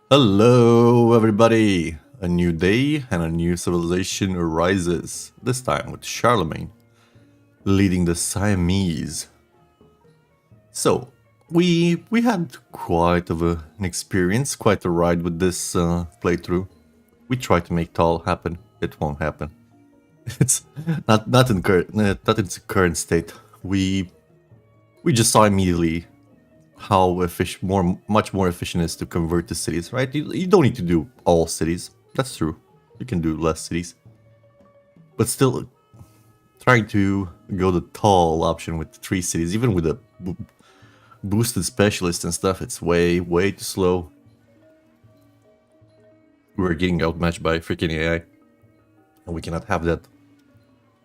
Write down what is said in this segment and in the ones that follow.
Hello, everybody! A new day and a new civilization arises, this time with Charlemagne, leading the Siamese. So, we had quite of an experience, quite a ride with this playthrough. We tried to make Tall happen. It won't happen. It's not in not in its current state. We just saw immediately how much more efficient it is to convert the cities, right? You don't need to do all cities. That's true. You can do less cities. But still, trying to go the tall option with 3 cities, even with a boosted specialist and stuff, it's way too slow. We're getting outmatched by freaking AI. And we cannot have that.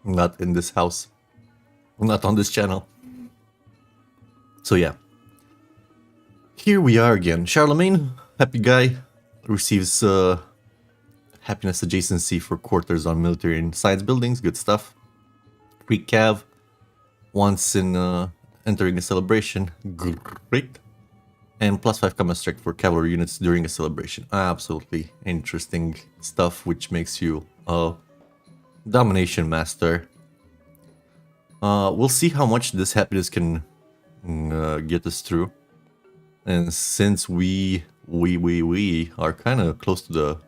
Not in this house. Not on this channel. So yeah. Here we are again. Charlemagne, happy guy, receives happiness adjacency for quarters on military and science buildings. Good stuff. Greek Cav, once in entering a celebration. Great. And +5 combat strike for cavalry units during a celebration. Absolutely interesting stuff, which makes you a domination master. We'll see how much this happiness can get us through. And since we are kind of close to the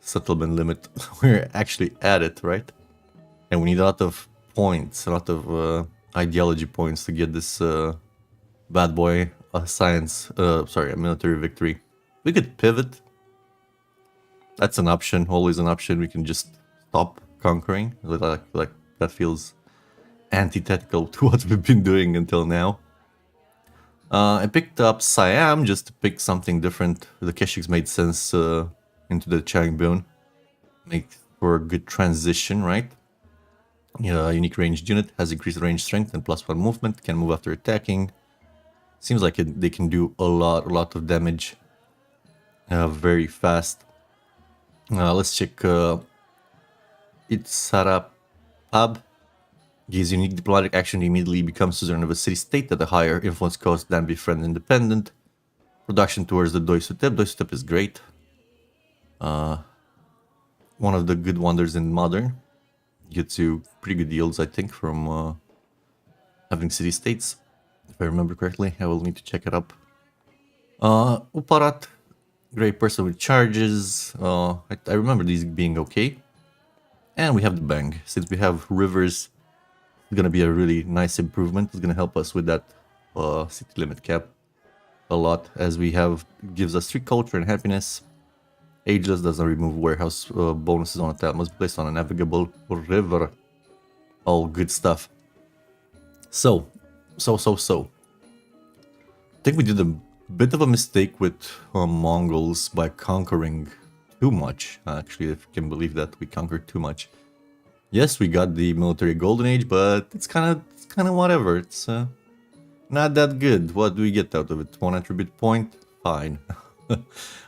settlement limit, we're actually at it, right? And we need a lot of points, a lot of ideology points to get this bad boy a military victory. We could pivot. That's an option, always an option. We can just stop conquering. Like that feels antithetical to what we've been doing until now. I picked up Siam just to pick something different. The Keshiks made sense into the Changbun. Make for a good transition, right? Unique ranged unit, has increased range strength and +1 movement, can move after attacking. Seems like they can do a lot of damage very fast. Let's check Itzarapab. Gives unique diplomatic action, immediately becomes suzerain of a city-state at a higher influence cost than befriend independent. Production towards the Doisutep. Doisutep is great. One of the good wonders in modern. Gets you pretty good yields, I think, from having city-states. If I remember correctly, I will need to check it up. Uparat, great person with charges. I remember these being okay. And we have the Bang. Since we have rivers, it's gonna be a really nice improvement. It's gonna help us with that city limit cap a lot, as we have gives us 3 culture and happiness. Ageless doesn't remove warehouse bonuses on a tile, must be placed on a navigable river. All good stuff. So. I think we did a bit of a mistake with Mongols by conquering too much. Actually, if you can believe that, we conquered too much. Yes, we got the military golden age, but it's kind of whatever. It's not that good. What do we get out of it? 1 attribute point? Fine.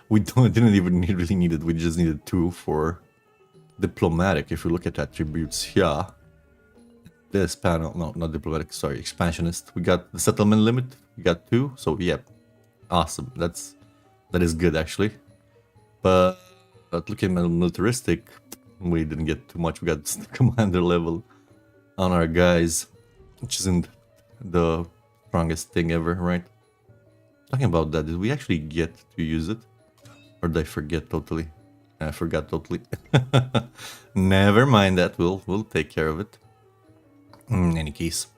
We didn't even really need it. We just needed 2 for diplomatic. If you look at attributes here, this panel, no, not diplomatic, sorry, expansionist. We got the settlement limit. We got 2, so yeah, awesome. That is good actually. But looking at militaristic, we didn't get too much. We got commander level on our guys, which isn't the strongest thing ever, right? Talking about that, did we actually get to use it? Or did I forget totally? I forgot totally. Never mind that, we'll take care of it. In any case.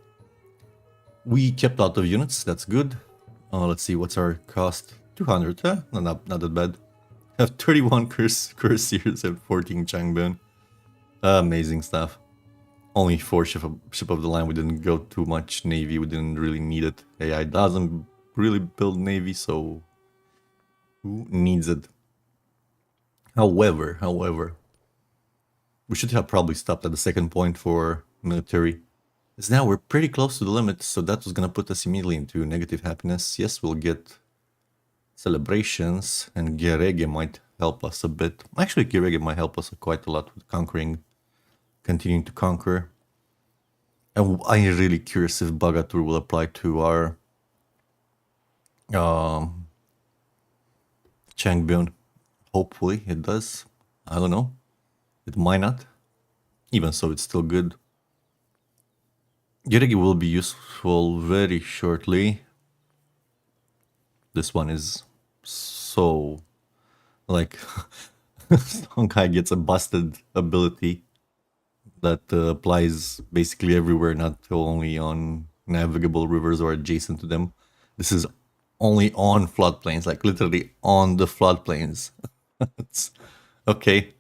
We kept a lot of units, that's good. Let's see, what's our cost? 200, huh? No, not that bad. Have 31 cuirassiers and 14 Changbun. Amazing stuff. Only 4 ship of the line. We didn't go too much navy. We didn't really need it. AI doesn't really build navy, so who needs it? However, we should have probably stopped at the second point for military. Because now we're pretty close to the limit, so that was gonna put us immediately into negative happiness. Yes, we'll get celebrations, and Gerege might help us a bit. Actually, Gerege might help us quite a lot with conquering, continuing to conquer. And I'm really curious if Bagatur will apply to our Changbyon. Hopefully it does. I don't know. It might not. Even so, it's still good. Geregi will be useful very shortly. This one is so... like... Songhai gets a busted ability that applies basically everywhere, not only on navigable rivers or adjacent to them. This is only on floodplains, like literally on the floodplains. It's, okay,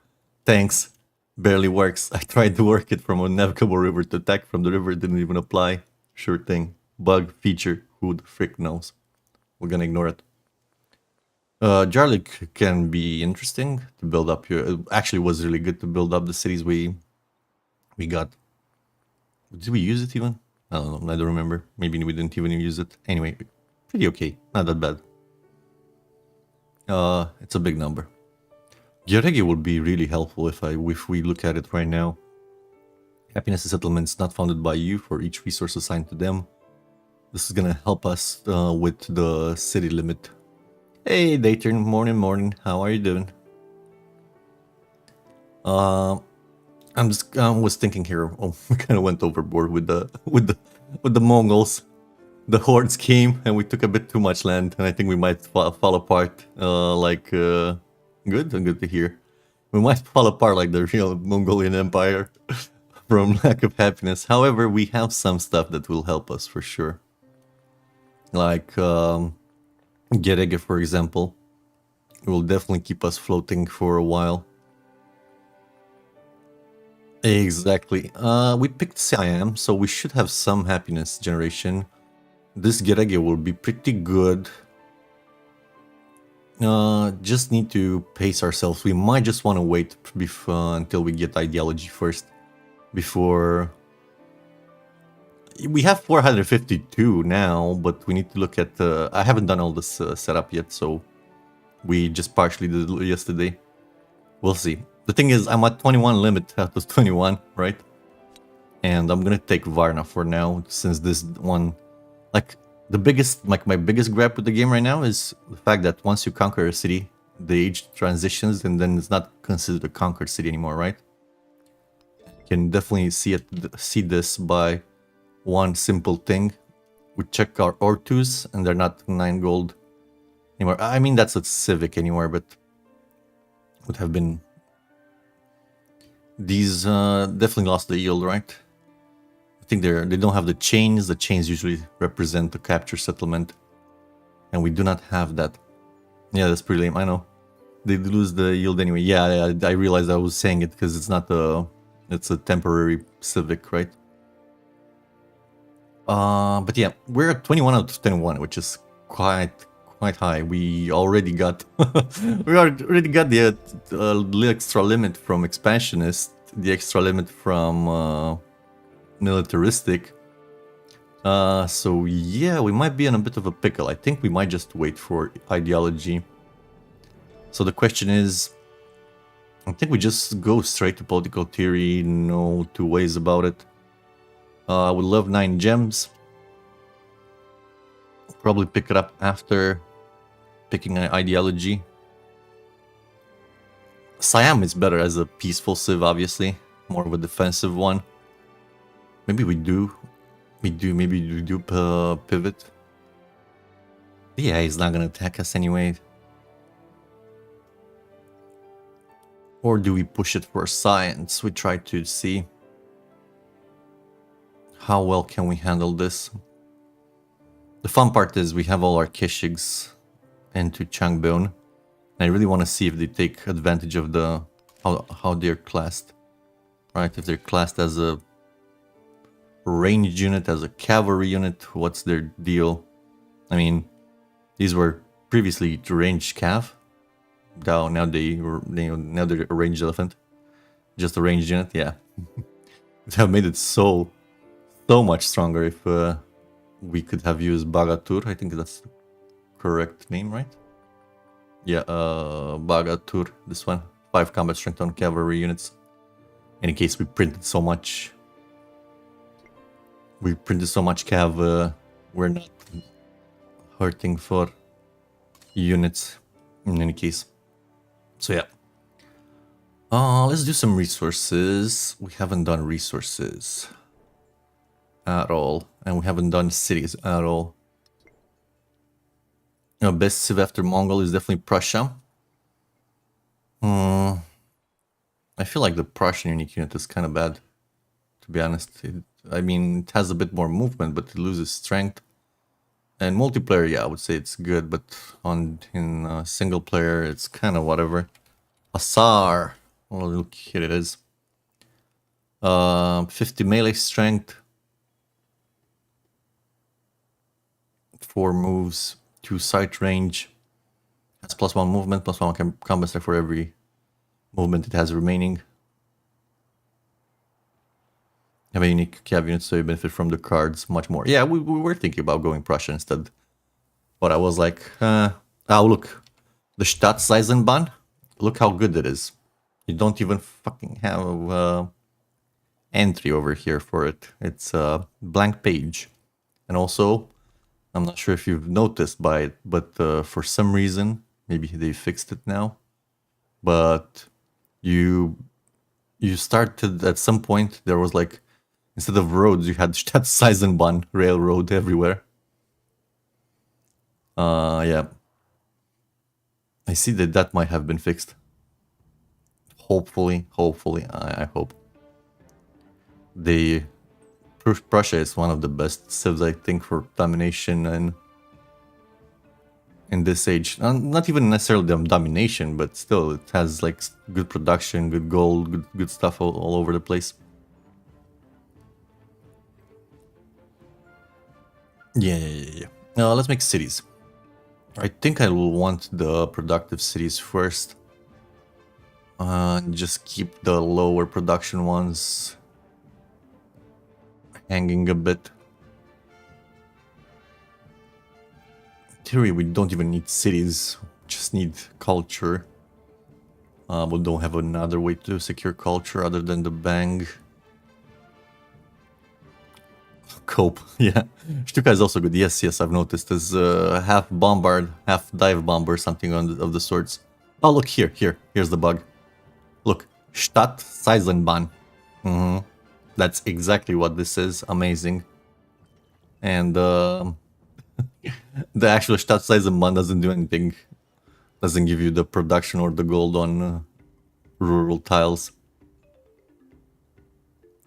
thanks. Barely works. I tried to work it from a navigable river to attack from the river, didn't even apply. Sure thing. Bug feature, who the frick knows? We're gonna ignore it. Jarlik can be interesting to build up here. It actually was really good to build up the cities we got. Did we use it even? I don't know, I don't remember. Maybe we didn't even use it. Anyway, pretty okay. Not that bad. It's a big number. Geregi would be really helpful if we look at it right now. Happiness settlements not founded by you for each resource assigned to them. This is gonna help us with the city limit. Hey, Dayton, morning. How are you doing? I was thinking here. Oh, we kind of went overboard with the Mongols. The hordes came and we took a bit too much land, and I think we might fall apart. Good to hear. We might fall apart like the real Mongolian Empire from lack of happiness. However, we have some stuff that will help us for sure. Like Gerege, for example, will definitely keep us floating for a while. Exactly. We picked Siam, so we should have some happiness generation. This Gerege will be pretty good. Just need to pace ourselves. We might just want to wait until we get ideology first. Before... We have 452 now, but we need to look at... I haven't done all this setup yet, so... We just partially did it yesterday. We'll see. The thing is, I'm at 21 limit out of 21, right? And I'm gonna take Varna for now, since this one... Like, the biggest, like my biggest gripe with the game right now is the fact that once you conquer a city, the age transitions and then it's not considered a conquered city anymore, right? You can definitely see this by one simple thing. We check our Ortus and they're not 9 gold anymore. I mean, that's a civic anymore, but would have been... These definitely lost the yield, right? I think they don't have the chains. The chains usually represent the capture settlement. And we do not have that. Yeah, that's pretty lame, I know. They lose the yield anyway. Yeah, I realized I was saying it because it's not a... It's a temporary civic, right? But yeah, we're at 21 out of 21, which is quite high. We already got... we already got the extra limit from expansionist. The extra limit from... militaristic. So yeah, we might be in a bit of a pickle. I think we might just wait for ideology. So the question is, I think we just go straight to political theory, no two ways about it. I would love 9 gems. Probably pick it up after picking an ideology. Siam is better as a peaceful civ, obviously. More of a defensive one. Maybe we do. Maybe we do pivot. Yeah, he's not gonna attack us anyway. Or do we push it for science? We try to see how well can we handle this. The fun part is we have all our Keshigs into Changbyon. And I really want to see if they take advantage of the how they're classed. Right, if they're classed as a ranged unit, as a cavalry unit, what's their deal? I mean, these were previously ranged cav. Now they're a ranged elephant. Just a ranged unit, yeah. Would have made it so much stronger if we could have used Bagatur. I think that's the correct name, right? Yeah, Bagatur, this one. 5 combat strength on cavalry units. In case we printed so much. We printed so much cav, we're not hurting for units. in any case. So yeah. Let's do some resources. We haven't done resources at all. And we haven't done cities at all. Best civ after Mongol is definitely Prussia. I feel like the Prussian unique unit is kind of bad, to be honest. I mean, it has a bit more movement, but it loses strength. And multiplayer, yeah, I would say it's good, but in single player, it's kind of whatever. Asar. Oh, look, here it is. 50 melee strength. 4 moves, 2 sight range. Has +1 movement, +1 combat strike for every movement it has remaining. Have a unique Cav unit, so you benefit from the cards much more. Yeah, we were thinking about going Prussia instead. But I was like, oh look, the Staatseisenbahn, look how good it is. You don't even fucking have entry over here for it. It's a blank page. And also, I'm not sure if you've noticed by it, but for some reason, maybe they fixed it now, but you started at some point, there was like, instead of roads, you had Staatseisenbahn railroad everywhere. Yeah. I see that might have been fixed. Hopefully, I hope. Prussia is one of the best civs, I think, for domination and in this age. Not even necessarily domination, but still, it has like good production, good gold, good stuff all over the place. Yeah. Let's make cities. I think I will want the productive cities first. Just keep the lower production ones hanging a bit. In theory, we don't even need cities, just need culture. We don't have another way to secure culture other than the bang. Cope, yeah. Stuka is also good. Yes, I've noticed. There's half bombard, half dive bomb or something of the sorts. Oh, look here. Here's the bug. Look, Staatseisenbahn. That's exactly what this is. Amazing. And the actual Staatseisenbahn doesn't do anything. Doesn't give you the production or the gold on rural tiles.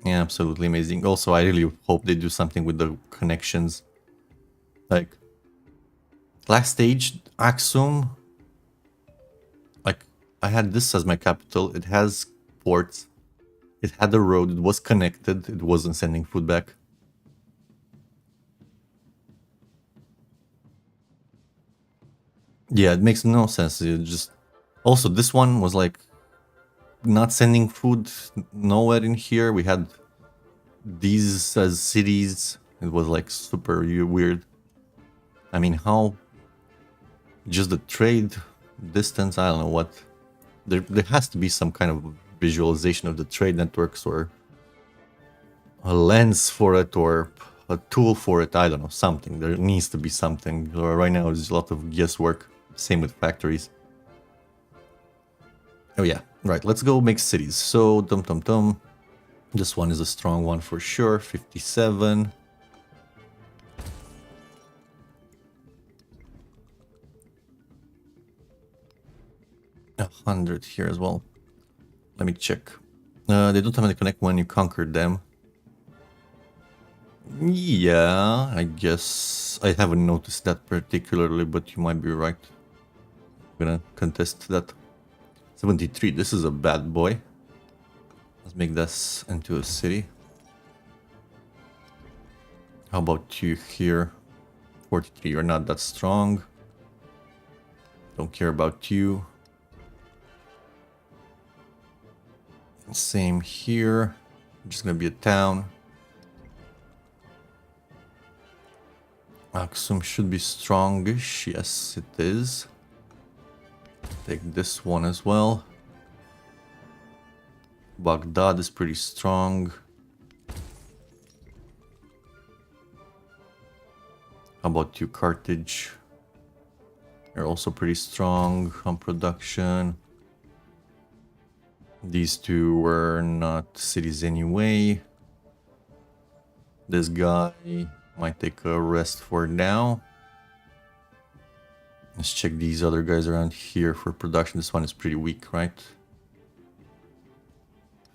Yeah, absolutely amazing. Also, I really hope they do something with the connections. Like, last stage, Aksum, like, I had this as my capital. It has ports. It had a road. It was connected. It wasn't sending food back. Yeah, it makes no sense. It just... Also, this one was like not sending food nowhere in here. We had these as cities. It was like super weird. I mean, how? Just the trade distance? I don't know what. There has to be some kind of visualization of the trade networks or a lens for it or a tool for it. I don't know, something. There needs to be something. Right now, there's a lot of guesswork. Same with factories. Oh yeah, right. Let's go make cities. So, dum. This one is a strong one for sure. 57. A 100 here as well. Let me check. They don't have any connect when you conquer them. Yeah, I guess I haven't noticed that particularly, but you might be right. I'm gonna contest that. 73, this is a bad boy. Let's make this into a city. How about you here? 43, you're not that strong. Don't care about you. Same here. Just gonna be a town. Aksum should be strongish. Yes, it is. Take this one as well. Baghdad is pretty strong. How about you, Carthage? They're also pretty strong on production. These two were not cities anyway. This guy might take a rest for now. Let's check these other guys around here for production. This one is pretty weak, right?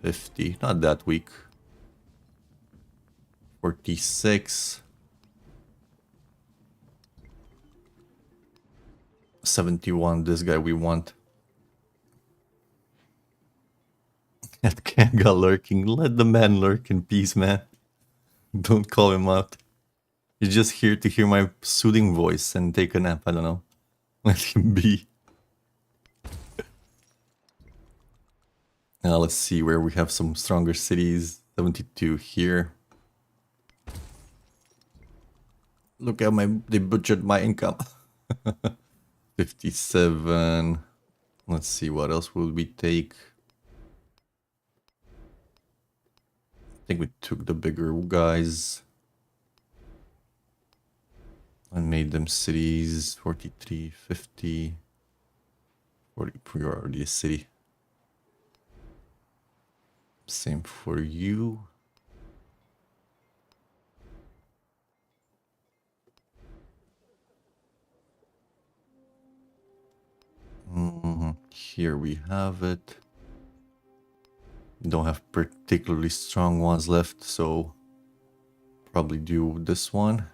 50, not that weak. 46. 71, this guy we want. That Kanga lurking. Let the man lurk in peace, man. Don't call him out. He's just here to hear my soothing voice and take a nap, I don't know. Let him be. Now let's see where we have some stronger cities. 72 here. Look at they butchered my income. 57. Let's see, what else will we take? I think we took the bigger guys and made them cities. 43, 50. 40, we are already a city. Same for you. Here we have it. Don't have particularly strong ones left, so probably do this one.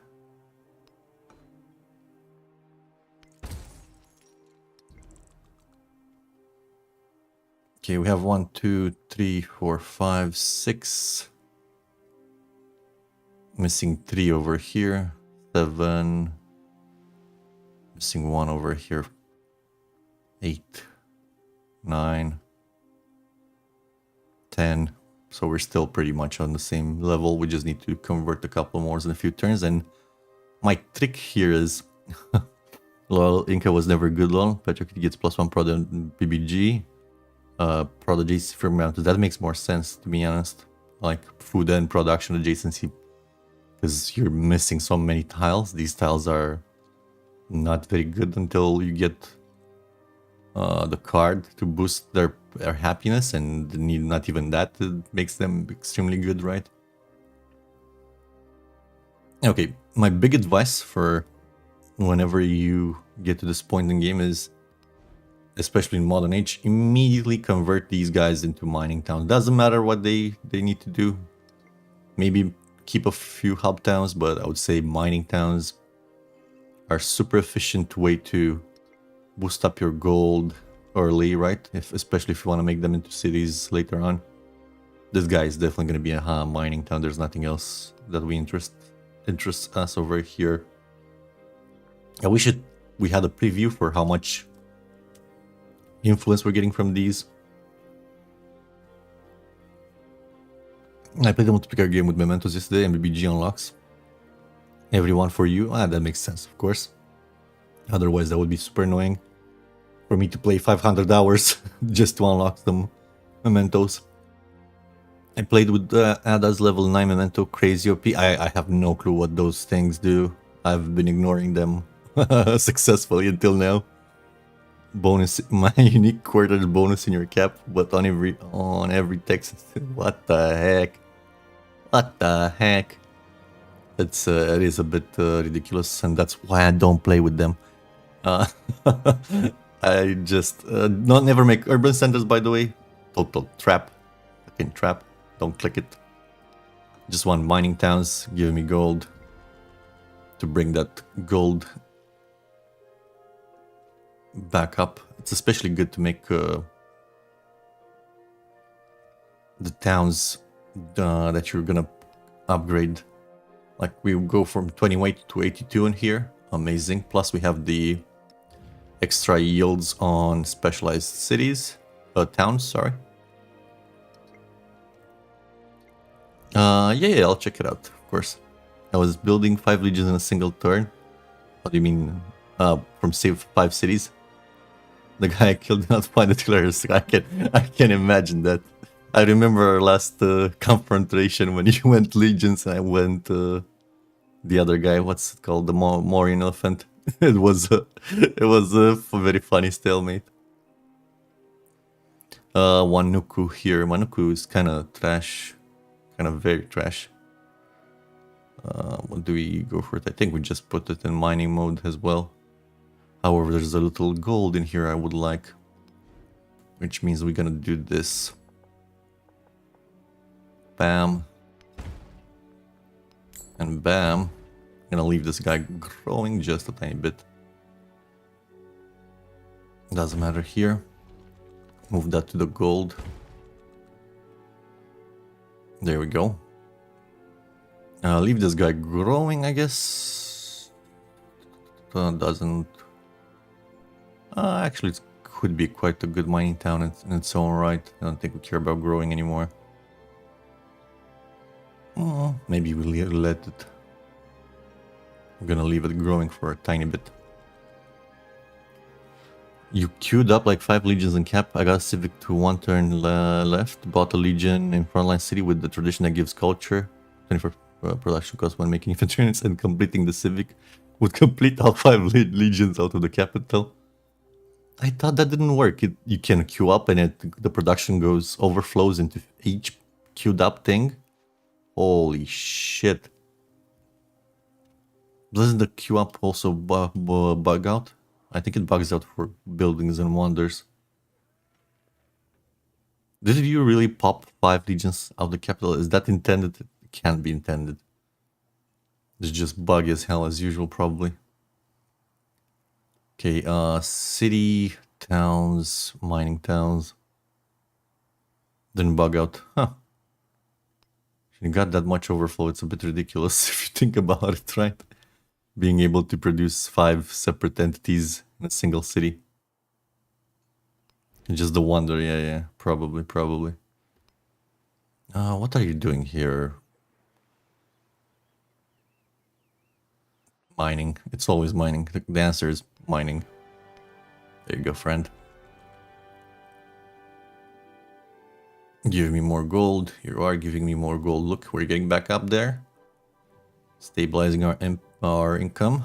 Okay, we have 1, 2, 3, 4, 5, 6. Missing 3 over here. 7. Missing 1 over here. 8, 9, 10. So we're still pretty much on the same level. We just need to convert a couple more in a few turns. And my trick here is, lol, Inca was never good, lol. Petrocity gets +1 prod and PBG. Prodigies from mountains. That makes more sense, to be honest. Like food and production adjacency, because you're missing so many tiles. These tiles are not very good until you get the card to boost their happiness, and need not even that. It makes them extremely good, right? Okay, my big advice for whenever you get to this point in the game is, especially in modern age, immediately convert these guys into mining towns. Doesn't matter what they need to do. Maybe keep a few hub towns, but I would say mining towns are super efficient way to boost up your gold early, right? Especially if you want to make them into cities later on. This guy is definitely going to be a mining town. There's nothing else that interests us over here. Yeah, we had a preview for how much influence we're getting from these. I played a multiplayer game with mementos yesterday, and BBG unlocks everyone for you. That makes sense, of course. Otherwise, that would be super annoying for me to play 500 hours just to unlock some mementos. I played with Ada's level 9 memento crazy OP. I have no clue what those things do. I've been ignoring them successfully until now. Bonus, my unique quarter bonus in your cap, but on every text. What the heck? What the heck? It is a bit ridiculous, and that's why I don't play with them. I just never make urban centers, by the way. Total trap, fucking trap. Don't click it. Just want mining towns, give me gold to bring that gold back up. It's especially good to make the towns that you're gonna upgrade. Like we go from 28 to 82 in here. Amazing. Plus we have the extra yields on specialized cities, towns, sorry. Yeah, I'll check it out, of course. I was building 5 legions in a single turn. What do you mean? From save 5 cities? The guy I killed did not find the declarers. I can imagine that. I remember our last confrontation when you went legions and I went the other guy. What's it called? The Mauryan elephant. it was a very funny stalemate. Wanuku here. Wanuku is kind of trash, kind of very trash. What do we go for it? I think we just put it in mining mode as well. However, there's a little gold in here I would like, which means we're gonna do this. Bam. And bam. I'm gonna leave this guy growing just a tiny bit. Doesn't matter here. Move that to the gold. There we go. Leave this guy growing, I guess. Doesn't... actually, it could be quite a good mining town in its own right. I don't think we care about growing anymore. Maybe we'll let it... I'm gonna leave it growing for a tiny bit. You queued up like 5 legions in cap. I got a civic to 1 turn left. Bought a legion in frontline city with the tradition that gives culture. 24 production cost when making infantry units, and completing the civic would complete all 5 legions out of the capital. I thought that didn't work. You can queue up and the production overflows into each queued up thing. Holy shit. Doesn't the queue up also bug out? I think it bugs out for buildings and wonders. Did you really pop 5 legions out of the capital? Is that intended? It can't be intended. It's just buggy as hell as usual, probably. Okay, city, towns, mining towns. Didn't bug out. Huh. You got that much overflow, it's a bit ridiculous if you think about it, right? Being able to produce 5 separate entities in a single city. Just the wonder, yeah, probably. What are you doing here? Mining. It's always mining. The answer is mining. There you go, friend. Give me more gold. You are giving me more gold. Look, we're getting back up there. Stabilizing our income.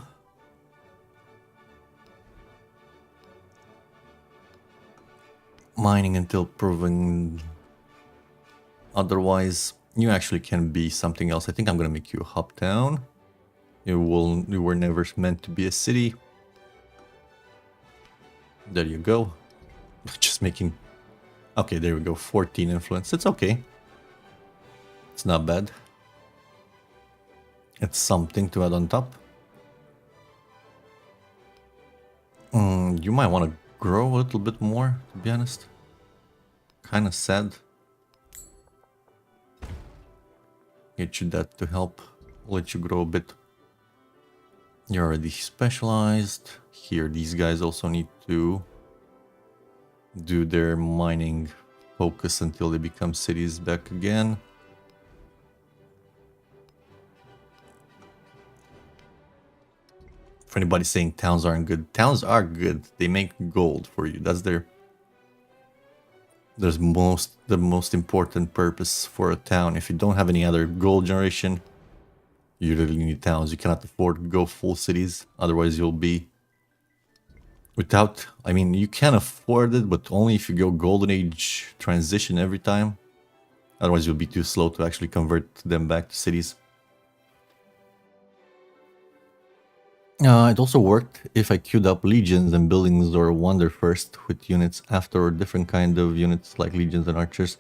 Mining until proven otherwise. You actually can be something else. I think I'm gonna make you a hub town. You were never meant to be a city. There you go. Just making... Okay, there we go. 14 influence. It's okay. It's not bad. It's something to add on top. You might want to grow a little bit more, to be honest. Kind of sad. Get you that to help. Let you grow a bit. You're already specialized. Here, these guys also need to do their mining focus until they become cities back again. For anybody saying towns aren't good, towns are good. They make gold for you. That's the most important purpose for a town. If you don't have any other gold generation, you really need towns. You cannot afford to go full cities, otherwise you'll be without... I mean, you can afford it, but only if you go golden age transition every time. Otherwise you'll be too slow to actually convert them back to cities. It also worked if I queued up legions and buildings or wonder first with units after, or different kind of units like legions and archers.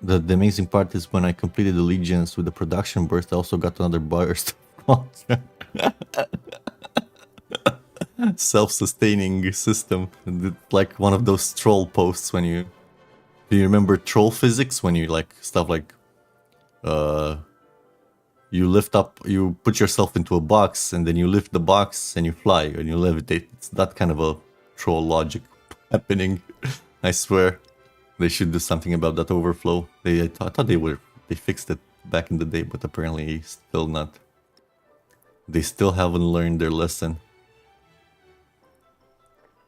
The amazing part is when I completed the legions with the production burst, I also got another burst. Self-sustaining system. It's like one of those troll posts when you... Do you remember troll physics? When you like stuff like... you lift up, you put yourself into a box, and then you lift the box and you fly and you levitate. It's that kind of a troll logic happening. I swear. They should do something about that overflow. I thought they fixed it back in the day, but apparently still not. They still haven't learned their lesson.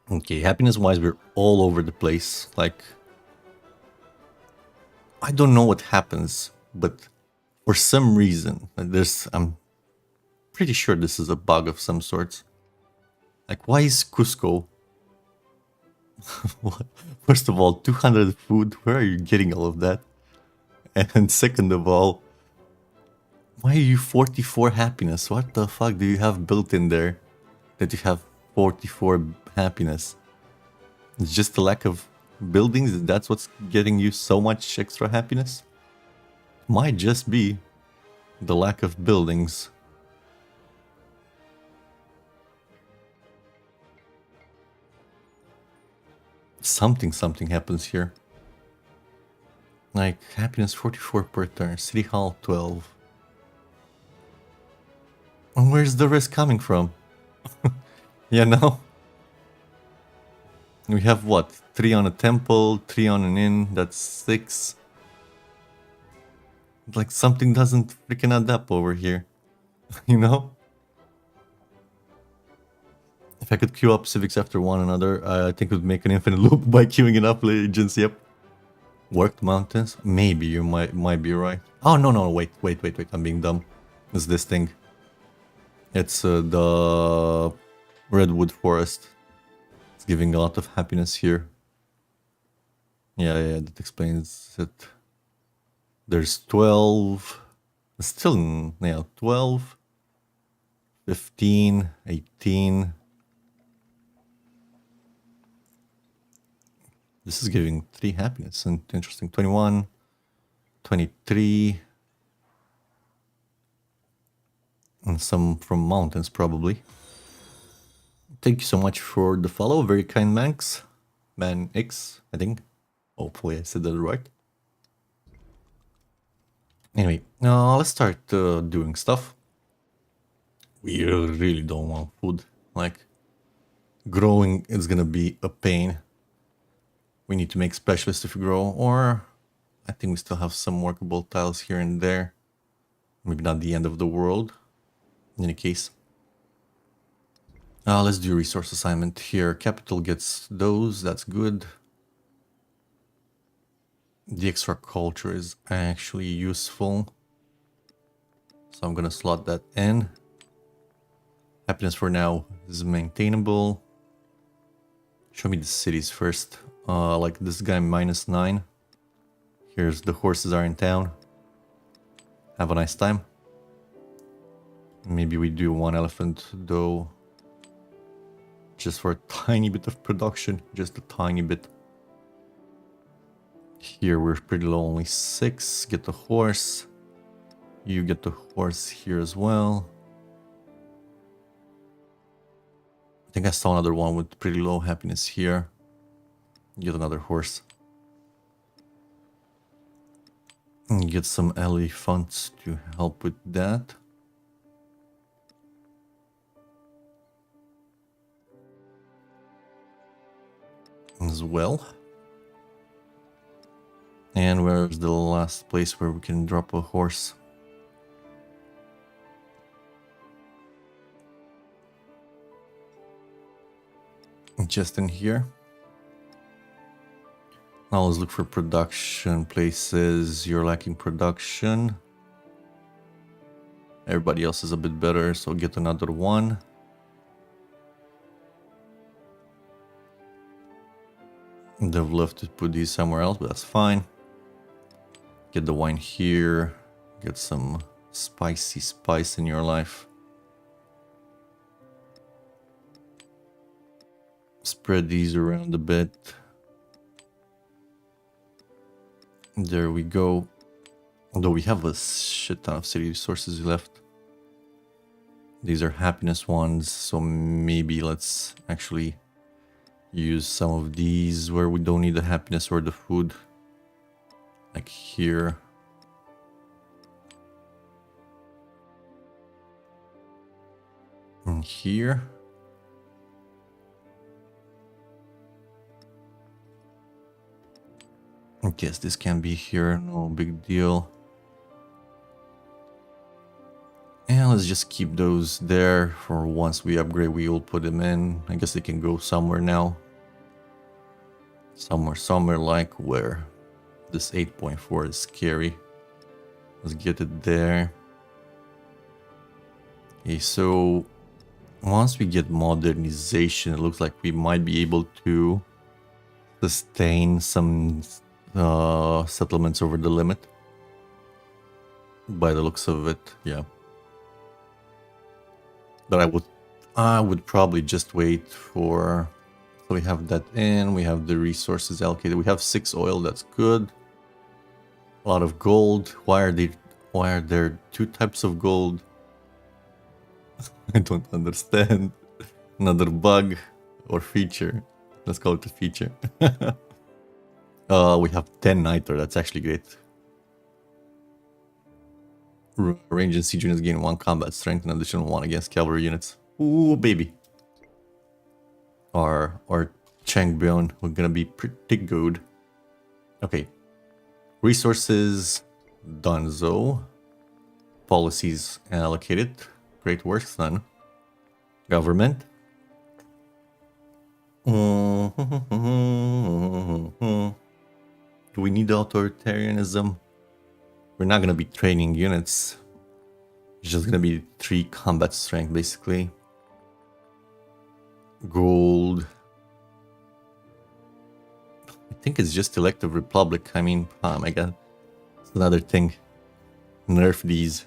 Okay, happiness-wise, we're all over the place. Like, I don't know what happens, but for some reason, I'm pretty sure this is a bug of some sorts. Like, why is Cusco? First of all, 200 food, where are you getting all of that? And second of all, why are you 44 happiness? What the fuck do you have built in there that you have 44 happiness? It's just a lack of buildings, that's what's getting you so much extra happiness? Might just be the lack of buildings. Something happens here. Like, happiness 44 per turn, City Hall 12. And where's the rest coming from? You know? We have what? 3 on a temple, 3 on an inn, that's 6. Like, something doesn't freaking add up over here. You know? If I could queue up civics after one another, I think it would make an infinite loop by queuing it up legions, yep. Worked mountains? Maybe you might be right. Oh, no, wait, I'm being dumb. It's this thing. It's the redwood forest. It's giving a lot of happiness here. Yeah, that explains it. There's 12. Still, yeah, 12, 15, 18. This is giving 3 happiness and interesting. 21, 23. And some from mountains, probably. Thank you so much for the follow. Very kind Manx. Man X, I think. Hopefully I said that right. Anyway, let's start doing stuff. We really don't want food. Like, growing is gonna be a pain. We need to make specialists if we grow, or I think we still have some workable tiles here and there. Maybe not the end of the world. In any case. Let's do resource assignment here. Capital gets those, that's good. The extra culture is actually useful. So I'm gonna slot that in. Happiness for now is maintainable. Show me the cities first. Like this guy, -9. Here's the horses are in town. Have a nice time. Maybe we do 1 elephant though. Just for a tiny bit of production. Just a tiny bit. Here we're pretty low, only 6. Get the horse. You get the horse here as well. I think I saw another one with pretty low happiness here. Get another horse. And get some elephants to help with that. As well. And where's the last place where we can drop a horse? Just in here. Now let's look for production places. You're lacking production. Everybody else is a bit better, so get another one. They've left to put these somewhere else, but that's fine. Get the wine here. Get some spicy spice in your life. Spread these around a bit. There we go. Although we have a shit ton of city resources left. These are happiness ones, so maybe let's actually use some of these where we don't need the happiness or the food. Like here. And here. I guess this can be here, no big deal. And let's just keep those there for once we upgrade, we will put them in. I guess they can go somewhere now. Somewhere like where? This 8.4 is scary. Let's get it there. Okay, so once we get modernization, it looks like we might be able to sustain some settlements over the limit. By the looks of it, yeah. But I would probably just wait for. So we have that in. We have the resources allocated. We have 6 oil. That's good. A lot of gold. Why are there 2 types of gold? I don't understand. Another bug or feature. Let's call it a feature. We have 10 niter. That's actually great. Range and siege units gain 1 combat strength and additional 1 against cavalry units. Ooh, baby. Our Changbyon, we're gonna be pretty good. Okay. Resources, Dunzo. Policies allocated. Great work, son. Government. Do we need authoritarianism? We're not gonna be training units. It's just gonna be 3 combat strength, basically. Gold. I think it's just elective republic. I mean, oh my god, it's another thing. Nerf these.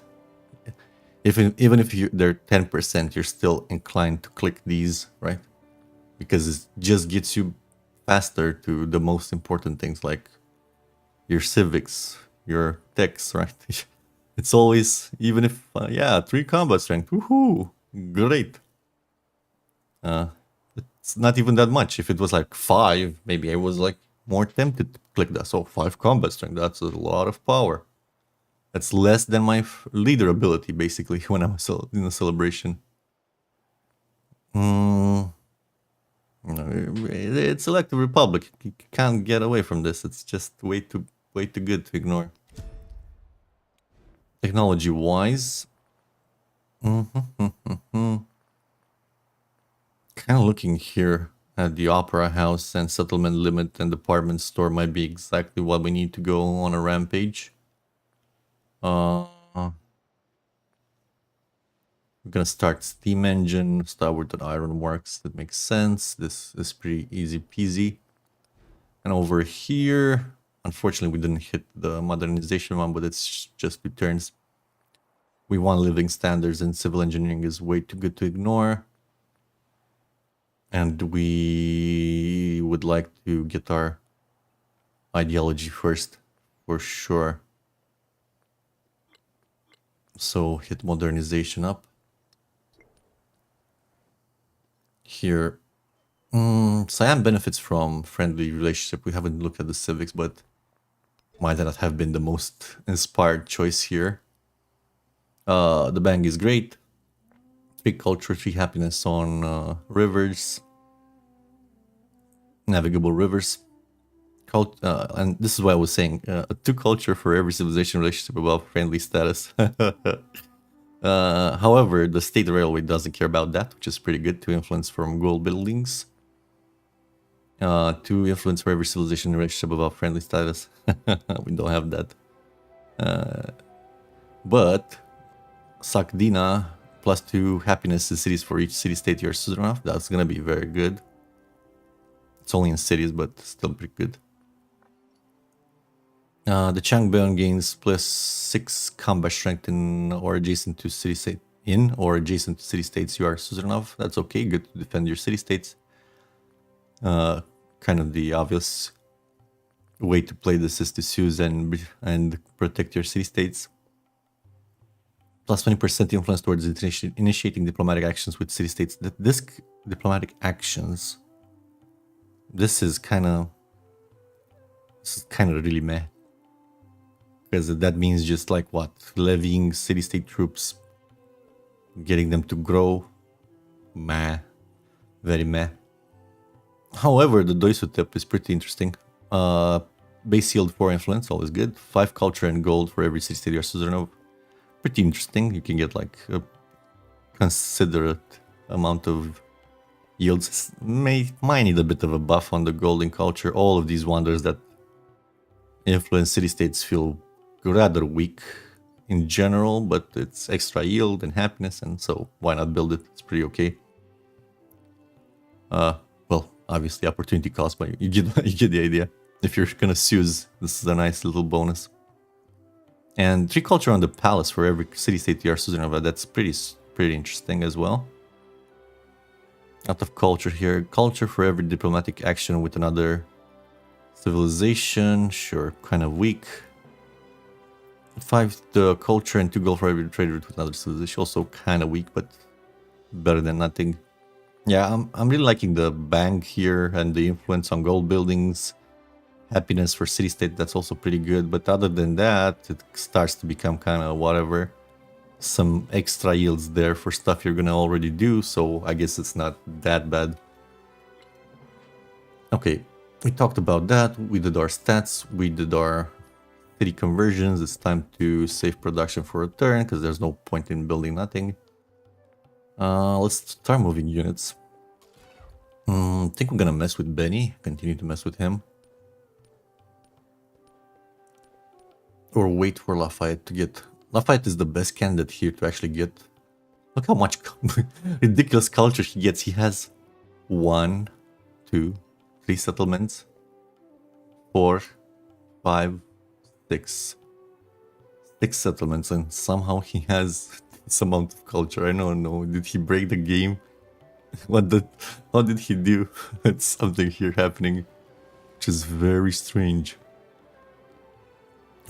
Even if they're 10%, you're still inclined to click these, right? Because it just gets you faster to the most important things like your civics, your techs, right? It's always, even if, yeah, 3 combat strength, woohoo, great. It's not even that much. If it was like 5, maybe I was like more tempted to click that. So 5 combat strength, that's a lot of power. That's less than my leader ability, basically, when I'm in a celebration. It's Elective Republic. You can't get away from this. It's just way too good to ignore. Technology-wise, kind of looking here at the Opera House and Settlement Limit and Department Store might be exactly what we need to go on a rampage. We're gonna start Steam Engine, start with the Ironworks. That makes sense. This is pretty easy peasy. And over here, unfortunately, we didn't hit the modernization one, but it's just returns. We want living standards, and civil engineering is way too good to ignore. And we would like to get our ideology first, for sure. So hit modernization up. Here, Siam benefits from friendly relationship. We haven't looked at the civics, but might not have been the most inspired choice here. The bang is great. 3 culture, 3 happiness on rivers, navigable rivers. And this is why I was saying 2 culture for every civilization relationship above friendly status. However, the state railway doesn't care about that, which is pretty good. 2 influence from gold buildings. 2 influence for every civilization relationship above friendly status. We don't have that. But Sakdina +2 happiness in cities for each city-state you're suzerain of. That's gonna be very good. It's only in cities, but still pretty good. The Changbyon gains +6 combat strength in or adjacent to city-state adjacent to city-states you are suzerain of. That's okay, good to defend your city-states. Kind of the obvious way to play this is to seize and protect your city-states. +20% influence towards initiating diplomatic actions with city-states. This diplomatic actions, this is kind of really meh. Because that means just like what? Levying city-state troops, getting them to grow. Meh. Very meh. However, the Doisutep is pretty interesting. Base yield 4 influence, always good. 5 culture and gold for every city-state you're suzerain of. Pretty interesting. You can get like a considerate amount of yields. Might need a bit of a buff on the gold and culture. All of these wonders that influence city-states feel rather weak in general, but it's extra yield and happiness, and so why not build it? It's pretty okay. Well, obviously opportunity cost, but you get you get the idea. If you're gonna Suze, this is a nice little bonus. And 3 culture on the palace for every city-state you are Suzerain of. That's pretty interesting as well. Out of culture here. Culture for every diplomatic action with another civilization. Sure, kind of weak. 5 the culture and 2 gold for every trade route with another civilization. Also kind of weak, but better than nothing. Yeah, I'm really liking the bank here and the influence on gold buildings. Happiness for city-state, that's also pretty good. But other than that, it starts to become kind of whatever. Some extra yields there for stuff you're gonna already do, so I guess it's not that bad. Okay, we talked about that. We did our stats. We did our city conversions. It's time to save production for a turn because there's no point in building nothing. Let's start moving units. I think we're gonna mess with Benny. Continue to mess with him. Or wait for Lafayette to get... Lafayette is the best candidate here to actually get... Look how much ridiculous culture he gets. He has 1, 2, 3 settlements. 4, 5, 6. 6 settlements, and somehow he has this amount of culture. I don't know. Did he break the game? How did he do? It's something here happening, which is very strange.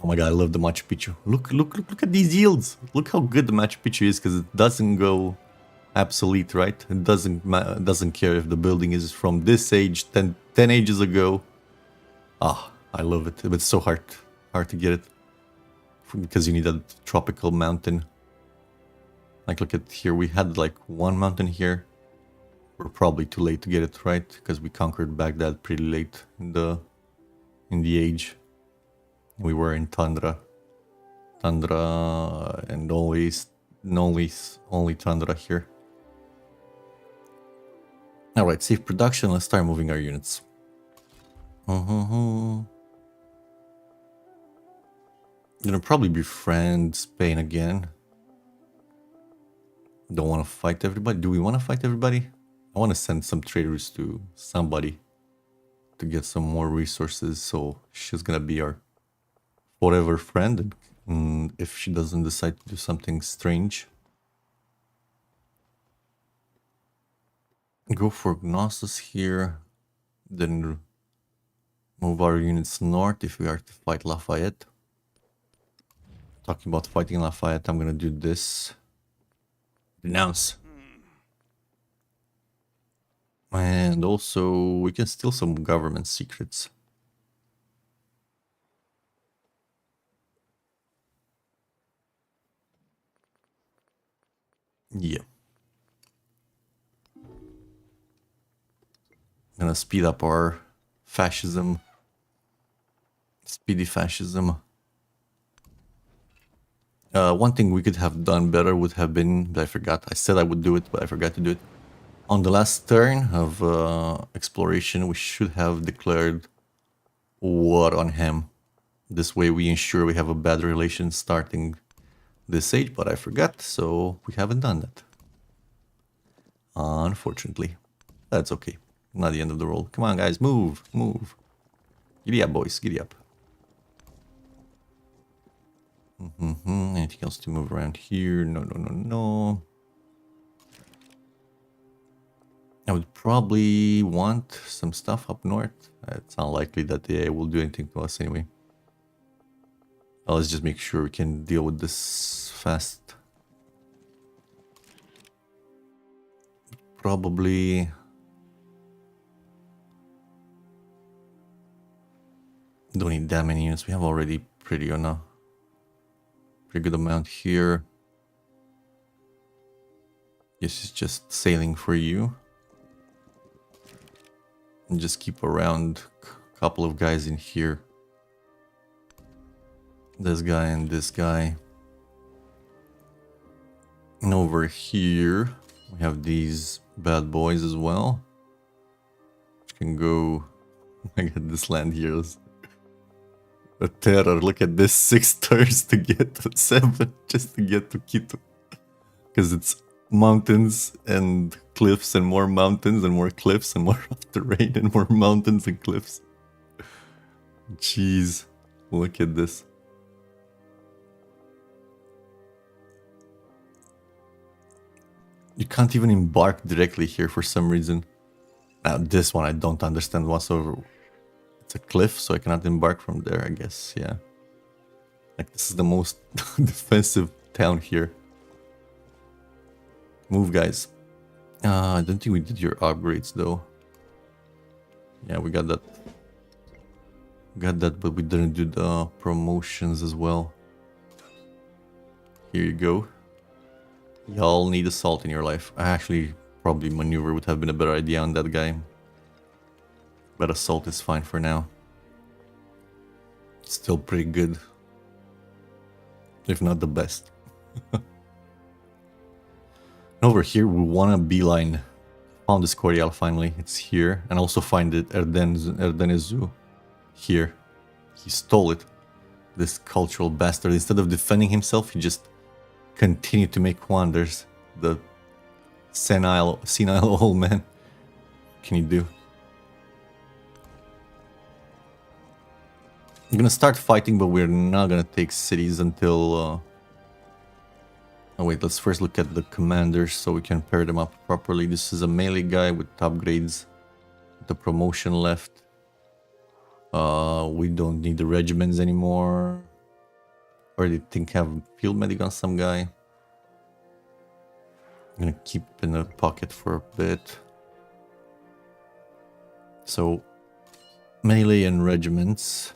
Oh my god, I love the Machu Picchu. Look at these yields. Look how good the Machu Picchu is, because it doesn't go obsolete, right? It doesn't care if the building is from this age, 10 ages ago. Ah, I love it. But it's so hard to get it, because you need a tropical mountain. Like, look at here. We had like 1 mountain here. We're probably too late to get it, right? Because we conquered Baghdad pretty late in the age. We were in tundra, and only tundra here. All right, save production. Let's start moving our units. Gonna probably befriend Spain again. Don't want to fight everybody. Do we want to fight everybody? I want to send some traders to somebody to get some more resources. So she's gonna be our forever friend, and if she doesn't decide to do something strange. Go for Gnosis here, then move our units north if we are to fight Lafayette. Talking about fighting Lafayette, I'm gonna do this. Denounce. And also, we can steal some government secrets. Yeah. Gonna speed up our fascism. Speedy fascism. One thing we could have done better would have been, but I forgot. I said I would do it, but I forgot to do it. On the last turn of exploration, we should have declared war on him. This way we ensure we have a bad relation starting this age, but I forgot, so we haven't done that. Unfortunately. That's okay. Not the end of the world. Come on, guys, move. Giddy up, boys, giddy up. Anything else to move around here? No. I would probably want some stuff up north. It's unlikely that they will do anything to us anyway. Well, let's just make sure we can deal with this fast. Probably... don't need that many units. We have already pretty good amount here. This is just sailing for you. And just keep around a couple of guys in here. This guy and this guy. And over here, we have these bad boys as well. Which can go... I got this land here is a terror. Look at this, 6 turns to get to 7, just to get to Quito. Because it's mountains and cliffs and more mountains and more cliffs and more terrain and more mountains and cliffs. Jeez, look at this. You can't even embark directly here for some reason. Now this one I don't understand whatsoever. It's a cliff, so I cannot embark from there, I guess, yeah. Like, this is the most defensive town here. Move, guys. I don't think we did your upgrades, though. Yeah, we got that. Got that, but we didn't do the promotions as well. Here you go. Y'all need assault in your life. Actually, probably maneuver would have been a better idea on that guy. But assault is fine for now. Still pretty good. If not the best. Over here, we want a beeline. Found this Corial finally. It's here. And also find it Erdenezu here. He stole it. This cultural bastard. Instead of defending himself, he just continued to make wonders. The senile old man. What can you do? I'm gonna start fighting, but we're not gonna take cities until... Oh wait, let's first look at the commanders so we can pair them up properly. This is a melee guy with upgrades. The promotion left. We don't need the regiments anymore. Already think have field medic on some guy. I'm gonna keep in the pocket for a bit. So, melee and regiments.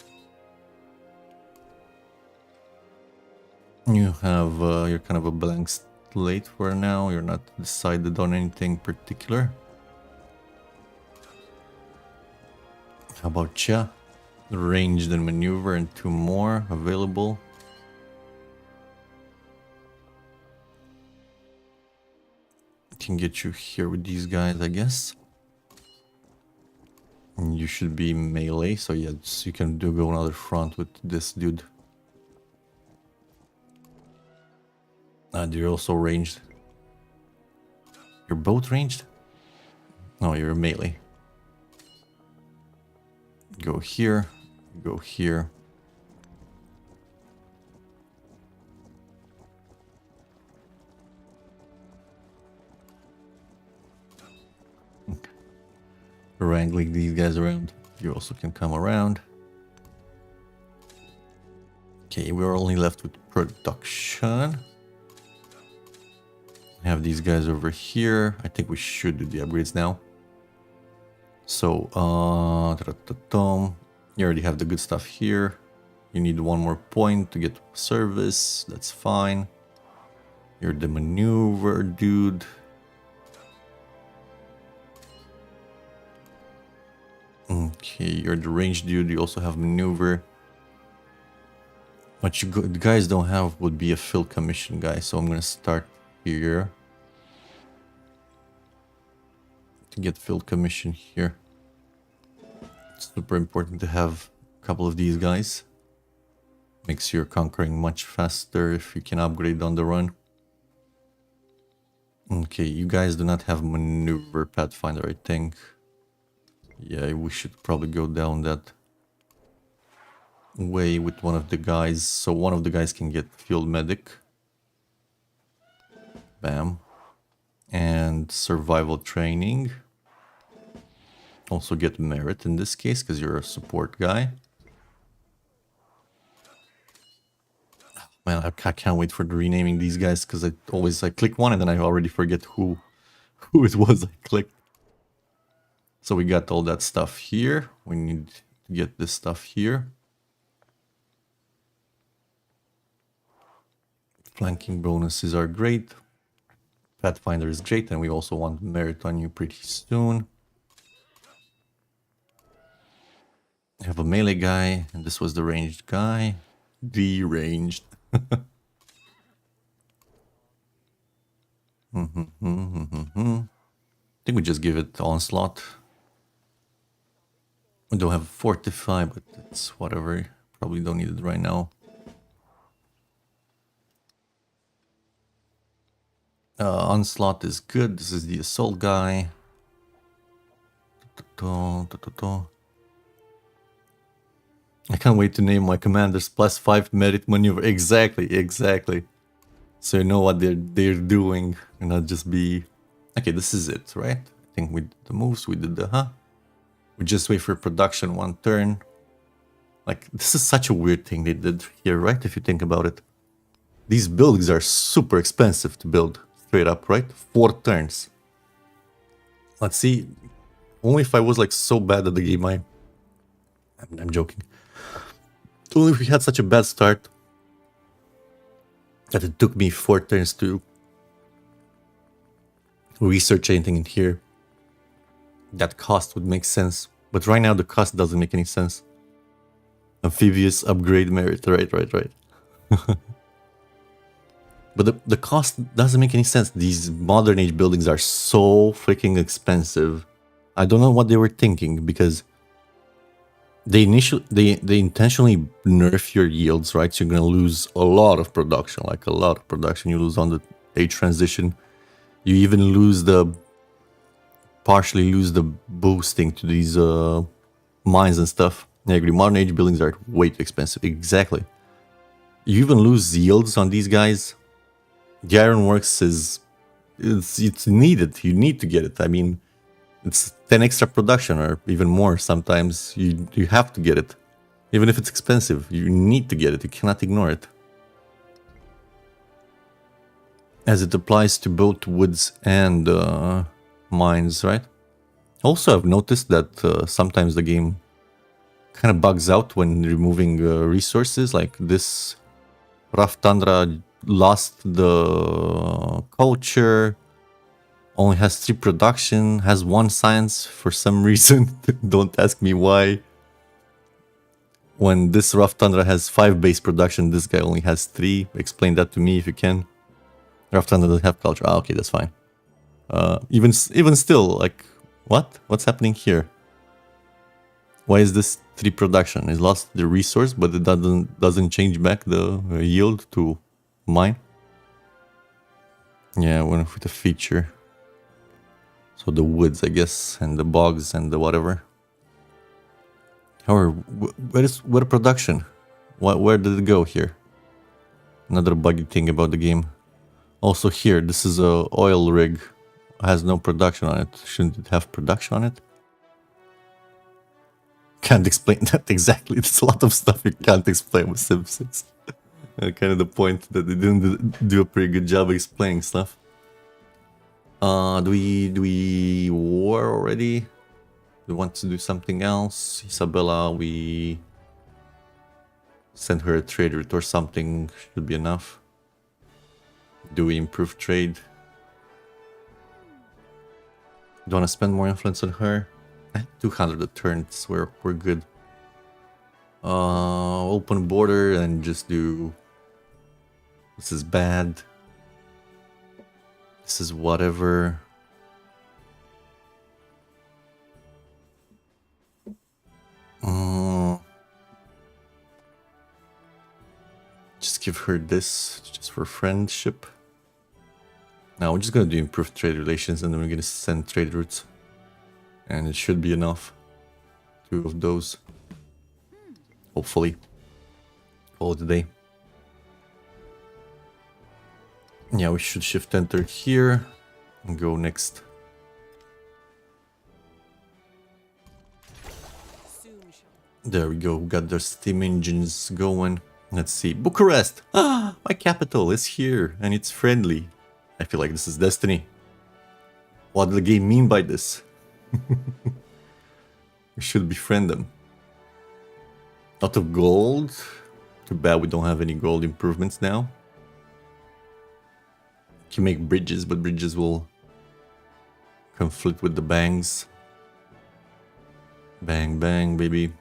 You have, you're kind of a blank slate for now. You're not decided on anything particular. How about ya? Ranged and maneuver and 2 more available. Can get you here with these guys, I guess. And you should be melee, so yeah, so you can go another front with this dude. And you're also ranged. You're both ranged? No, you're melee. Go here, go here. Okay. Wrangling these guys around. You also can come around. Okay, we're only left with production. Have these guys over here. I think we should do the upgrades now. So, you already have the good stuff here. You need 1 more point to get service. That's fine. You're the maneuver dude. Okay, you're the range dude. You also have maneuver. What you guys don't have would be a field commission guy. So I'm gonna start here to get field commission here. It's super important to have a couple of these guys. Makes your conquering much faster if you can upgrade on the run. Okay, you guys do not have maneuver pathfinder, I think. Yeah, we should probably go down that way with one of the guys. So one of the guys can get field medic. Bam. And survival training. Also get merit in this case because you're a support guy. Man, I can't wait for the renaming these guys because I click one and then I already forget who it was I clicked. So we got all that stuff here. We need to get this stuff here. Flanking bonuses are great. Pathfinder is great, and we also want merit on you pretty soon. I have a melee guy, and this was the ranged guy. Deranged. I think we just give it onslaught. We don't have fortify, but it's whatever. Probably don't need it right now. Onslaught is good. This is the assault guy. I can't wait to name my commanders +5 merit maneuver. Exactly. So you know what they're doing and not just be... Okay, this is it, right? I think we did the moves, we did the we just wait for production 1 turn. Like, this is such a weird thing they did here, right? If you think about it. These buildings are super expensive to build, straight up, right? 4 turns. Let's see. Only if I was like so bad at the game, I'm joking. Only if we had such a bad start that it took me 4 turns to research anything in here. That cost would make sense. But right now the cost doesn't make any sense. Amphibious upgrade merit, right. But the cost doesn't make any sense. These modern age buildings are so freaking expensive. I don't know what they were thinking, because they intentionally nerf your yields, right? So you're gonna lose a lot of production, like a lot of production. You lose on the age transition. You even lose partially lose the boosting to these mines and stuff. I agree. Modern age buildings are way too expensive. Exactly. You even lose yields on these guys. The ironworks it's needed. You need to get it. I mean, it's 10 extra production or even more sometimes. You have to get it. Even if it's expensive, you need to get it. You cannot ignore it. As it applies to both woods and mines, right? Also, I've noticed that sometimes the game kind of bugs out when removing resources. Like this rough tundra lost the culture, only has 3 production, has 1 science for some reason. Don't ask me why. When this rough tundra has 5 base production, this guy only has 3. Explain that to me if you can. Rough tundra doesn't have culture. Ah, okay, that's fine. Even still, like, what? What's happening here? Why is this 3 production? It lost the resource, but it doesn't change back the yield to mine. Yeah, went with the feature. So the woods, I guess, and the bogs and the whatever. However, where production? Where did it go here? Another buggy thing about the game. Also here, this is a oil rig. Has no production on it. Shouldn't it have production on it? Can't explain that exactly. There's a lot of stuff you can't explain with Sim 6. Kind of the point that they didn't do a pretty good job explaining stuff. Do we war already? Do we want to do something else? Isabella, we send her a trade route or something. Should be enough. Do we improve trade? Do you want to spend more influence on her? 200 a turn, we're good. Open border and just do... This is bad. This is whatever. Just give her this, just for friendship. Now we're just gonna do improved trade relations, and then we're gonna send trade routes. And it should be enough. 2 of those. Hopefully. All today. Yeah, we should shift enter here and go next. There we go, we got their steam engines going. Let's see, Bucharest! Ah, my capital is here and it's friendly. I feel like this is destiny. What did the game mean by this? We should befriend them. Lot of gold. Too bad we don't have any gold improvements now. Can make bridges, but bridges will conflict with the bangs. Bang, bang, baby.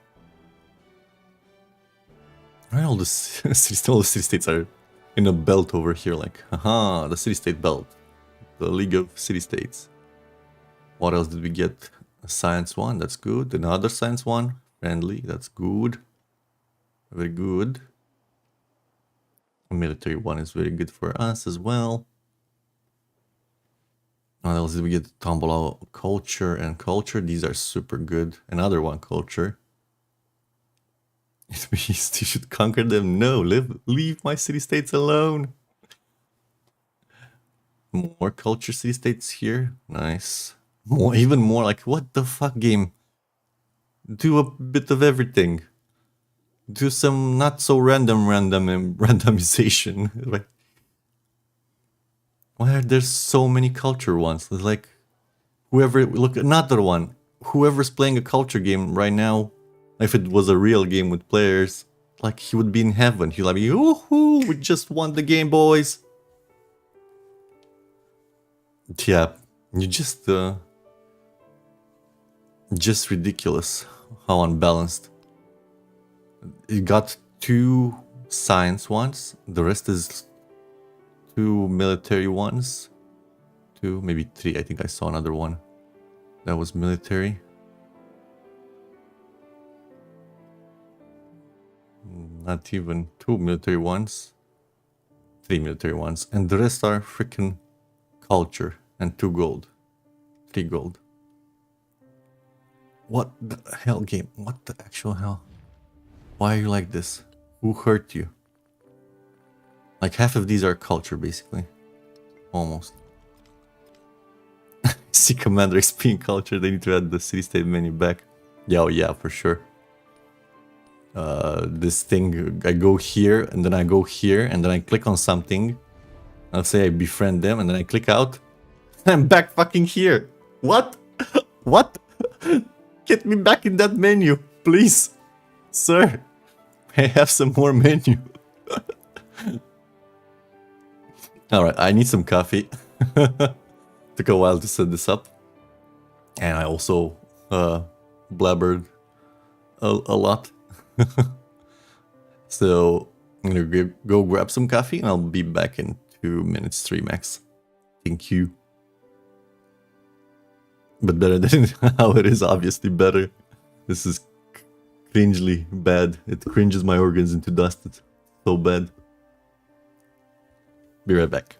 Right, all the city-states are in a belt over here, like, haha, the city-state belt. The League of City-States. What else did we get? A science one, that's good. Another science one, friendly, that's good. Very good. A military one is very good for us as well. What else did we get? Tombola culture and culture. These are super good. Another one, culture. It means you should conquer them. No, leave my city-states alone. More culture city-states here. Nice. More, even more like, what the fuck, game? Do a bit of everything. Do some not so random randomization. Like, why are there so many culture ones? It's like, whoever, look, another one. Whoever's playing a culture game right now, if it was a real game with players, like, he would be in heaven. He'll be, woohoo, we just won the game, boys. Yeah, you just ridiculous how unbalanced. It got 2 science ones, the rest is 2 military ones. 2, maybe 3, I think I saw another one. That was military. Not even 2 military ones. 3 military ones. And the rest are freaking culture. And 2 gold. 3 gold. What the hell, game? What the actual hell? Why are you like this? Who hurt you? Like half of these are culture, basically. Almost. See Commander XP in culture. They need to add the city-state menu back. Yeah, oh yeah, for sure. This thing, I go here, and then I go here, and then I click on something. I'll say I befriend them, and then I click out. I'm back fucking here. What? What? Get me back in that menu, please. Sir, I have some more menu. Alright, I need some coffee. Took a while to set this up. And I also blabbered a lot. So I'm gonna go grab some coffee and I'll be back in 2 minutes, 3 max. Thank you. But better than how it is, obviously better. This is cringely bad. It cringes my organs into dust. It's so bad. Be right back.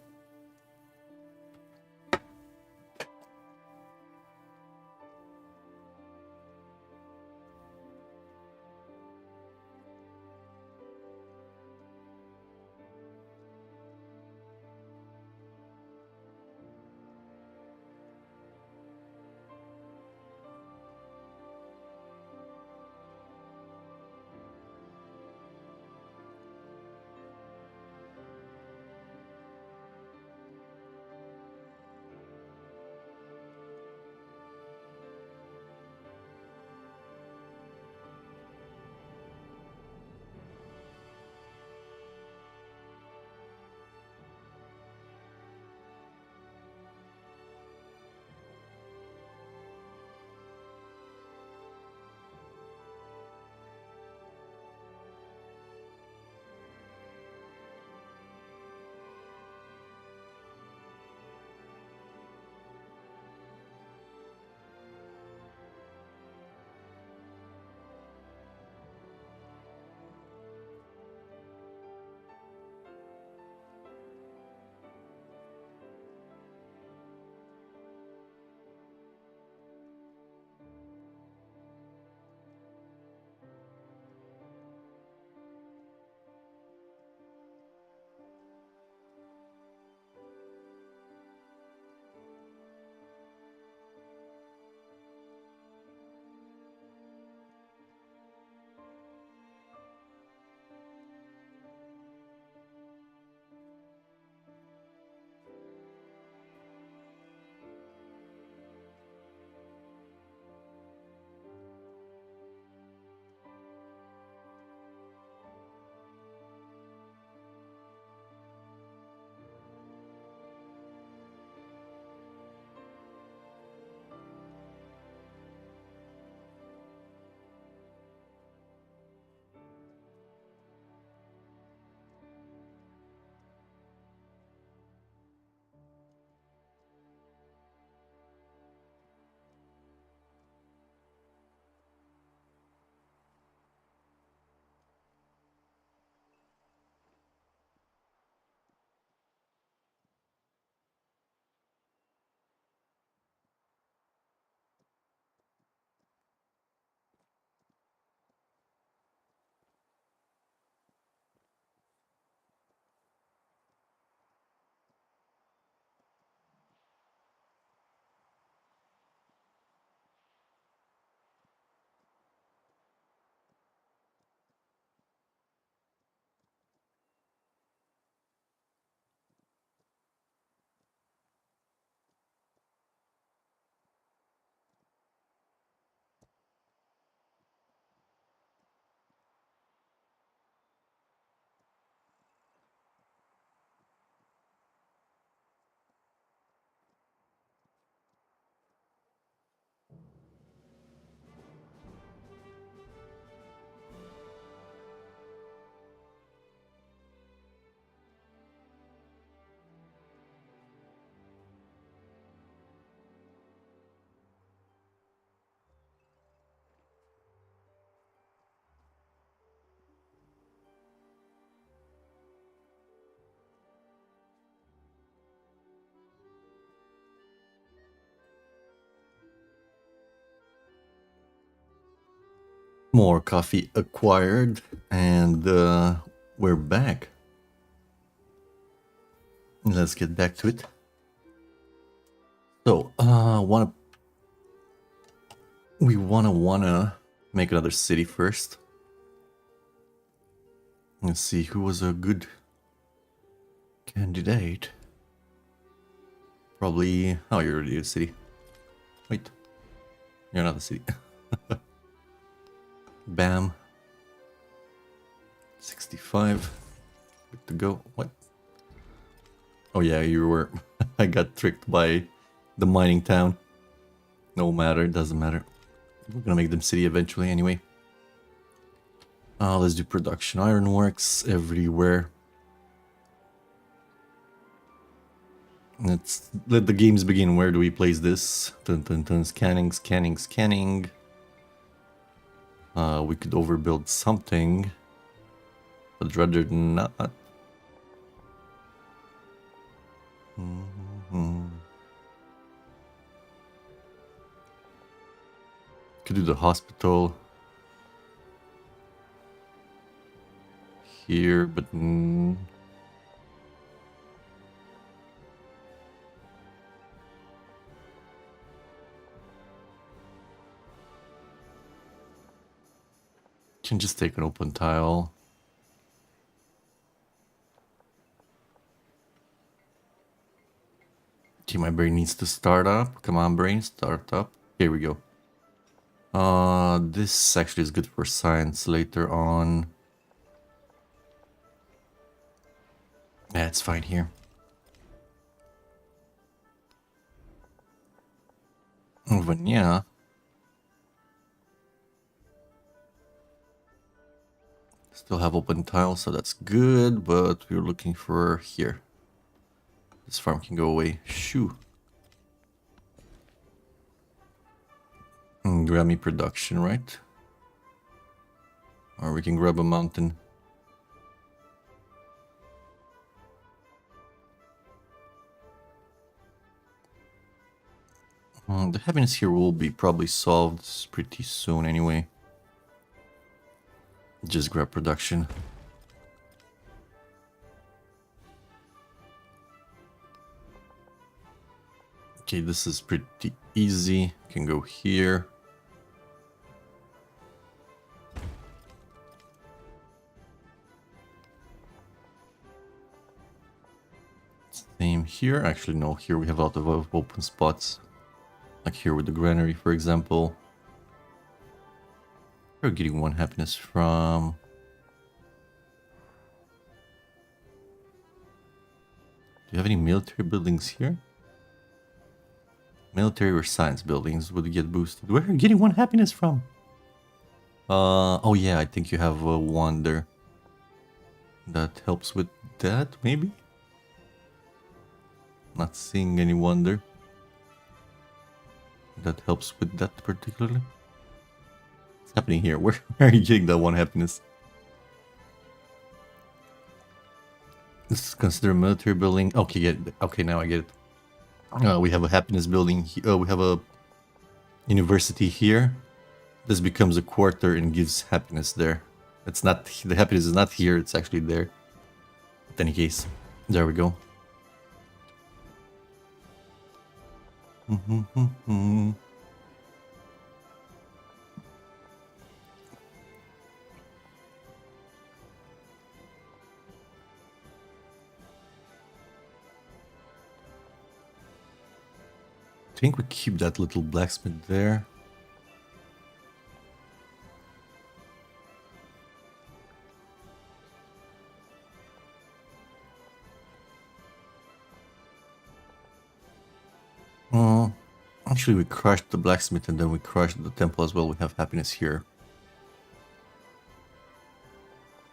More coffee acquired, and we're back. Let's get back to it. So, we wanna make another city first. Let's see who was a good candidate. Probably. Oh, you're already a city. Wait, you're not a city. Bam. 65. Good to go. What? Oh yeah, you were. I got tricked by the mining town. No matter, doesn't matter. We're gonna make them city eventually anyway. Let's do production. Ironworks everywhere. Let's let the games begin. Where do we place this? Dun, dun, dun. Scanning, scanning, scanning. We could overbuild something, but rather not. Could do the hospital here, but can just take an open tile. Okay, my brain needs to start up. Come on, brain, start up. Here we go. This actually is good for science later on. Yeah, it's fine here. Vanya. Still have open tile, so that's good, but we're looking for here. This farm can go away. Shoo. Grab me production, right? Or we can grab a mountain. The happiness here will be probably solved pretty soon anyway. Just grab production. Okay, this is pretty easy. Can go here. Same here. Actually, no, here we have a lot of open spots. Like here with the granary, for example. We're getting one happiness from... Do you have any military buildings here? Military or science buildings would get boosted. Where are you getting one happiness from? Oh yeah, I think you have one there. That helps with that, maybe? Not seeing any wonder. That helps with that particularly. What's happening here? Where are you getting that one happiness? This is considered a military building. Okay, okay, now I get it. We have a happiness building. We have a university here. This becomes a quarter and gives happiness there. It's not, the happiness is not here, it's actually there. In any case, there we go. I think we keep that little blacksmith there. Actually, we crushed the blacksmith and then we crushed the temple as well. We have happiness here.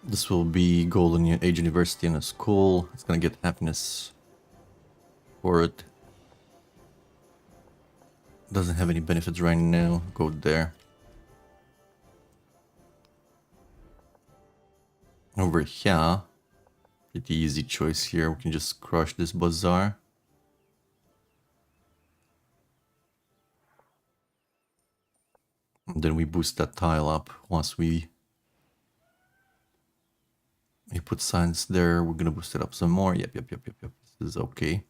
This will be Golden Age University and a school. It's gonna get happiness for it. Doesn't have any benefits right now. Go there. Over here. Pretty easy choice here. We can just crush this bazaar. And then we boost that tile up once we put science there. We're gonna boost it up some more. Yep. This is okay.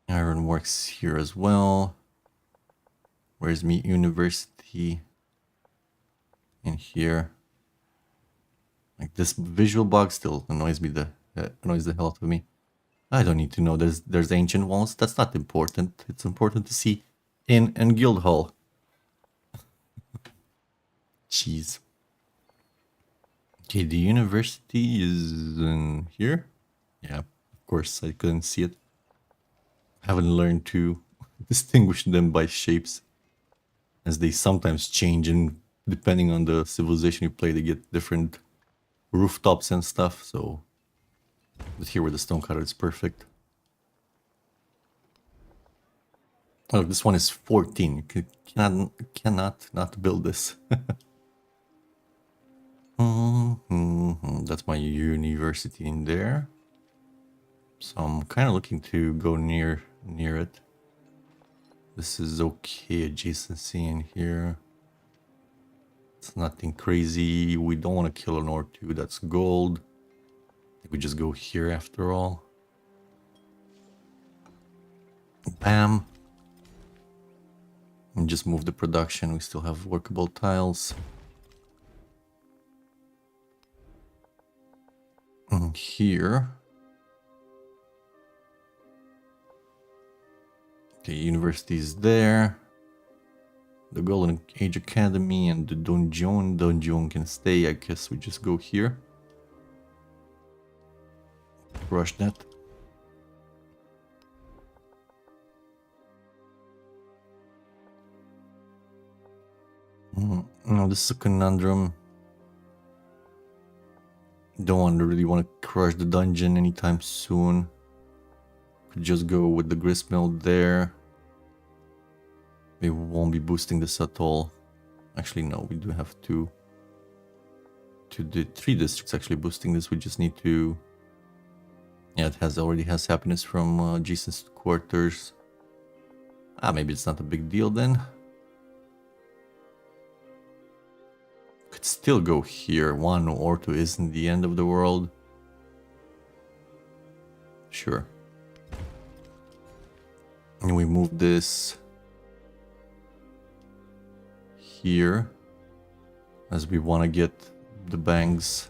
Iron works here as well. Where's Meat University? In here. Like this visual bug still annoys me. Annoys the hell out of me. I don't need to know there's ancient walls. That's not important. It's important to see in guild hall. Jeez. Okay, the university is in here. Yeah, of course I couldn't see it. Haven't learned to distinguish them by shapes, as they sometimes change, and depending on the civilization you play, they get different rooftops and stuff. So, but here with the stonecutter, it's perfect. Oh, this one is 14. You cannot not build this. That's my university in there. So I'm kind of looking to go near it. This is okay adjacency in here. It's nothing crazy. We don't want to kill an ore too. That's gold. I think we just go here after all. Bam. And just move the production. We still have workable tiles. And here. Okay, university is there. The Golden Age Academy and the Donjon. Donjon can stay. I guess we just go here. Rush that. No, this is a conundrum. Don't really want to crush the dungeon anytime soon. Could just go with the gristmill there. We won't be boosting this at all. Actually, no, we do have three districts actually boosting this. We just need to. Yeah, it already has happiness from Jason's quarters. Maybe it's not a big deal then. Could still go here. 1 or 2 isn't the end of the world. Sure. And we move this here, as we want to get the bangs.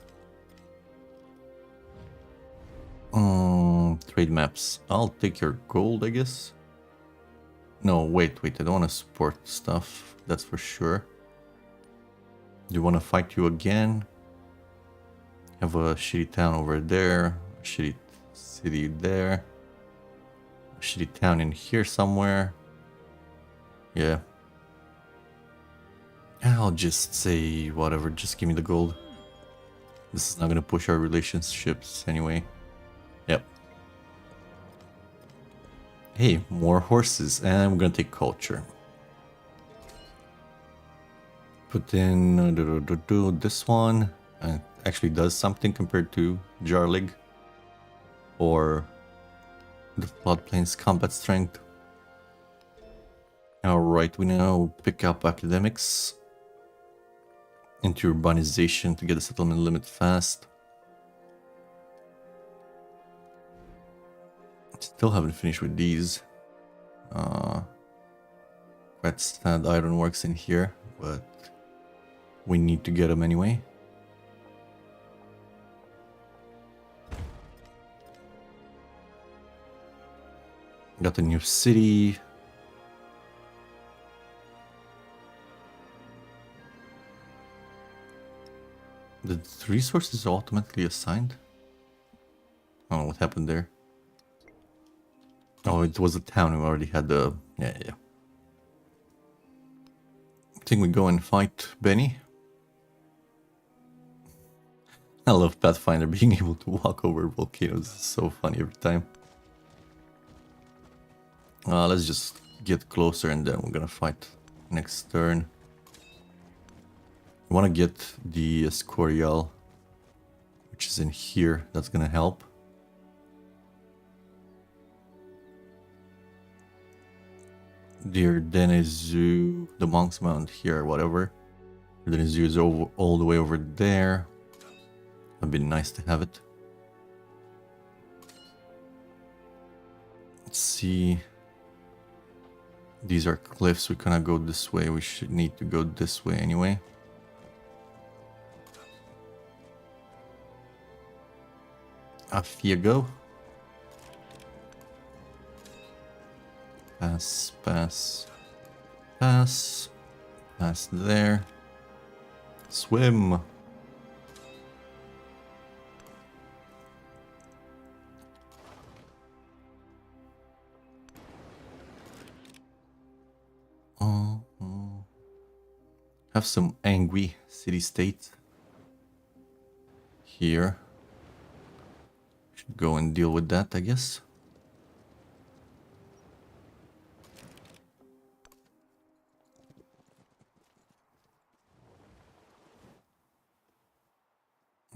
Trade maps. I'll take your gold, I guess. No, wait. I don't want to support stuff. That's for sure. Do you want to fight you again? Have a shitty town over there. A shitty city there. A shitty town in here somewhere. Yeah. I'll just say whatever. Just give me the gold. This is not going to push our relationships anyway. Yep. Hey, more horses. And we're going to take culture. Put in this one. Actually does something compared to Jarlig. Or the Floodplains combat strength. Alright, we now pick up academics. Into urbanization to get the settlement limit fast. Still haven't finished with these. Quite sad ironworks in here, but we need to get them anyway. Got a new city. The resources are automatically assigned? I don't know what happened there. Oh, it was a town we already had the... Yeah. I think we go and fight Benny. I love Pathfinder being able to walk over volcanoes. It's so funny every time. Let's just get closer and then we're gonna fight next turn. We want to get the Escorial, which is in here. That's gonna help. Dear Denizu, the Monk's Mount here, whatever. Denizu is all the way over there. It'd be nice to have it. Let's see. These are cliffs. We cannot go this way. We should need to go this way anyway. Off you go. Pass, pass, pass, pass there. Swim. Have some angry city-state here. Should go and deal with that, I guess.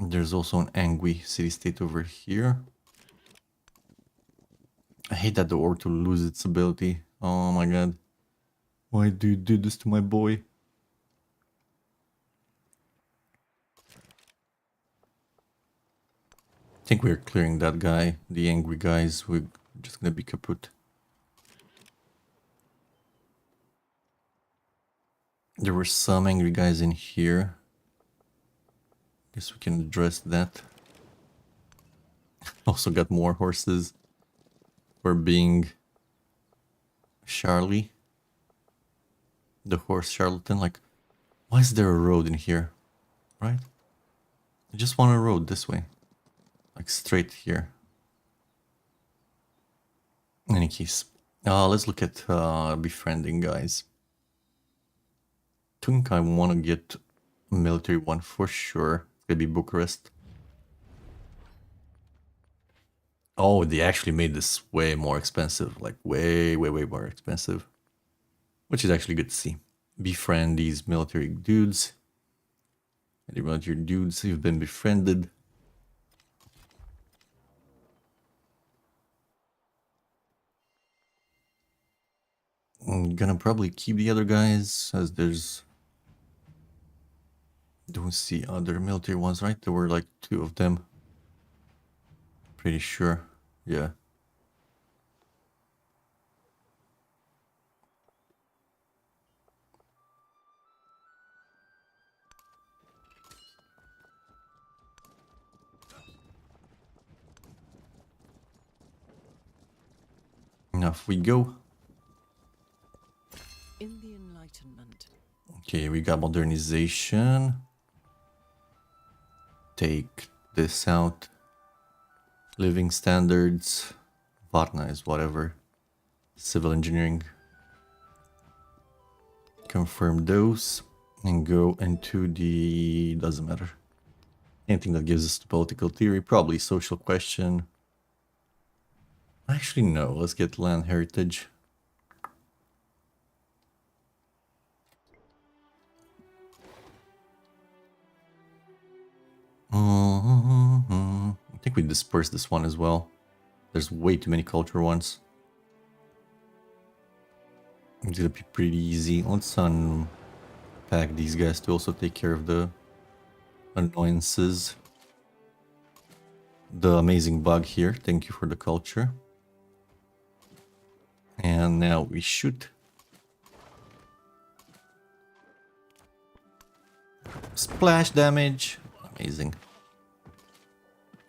There's also an angry city-state over here. I hate that the orc to lose its ability. Oh my god. Why do you do this to my boy? I think we're clearing that guy. The angry guys. We're just gonna be kaput. There were some angry guys in here. Guess we can address that. Also got more horses for being Charlie. The horse charlatan. Like, why is there a road in here? Right? I just want a road this way. Like straight here. In any case. Let's look at befriending guys. Think I want to get a military one for sure. It's gonna be Bucharest. Oh, they actually made this way more expensive. Like way more expensive. Which is actually good to see. Befriend these military dudes. Any military dudes who've been befriended. I'm gonna probably keep the other guys as there's... Don't see other military ones, right? There were like 2 of them. Pretty sure. Yeah. Off we go. In the Enlightenment. Okay, we got modernization. Take this out. Living standards. Varna is whatever. Civil engineering. Confirm those. And go into the... doesn't matter. Anything that gives us the political theory. Probably social question. Actually, no. Let's get land heritage. I think we dispersed this one as well. There's way too many culture ones. It's gonna be pretty easy. Let's unpack these guys to also take care of the annoyances. The amazing bug here. Thank you for the culture. And now we shoot. Splash damage. Amazing.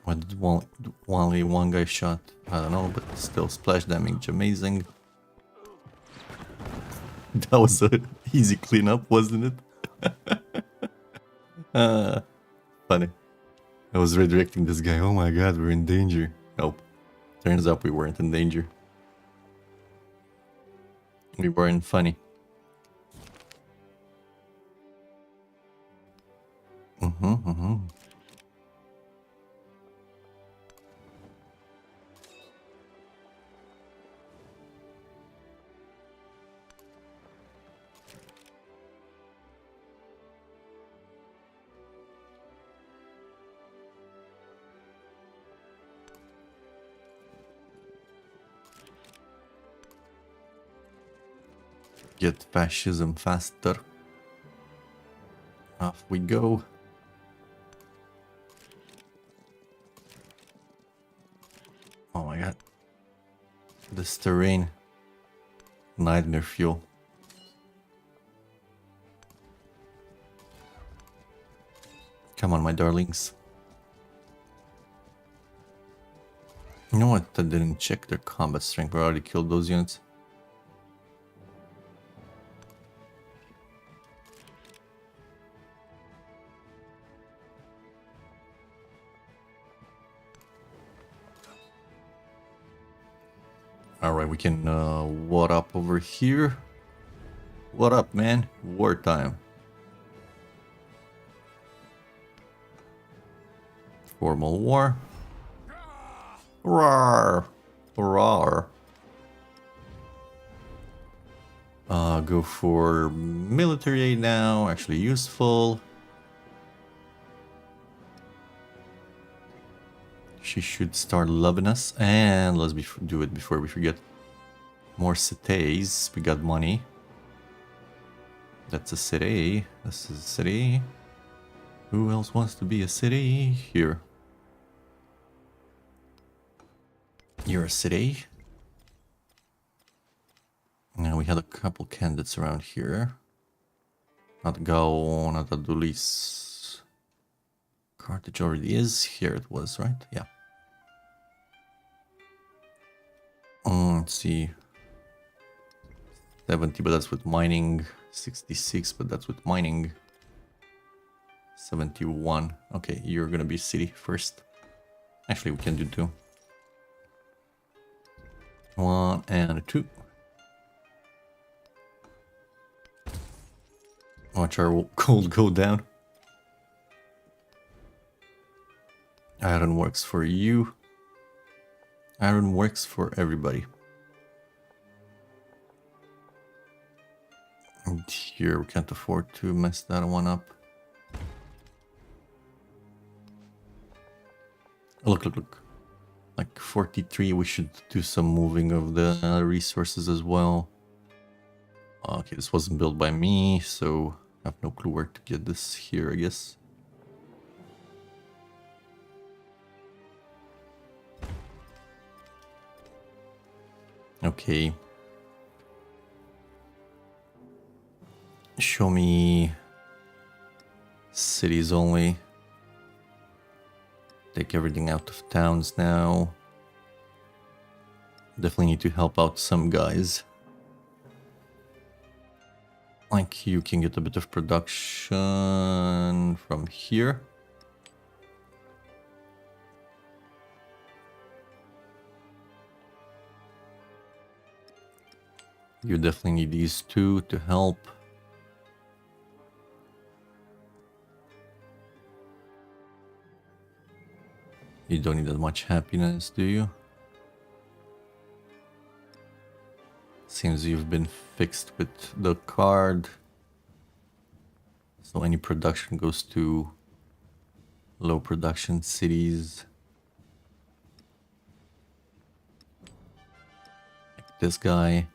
Why did only one guy shot? I don't know, but still splash damage. Amazing. That was an easy cleanup, wasn't it? Funny. I was redirecting this guy. Oh my god, we're in danger. Nope. Turns out we weren't in danger. We weren't funny. Get fascism faster. Off we go. Oh my god. This terrain. Nightmare fuel. Come on, my darlings. You know what? I didn't check their combat strength. We already killed those units. Alright, we can what up over here? What up, man? Wartime. Formal war. Roar! Roar! Go for military aid now. Actually useful. She should start loving us. And let's do it before we forget. More cities. We got money. That's a city. This is a city. Who else wants to be a city? Here. You're a city. Now we had a couple candidates around here. Not Gao, not Adulis. Carthage already is. Here it was, right? Yeah. Let's see. 70, but that's with mining. 66, but that's with mining. 71. Okay, you're gonna be city first. Actually, we can do 2. 1 and 2. Watch our gold go down. Iron works for you. Iron works for everybody. And here we can't afford to mess that one up. Look, look, look. Like 43, we should do some moving of the resources as well. Okay, this wasn't built by me, so I have no clue where to get this here, I guess. Okay. Show me cities only. Take everything out of towns now. Definitely need to help out some guys. Like you can get a bit of production from here. You definitely need these two to help. You don't need that much happiness, do you? Seems you've been fixed with the card. So any production goes to low production cities. Like this guy.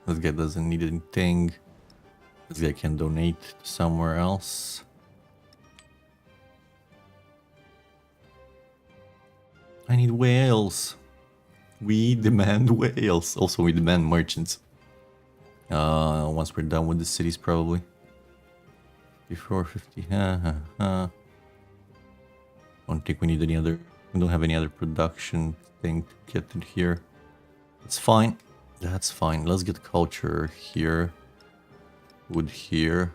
This guy doesn't need anything. This guy can donate to somewhere else. I need whales. We demand whales. Also, we demand merchants. Once we're done with the cities, probably. Before 50. Don't think we need any other. We don't have any other production thing to get in here. It's fine. That's fine. Let's get culture here. Wood here.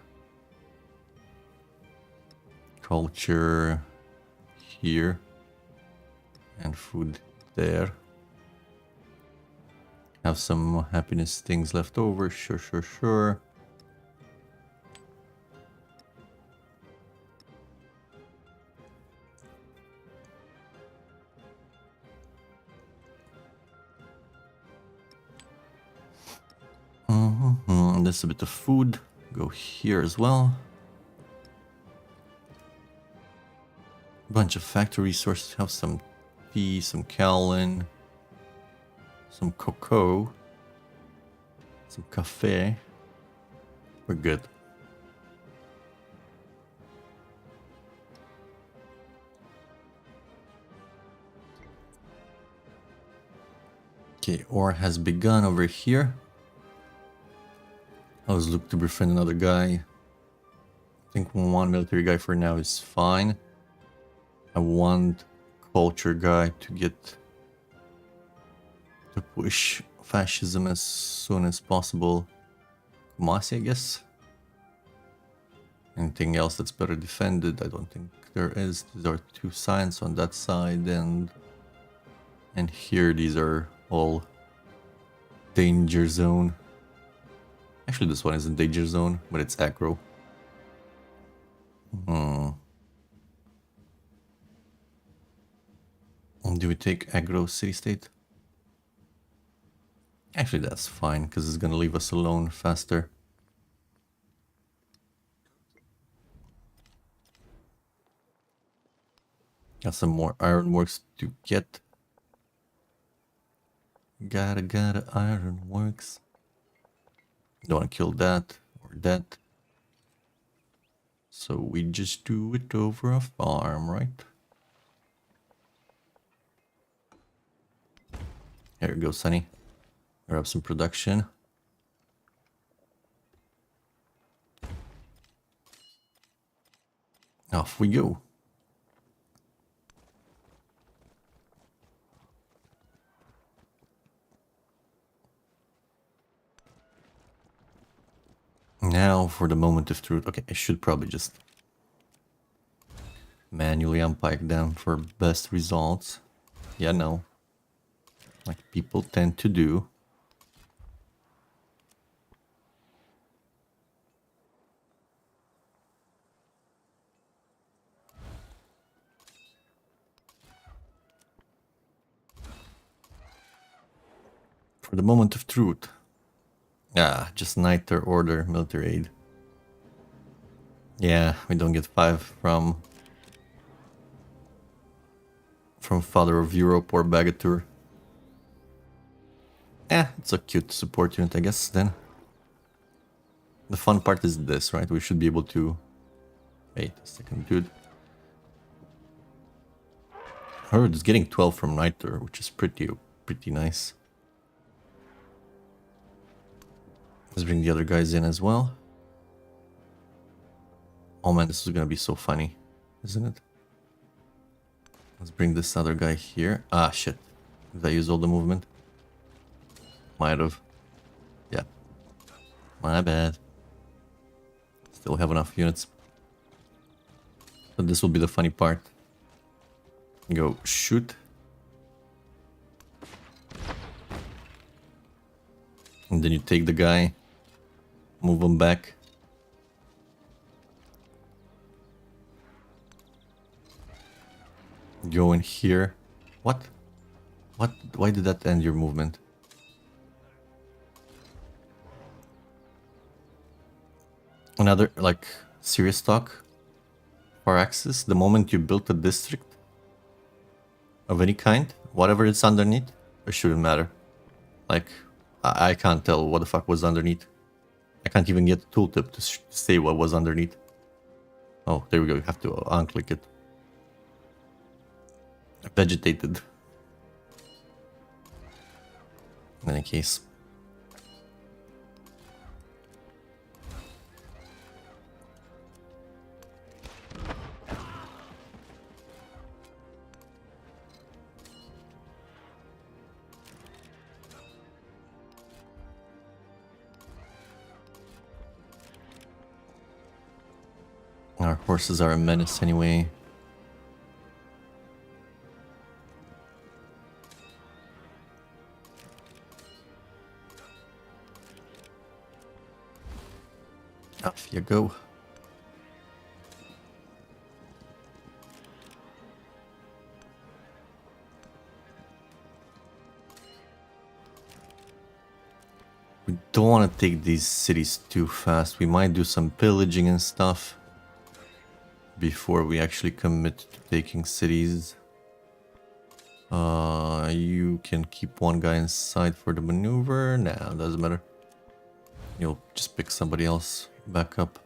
Culture here. And food there. Have some happiness things left over. Sure, sure, sure. There's a bit of food. Go here as well. Bunch of factory resources. Have some tea, some kaolin, some cocoa, some cafe. We're good. Okay, war has begun over here. I was looking to befriend another guy. I think one military guy for now is fine. I want culture guy to get to push fascism as soon as possible. Kumasi, I guess. Anything else that's better defended? I don't think there is. These are two signs on that side, and here these are all danger zone. Actually, this one isn't danger zone, but it's aggro. Do we take aggro city-state? Actually, that's fine, because it's gonna leave us alone faster. Got some more ironworks to get. Gotta ironworks. Don't want to kill that or that. So we just do it over a farm, right? Here we go, Sonny. Grab some production. Off we go. Now for the moment of truth. Okay, I should probably just manually unpike them for best results. Yeah, no. Like people tend to do. For the moment of truth. Ah, just Niter order military aid. Yeah, we don't get 5 from Father of Europe or Bagatur. It's a cute support unit, I guess, then. The fun part is this, right? We should be able to... Wait a second, dude. Heard is getting 12 from Niter, which is pretty nice. Let's bring the other guys in as well. Oh man, this is gonna be so funny, isn't it? Let's bring this other guy here. Ah, shit. Did I use all the movement? Might have. Yeah. My bad. Still have enough units. But this will be the funny part. Go shoot. And then you take the guy. Move him back. Go in here. What? What? Why did that end your movement? Another, like, serious talk for Axis. The moment you built a district of any kind, whatever it's underneath, it shouldn't matter. Like, I can't tell what the fuck was underneath. I can't even get the tooltip to say what was underneath. Oh, there we go. You have to unclick it. Vegetated. In any case. Our horses are a menace anyway. Off you go. We don't want to take these cities too fast. We might do some pillaging and stuff before we actually commit to taking cities. You can keep one guy inside for the maneuver. Nah, doesn't matter. You'll just pick somebody else back up.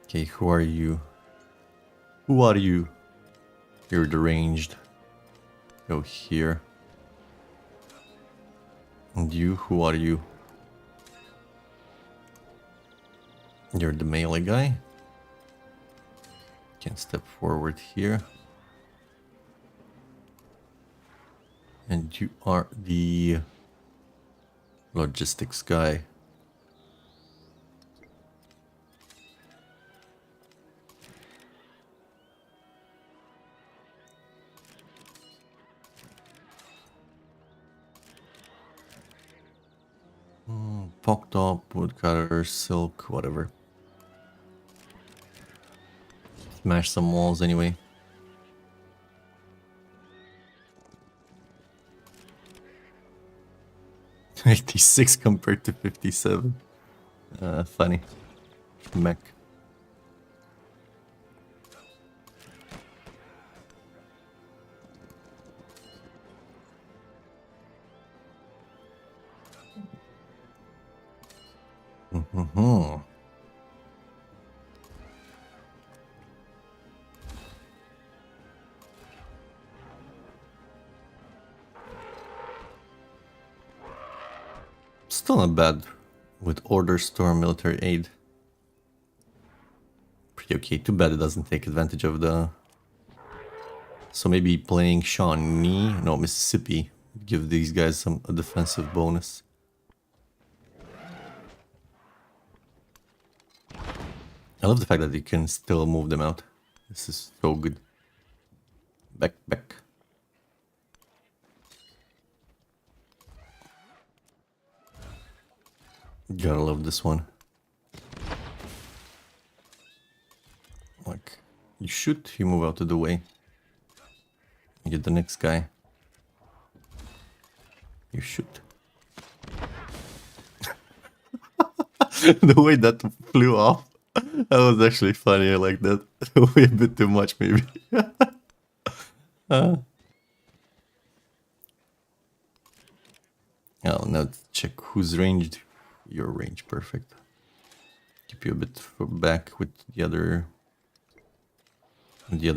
Okay, who are you? Who are you? You're the ranged. Go here. And you, who are you? You're the melee guy. Can step forward here. And you are the logistics guy. Pock top, woodcutter, silk, whatever. Smash some walls anyway. 86 compared to 57. Funny. Mech. Mm-hmm. Still not bad with order storm military aid. Pretty okay. Too bad it doesn't take advantage of the. So maybe playing Shawnee, no, Mississippi, give these guys a defensive bonus. I love the fact that you can still move them out. This is so good. Back. Gotta love this one. Like, you shoot, you move out of the way. You get the next guy. You shoot. The way that flew off. That was actually funny, I like that. Way a bit too much, maybe. Oh, now check who's ranged. Your range, perfect. Keep you a bit back with the other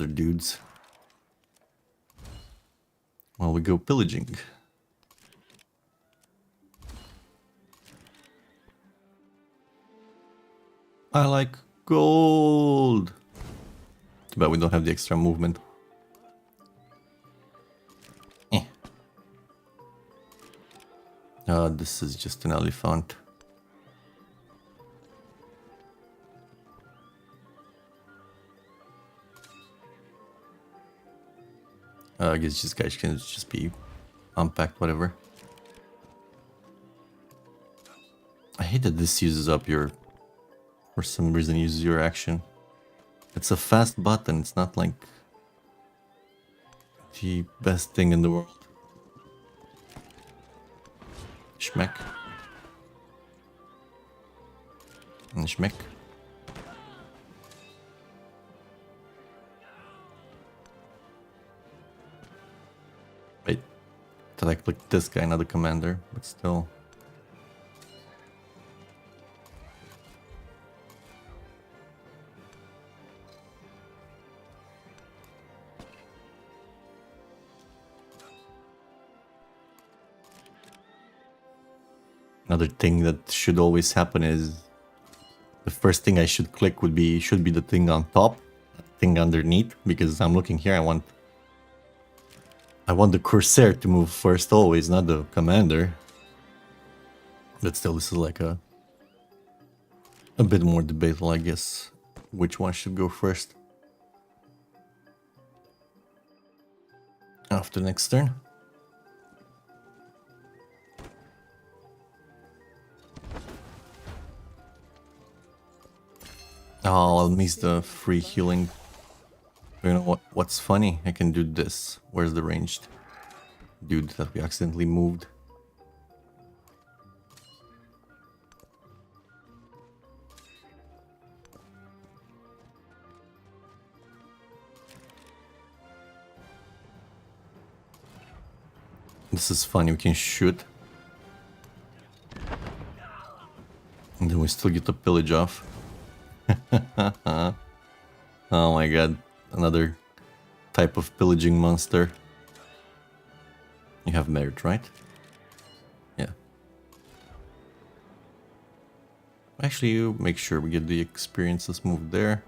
dudes. While we go pillaging. I like gold. Too bad we don't have the extra movement. This is just an elephant. I guess these guys can just be unpacked, whatever. I hate that this uses up your... For some reason uses your action. It's a fast button, it's not like... the best thing in the world. Schmeck. And schmeck. Wait. Did I click this guy, not the commander, but still. Another thing that should always happen is the first thing I should click should be the thing on top, thing underneath, because I'm looking here, I want the Corsair to move first always, not the commander. But still, this is like a bit more debatable, I guess, which one should go first. After next turn. Oh, I'll miss the free healing. You know what's funny? I can do this. Where's the ranged dude that we accidentally moved? This is funny, we can shoot. And then we still get the pillage off. Oh my god, another type of pillaging monster. You have merit, right? Yeah. Actually, you make sure we get the experiences moved there.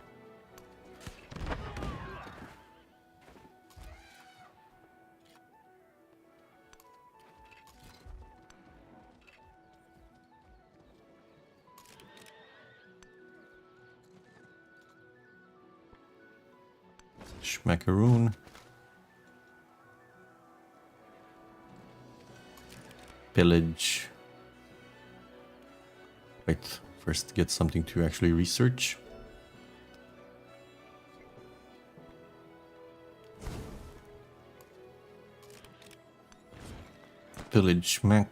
Schmackaroon. Pillage. Wait, first get something to actually research. Pillage schmack.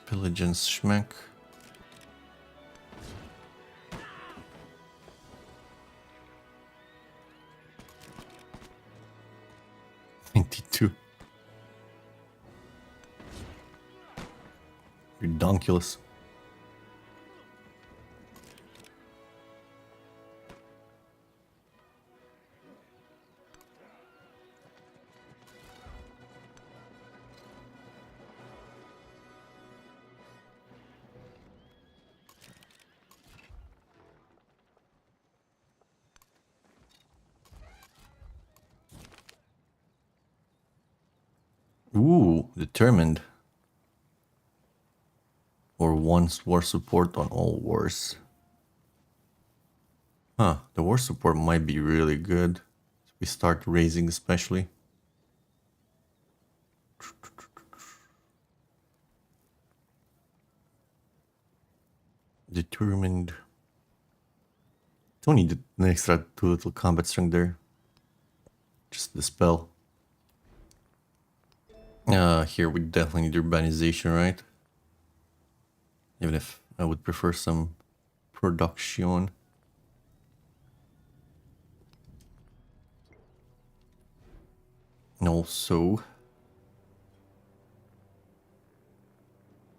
Pillage and schmack. Redonkulous. Ooh, determined. Or once war support on all wars. Huh, the war support might be really good. We start raising especially. Determined. Don't need an extra 2 little combat strength there. Just the spell. Here we definitely need urbanization, right? Even if I would prefer some production. And also,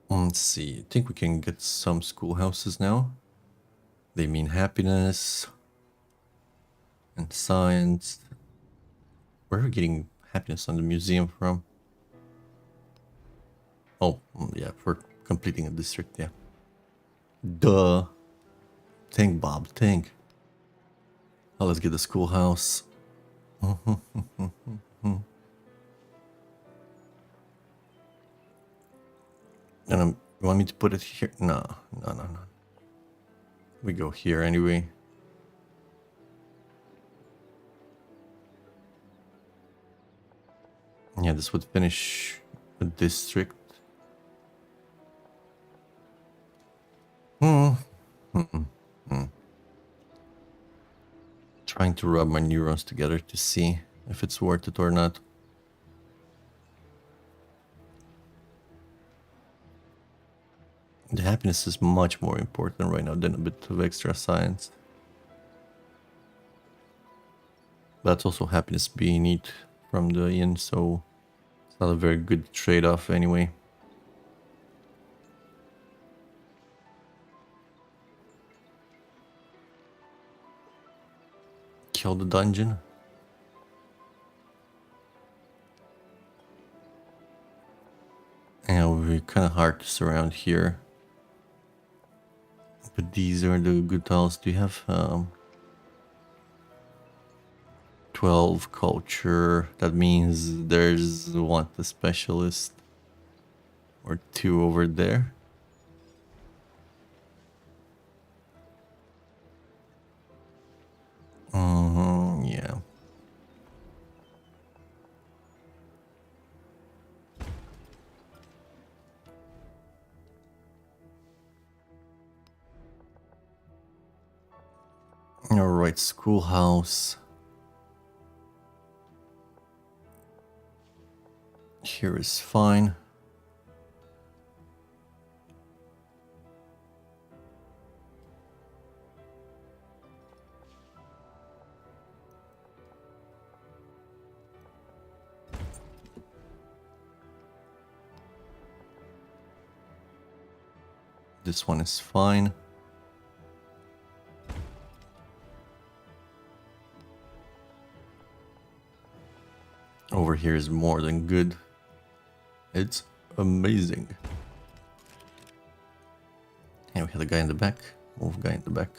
let's see, I think we can get some schoolhouses now. They mean happiness and science. Where are we getting happiness on the museum from? Oh, yeah, for completing a district, yeah. Duh. Think, Bob, think. Oh, let's get the schoolhouse. And you want me to put it here? No. We go here anyway. Yeah, this would finish a district. Trying to rub my neurons together to see if it's worth it or not. The happiness is much more important right now than a bit of extra science. That's also happiness being it from the inn, so it's not a very good trade-off anyway. Kill the dungeon. And it would be kind of hard to surround here. But these are the good tiles. Do you have 12 culture? That means there's one the specialist or 2 over there. Yeah. Alright, schoolhouse. Here is fine. This one is fine. Over here is more than good. It's amazing. And we have the guy in the back. Move guy in the back.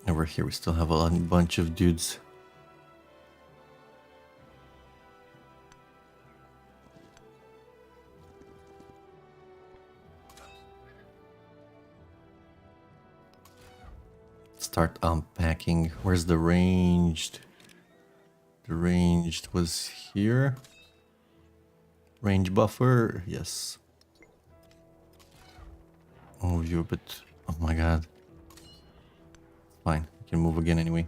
Over here we still have a bunch of dudes. Start unpacking. Where's the ranged? The ranged was here. Range buffer, yes. Move you a bit. Oh my god. Fine, you can move again anyway.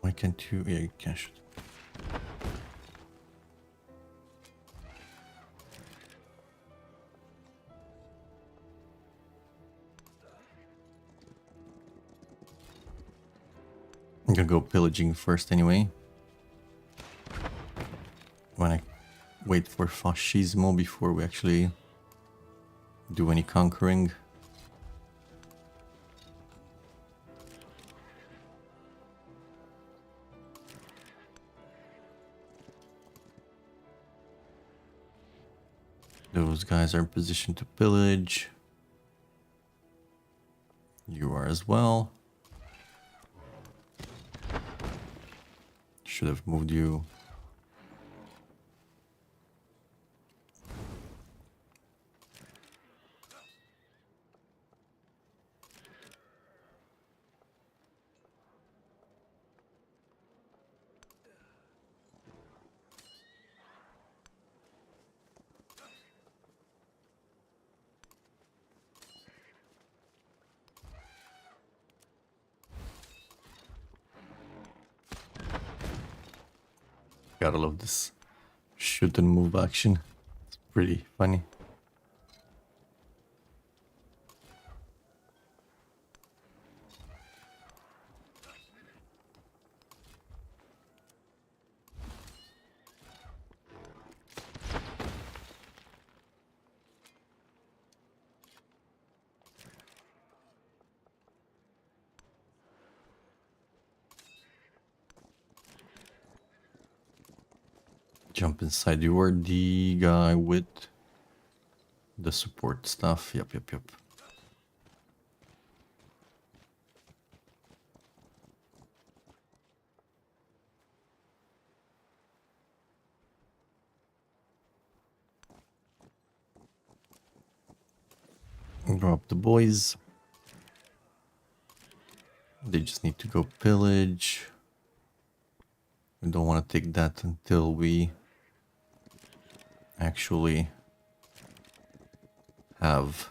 Why can't you? Yeah, you can shoot. I'm gonna go pillaging first anyway. When I wait for fascismo before we actually do any conquering. Those guys are in position to pillage. You are as well. Should have moved you. Gotta love this shoot and move action. It's pretty funny. Jump inside. You are the guy with the support stuff. Yep. Drop the boys. They just need to go pillage. We don't want to take that until we actually have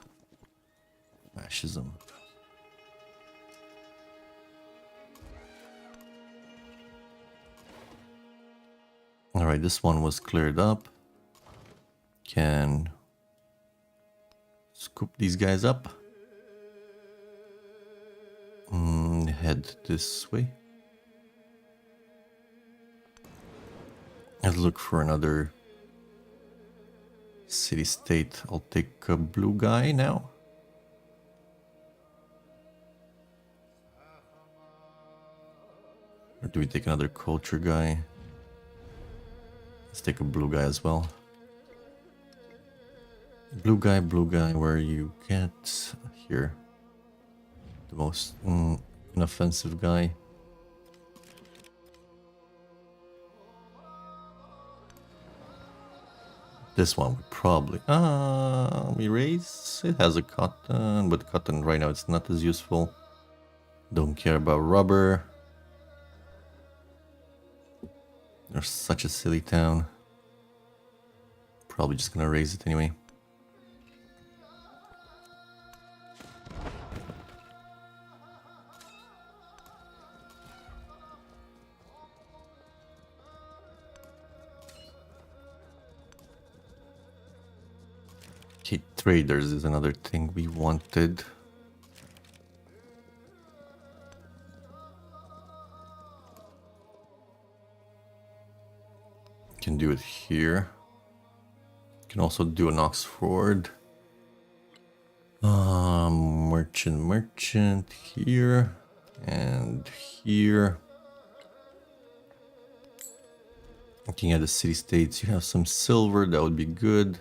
fascism. Alright, this one was cleared up. Can scoop these guys up. Head this way. Let's look for another city-state. I'll take a blue guy now. Or do we take another culture guy? Let's take a blue guy as well. Blue guy, where you get here. The most inoffensive guy. This one would probably... we raise. It has a cotton, but cotton right now it's not as useful. Don't care about rubber. They're such a silly town. Probably just gonna raise it anyway. Okay, traders is another thing we wanted. Can do it here. Can also do an Oxford. Merchant here and here. Looking at the city states, you have some silver, that would be good.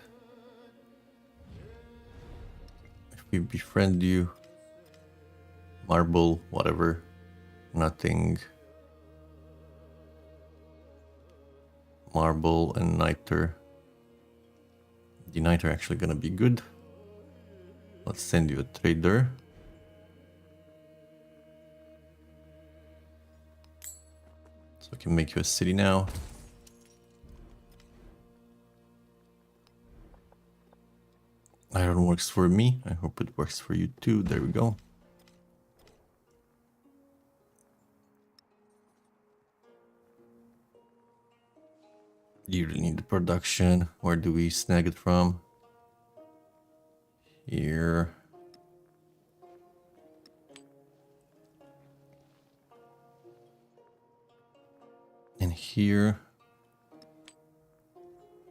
If we befriend you, marble, whatever, nothing. Marble and niter. The niter actually gonna be good. Let's send you a trader. So I can make you a city now. Iron works for me. I hope it works for you too. There we go. You really need the production. Where do we snag it from? Here. And here.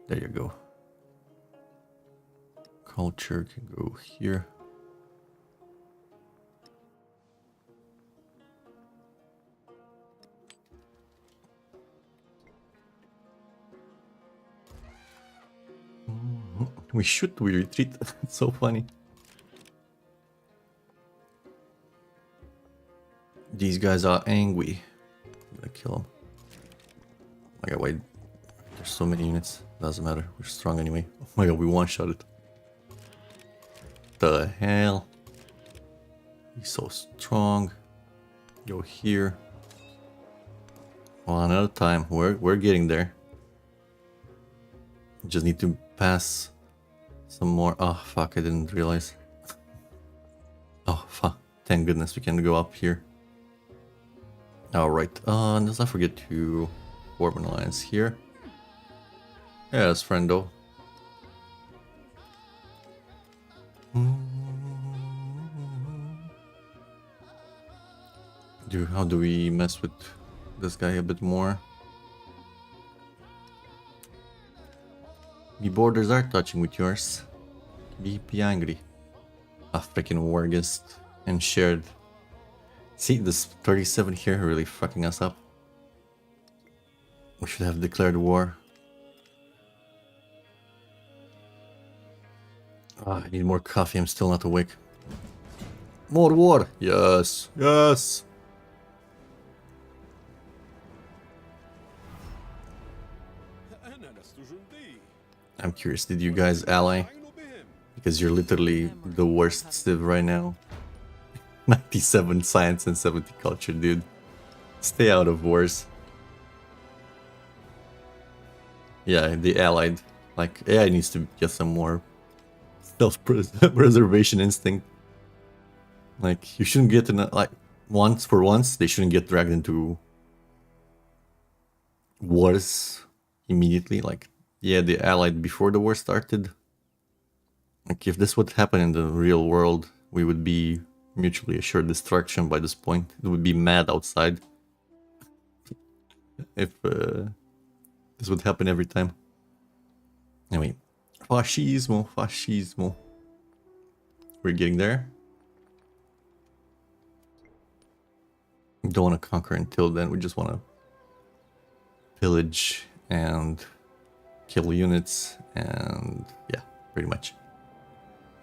There you go. Culture can go here. We shoot, we retreat. It's so funny. These guys are angry. I'm gonna kill them. Oh my god, wait. There's so many units. Doesn't matter. We're strong anyway. Oh my god, we one-shot it. The hell? He's so strong. Go here. One at a time. We're getting there. Just need to pass some more. Oh fuck, I didn't realize. Oh fuck. Thank goodness we can go up here. Alright, let's not forget to form an alliance here. Yes, friendo. How do we mess with this guy a bit more? The borders are touching with yours. Be angry. A freaking war against and shared. See, this 37 here really fucking us up. We should have declared war. I need more coffee, I'm still not awake. More war! Yes, yes! I'm curious, did you guys ally? Because you're literally the worst civ right now. 97 science and 70 culture, dude. Stay out of wars. Yeah, they allied. Like, AI needs to get some more self-preservation instinct. Like, you shouldn't get in a, like, once, they shouldn't get dragged into wars immediately. Like, yeah, they allied before the war started. Like, if this would happen in the real world, we would be mutually assured destruction by this point. It would be mad outside. If this would happen every time. Anyway, fascismo, fascismo. We're getting there. Don't want to conquer until then, we just want to pillage and kill units and yeah, pretty much.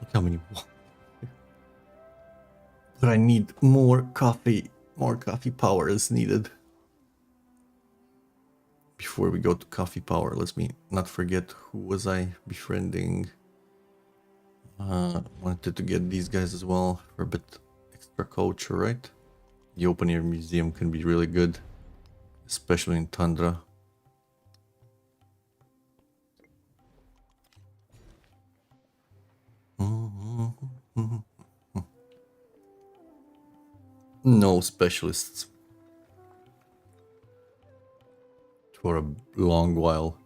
Look how many. But I need more coffee power is needed. Before we go to coffee power, let me not forget who was I befriending. Wanted to get these guys as well for a bit extra culture, right? The open air museum can be really good, especially in Tundra. No specialists for a long while.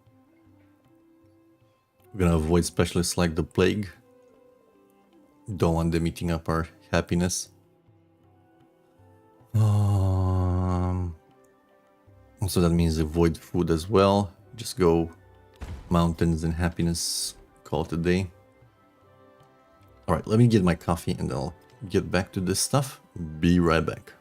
We're gonna avoid specialists like the plague. Don't want them eating up our happiness. So that means avoid food as well. Just go mountains and happiness. Call it a day. Alright, let me get my coffee and then I'll get back to this stuff. Be right back.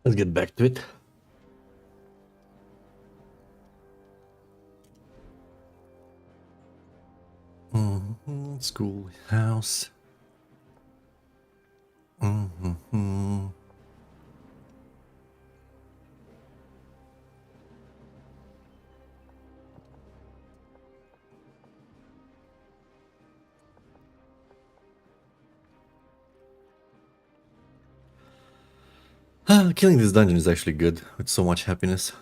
Let's get back to it. Schoolhouse. Killing this dungeon is actually good, with so much happiness.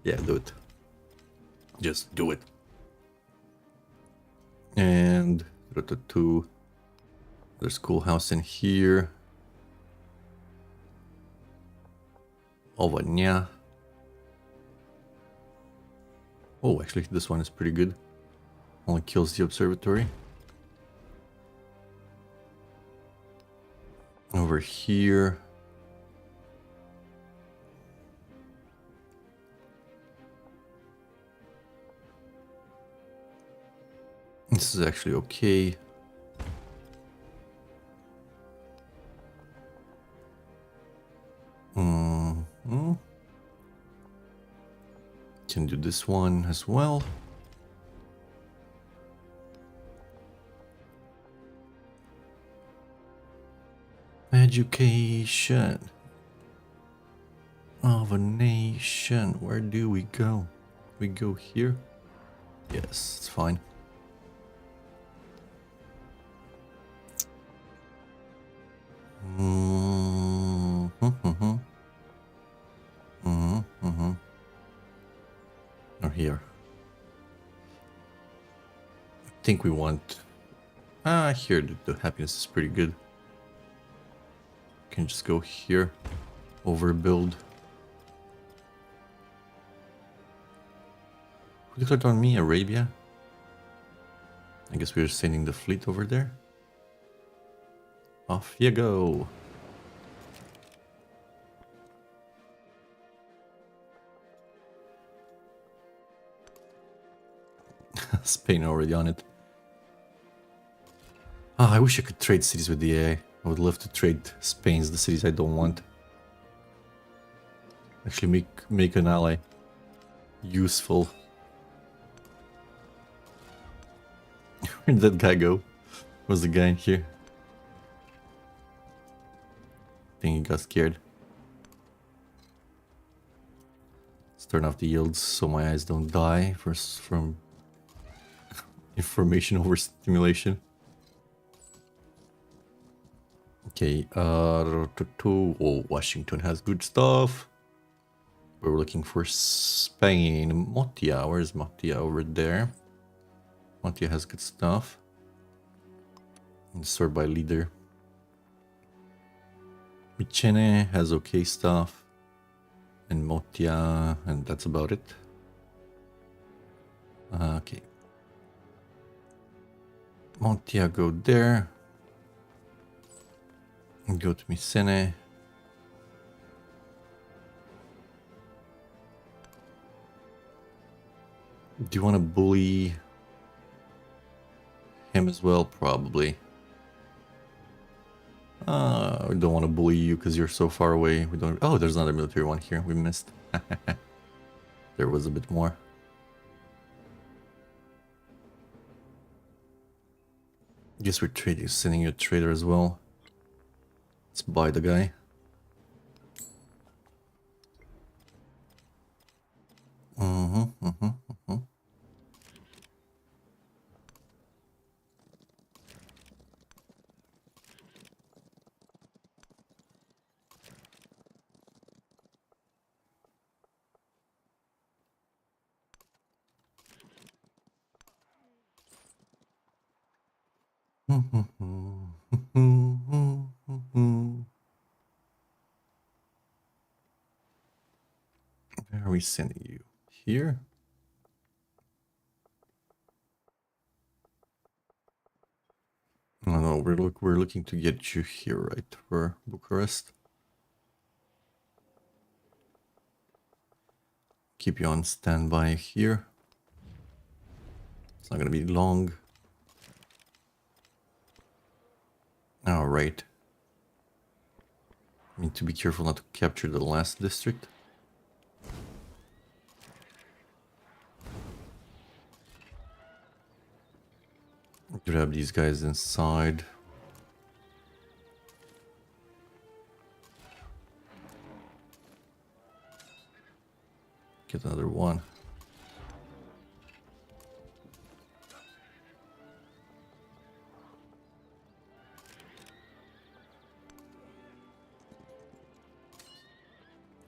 Yeah, do it. Just do it. And there's schoolhouse in here. Ovanya. Oh, actually, this one is pretty good. Only kills the observatory. Over here. This is actually okay. Can do this one as well. Education of a nation. Where do we go? We go here? Yes, it's fine. Or here. I think we want... here the happiness is pretty good. Can just go here. Overbuild. Who declared on me? Arabia? I guess we're sending the fleet over there. Off you go. Spain already on it. Ah, I wish I could trade cities with the AI. I would love to trade Spain's the cities I don't want. Actually make an ally useful. Where did that guy go? Where's the guy in here? I think he got scared. Let's turn off the yields so my eyes don't die from information overstimulation. Okay, oh, Washington has good stuff. We're looking for Spain. Motia, where's Motia? Over there. Motia has good stuff. And sort by leader. Michene has okay stuff. And Motia, and that's about it. Okay. Motia, go there. And go to Mycenae. Do you want to bully him as well? Probably. We don't want to bully you because you're so far away. We don't. Oh, there's another military one here. We missed. There was a bit more. Guess we're trading, sending you a trader as well. Let's buy the guy. Where are we sending you? Here? No, we're looking to get you here, right? For Bucharest. Keep you on standby here. It's not gonna be long. All right. I need to be careful not to capture the last district. Grab these guys inside. Get another one.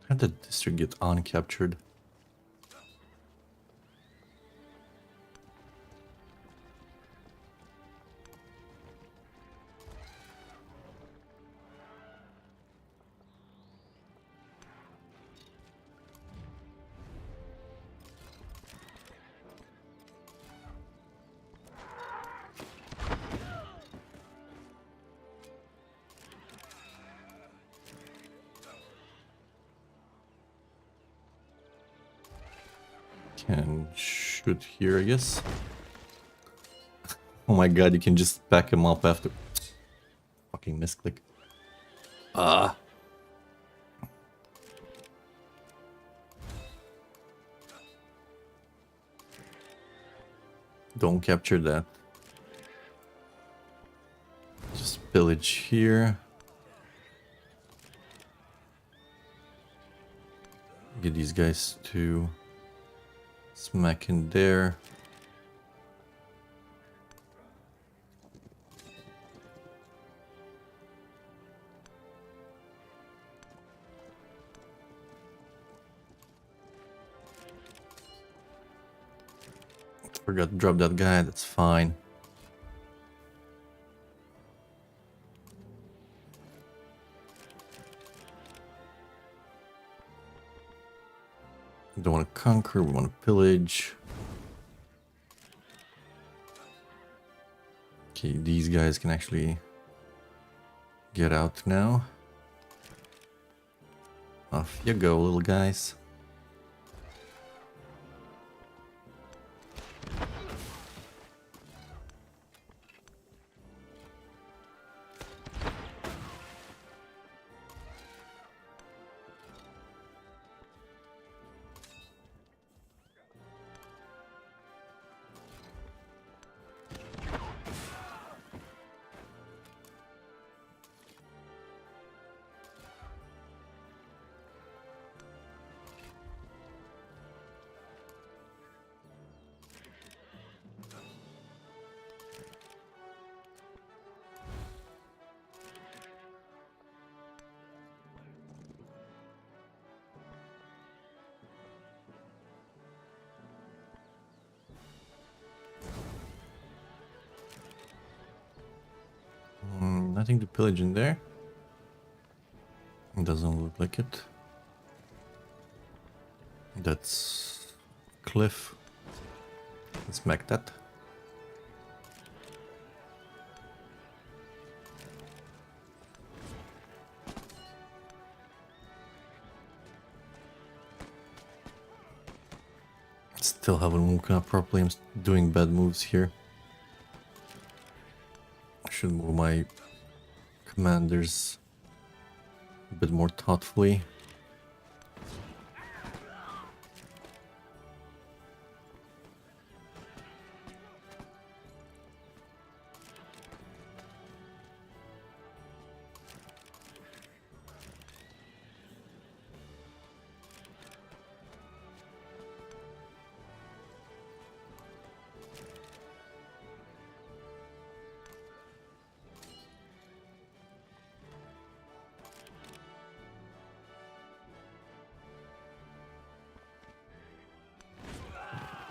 How did the district get uncaptured? can shoot here, I guess. Oh my god, you can just back him up after. Fucking misclick. Ah. Don't capture that. Just pillage here. Get these guys to smack in there. Forgot to drop that guy, that's fine. We don't want to conquer, we want to pillage. Okay, these guys can actually get out now. Off you go, little guys. Nothing to pillage in there. It doesn't look like it. That's cliff. Let's smack that. Still haven't woken up properly. I'm doing bad moves here. I should move my commanders a bit more thoughtfully.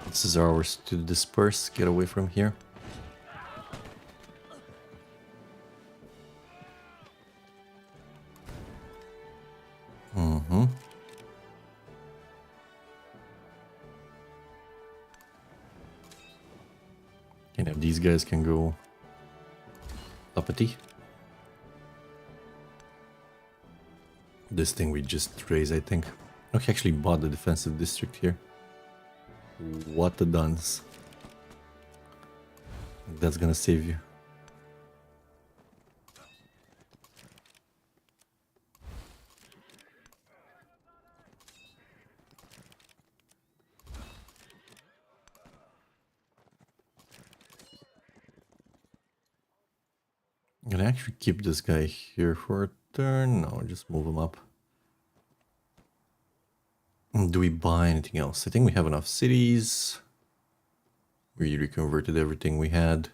This is ours to disperse, get away from here. And if these guys can go uppity. This thing we just raised, I think. Okay, actually bought the defensive district here. What the duns. That's gonna save you. I'm gonna actually keep this guy here for a turn. No, just move him up. Do we buy anything else? I think we have enough cities. We reconverted everything we had.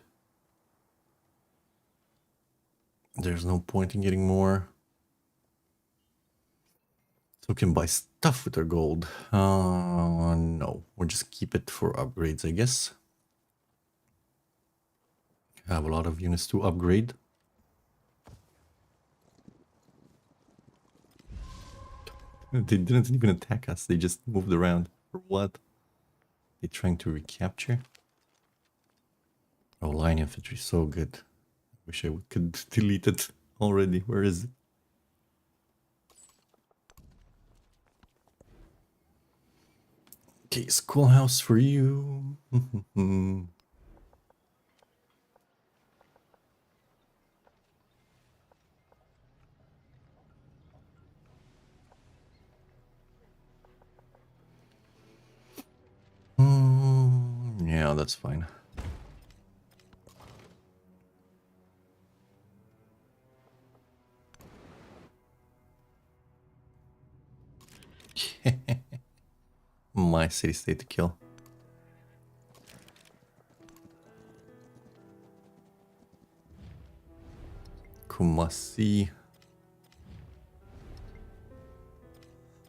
There's no point in getting more. So we can buy stuff with our gold. No, we'll just keep it for upgrades, I guess. Have a lot of units to upgrade. They didn't even attack us, they just moved around. For what? They trying to recapture? Oh, line infantry, so good. Wish I could delete it already. Where is it? Okay, schoolhouse for you. Yeah, that's fine. My city state to kill. Kumasi.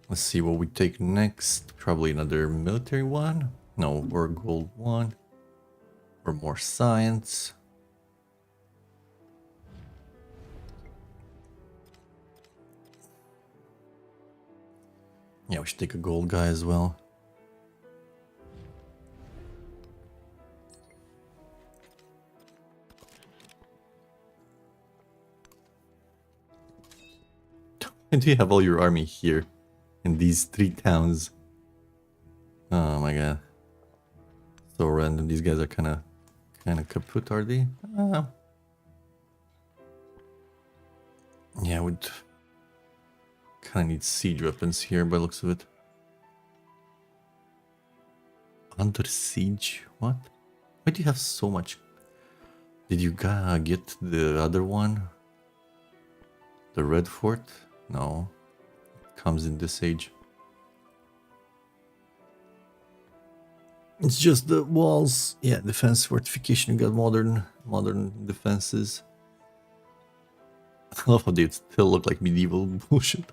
Let's see what we take next. Probably another military one. No, or gold one. Or more science. Yeah, we should take a gold guy as well. And do you have all your army here in these 3 towns? Oh my god. So random. These guys are kind of kaput, are they? Yeah, we'd kind of need siege weapons here by the looks of it. Under siege? What? Why do you have so much? Did you get the other one? The red fort? No. It comes in this age. It's just the walls. Yeah, defense fortification. You got modern defenses. I love how they still look like medieval bullshit.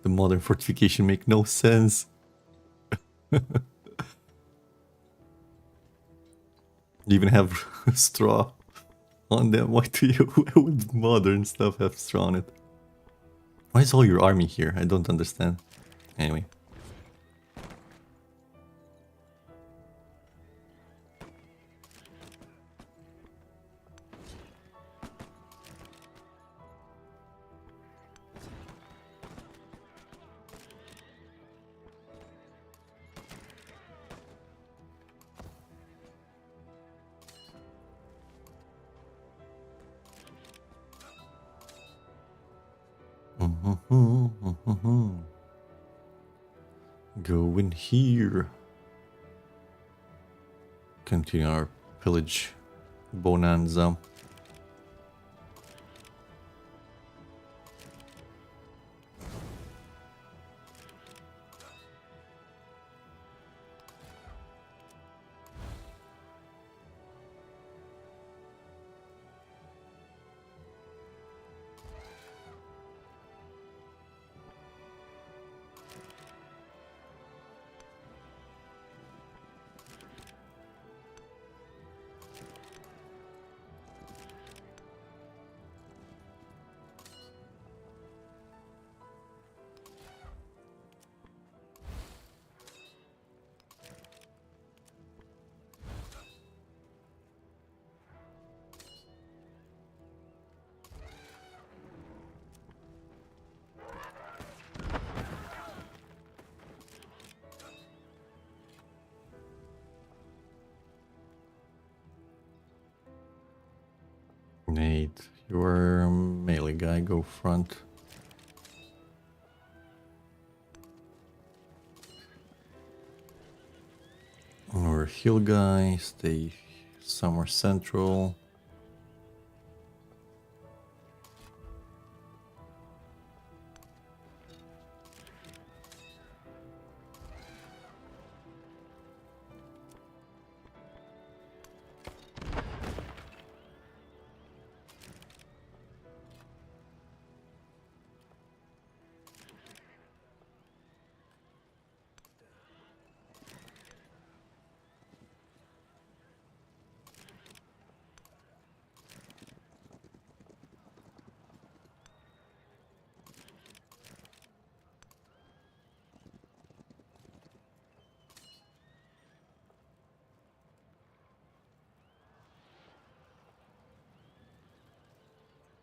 The modern fortification make no sense. You even have straw on them. Why do you with modern stuff have straw on it? Why is all your army here? I don't understand. Anyway. Go in here. Continue our pillage bonanza. Nate, you're a melee guy, go front. Or heal guy, stay somewhere central.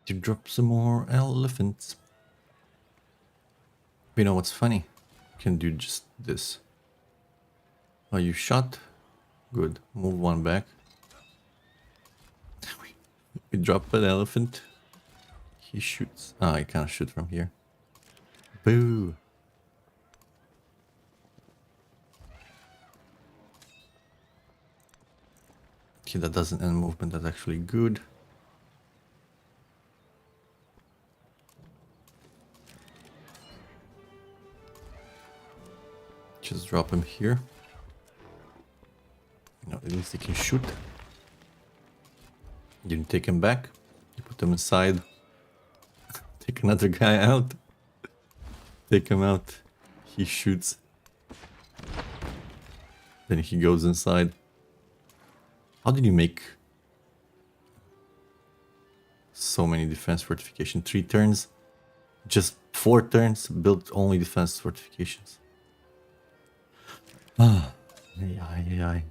To drop some more elephants. You know what's funny? can do just this. Are you shot? Good. Move one back. We drop an elephant. He shoots. Ah, I can't shoot from here. Boo! Okay, that doesn't end movement. That's actually good. Just drop him here. No, at least he can shoot. You take him back. You put him inside. Take another guy out. Take him out. He shoots. Then he goes inside. How did you make so many defense fortifications? 3 turns? Just 4 turns? Built only defense fortifications. Ah. Yeah.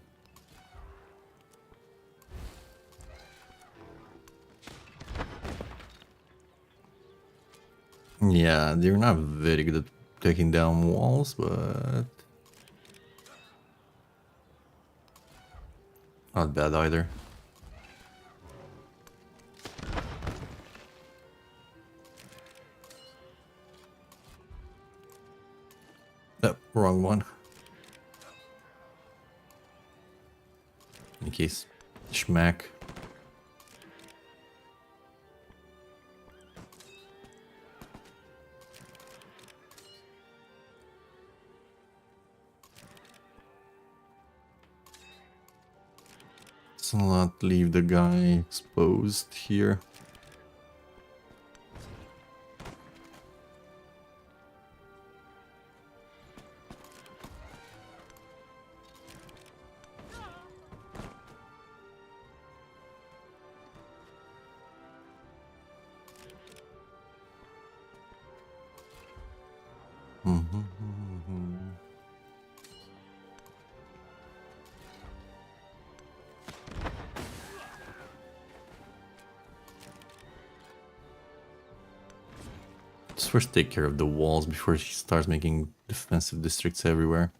Yeah, they're not very good at taking down walls, but not bad either. Oh, wrong one. In case, schmack. Let's not leave the guy exposed here. Let's first take care of the walls before she starts making defensive districts everywhere.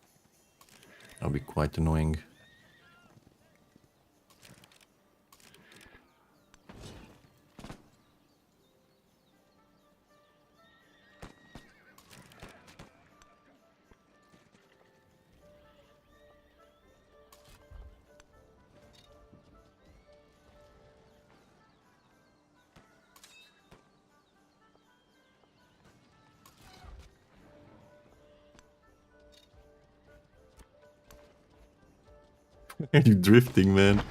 That'll be quite annoying. Are you drifting, man?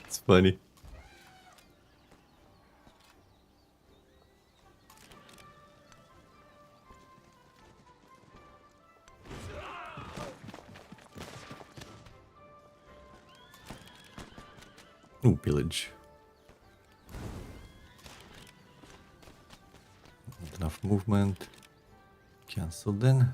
It's funny. Ooh, pillage. Not enough movement. Cancel then.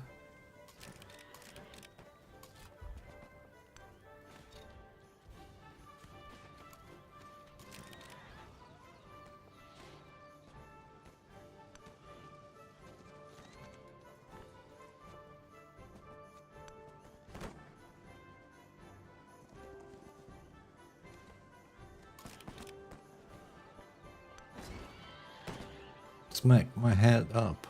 Smack my head up.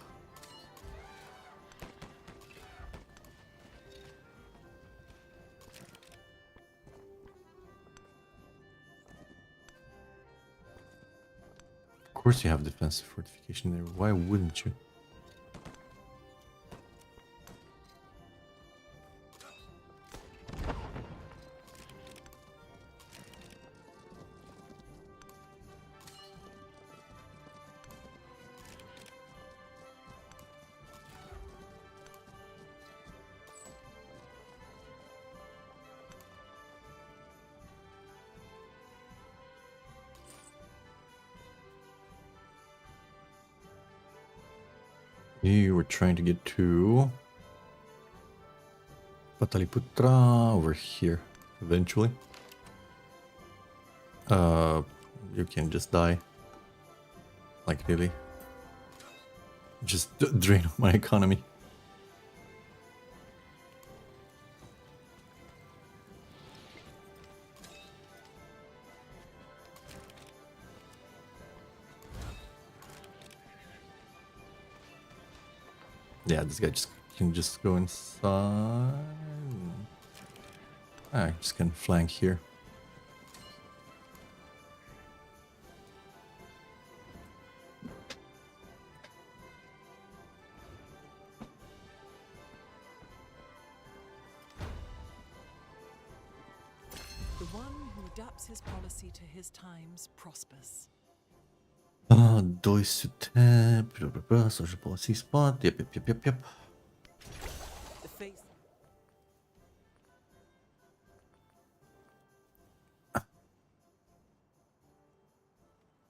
Of course you have defensive fortification there. Why wouldn't you? You were trying to get to Pataliputra over here eventually. You can just die. Like really. Just drain my economy. Yeah, this guy can just go inside. I just can flank here. The one who adapts his policy to his times prospers. Dois tap, social policy spot. Yep. The face.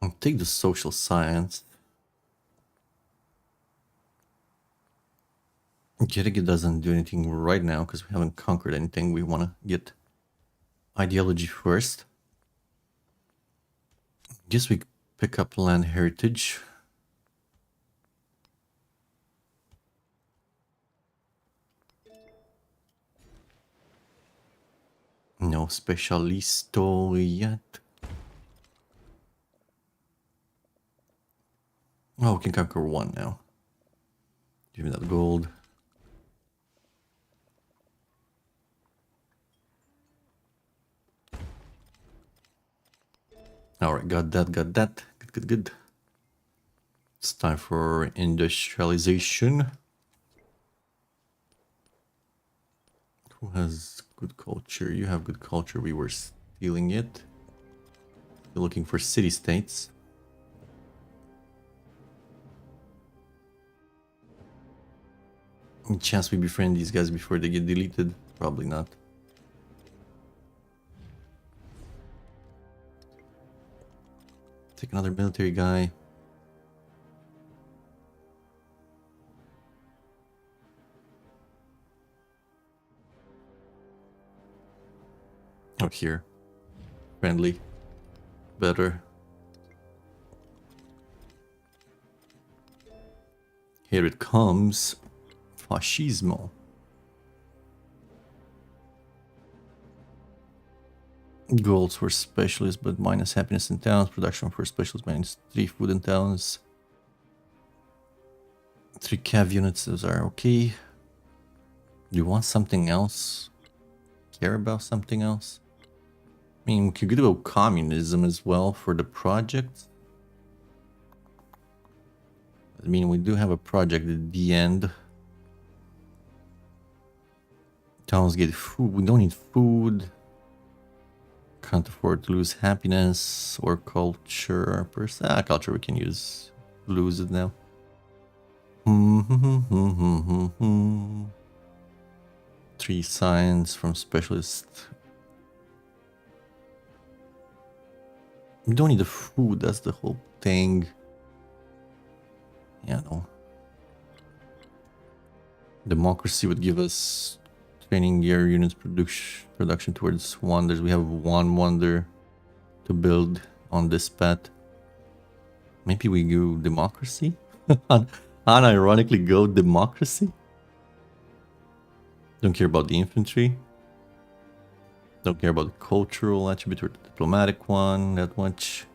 I'll take the social science. Kirigi doesn't do anything right now because we haven't conquered anything. We want to get ideology first. Guess we pick up land heritage. No specialisto yet. Oh, we can conquer one now. Give me that gold. Alright, got that. Good. It's time for industrialization. Who has good culture? You have good culture. We were stealing it. You're looking for city-states. Any chance we befriend these guys before they get deleted? Probably not. Take another military guy. Oh, here. Friendly. Better. Here it comes. Fascismo. Goals for specialists, but minus happiness in towns. Production for specialists minus 3 food in towns. 3 cav units, those are okay. Do you want something else? Care about something else? I mean, we could do communism as well for the project. I mean, we do have a project at the end. Towns get food. We don't need food. Can't afford to lose happiness or culture. Culture we can use. Lose it now. 3 signs from specialist. We don't need the food, that's the whole thing. Yeah, no. Democracy would give us training gear units production towards wonders. We have 1 wonder to build on this path. Maybe we go democracy? Unironically go democracy? Don't care about the infantry. Don't care about the cultural attribute or the diplomatic one that much.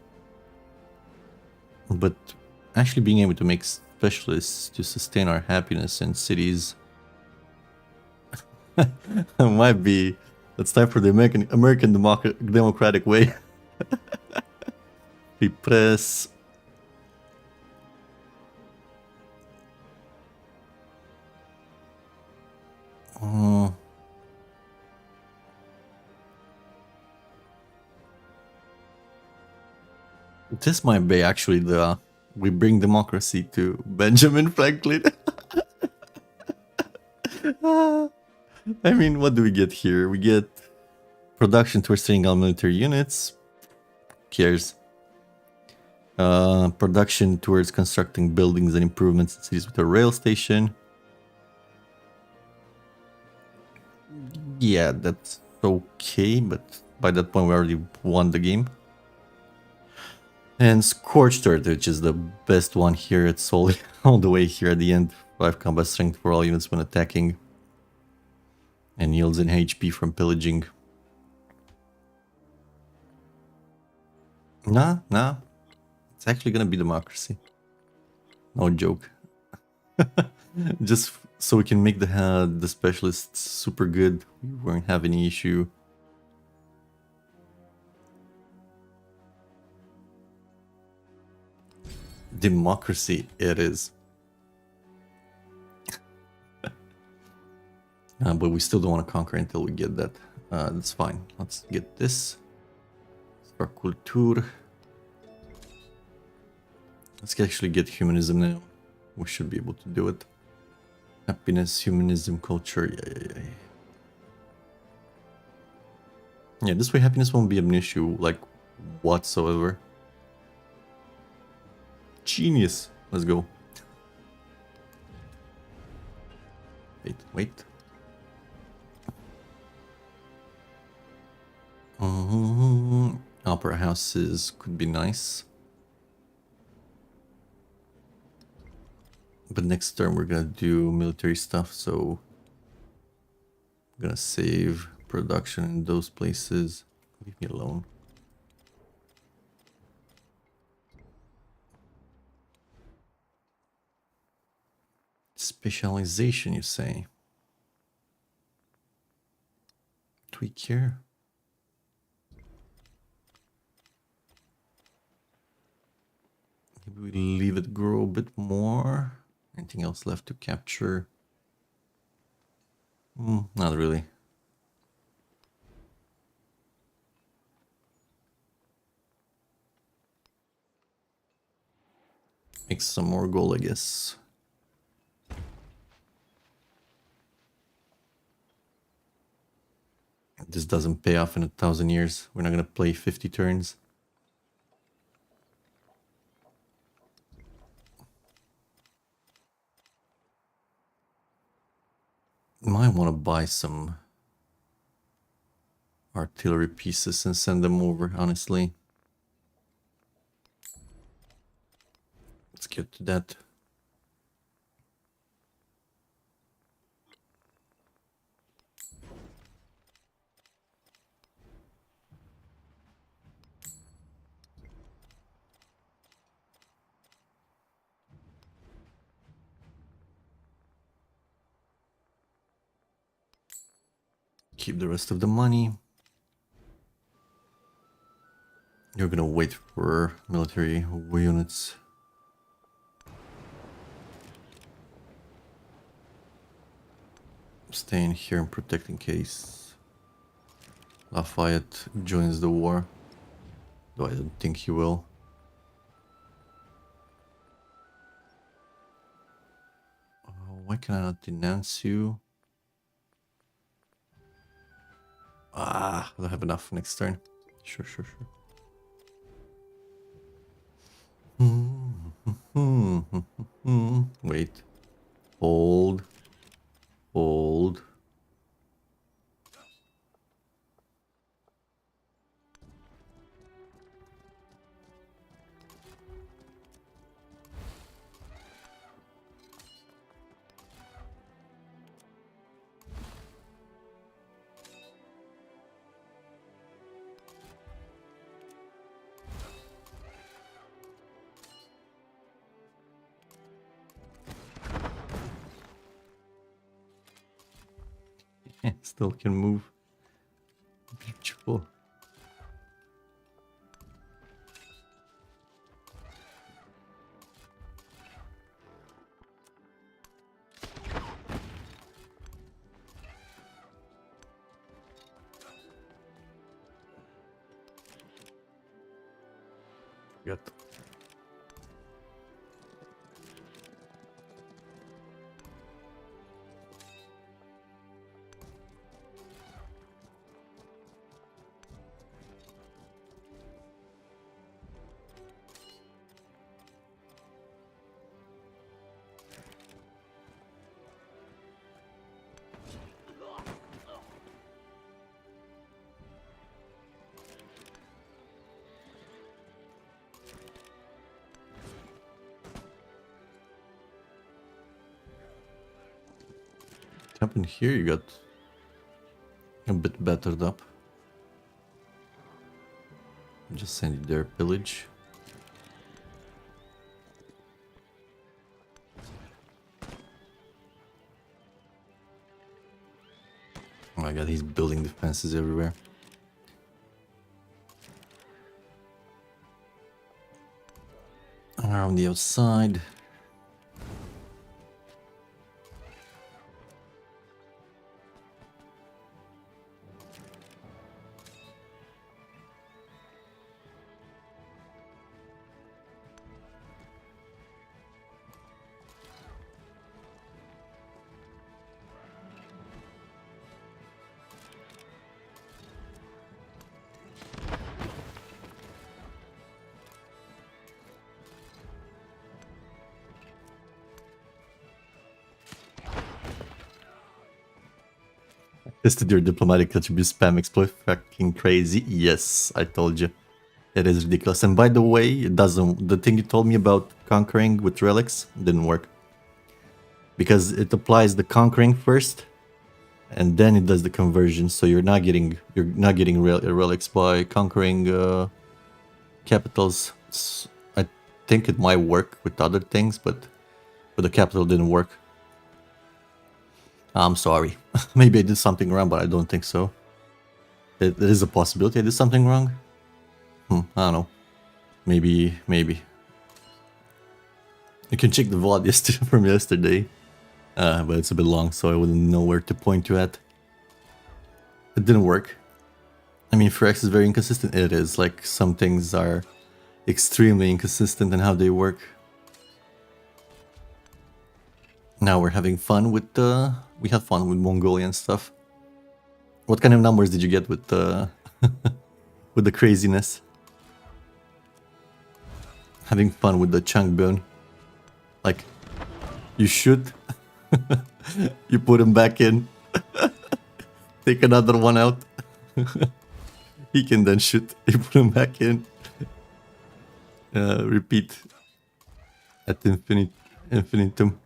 But actually being able to make specialists to sustain our happiness in cities might be... It's time for the American democratic way. Repress. This might be actually the... We bring democracy to Benjamin Franklin. I mean, what do we get here? We get production towards training all military units. Cares. Production towards constructing buildings and improvements in cities with a rail station. Yeah, that's okay, but by that point we already won the game. And Scorched Earth, which is the best one here. It's all the way here at the end. 5 combat strength for all units when attacking. And yields in HP from pillaging. Nah. It's actually gonna be democracy. No joke. Just so we can make the specialists super good. We won't have any issue. Democracy it is. But we still don't want to conquer until we get that. That's fine. Let's get this. For culture. Let's actually get humanism now. We should be able to do it. Happiness, humanism, culture. Yeah. Yeah, this way happiness won't be an issue, like, whatsoever. Genius. Let's go. Wait. Opera houses could be nice. But next turn we're gonna do military stuff, so I'm gonna save production in those places. Leave me alone. Specialization, you say? Tweak here. Maybe we leave it grow a bit more. Anything else left to capture? Not really. Make some more gold, I guess. This doesn't pay off in 1,000 years. We're not gonna play 50 turns. Might want to buy some artillery pieces and send them over, honestly. Let's get to that. Keep the rest of the money. You're gonna wait for military units. Staying here and protect in case Lafayette joins the war. Though I don't think he will. Why can I not denounce you? I don't have enough next turn. Sure. Wait. Hold. Still can move. Beautiful. Good. What happened here? You got a bit battered up. Just send you there, pillage. my god, he's building defenses everywhere. Around the outside. Tested your diplomatic attribute spam exploit fucking crazy. Yes, I told you. It is ridiculous. And by the way, it doesn't. The thing you told me about conquering with relics didn't work. Because it applies the conquering first, and then it does the conversion. So you're not getting relics by conquering capitals. I think it might work with other things, but the capital didn't work. I'm sorry. Maybe I did something wrong, but I don't think so. There is a possibility I did something wrong. I don't know. Maybe. You can check the VOD from yesterday. But it's a bit long, so I wouldn't know where to point you at. It didn't work. I mean, Phyrexis is very inconsistent. It is. Like, some things are extremely inconsistent in how they work. Now we're having fun with we had fun with Mongolia and stuff. What kind of numbers did you get with the with the craziness? Having fun with the chunk bone. Like, you shoot, you put him back in, take another one out. He can then shoot, you put him back in. Repeat at infinitum.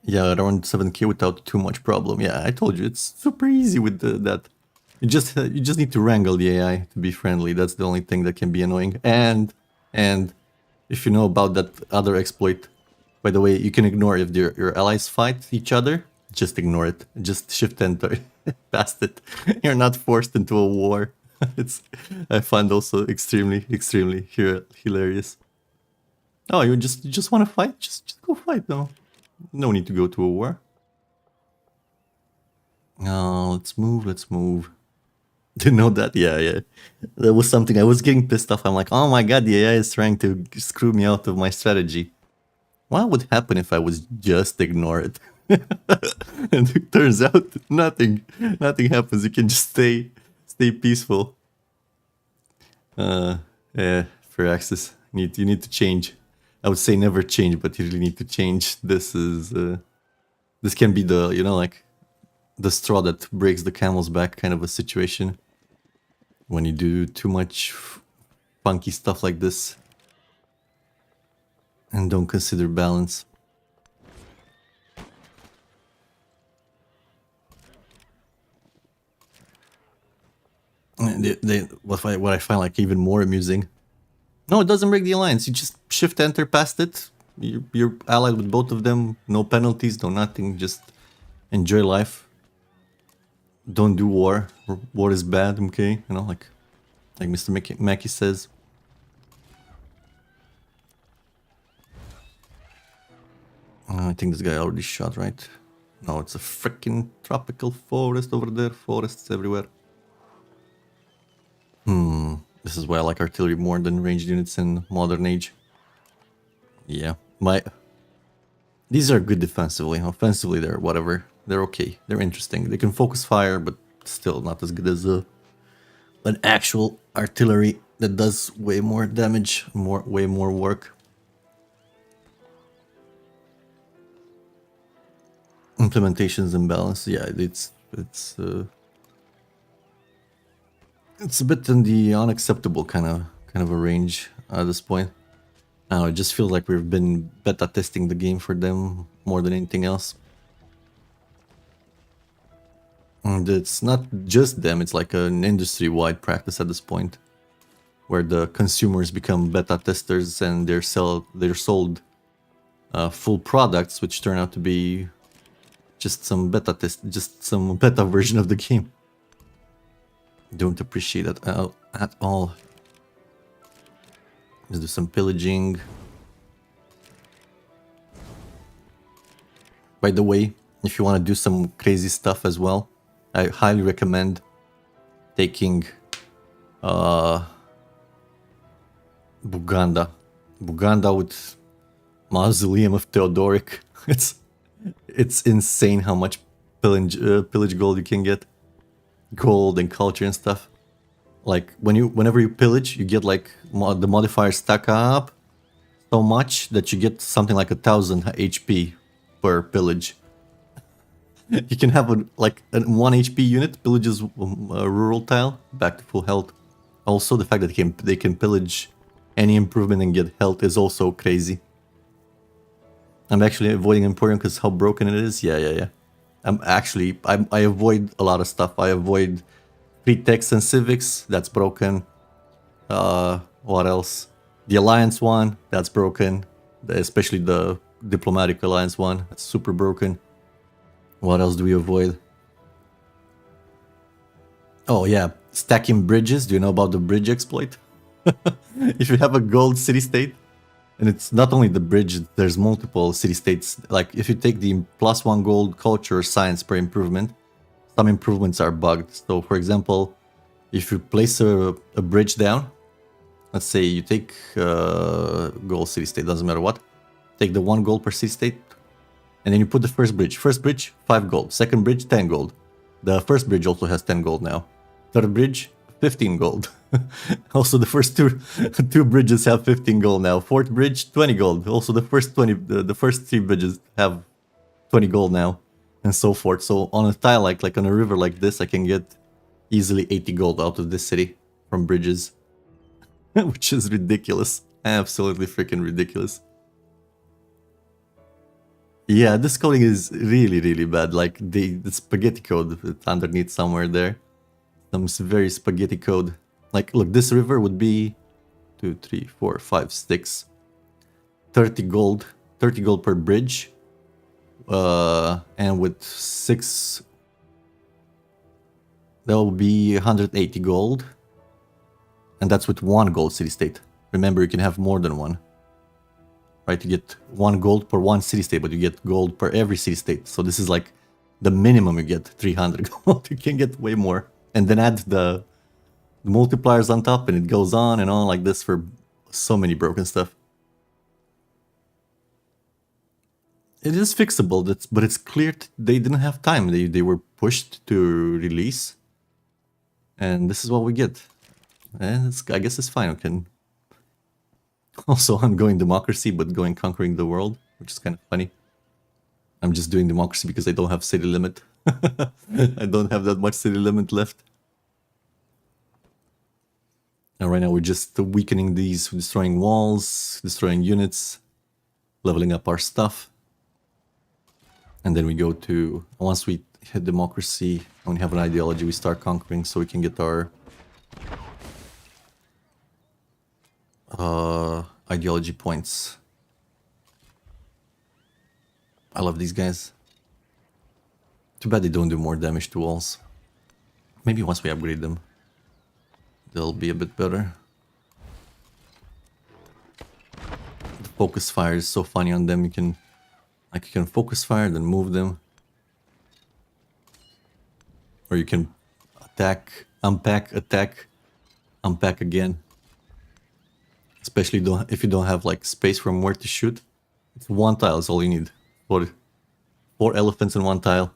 Yeah, around 7k without too much problem. Yeah, I told you, it's super easy with that. You just need to wrangle the AI to be friendly. That's the only thing that can be annoying. And if you know about that other exploit, by the way, you can ignore if your allies fight each other. Just ignore it. Just shift enter past it. You're not forced into a war. I find also extremely hilarious. Oh, you just want to fight? Just go fight. No need to go to a war. Oh, let's move. Didn't know that? Yeah. That was something I was getting pissed off. I'm like, oh my god, the AI is trying to screw me out of my strategy. What would happen if I was just ignore it? And it turns out nothing happens. You can just stay peaceful. Yeah, Phyrexis, you need to change. I would say never change, but you really need to change. This can be the, like, the straw that breaks the camel's back kind of a situation. When you do too much funky stuff like this and don't consider balance. And what I find like even more amusing. No, it doesn't break the alliance. You just shift enter past it. You're allied with both of them. No penalties, no nothing. Just enjoy life. Don't do war. War is bad, okay? Like Mr. Mackey says. I think this guy already shot, right? No, it's a freaking tropical forest over there. Forests everywhere. This is why I like artillery more than ranged units in modern age. Yeah, these are good defensively. Offensively, they're whatever. They're okay. They're interesting. They can focus fire, but still not as good as an actual artillery that does way more damage, way more work. Implementations imbalance. Yeah, it's a bit in the unacceptable kind of a range at this point. I don't know, it just feels like we've been beta testing the game for them more than anything else. And it's not just them, it's like an industry-wide practice at this point, where the consumers become beta testers and they're sold full products, which turn out to be Just some beta test, just some beta version of the game. Don't appreciate that at all. Let's do some pillaging. By the way, if you want to do some crazy stuff as well, I highly recommend taking Buganda. Buganda with Mausoleum of Theodoric. It's insane how much pillage gold you can get. Gold and culture and stuff. Like whenever you pillage, you get like the modifiers stack up so much that you get something like 1000 HP per pillage. You can have a 1 HP unit pillages a rural tile back to full health. Also, the fact that they can pillage any improvement and get health is also crazy. I'm actually avoiding Emporium because how broken it is. Yeah. I avoid a lot of stuff. I avoid Pretext and Civics. That's broken. What else? The Alliance one. That's broken. Especially the Diplomatic Alliance one. That's super broken. What else do we avoid? Oh yeah, stacking bridges. Do you know about the bridge exploit? If you have a gold city-state, and it's not only the bridge, there's multiple city-states. Like if you take the +1 gold culture or science per improvement, some improvements are bugged. So for example, if you place a bridge down, let's say you take gold city-state, doesn't matter what, take the 1 gold per city-state, and then you put the first bridge. First bridge, 5 gold. Second bridge, 10 gold. The first bridge also has 10 gold now. Third bridge, 15 gold. Also the first two bridges have 15 gold now. Fourth bridge, 20 gold. Also the first 3 bridges have 20 gold now, and so forth. So on a tile like on a river like this, I can get easily 80 gold out of this city from bridges. Which is ridiculous. Absolutely freaking ridiculous. Yeah, this coding is really bad. Like the spaghetti code that's underneath somewhere there. Some very spaghetti code. Like, look, this river would be 2, 3, 4, 5, 6, 30 gold. 30 gold per bridge. And with 6, that will be 180 gold. And that's with 1 gold city-state. Remember, you can have more than one. Right, you get 1 gold per 1 city-state, but you get gold per every city-state. So this is like the minimum you get, 300 gold. You can get way more. And then add the multipliers on top, and it goes on and on like this for so many broken stuff. It is fixable, but it's clear they didn't have time. They were pushed to release. And this is what we get. And I guess it's fine. We can... Also ongoing democracy, but going conquering the world, which is kind of funny. I'm just doing democracy because I don't have city limit. I don't have that much city limit left. And right now we're just weakening these, destroying walls, destroying units, leveling up our stuff. And then we go to, once we hit democracy, when we have an ideology, we start conquering so we can get our ideology points. I love these guys. Too bad they don't do more damage to walls. Maybe once we upgrade them, they'll be a bit better. The focus fire is so funny on them. You can focus fire, then move them. Or you can attack, unpack, attack, unpack again. Especially if you don't have like space from where to shoot. It's 1 tile is all you need. 4 elephants in 1 tile.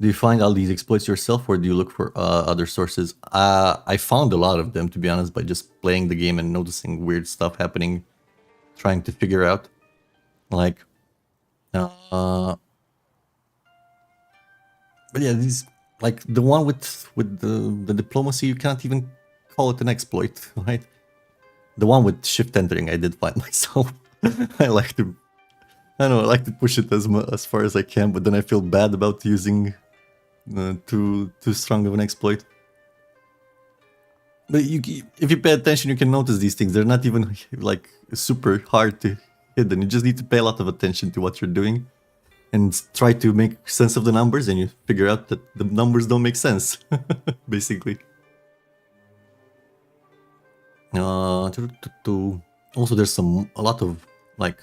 Do you find all these exploits yourself, or do you look for other sources? I found a lot of them, to be honest, by just playing the game and noticing weird stuff happening, trying to figure out. Like, but yeah, these, like the one with the diplomacy, you can't even call it an exploit, right? The one with shift entering, I did find myself. I like to push it as far as I can, but then I feel bad about using too strong of an exploit. But if you pay attention, you can notice these things. They're not even like super hard to hit, and you just need to pay a lot of attention to what you're doing. and try to make sense of the numbers, and you figure out that the numbers don't make sense, basically. Also, there's a lot of like,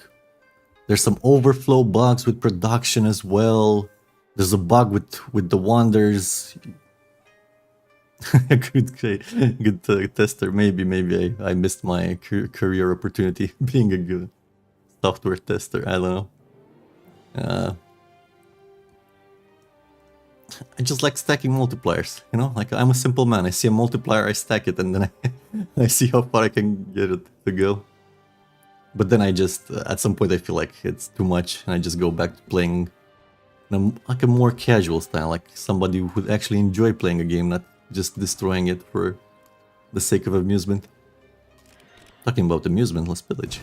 there's some overflow bugs with production as well. There's a bug with the wonders. Good tester. Maybe I missed my career opportunity being a good software tester. I don't know. I just like stacking multipliers, you know? Like, I'm a simple man. I see a multiplier, I stack it, and then I see how far I can get it to go. But then I just, at some point I feel like it's too much, and I just go back to playing like a more casual style, like somebody who would actually enjoy playing a game, not just destroying it for the sake of amusement. Talking about amusement, let's pillage.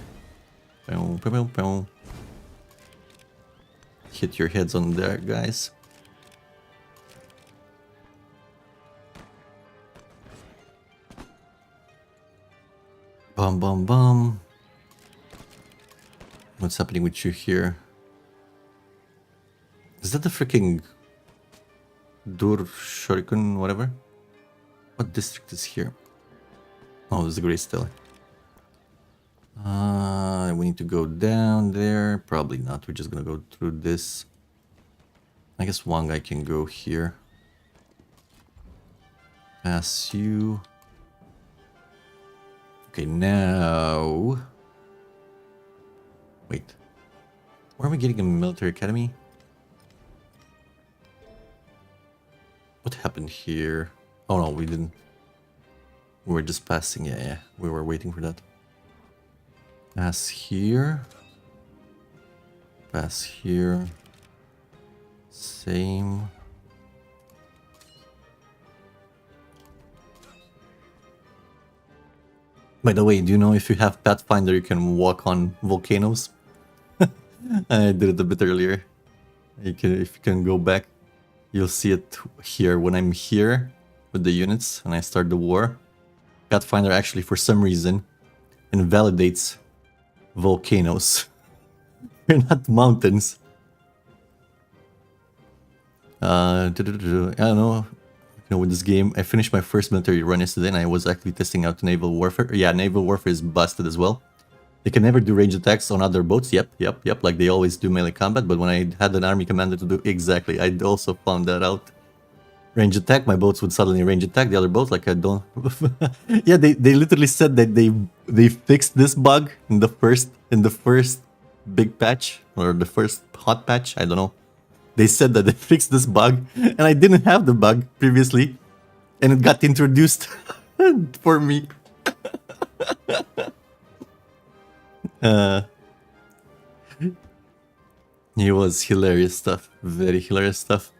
Hit your heads on there, guys. Bum bum bum. What's happening with you here? Is that the freaking Dur Shuriken, whatever? What district is here? Oh, there's a Great Stele. We need to go down there. Probably not. We're just gonna go through this. I guess one guy can go here. Pass you. Okay, now... Wait. Where are we getting a military academy? What happened here? Oh no, we didn't. We were just passing, yeah. We were waiting for that. Pass here. Pass here. Same. By the way, do you know if you have Pathfinder you can walk on volcanoes? I did it a bit earlier. If you can go back, you'll see it here. When I'm here with the units and I start the war, Pathfinder actually for some reason invalidates volcanoes. They're not mountains. I don't know. You know, with this game, I finished my first military run yesterday and I was actually testing out naval warfare. Yeah, naval warfare is busted as well. They can never do range attacks on other boats. Yep. Like they always do melee combat. But when I had an army commander to do exactly, I also found that out. Range attack, my boats would suddenly range attack the other boats. Like I don't. Yeah, they literally said that they fixed this bug in the first big patch or the first hot patch. I don't know. They said that they fixed this bug, and I didn't have the bug previously, and it got introduced for me. It was hilarious stuff. Very hilarious stuff.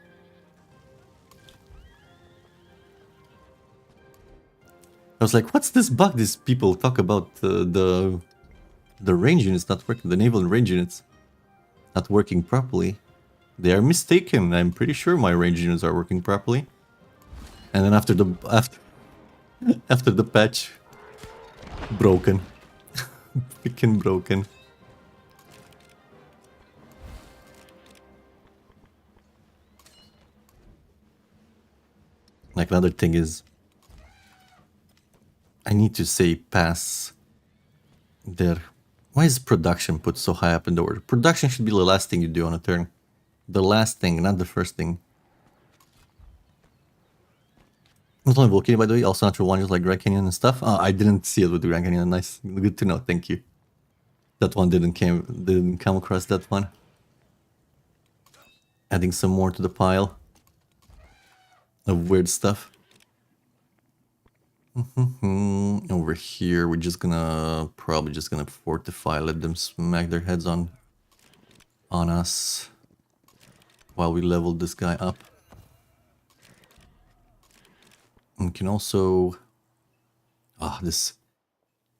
I was like, what's this bug these people talk about? The range units not working, the naval range units not working properly. They are mistaken. I'm pretty sure my range units are working properly. And then after the patch, broken. Freaking broken. Like another thing is, I need to say pass there. Why is production put so high up in the order? Production should be the last thing you do on a turn. The last thing, not the first thing. Not only Volcano, by the way, also natural wonders like Grand Canyon and stuff. I didn't see it with the Grand Canyon. Nice, good to know. Thank you. That one didn't come across that one. Adding some more to the pile of weird stuff. Over here, we're just gonna probably fortify, let them smack their heads on us while we level this guy up. We can also this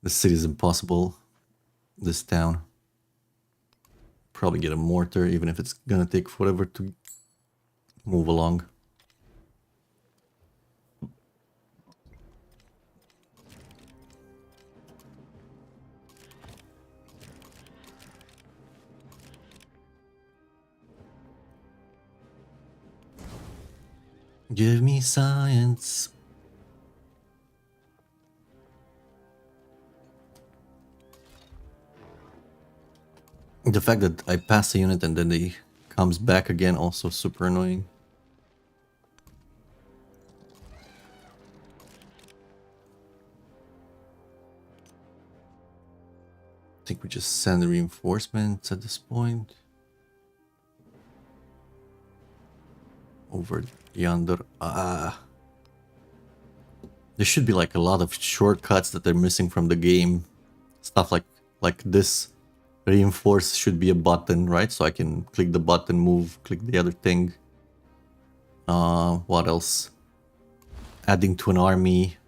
city is impossible. This town. Probably get a mortar, even if it's gonna take forever to move along. Give me science. The fact that I pass a unit and then they comes back again also super annoying. I think we just send reinforcements at this point. Over yonder. There should be like a lot of shortcuts that they're missing from the game. Stuff like this. Reinforce should be a button, right? So I can click the button, move, click the other thing. What else? Adding to an army.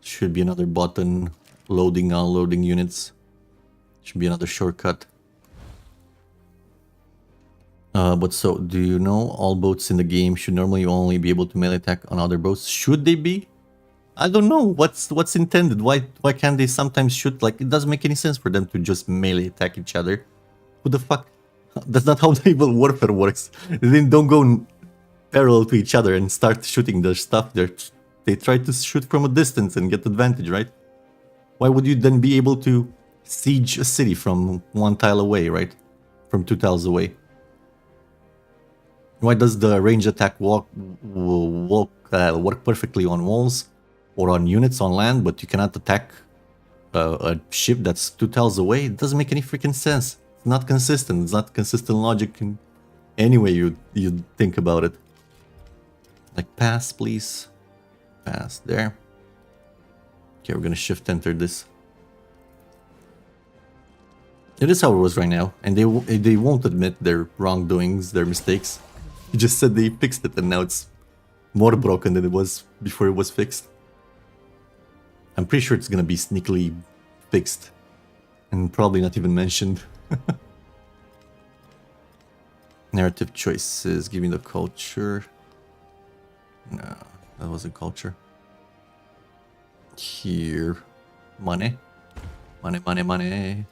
Should be another button. Loading, unloading units. Should be another shortcut. But so, do you know all boats in the game should normally only be able to melee attack on other boats? Should they be? I don't know what's intended. Why can't they sometimes shoot? Like, it doesn't make any sense for them to just melee attack each other. Who the fuck? That's not how naval warfare works. They don't go parallel to each other and start shooting their stuff. They try to shoot from a distance and get advantage, right? Why would you then be able to siege a city from 1 tile away, right? From 2 tiles away? Why does the range attack work perfectly on walls or on units on land, but you cannot attack a ship that's 2 tiles away? It doesn't make any freaking sense. It's not consistent. It's not consistent logic in any way you think about it. Like, pass, please. Pass there. Okay, we're gonna shift enter this. It is how it was right now, and they won't admit their wrongdoings, their mistakes. You just said they fixed it, and now it's more broken than it was before it was fixed. I'm pretty sure it's gonna be sneakily fixed, and probably not even mentioned. Narrative choices, give me the culture. No, that wasn't culture. Here, money. Money.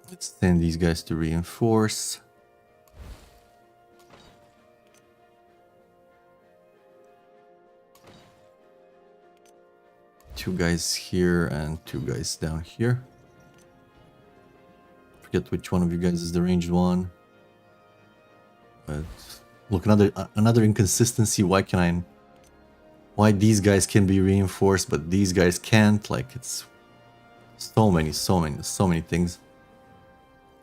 Let's send these guys to reinforce. Two guys here and 2 guys down here. Forget which one of you guys is the ranged one. But look, another inconsistency. Why these guys can be reinforced but these guys can't? Like, it's so many things.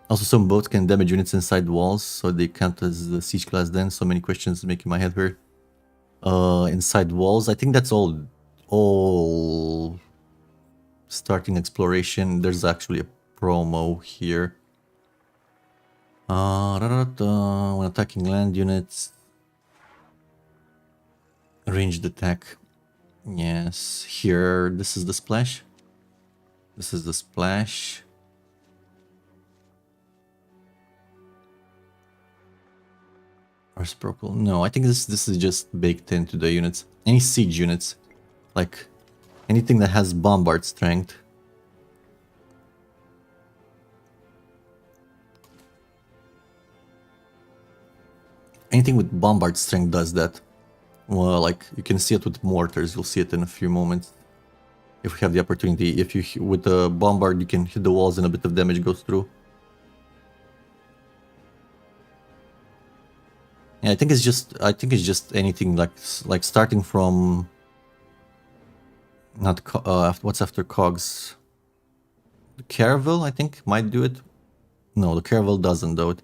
Also, some boats can damage units inside walls, so they count as the siege class then. So many questions making my head hurt. Inside walls, I think that's all starting exploration. There's actually a promo here. When attacking land units, ranged attack. Yes, here, this is the splash. This is the splash. Reciprocal? No, I think this is just baked into the units. Any siege units, like anything that has bombard strength. Anything with bombard strength does that. Well, like, you can see it with mortars. You'll see it in a few moments if we have the opportunity. If you with the bombard, you can hit the walls and a bit of damage goes through. Yeah, I think it's just anything like starting from not what's after cogs. The Caravel, I think, might do it. No, the Caravel doesn't do it.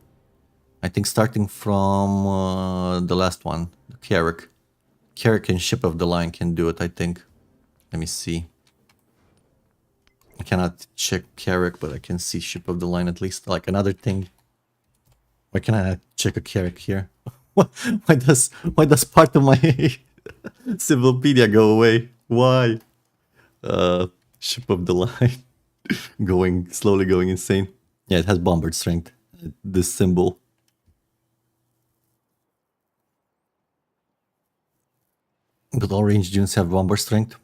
I think starting from the last one, the Carrack. Carrack and Ship of the Line can do it, I think. Let me see. I cannot check Carrack, but I can see Ship of the Line at least. Like, another thing. Why can I check a Carrack here? Why does part of my Civilpedia go away? Why? Ship of the Line. Slowly going insane. Yeah, it has bombard strength. This symbol. But all ranged units have bombard strength?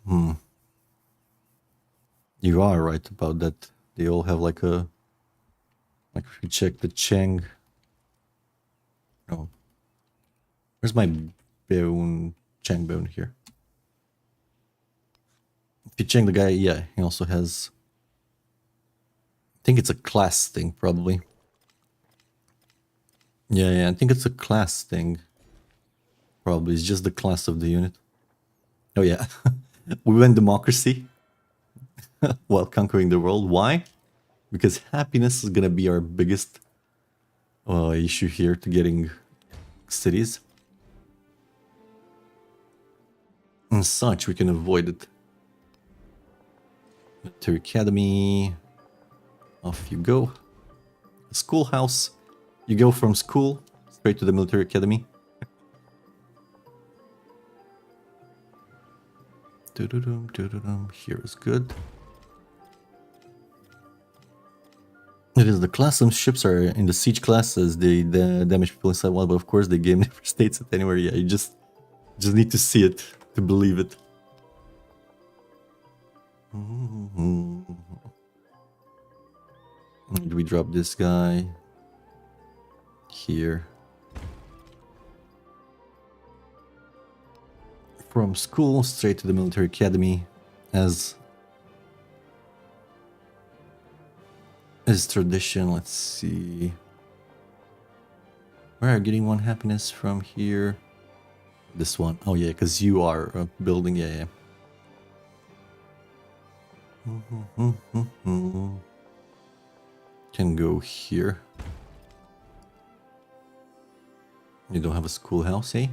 You are right about that. They all have like a... Like, if you check the Cheng... No. Where's my bone? Chang bone here. If you Chang the guy, yeah, he also has. I think it's a class thing, probably. Yeah, I think it's a class thing. Probably it's just the class of the unit. Oh yeah, we went democracy while conquering the world. Why? Because happiness is gonna be our biggest issue here to getting cities. And such, we can avoid it. Military Academy. Off you go. Schoolhouse. You go from school straight to the Military Academy. Here is good. It is the class. Some ships are in the siege classes. They damage people inside one, but of course the game never states it anywhere. Yeah, you just need to see it to believe it. Do we drop this guy here? From school straight to the military academy, as is tradition. Let's see. Where are you getting one happiness from here? This one. Oh yeah, because you are building. Yeah. Can go here. You don't have a schoolhouse, eh?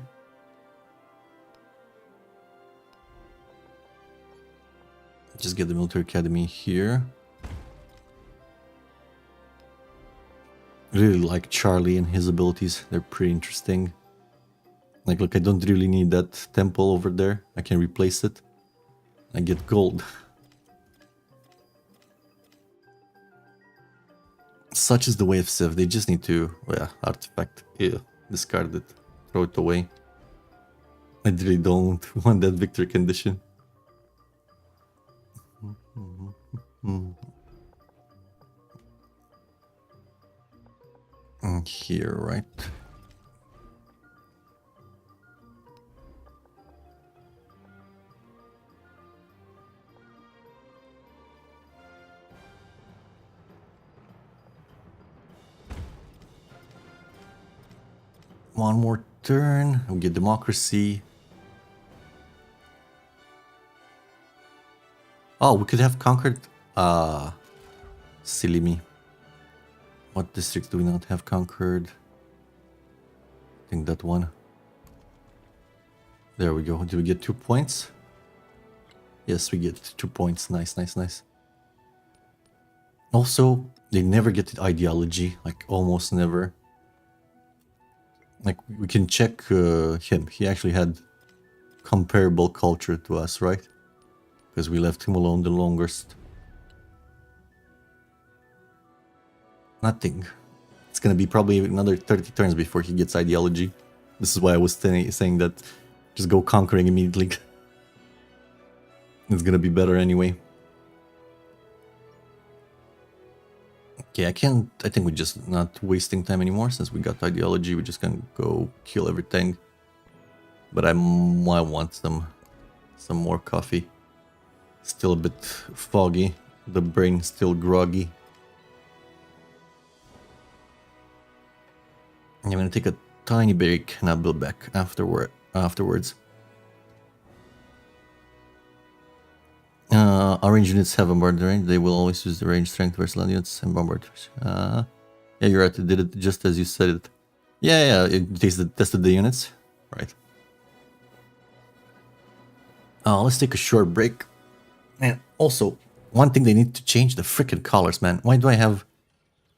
Just get the military academy here. Really like Charlie and his abilities. They're pretty interesting. Like, look, I don't really need that temple over there. I can replace it. I get gold. Such is the way of Civ. They just need to, yeah, artifact. Ew, discard it. Throw it away. I really don't want that victory condition. Here, right? One more turn. We get democracy. Oh, we could have conquered. Silly me. What districts do we not have conquered? I think that one. There we go. Did we get 2 points? Yes, we get 2 points. Nice, nice, nice. Also, they never get the ideology. Like, almost never. Like, we can check him. He actually had comparable culture to us, right? Because we left him alone the longest. Nothing. It's gonna be probably another 30 turns before he gets ideology. This is why I was saying that just go conquering immediately. It's gonna be better anyway. Okay, I think we're just not wasting time anymore since we got ideology. We're just gonna go kill everything. But I want some more coffee. Still a bit foggy. The brain still groggy. I'm gonna take a tiny break and I'll build back afterwards. Our range units have a bombardment range. They will always use the range strength versus land units and bombarders. Yeah, you're right. It did it just as you said it. Yeah, it tested the units. Right. Let's take a short break. And also, one thing they need to change, the freaking colors, man. Why do I have,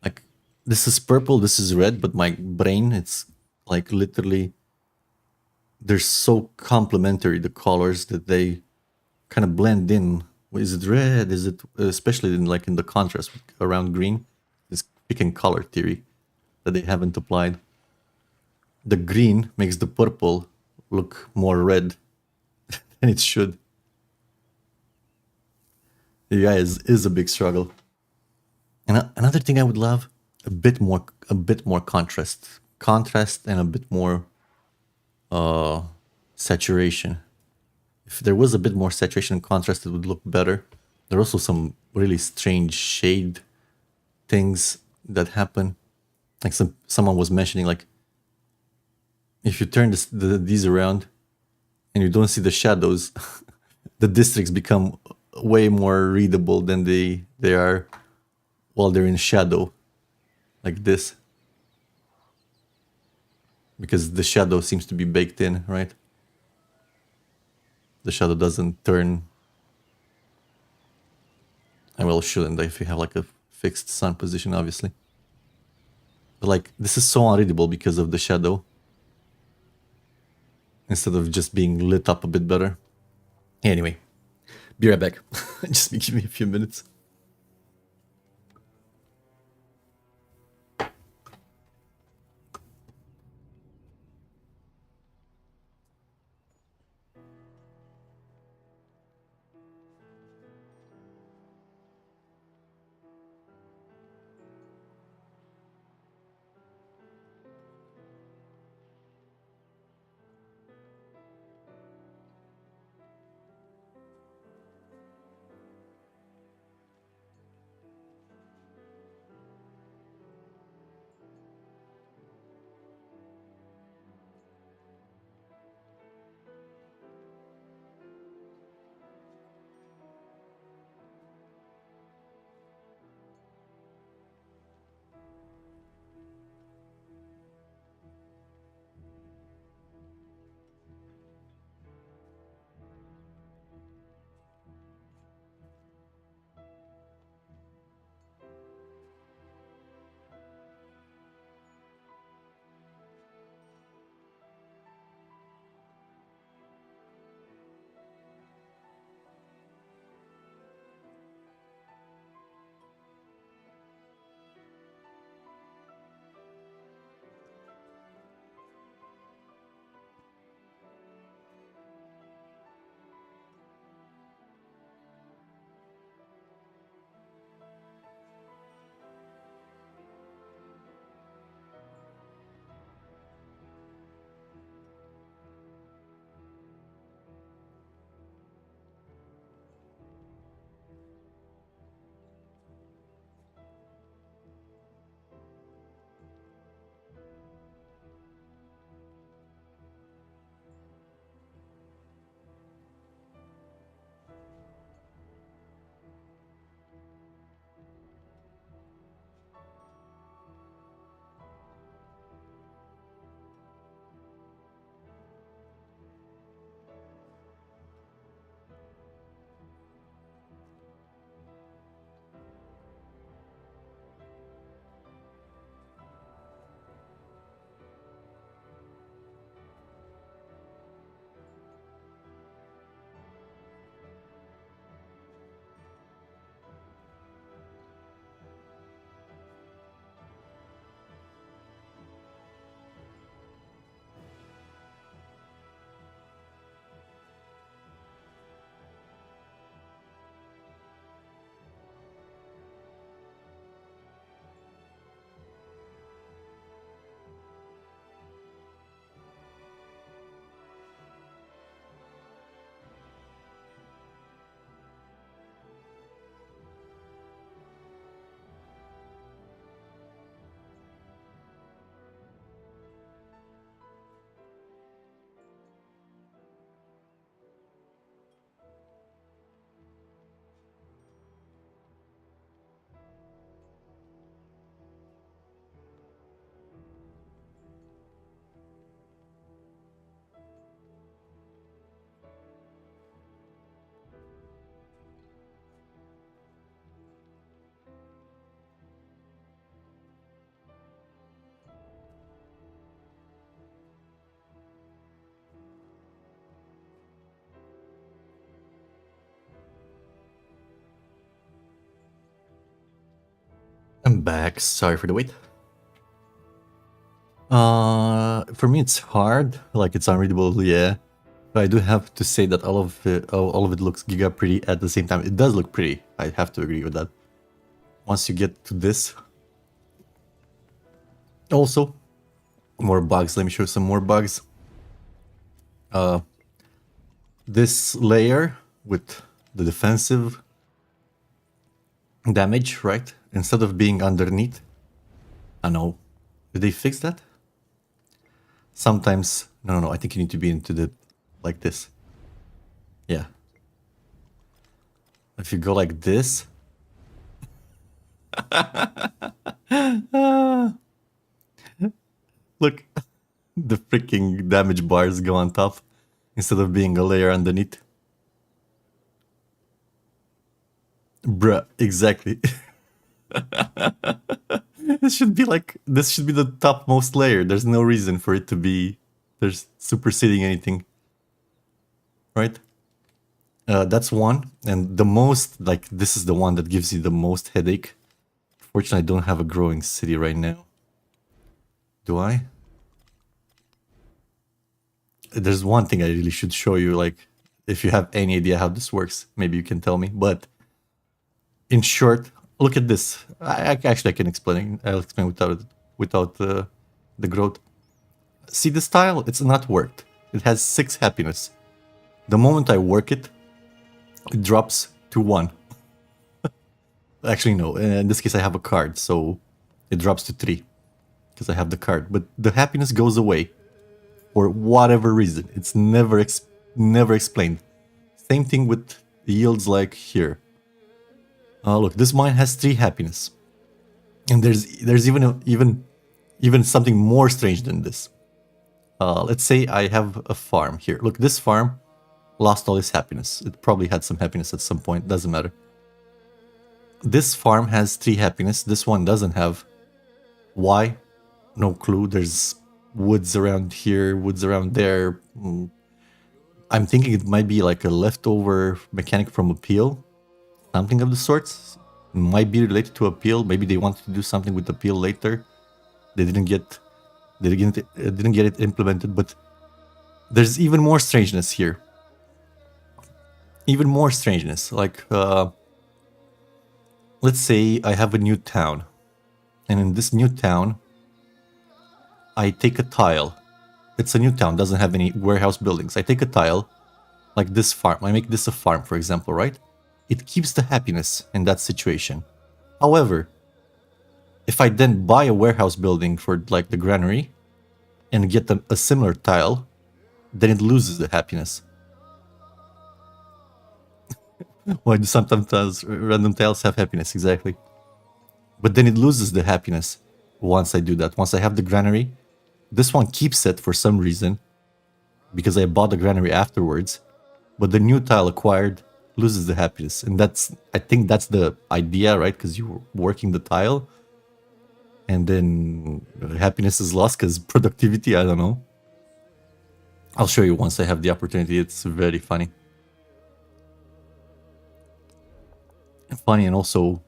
like, this is purple, this is red, but my brain, it's like literally, they're so complementary, the colors, that they kind of blend in. Is it red? Is it, especially in the contrast around green, this picking color theory that they haven't applied. The green makes the purple look more red than it should. Yeah, is a big struggle. And another thing I would love, a bit more contrast and a bit more saturation. If there was a bit more saturation and contrast, it would look better. There are also some really strange shade things that happen. Like someone was mentioning, like if you turn these around and you don't see the shadows, the districts become way more readable than they are while they're in shadow, like this. Because the shadow seems to be baked in, right? The shadow doesn't turn. And well, shouldn't if you have like a fixed sun position, obviously. But like, this is so unreadable because of the shadow. Instead of just being lit up a bit better. Anyway, be right back. Just give me a few minutes. I'm back. Sorry for the wait. For me it's hard. Like it's unreadable, yeah. But I do have to say that all of it looks giga pretty at the same time. It does look pretty. I have to agree with that. Once you get to this. Also, more bugs. Let me show you some more bugs. This layer with the defensive damage, right? Instead of being underneath. I know. Did they fix that? Sometimes... No, I think you need to be into the... like this. Yeah. If you go like this... Look. The freaking damage bars go on top instead of being a layer underneath. Bruh, exactly. This should be like... this should be the topmost layer. There's no reason for it to be... there's superseding anything. Right? That's one. And the most... like, this is the one that gives you the most headache. Fortunately, I don't have a growing city right now. Do I? There's one thing I really should show you, like, if you have any idea how this works, maybe you can tell me. But in short, look at this. Actually, I can explain. I'll explain without the growth. See this tile? It's not worked. It has 6 happiness. The moment I work it, it drops to 1. Actually, no. In this case, I have a card, so it drops to 3 because I have the card. But the happiness goes away for whatever reason. It's never explained. Same thing with yields like here. Look, this mine has 3 happiness, and there's even something more strange than this. Let's say I have a farm here. Look, this farm lost all its happiness. It probably had some happiness at some point. Doesn't matter. This farm has 3 happiness. This one doesn't have. Why? No clue. There's woods around here, woods around there. I'm thinking it might be like a leftover mechanic from Appeal. Something of the sorts. Might be related to Appeal. Maybe they wanted to do something with Appeal later. They didn't get it implemented, but there's even more strangeness here. Even more strangeness. Like, let's say I have a new town. And in this new town, I take a tile. It's a new town, doesn't have any warehouse buildings. I take a tile, like this farm. I make this a farm, for example, right? It keeps the happiness in that situation. However, if I then buy a warehouse building for like the granary and get a similar tile, then it loses the happiness. Why do sometimes random tiles have happiness? Exactly. But then it loses the happiness once I do that. Once I have the granary, this one keeps it for some reason because I bought the granary afterwards. But the new tile acquired loses the happiness. And I think that's the idea, right? Because you're working the tile. And then happiness is lost because productivity, I don't know. I'll show you once I have the opportunity. It's very funny. Funny and also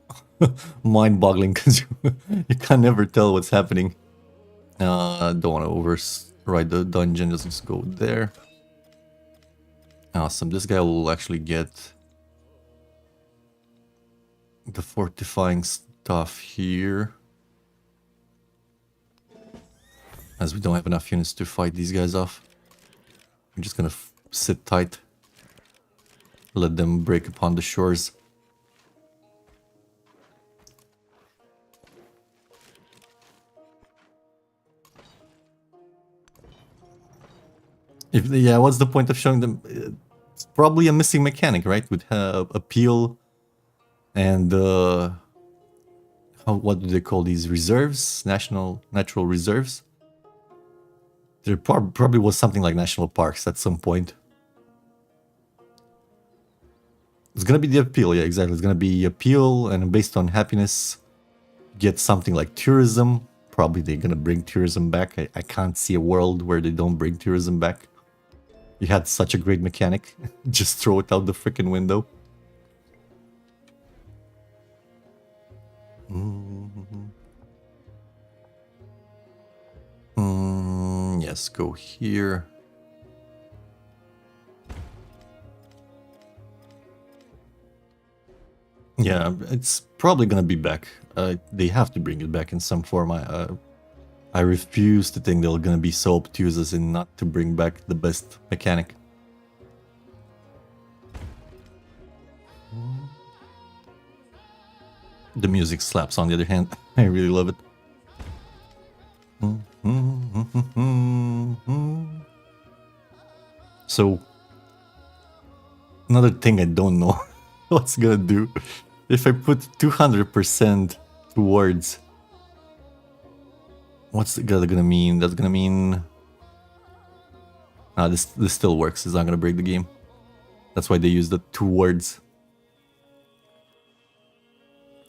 mind-boggling because you can never tell what's happening. Don't want to override the dungeon. Just go there. Awesome. This guy will actually get the fortifying stuff here, as we don't have enough units to fight these guys off. I'm just gonna sit tight, let them break upon the shores. Yeah, what's the point of showing them? It's probably a missing mechanic, right? With appeal and what do they call these reserves? Natural reserves. There probably was something like national parks at some point. It's gonna be the appeal, yeah, exactly. It's gonna be appeal, and based on happiness, get something like tourism. Probably they're gonna bring tourism back. I can't see a world where they don't bring tourism back. You had such a great mechanic. Just throw it out the freaking window. Yes, go here. Yeah, it's probably gonna be back. They have to bring it back in some form. I refuse to think they're gonna be so obtuse as in not to bring back the best mechanic. The music slaps on the other hand. I really love it. So, another thing I don't know what's gonna do. If I put 200% towards... What's that gonna mean? That's gonna mean... this still works. It's not gonna break the game. That's why they use the towards.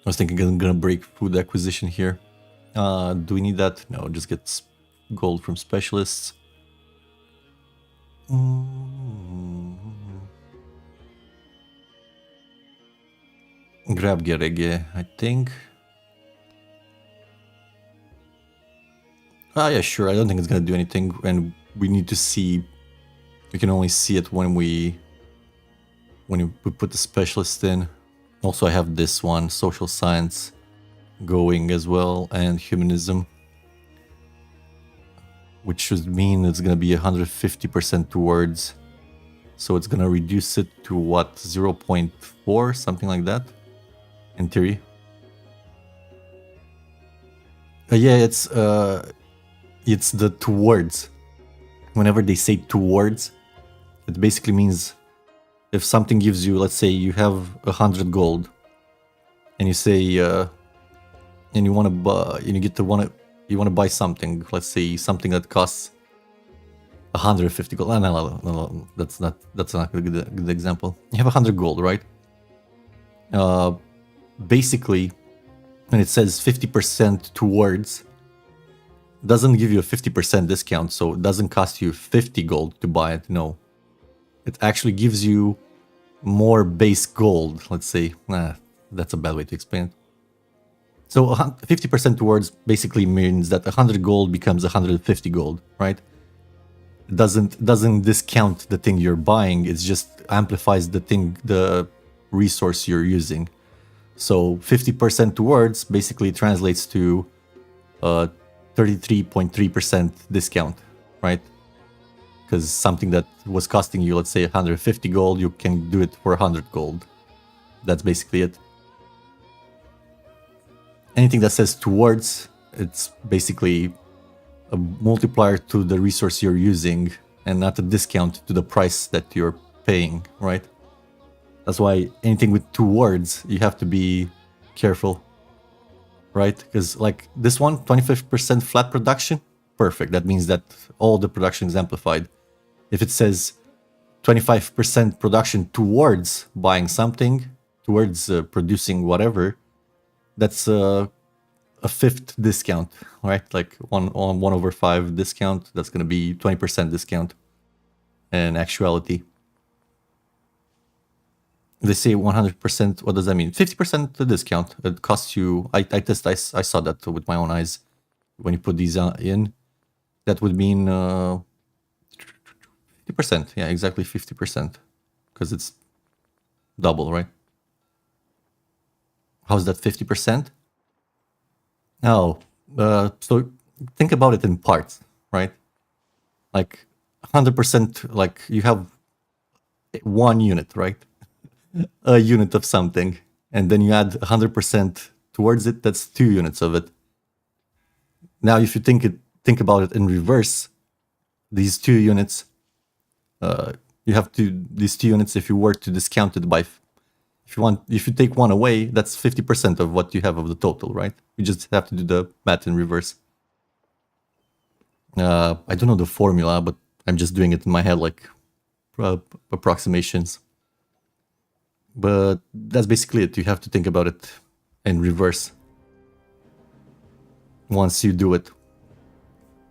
I was thinking I'm gonna break food acquisition here. Do we need that? No, just get gold from specialists. Grab Gerege, I think. Yeah, sure. I don't think it's gonna do anything, and we need to see. We can only see it when we put the specialist in. Also, I have this one, social science, going as well, and humanism, which should mean it's gonna be 150% towards. So it's gonna reduce it to what, 0.4, something like that, in theory. Yeah, it's the towards. Whenever they say towards, it basically means if something gives you, let's say you have 100 gold, and you say, and you want to buy, and you want to buy something, let's say something that costs 150 gold. No, that's not a good example. You have 100 gold, right? Basically, when it says 50% towards, doesn't give you a 50% discount, so it doesn't cost you 50 gold to buy it. No, it actually gives you more base gold. Let's say, that's a bad way to explain it. So 50% towards basically means that 100 gold becomes 150 gold, right? It doesn't discount the thing you're buying. It just amplifies the resource you're using. So 50% towards basically translates to 33.3% discount, right? Because something that was costing you, let's say 150 gold, you can do it for 100 gold. That's basically it. Anything that says towards, it's basically a multiplier to the resource you're using and not a discount to the price that you're paying, right? That's why anything with towards, you have to be careful, right? Because like this one, 25% flat production, perfect. That means that all the production is amplified. If it says 25% production towards buying something, towards producing whatever, that's a fifth discount, right? Like 1/5 discount. That's going to be 20% discount in actuality. They say 100%. What does that mean? 50% discount. It costs you. I saw that with my own eyes. When you put these in, that would mean 50%. Yeah, exactly 50%, because it's double, right? How's that 50%? Oh, so think about it in parts, right? Like 100%, like you have one unit, right? A unit of something, and then you add 100% towards it, that's 2 units of it. Now, if you think about it in reverse, these 2 units, you have these 2 units, if you were to discount it by, if you take one away, that's 50% of what you have of the total, right? You just have to do the math in reverse. I don't know the formula, but I'm just doing it in my head, like approximations. But that's basically it. You have to think about it in reverse. Once you do it,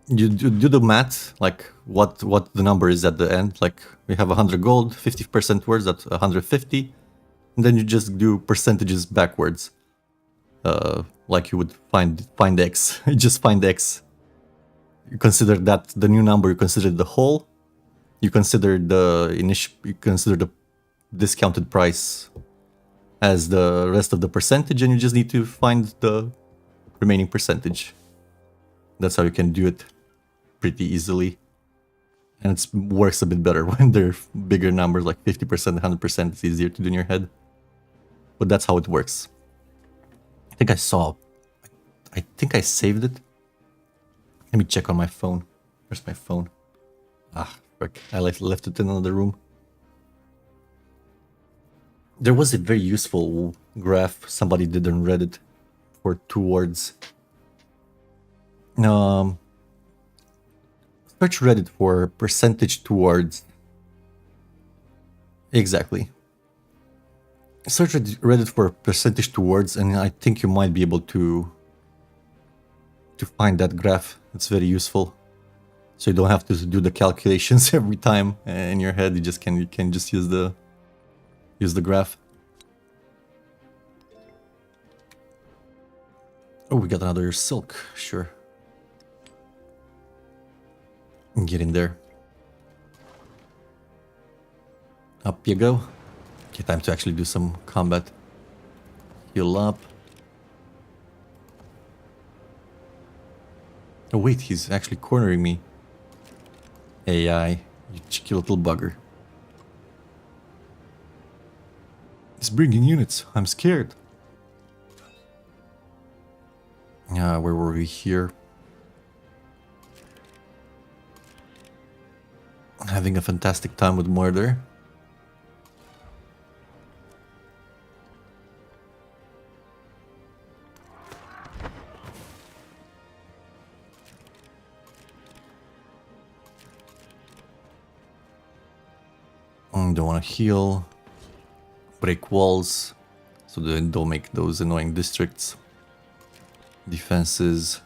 you do the math, like what the number is at the end. Like we have 100 gold, 50% towards, that's 150. And then you just do percentages backwards. Like you would find X. You just find X. You consider that the new number, you consider the whole. You consider the discounted price as the rest of the percentage, and you just need to find the remaining percentage. That's how you can do it pretty easily. And it works a bit better when they're bigger numbers, like 50%, 100%. It's easier to do in your head. But that's how it works. I think I saved it. Let me check on my phone. Where's my phone? Ah, frick. I left it in another room. There was a very useful graph somebody did on Reddit for towards. Search Reddit for percentage towards. Exactly. Search Reddit for percentage towards, and I think you might be able to find that graph. It's very useful. So you don't have to do the calculations every time in your head. You can just use the graph. Oh, we got another silk. Sure. Get in there. Up you go. Okay, time to actually do some combat. Heal up. Oh wait, he's actually cornering me. AI, you cheeky little bugger. He's bringing units. I'm scared. Where were we here? Having a fantastic time with murder. Don't want to heal. Break walls so they don't make those annoying districts. Defenses.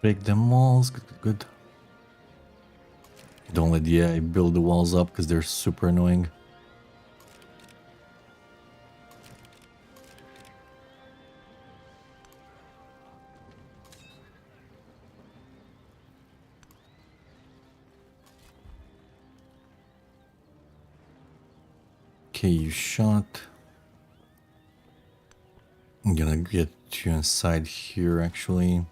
Break them walls. Good, good, good. Don't let the AI build the walls up because they're super annoying. Okay, you shot. I'm gonna get you inside here actually.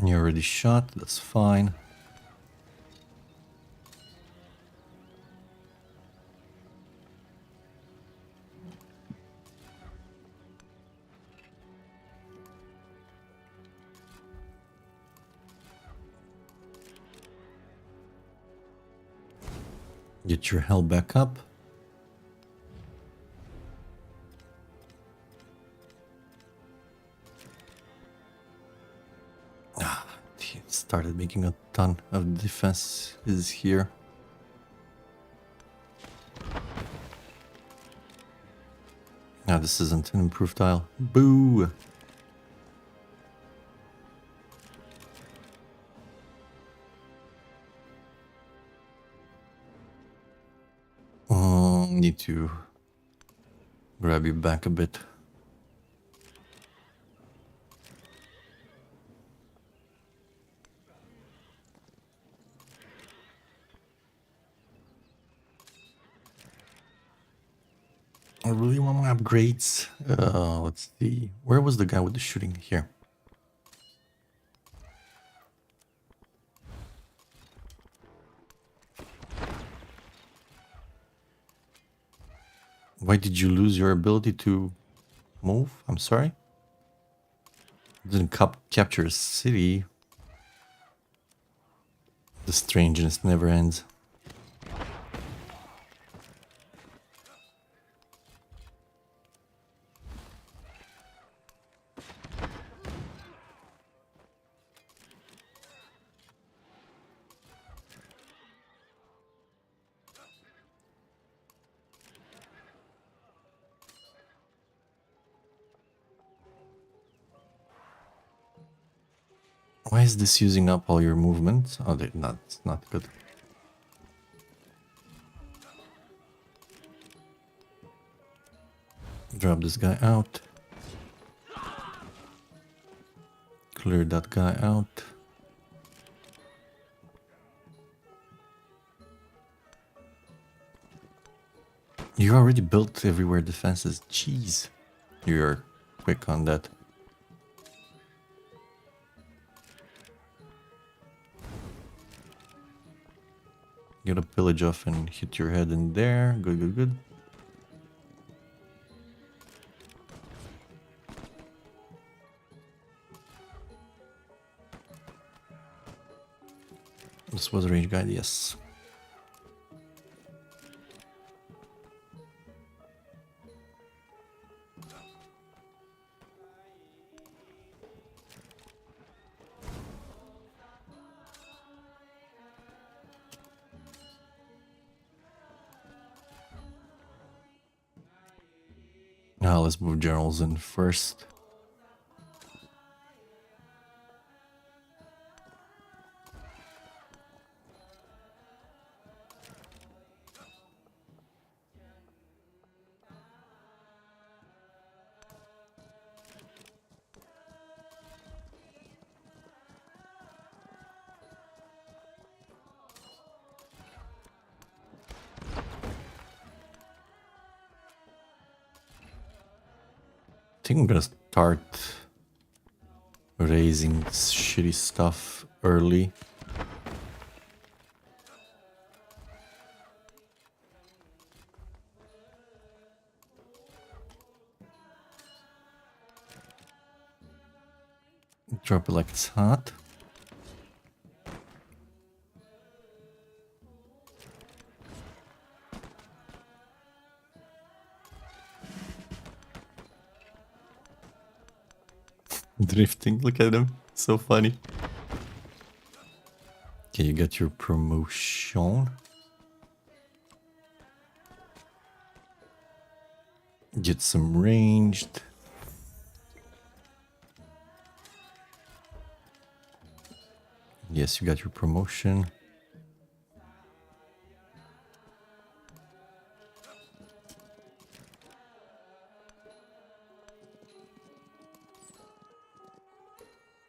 You already shot, that's fine. Get your health back up. He started making a ton of defenses here. Now this isn't an improved tile. Boo! Need to grab you back a bit. I really want my upgrades. Let's see. Where was the guy with the shooting? Here. Why did you lose your ability to move? I'm sorry. Didn't capture a city. The strangeness never ends. Why is this using up all your movement? Oh, it's not good. Drop this guy out. Clear that guy out. You already built everywhere defenses. Jeez. You're quick on that. Get a pillage off and hit your head in there. Good, good, good. This was a range guide, yes. Now let's move generals in first. I think I'm gonna start raising shitty stuff early. Drop it like it's hot. Drifting, look at him, so funny. Okay, you got your promotion. Get some ranged. Yes, you got your promotion.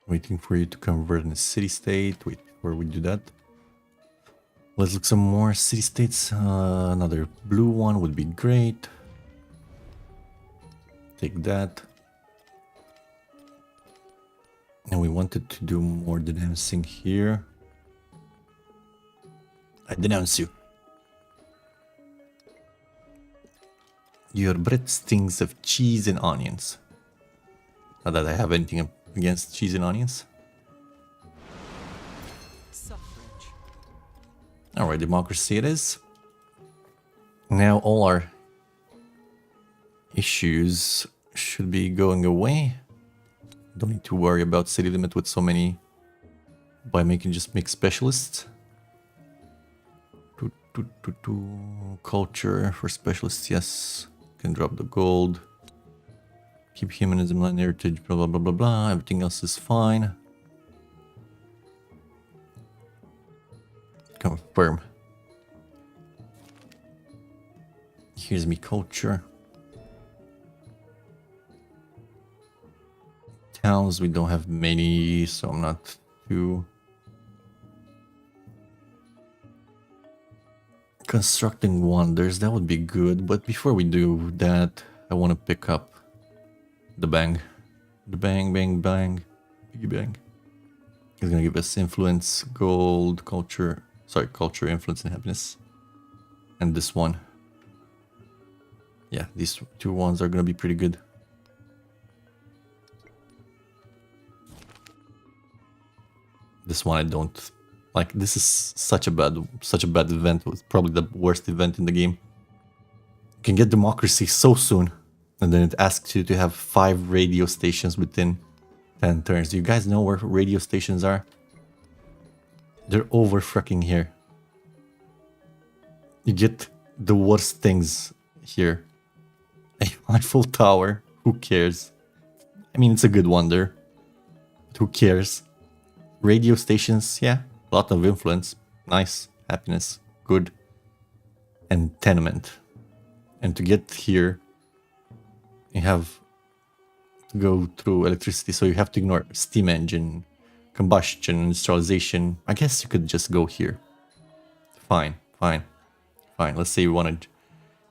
Waiting for you to convert in a city-state. Wait, before we do that, let's look some more city-states. Another blue one would be great. Take that. And we wanted to do more denouncing here. I denounce you. Your breath stings of cheese and onions. Not that I have anything against cheese and onions. Suffrage. Alright, democracy it is. Now all our issues should be going away. Don't need to worry about city limit with so many by making just mixed specialists. Culture for specialists, yes. Can drop the gold. Keep humanism, land heritage, blah blah blah blah blah. Everything else is fine. Confirm. Here's me culture. Towns, we don't have many, so I'm not too... Constructing wonders, that would be good, but before we do that, I want to pick up the bang. The bang, bang, bang. Biggie bang. It's gonna give us influence, gold, culture... Sorry, culture, influence, and happiness. And this one. Yeah, these two ones are gonna be pretty good. This one I don't like. This is such a bad event. It was probably the worst event in the game. You can get democracy so soon, and then it asks you to have 5 radio stations within 10 turns. Do you guys know where radio stations are? They're over fucking here. You get the worst things here. A Eiffel Tower. Who cares? I mean, it's a good wonder. But who cares? Radio stations, yeah, a lot of influence, nice, happiness, good, and tenement. And to get here you have to go through electricity, so you have to ignore steam engine, combustion, industrialization. I guess you could just go here. Fine, fine, fine. Let's say you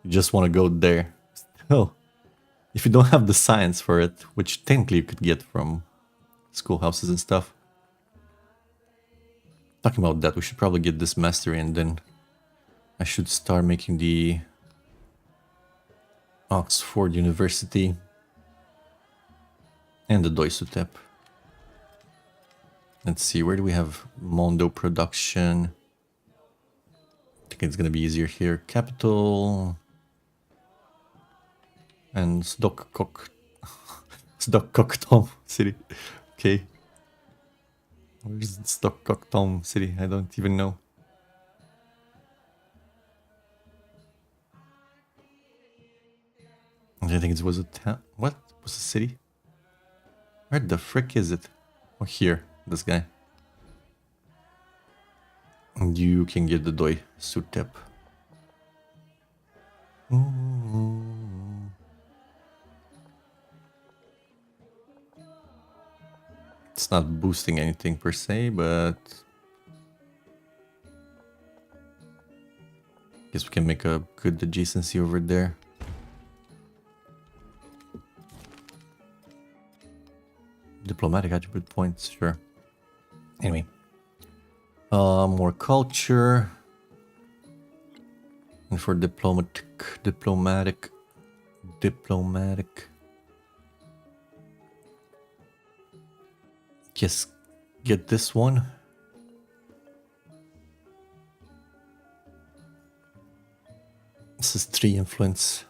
just want to go there. Still, if you don't have the science for it, which technically you could get from schoolhouses and stuff. Talking about that, we should probably get this mastery, and then I should start making the Oxford University and the Doisutep. Let's see, where do we have Mondo production? I think it's gonna be easier here. Capital and Stockcocktom City. Okay. Where's Stockcocktom City? I don't even know. I think it was a town. What was a city? Where the frick is it? Oh, here. This guy. And you can get the Doi Sutep. It's not boosting anything per se, but I guess we can make a good adjacency over there. Diplomatic attribute points, sure. Anyway, more culture, and for diplomatic. Guess get this one. This is 3 influence.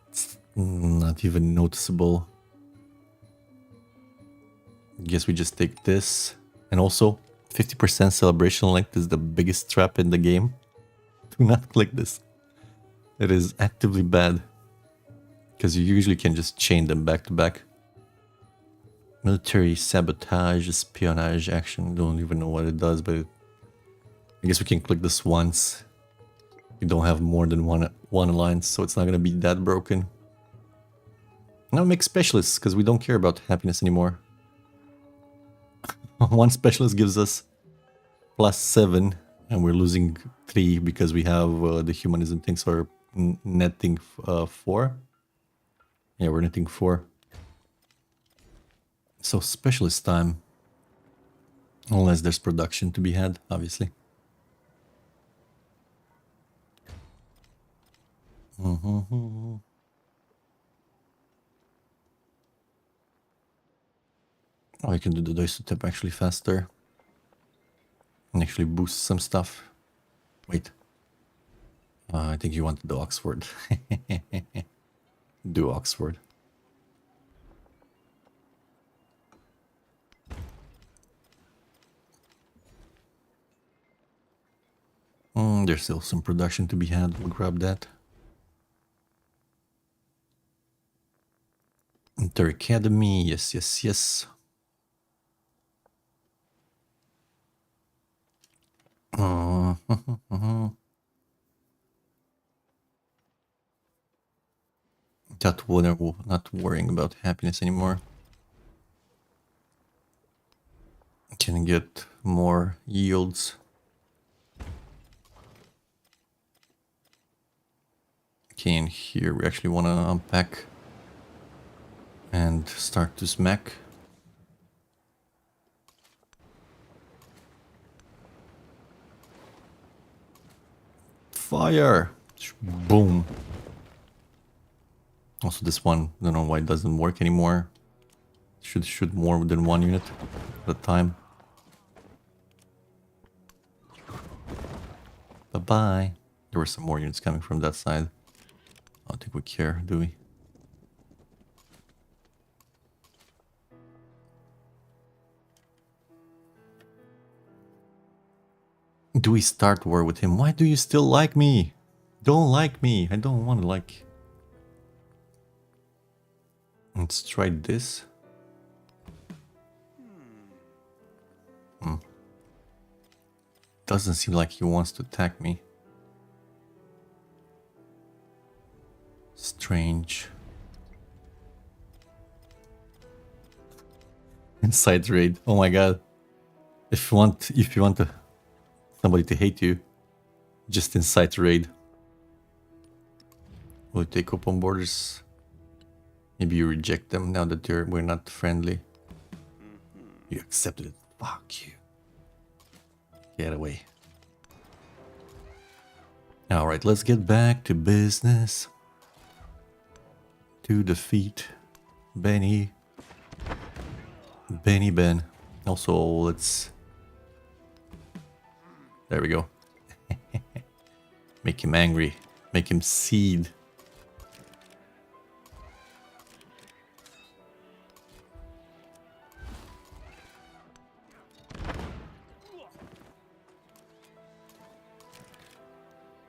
It's not even noticeable. Guess we just take this. And also, 50% celebration length is the biggest trap in the game. Do not click this. It is actively bad. Because you usually can just chain them back to back. Military sabotage, espionage action. Don't even know what it does, but I guess we can click this once. We don't have more than one alliance, so it's not gonna be that broken. Now make specialists, because we don't care about happiness anymore. One specialist gives us +7, and we're losing 3 because we have the humanism thing, so we're netting 4. Yeah, we're netting 4. So specialist time. Unless there's production to be had, obviously. Oh, I can do the Doisutep actually faster. And actually boost some stuff. Wait. I think you wanted the Oxford. Do Oxford. There's still some production to be had. We'll grab that. Inter Academy. Yes, yes, yes. Not worrying about happiness anymore. Can get more yields. Okay, and here we actually want to unpack and start to smack. Fire! Boom. Also this one, I don't know why it doesn't work anymore. Should shoot more than 1 unit at a time. Bye-bye. There were some more units coming from that side. I don't think we care, do we? Do we start war with him? Why do you still like me? Don't like me. I don't want to like. Let's try this. Doesn't seem like he wants to attack me. Strange. Inside raid. Oh my god. If you want somebody to hate you, just incite raid. Will you take open borders? Maybe you reject them now that we're not friendly. You accepted it. Fuck you. Get away. Alright, let's get back to business. To defeat Ben. Also, let's... There we go. Make him angry. Make him seed.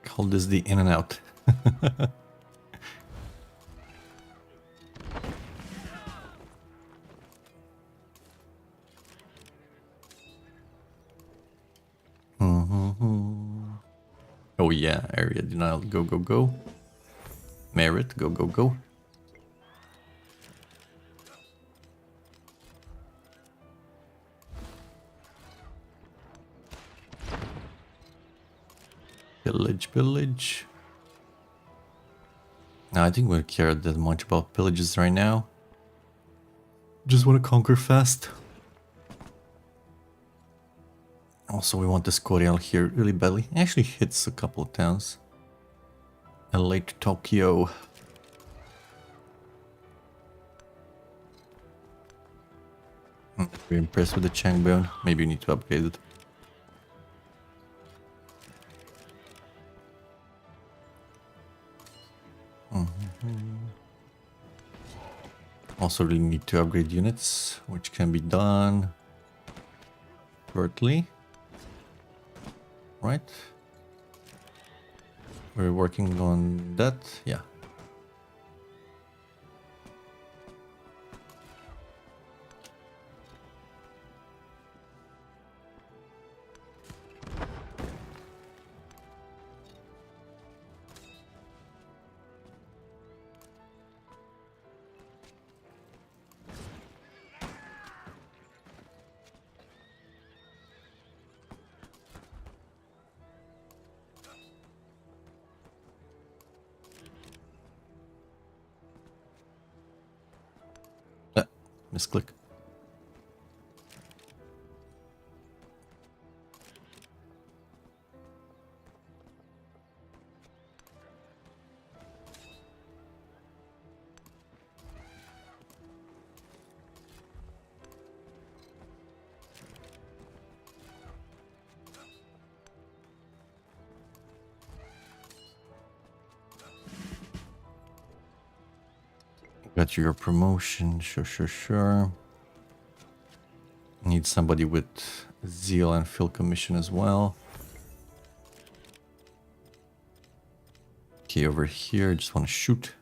Call this the in and out. Oh yeah, area denial. Go, go, go. Merit. Go, go, go. Pillage. No, I think we don't care that much about pillages right now. Just want to conquer fast. Also, we want this Korean here really badly. It actually hits a couple of towns. LA to Tokyo. We're impressed with the Changbone. Maybe you need to upgrade it. Also really need to upgrade units, which can be done shortly. Right? We're working on that, yeah. Misclick. Got your promotion, sure. Need somebody with zeal and fill commission as well. Okay, over here, just want to shoot.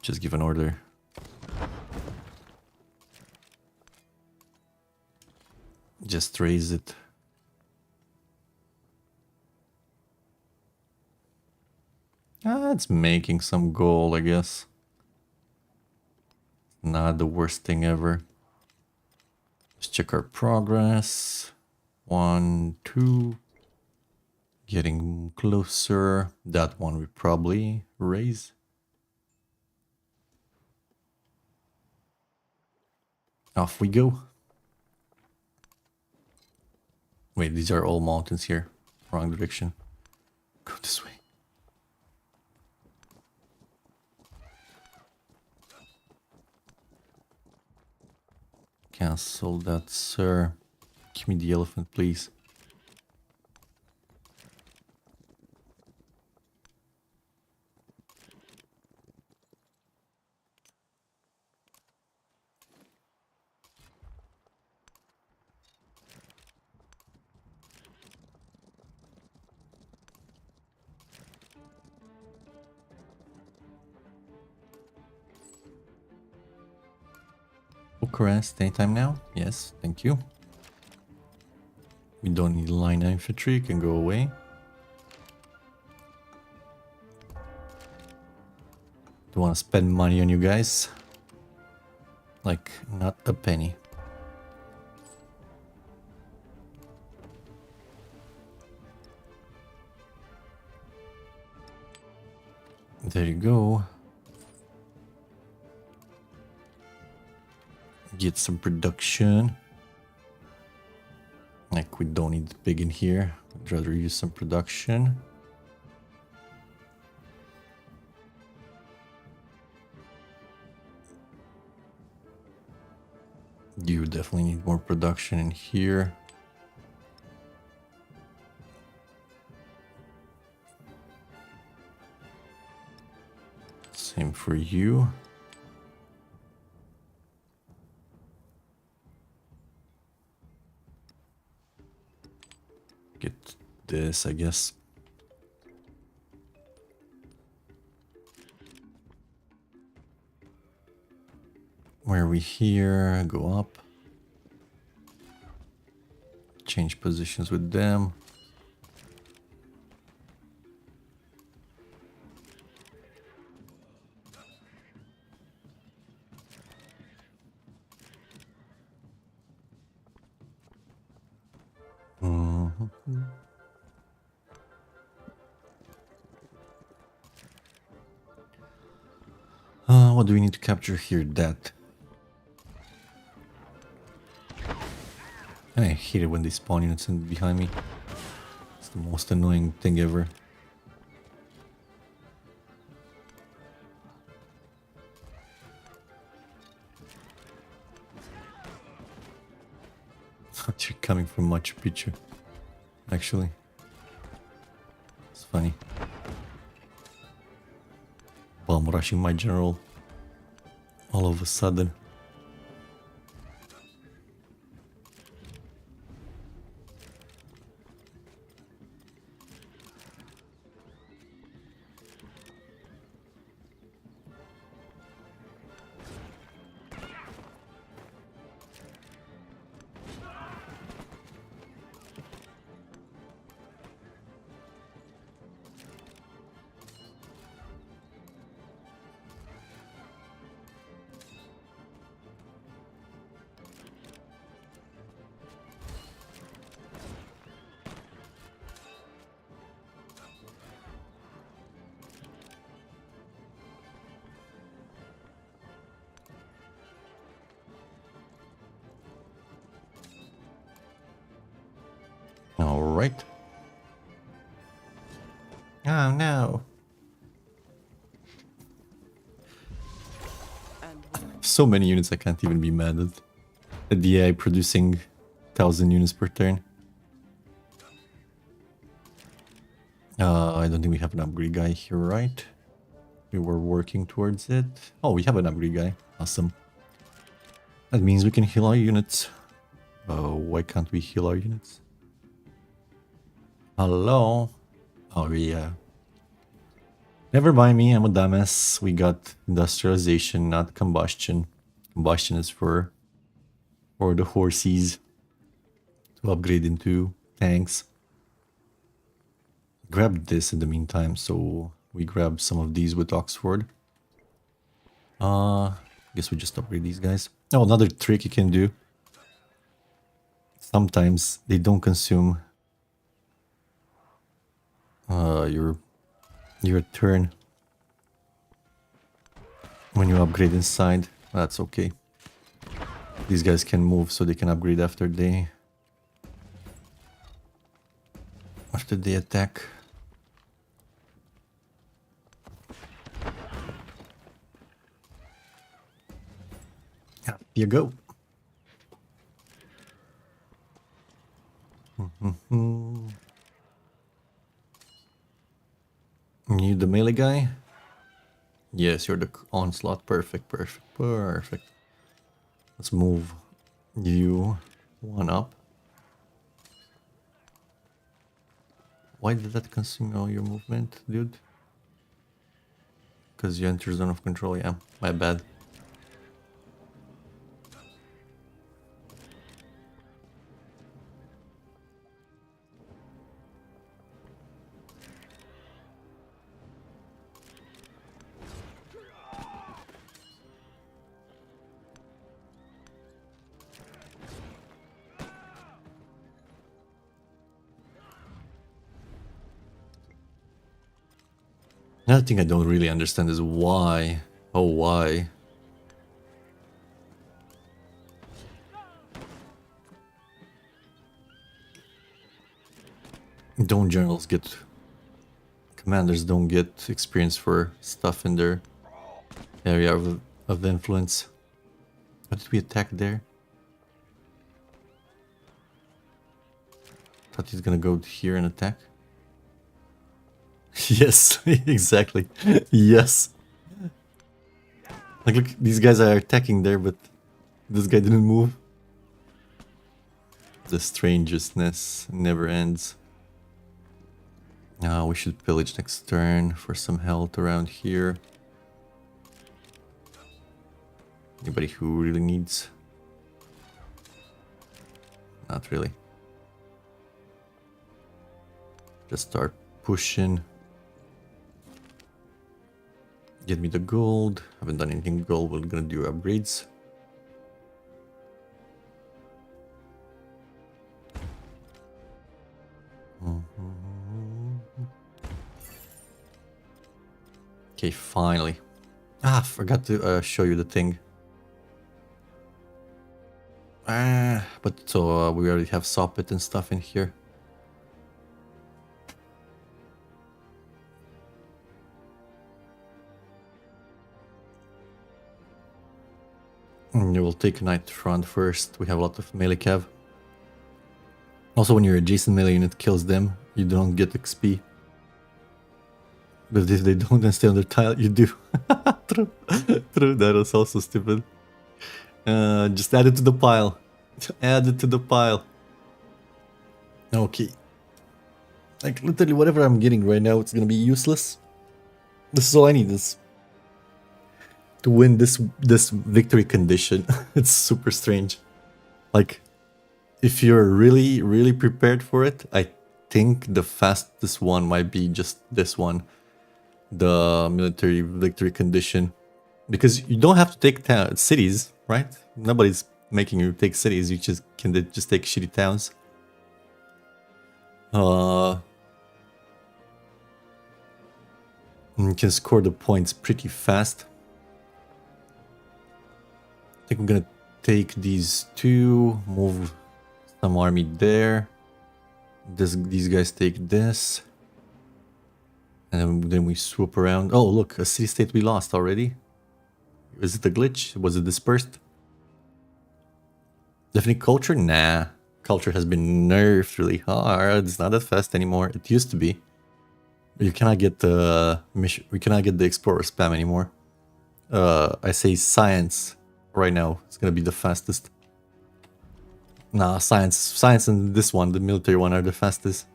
Just give an order. Just raise it. Ah, it's making some gold, I guess. Not the worst thing ever. Let's check our progress. 1, 2. Getting closer. That one we probably raise. Off we go. Wait, these are all mountains here. Wrong direction. Go this way. Cancel that, sir. Give me the elephant, please. Bucharest, anytime now? Yes, thank you. We don't need line infantry, can go away. Don't want to spend money on you guys. Like, not a penny. There you go. Get some production. Like, we don't need the pig in here. I'd rather use some production. You definitely need more production in here. Same for you. Get this, I guess. Where are we here? Go up. Change positions with them. What do we need to capture here? That. I hate it when they spawn units in behind me. It's the most annoying thing ever. You're coming from Machu Picchu. Actually. It's funny. Bomb rushing my general. All of a sudden. Alright. Oh no. So many units I can't even be mad at the AI producing 1,000 units per turn. I don't think we have an upgrade guy here, right? We were working towards it. Oh, we have an upgrade guy. Awesome. That means we can heal our units. Oh, why can't we heal our units? Hello? Oh, yeah. Never mind me, I'm a dumbass. We got industrialization, not combustion. Combustion is for the horsies to upgrade into tanks. Grab this in the meantime, so we grab some of these with Oxford. Guess we just upgrade these guys. Oh, another trick you can do. Sometimes they don't consume your turn when you upgrade inside. That's okay. These guys can move so they can upgrade after they attack. Here you go. You the melee guy? Yes, you're the onslaught. Perfect, perfect, perfect. Let's move you one up. Why did that consume all your movement, dude? Because you enter zone of control, yeah. My bad. Another thing I don't really understand is why. Oh, why? Don't generals get... Commanders don't get experience for stuff in their area of influence. What did we attack there? Thought he's gonna go here and attack. Yes, exactly. Yes. Like, look, these guys are attacking there, but this guy didn't move. The strangeness never ends. Now we should pillage next turn for some health around here. Anybody who really needs? Not really. Just start pushing. Get me the gold. Haven't done anything gold. We're gonna do upgrades. Okay, finally. Ah, forgot to show you the thing. But so we already have soppet and stuff in here. You will take Knight front first. We have a lot of melee cav. Also, when your adjacent melee unit kills them, you don't get XP. But if they don't and stay on their tile, you do. True. True, that was also stupid. Just add it to the pile. Add it to the pile. Okay. Like, literally, whatever I'm getting right now, it's gonna be useless. This is all I need is to win this victory condition. It's super strange. Like, if you're really prepared for it, I think the fastest one might be just this one. The military victory condition. Because you don't have to take cities, right? Nobody's making you take cities, you can just take shitty towns. You can score the points pretty fast. I think I'm gonna take these two, move some army there. These guys take this. And then we swoop around. Oh, look, a city-state we lost already. Is it a glitch? Was it dispersed? Definitely culture? Nah. Culture has been nerfed really hard. It's not that fast anymore. It used to be. You cannot get the mission. We cannot get the explorer spam anymore. I say science right now. It's gonna be the fastest. Nah, science and this one, the military one, are the fastest.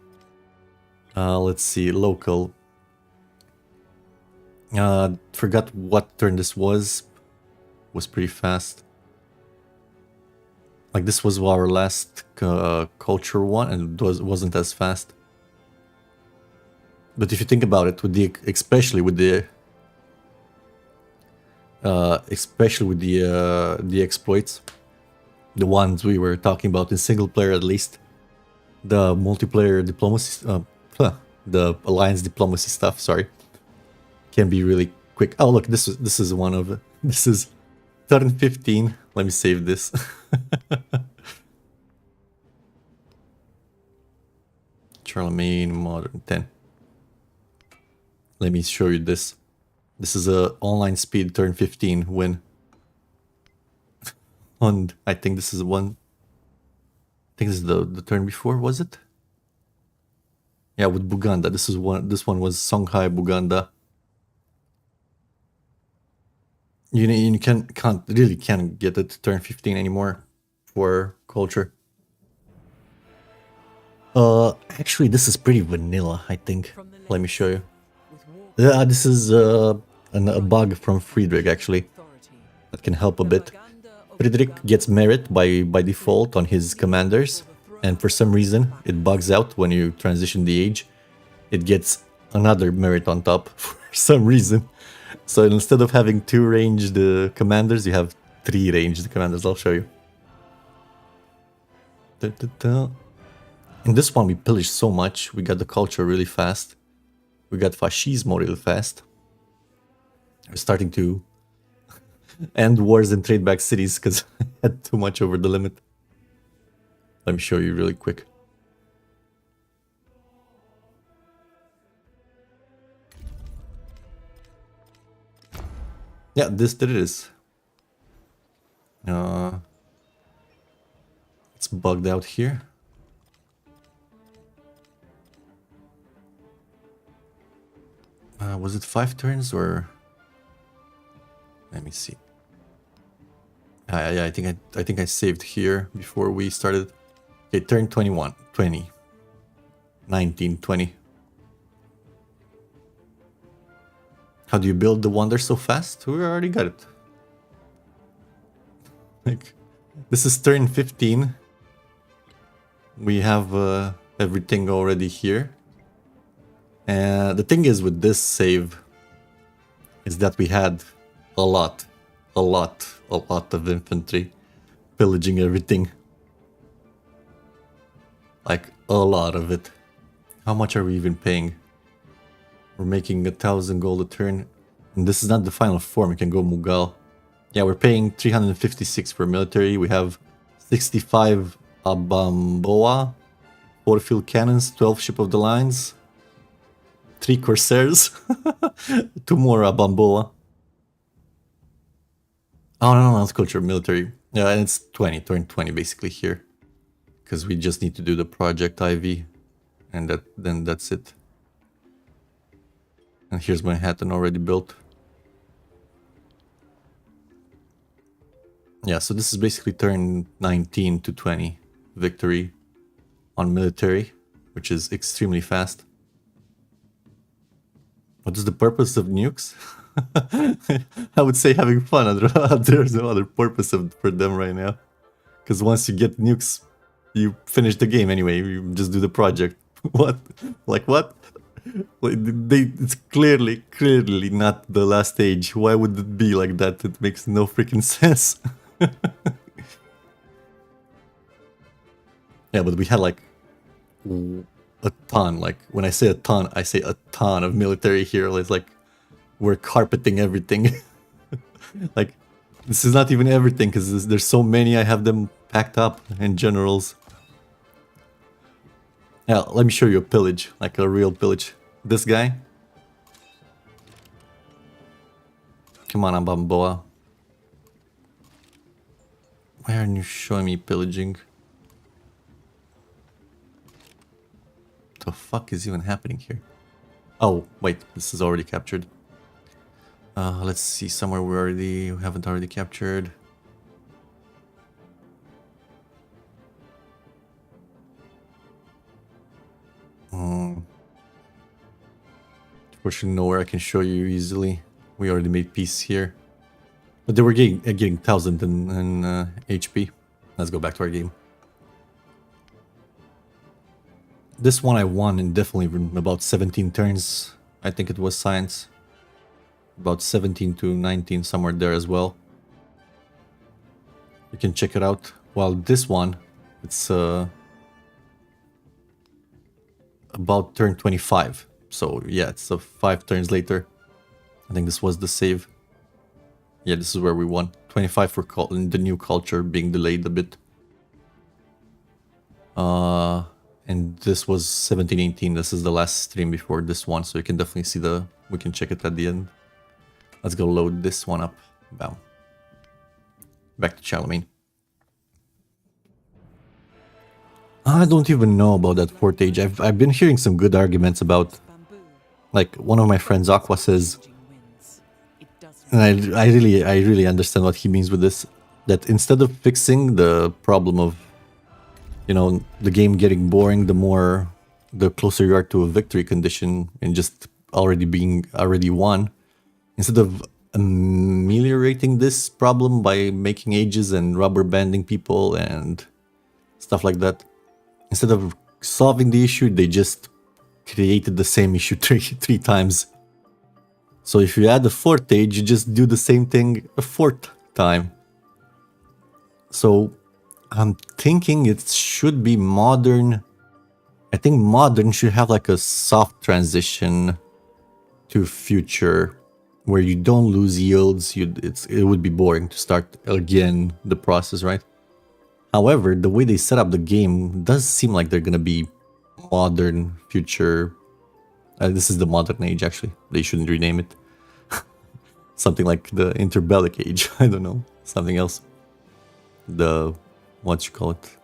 Let's see, local. Forgot what turn this was. Was pretty fast. Like, this was our last culture one, and it wasn't as fast. But if you think about it, with the especially with the exploits, the ones we were talking about in single player at least, the multiplayer diplomacy, the alliance diplomacy stuff, sorry, can be really quick. Oh look, this is one of this is turn 15. Let me save this. Charlemagne modern 10. Let me show you this. This is a online speed turn 15 win. And I think this is one. I think this is the turn before, was it? Yeah, with Buganda. This one was Songhai Buganda. You can't get it to turn 15 anymore for culture. Actually, this is pretty vanilla, I think. Let me show you. Yeah, this is a bug from Friedrich, actually. That can help a bit. Friedrich gets merit by default on his commanders, and for some reason it bugs out when you transition the age. It gets another merit on top for some reason. So instead of having 2 ranged commanders, you have 3 ranged commanders. I'll show you. In this one we pillaged so much, we got the culture really fast. We got fascismo real fast. We're starting to end wars and trade back cities because I had too much over the limit. Let me show you really quick. Yeah, this did it is. It's bugged out here. Was it 5 turns or? Let me see. Yeah, I think I saved here before we started. Okay, turn 21, 20, 19, 20. How do you build the wonder so fast? We already got it. Like, this is turn 15. We have everything already here. And the thing is with this save is that we had a lot of infantry pillaging everything. Like, a lot of it. How much are we even paying? We're making 1,000 gold a turn. And this is not the final form, you can go Mughal. Yeah, we're paying 356 for military. We have 65 Abamboa, 4 field cannons, 12 ship of the lines, 3 corsairs, 2 more Abamboa. Oh no, it's culture military. Yeah, and it's 20, turn 20 basically here. Because we just need to do the project IV. And then that's it. And here's Manhattan already built. Yeah, so this is basically turn 19 to 20 victory on military, which is extremely fast. What is the purpose of nukes? I would say having fun. There's no other purpose for them right now. Because once you get nukes, you finish the game anyway. You just do the project. What? Like what? It's clearly not the last stage. Why would it be like that? It makes no freaking sense. Yeah, but we had like a ton. Like when I say a ton, I say a ton of military here. It's like we're carpeting everything. Like this is not even everything because there's so many. I have them packed up in generals. Yeah, let me show you a pillage, like a real pillage. This guy. Come on, Abamboa. Why aren't you showing me pillaging? What the fuck is even happening here? Oh, wait, this is already captured. Let's see, somewhere we haven't already captured. Unfortunately, nowhere I can show you easily. We already made peace here. But they were getting 1,000 in HP. Let's go back to our game. This one I won in definitely about 17 turns. I think it was science. About 17 to 19, somewhere there as well. You can check it out. While this one, it's about turn 25. So yeah, it's 5 turns later. I think this was the save. Yeah, this is where we won. 25 for the new culture being delayed a bit. And this was 17-18. This is the last stream before this one, so you can definitely see we can check it at the end. Let's go load this one up. Bam. Back to Charlemagne. I don't even know about that fourth age. I've been hearing some good arguments about, like one of my friends Aqua says, and I really understand what he means with this, that instead of fixing the problem of, you know, the game getting boring the closer you are to a victory condition and just already won, instead of ameliorating this problem by making ages and rubber banding people and stuff like that, instead of solving the issue, they just created the same issue three times. So if you add a fourth age, you just do the same thing a fourth time. So I'm thinking it should be modern. I think modern should have like a soft transition to future where you don't lose yields, it would be boring to start again the process, right? However, the way they set up the game does seem like they're gonna be modern future. This is the modern age, actually. They shouldn't rename it. Something like the interbellic age. I don't know. Something else. The... what you call it?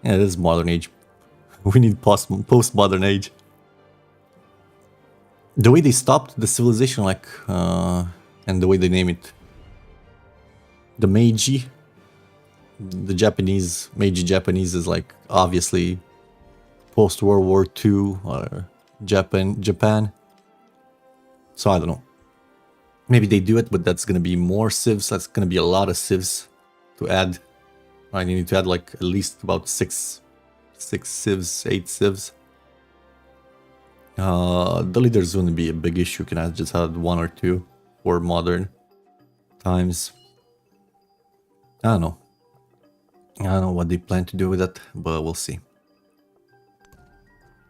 Yeah, it is modern age. We need post-modern age. The way they stopped the civilization, like, and the way they name it, the Meiji, the Japanese, Meiji Japanese is like obviously post World War II or Japan. So I don't know. Maybe they do it, but that's gonna be more civs. That's gonna be a lot of civs to add. Right, you need to add like at least about six civs, 8 civs. The leaders wouldn't be a big issue. Can I just add 1 or 2 for modern times? I don't know. I don't know what they plan to do with that, but we'll see.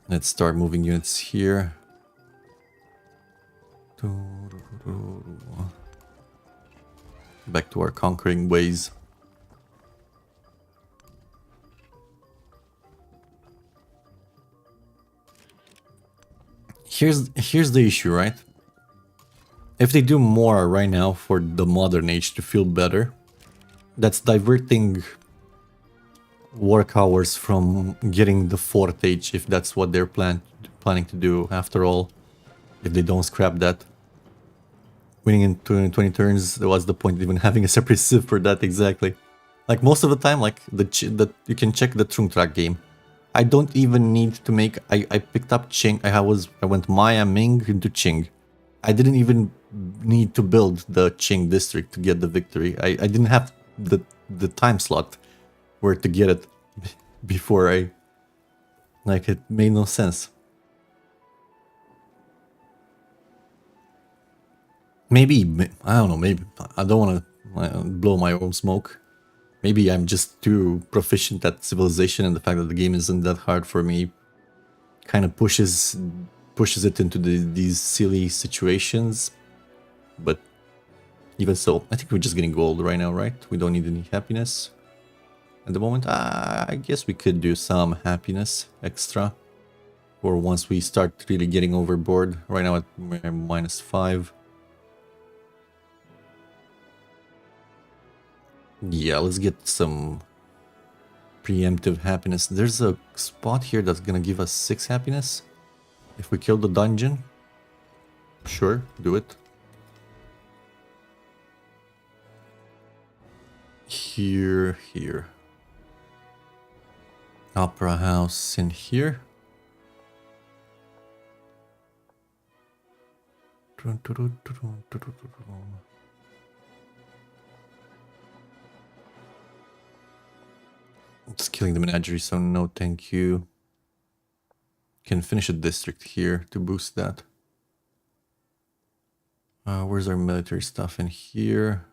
Let's start moving units here. Back to our conquering ways. Here's the issue, right? If they do more right now for the modern age to feel better, that's diverting work hours from getting the fourth age, if that's what they're planning to do. After all, if they don't scrap that, winning in 20 turns, what's the point of even having a separate civ for that exactly? Like most of the time, like you can check the Trungtrak game. I don't even need to make. I picked up Qing. I went Maya Ming into Qing. I didn't even need to build the Qing district to get the victory. I didn't have the time slot where to get it before I. Like, it made no sense. Maybe, I don't know, maybe I don't want to blow my own smoke. Maybe I'm just too proficient at civilization, and the fact that the game isn't that hard for me kind of pushes it into these silly situations. But even so, I think we're just getting gold right now, right? We don't need any happiness at the moment. I guess we could do some happiness extra, or once we start really getting overboard. Right now we're at -5. Yeah, let's get some preemptive happiness. There's a spot here that's gonna give us 6 happiness if we kill the dungeon. Sure, do it. Here. Opera house in here. It's killing the menagerie, so no thank you. Can finish a district here to boost that. Where's our military stuff in here?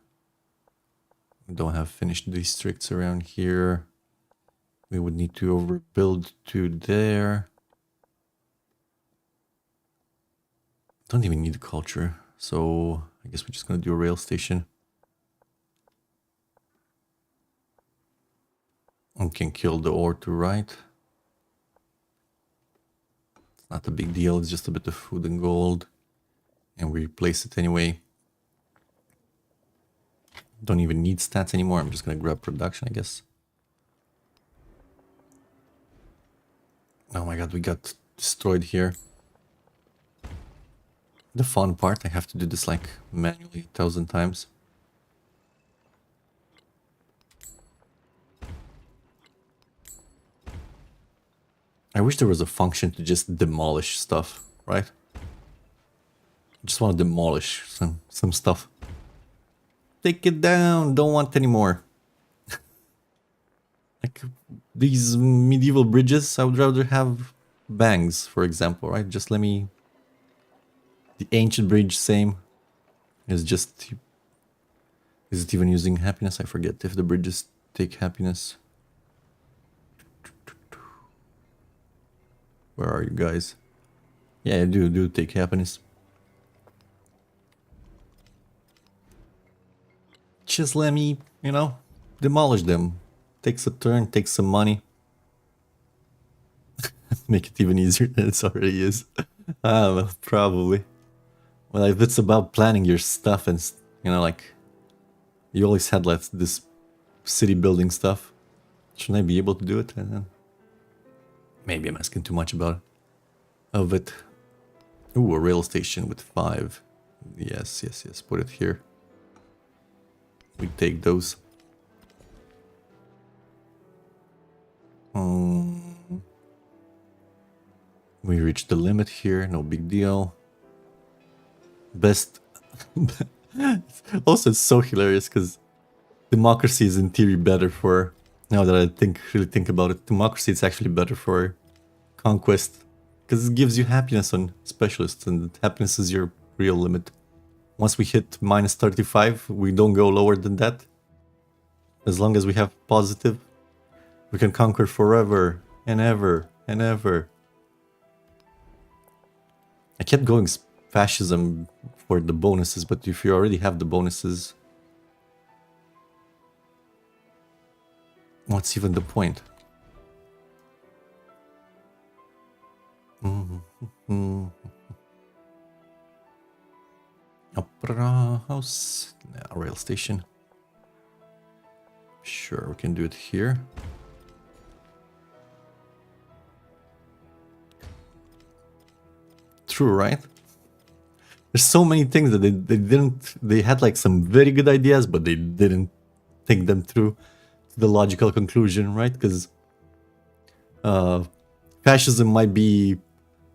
We don't have finished districts around here. We would need to overbuild to there. Don't even need culture, so I guess we're just gonna do a rail station. We can kill the ore to right. It's not a big deal, it's just a bit of food and gold. And we replace it anyway. Don't even need stats anymore, I'm just gonna grab production, I guess. Oh my god, we got destroyed here. The fun part, I have to do this like manually 1,000 times. I wish there was a function to just demolish stuff, right? I just want to demolish some stuff. Take it down, don't want any more. Like these medieval bridges, I would rather have bangs, for example, right? Just let me... The ancient bridge, same. Is just... Is it even using happiness? I forget if the bridges take happiness. Where are you guys? Yeah, I do take happiness. just let me, you know, demolish them. Takes a turn, takes some money. Make it even easier than it already is. Well, probably. Well, if it's about planning your stuff and, you know, like, you always had like this city building stuff. Shouldn't I be able to do it? Maybe I'm asking too much about it. Ooh, a rail station with 5. Yes, yes, yes. Put it here. We take those. We reached the limit here. No big deal. Best. Also, it's so hilarious because democracy is in theory better for. Now that I really think about it, democracy is actually better for conquest because it gives you happiness on specialists, and happiness is your real limit. Once we hit minus 35, we don't go lower than that. As long as we have positive, we can conquer forever and ever and ever. I kept going fascism for the bonuses, but if you already have the bonuses, what's even the point? Opera house, a rail station. Sure, we can do it here. True, right? There's so many things that they had like some very good ideas, but they didn't think them through to the logical conclusion, right? Because fascism might be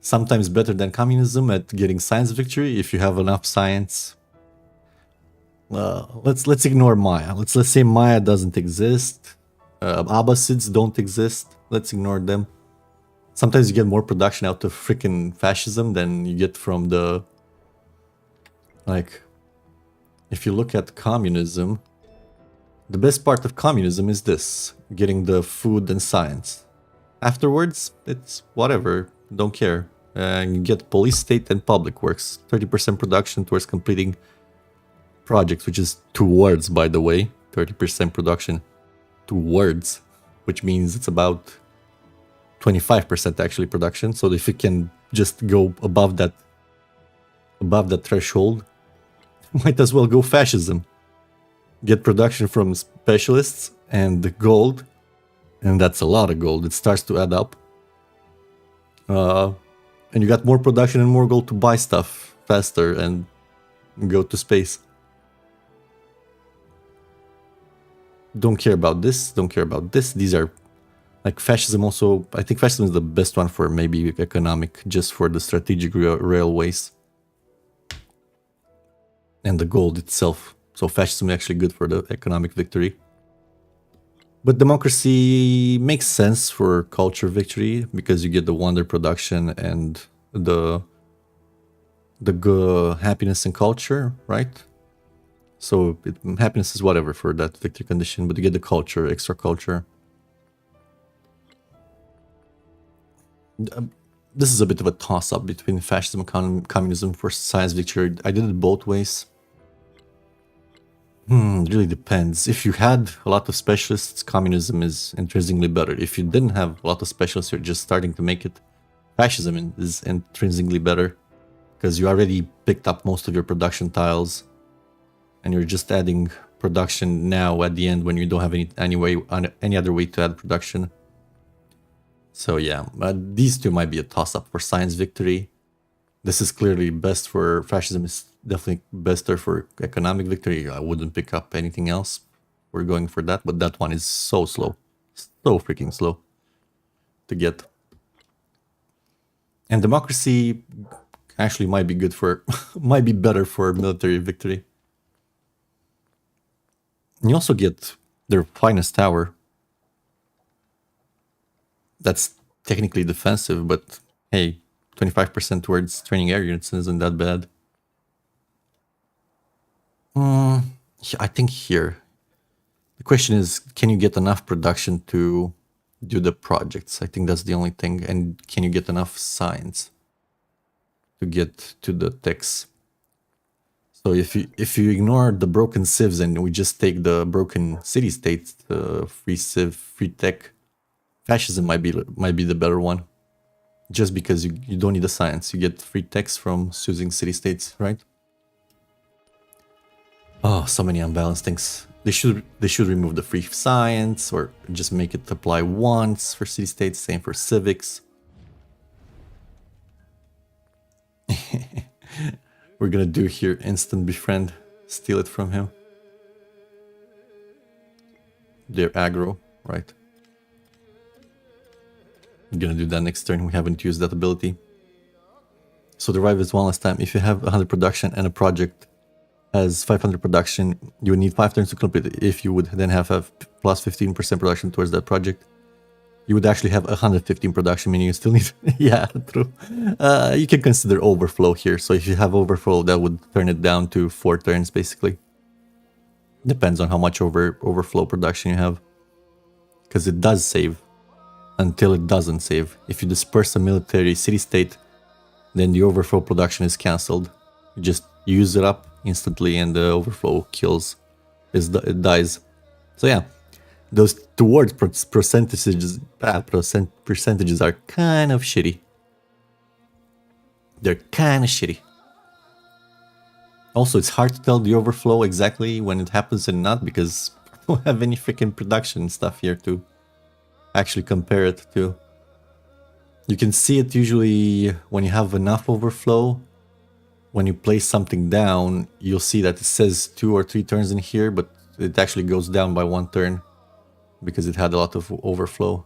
sometimes better than communism at getting science victory if you have enough science. Let's ignore Maya. Let's say Maya doesn't exist. Abbasids don't exist. Let's ignore them. Sometimes you get more production out of freaking fascism than you get from the... Like, if you look at communism, the best part of communism is this, getting the food and science. Afterwards, it's whatever, don't care. You get police state and public works, 30% production towards completing projects, which is towards, by the way, 30% production towards, which means it's about 25% actually production. So if you can just go above that threshold, might as well go fascism. Get production from specialists and gold, and that's a lot of gold. It starts to add up. And you got more production and more gold to buy stuff faster and go to space. Don't care about this, don't care about this. These are like fascism also. I think fascism is the best one for maybe economic, just for the strategic railways and the gold itself. So fascism is actually good for the economic victory. But democracy makes sense for culture victory because you get the wonder production and the happiness and culture, right? So happiness is whatever for that victory condition, but you get the culture, extra culture. This is a bit of a toss-up between fascism and communism for science victory. I did it both ways. It really depends. If you had a lot of specialists, communism is intrinsically better. If you didn't have a lot of specialists, you're just starting to make it. Fascism is intrinsically better because you already picked up most of your production tiles, and you're just adding production now at the end when you don't have any other way to add production. So yeah, these two might be a toss-up for science victory. This is clearly best for fascism. Is definitely better for economic victory. I wouldn't pick up anything else. We're going for that, but that one is so slow. So freaking slow to get. And democracy actually might be good for, might be better for military victory. And you also get their finest tower. That's technically defensive, but hey, 25% towards training air units isn't that bad. I think here, the question is, can you get enough production to do the projects? I think that's the only thing. And can you get enough science to get to the techs? So if you ignore the broken civs and we just take the broken city states, free civ, free tech, fascism might be the better one. Just because you don't need the science, you get free techs from choosing city states, right? Oh, so many unbalanced things. They should remove the free science or just make it apply once for city states, same for civics. We're gonna do here instant befriend, steal it from him. They're aggro, right? I'm gonna do that next turn. We haven't used that ability. So the revive is one last time. If you have 100 production and a project has 500 production, you would need 5 turns to complete it. If you would then have a plus 15% production towards that project, you would actually have 115 production, meaning you still need... yeah, true. You can consider overflow here. So if you have overflow, that would turn it down to 4 turns, basically. Depends on how much overflow production you have. Because it does save until it doesn't save. If you disperse a military city-state, then the overflow production is cancelled. You just use it up instantly and the overflow kills. It dies. So yeah. Those towards percentages are kind of shitty. They're kind of shitty. Also, it's hard to tell the overflow exactly when it happens and not because I don't have any freaking production stuff here to actually compare it to. You can see it usually when you have enough overflow. When you place something down, you'll see that it says 2 or 3 turns in here, but it actually goes down by 1 turn. Because it had a lot of overflow.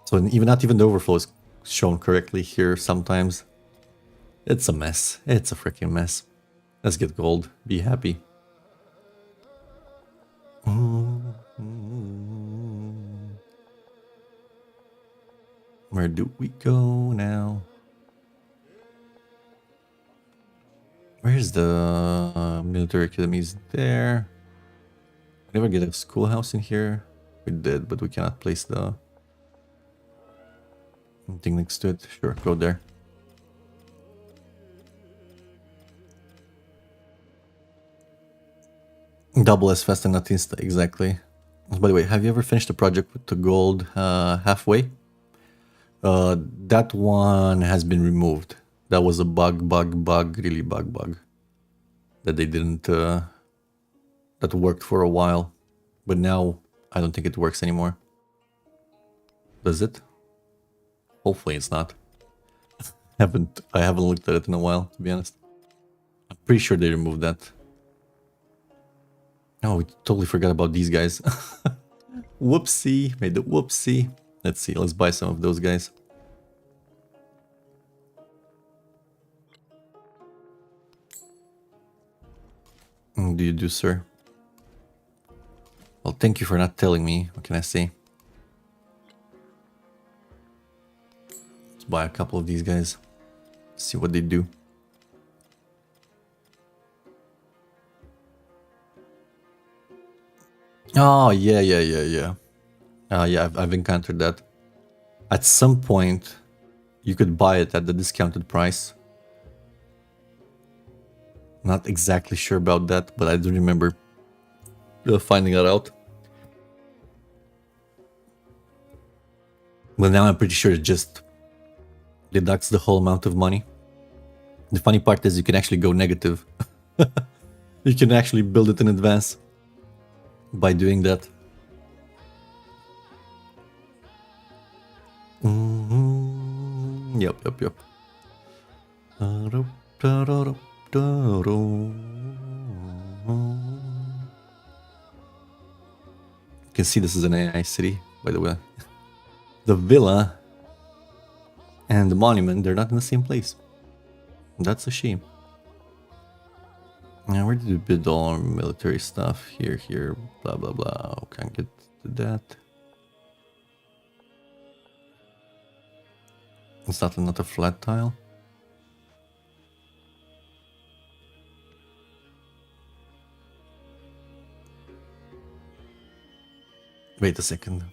So not even the overflow is shown correctly here sometimes. It's a mess. It's a freaking mess. Let's get gold. Be happy. Where do we go now? Where's the military academies there? Never get a schoolhouse in here. We did, but we cannot place the thing next to it. Sure, go there. Double as fast and not insta, exactly. By the way, have you ever finished a project with the gold halfway? That one has been removed. That was a really bug. That they didn't, that worked for a while. But now, I don't think it works anymore. Does it? Hopefully it's not. I haven't looked at it in a while, to be honest. I'm pretty sure they removed that. Oh, we totally forgot about these guys. Whoopsie, made the whoopsie. Let's see, let's buy some of those guys. Do you do, sir? Well, thank you for not telling me. What can I say? Let's buy a couple of these guys. See what they do. Oh, yeah. Yeah, I've encountered that. At some point, you could buy it at the discounted price. Not exactly sure about that, but I do remember finding that out. Well, now I'm pretty sure it just deducts the whole amount of money. The funny part is you can actually go negative. You can actually build it in advance by doing that. Yep. You can see this is an AI city, by the way. The villa and the monument, they're not in the same place. That's a shame. Now, where did we build all our military stuff? Here, blah, blah, blah. Can't get to that. Is that another flat tile? Wait a second.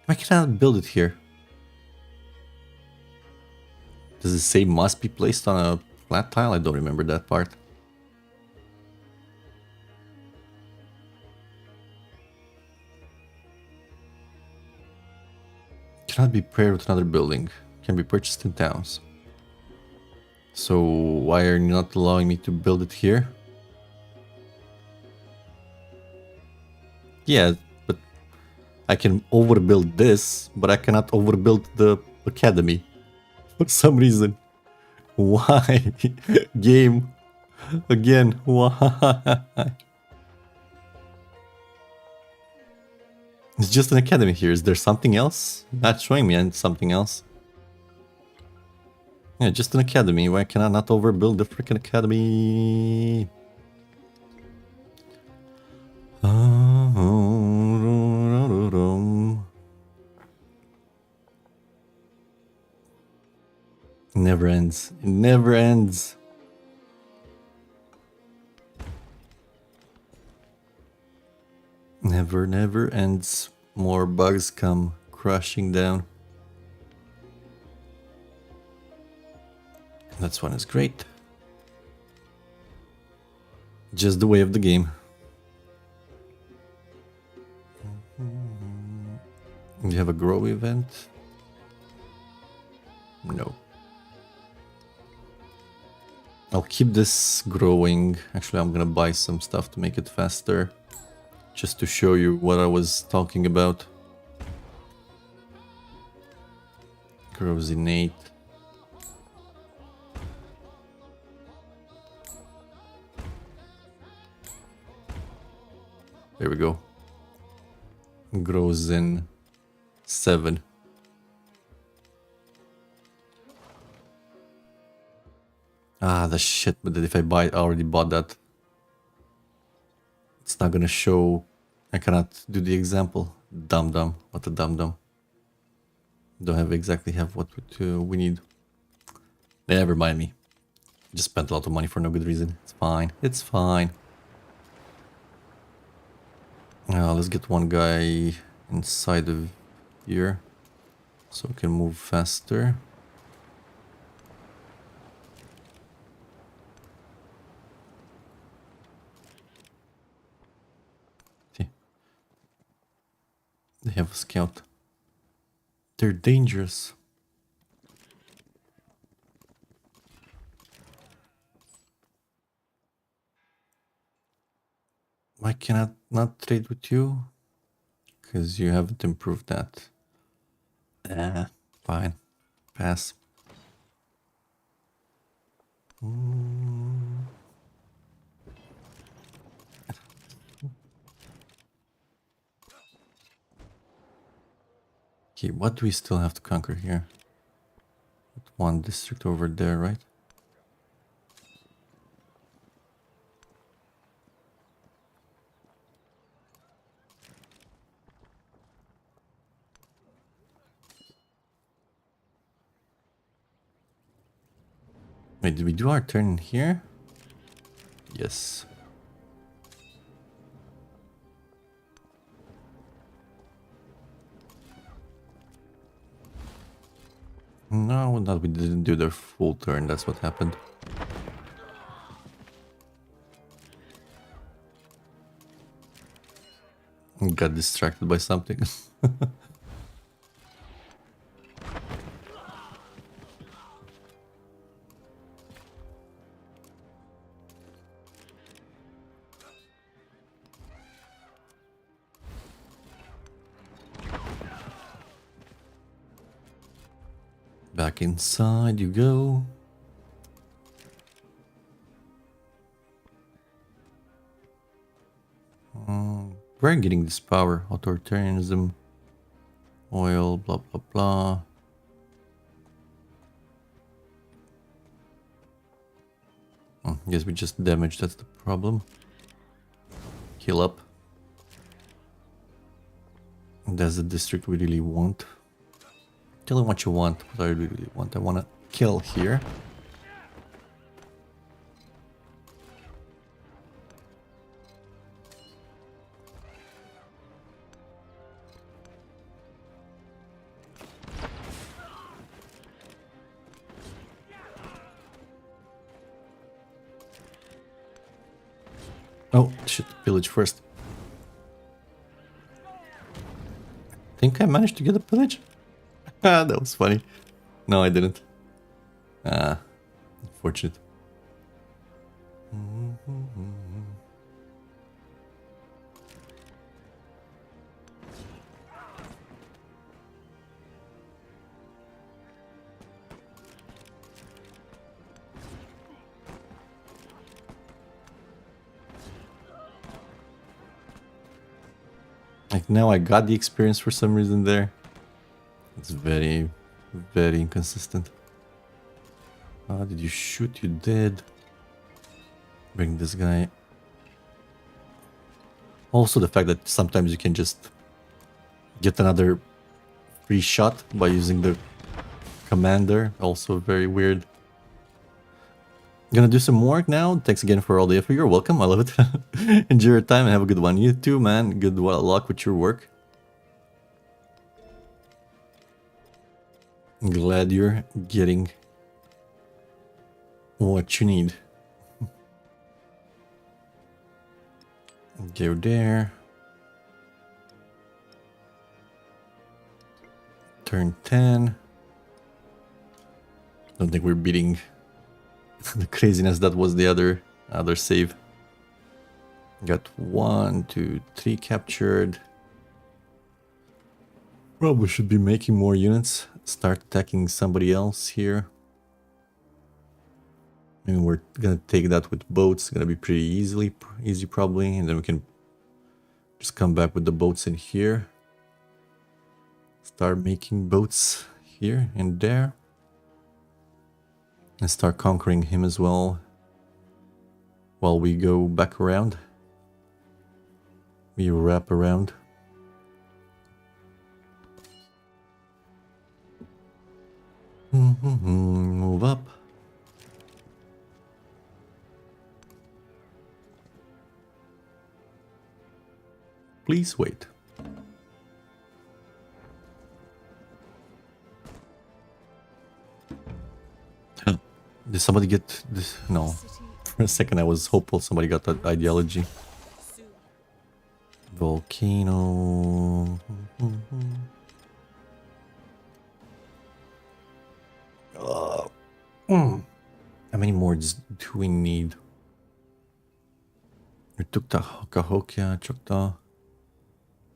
I cannot build it here. Does it say must be placed on a flat tile? I don't remember that part. Cannot be paired with another building. Can be purchased in towns. So why are you not allowing me to build it here? Yeah, but I can overbuild this, but I cannot overbuild the academy. For some reason. Why? Game. Again, why? It's just an academy here. Is there something else? Not showing me something else. Yeah, just an academy. Why can I not overbuild the freaking academy? It never ends. It never ends. Never ends. More bugs come crashing down. That's one is great. Just the way of the game. You have a grow event? No. I'll keep this growing. Actually, I'm gonna buy some stuff to make it faster. Just to show you what I was talking about. Grows innate. There we go. Grows in 7. Ah, the shit, but if I already bought that. It's not gonna show. I cannot do the example. Dum-dum. What a dum-dum. Don't have what we need. Never mind me. Just spent a lot of money for no good reason. It's fine. It's fine. Now let's get one guy inside of here so we can move faster. See, they have a scout. They're dangerous. Why can I not trade with you? Because you haven't improved that. Fine. Pass. Okay, what do we still have to conquer here? One district over there, right? Wait, did we do our turn here? Yes. No, not we didn't do their full turn, that's what happened. Got distracted by something. Back inside you go. We're getting this power. Authoritarianism. Oil, blah blah blah. Guess we just damaged, that's the problem. Heal up. That's the district we really want. Tell me what you want, what I really want. I want to kill here. Oh, shit, pillage first. Think I managed to get a pillage? Ah, that was funny. No, I didn't. Ah, unfortunate. Like now I got the experience for some reason there. It's very, very inconsistent. Did you shoot? You did. Bring this guy. Also the fact that sometimes you can just get another free shot by using the commander. Also very weird. Gonna do some work now. Thanks again for all the effort. You're welcome. I love it. Enjoy your time and have a good one. You too, man. Good luck with your work. I'm glad you're getting what you need. Go there. Turn 10. Don't think we're beating the craziness that was the other save. Got 1, 2, 3 captured. Probably should be making more units. Start attacking somebody else here. And we're gonna take that with boats. Gonna be pretty easy probably, and then we can just come back with the boats in here. Start making boats here and there. And start conquering him as well. While we go back around. We wrap around. Move up. Please wait. Did somebody get this? No. For a second I was hopeful somebody got that ideology. Volcano. How many more do we need? We took the Hokahokia, Choctaw.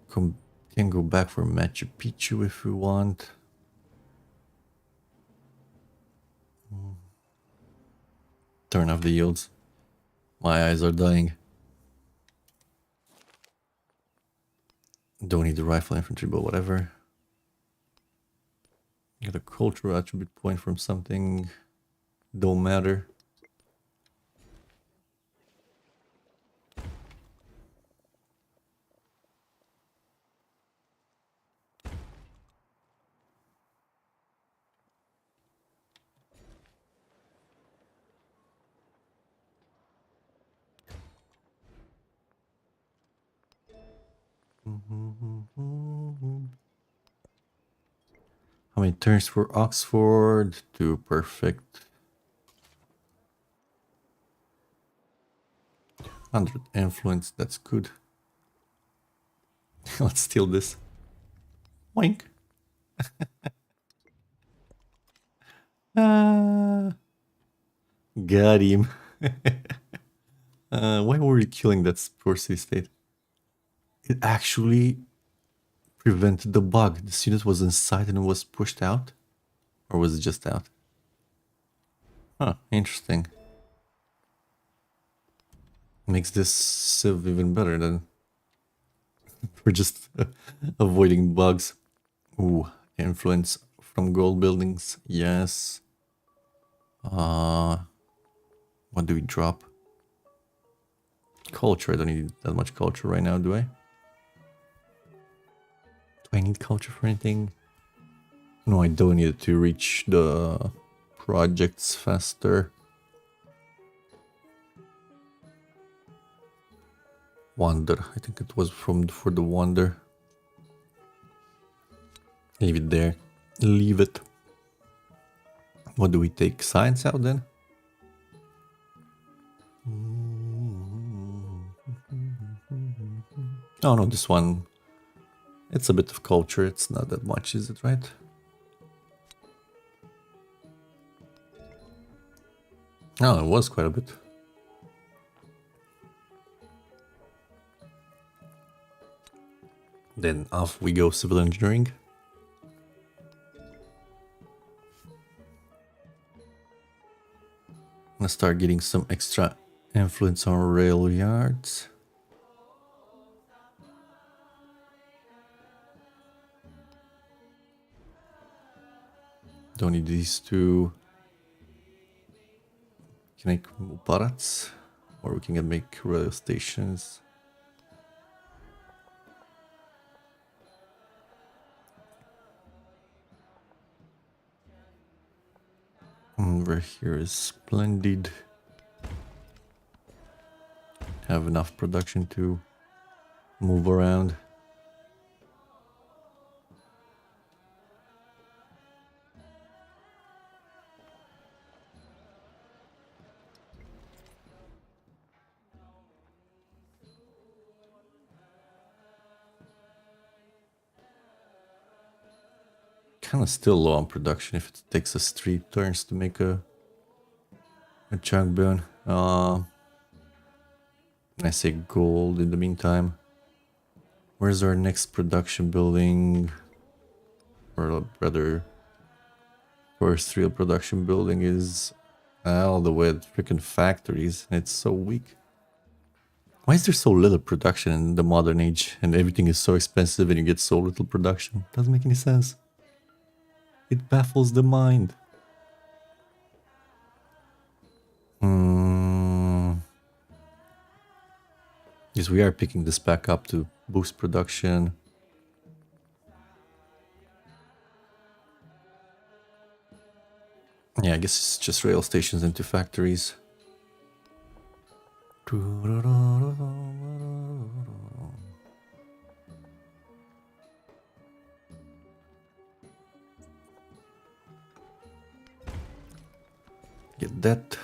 Can go back for Machu Picchu if we want. Turn off the yields. My eyes are dying. Don't need the rifle infantry, but whatever. Get a cultural attribute point from something. Don't matter. How many turns for Oxford? 2, perfect. 100 influence, that's good. Let's steal this. Oink. Got him. Why were we killing that poor city state? It actually prevented the bug. The unit was inside and it was pushed out? Or was it just out? Huh, interesting. Makes this civ even better than we're just avoiding bugs. Ooh, influence from gold buildings. Yes. What do we drop? Culture. I don't need that much culture right now, do I? Do I need culture for anything? No, I don't need it to reach the projects faster. Wonder. I think it was for the wonder. Leave it there. Leave it. What do we take? Science out then? Oh no, this one, it's a bit of culture, it's not that much, is it, right? No, it was quite a bit. Then off we go, civil engineering. Let's start getting some extra influence on rail yards. Don't need these two. Can I make parats? Or we can make rail stations. Over here is splendid. Have enough production to move around. Kind of still low on production if it takes us 3 turns to make a chunk burn. I say gold in the meantime. Where's our next production building? Or rather, first real production building is all the way at freaking factories. And it's so weak. Why is there so little production in the modern age and everything is so expensive and you get so little production? Doesn't make any sense. It baffles the mind. Yes, we are picking this back up to boost production. Yeah, I guess it's just rail stations into factories. Get that.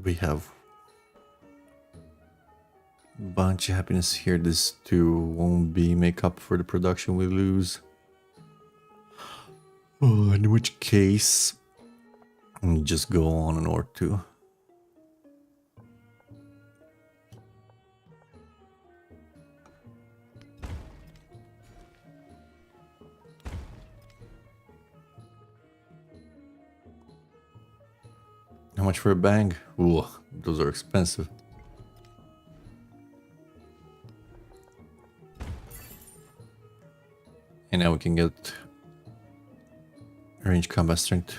We have a bunch of happiness here. This too won't be make up for the production we lose. Oh, in which case, just go on an or two. How much for a bang? Ooh, those are expensive. And now we can get range combat strength.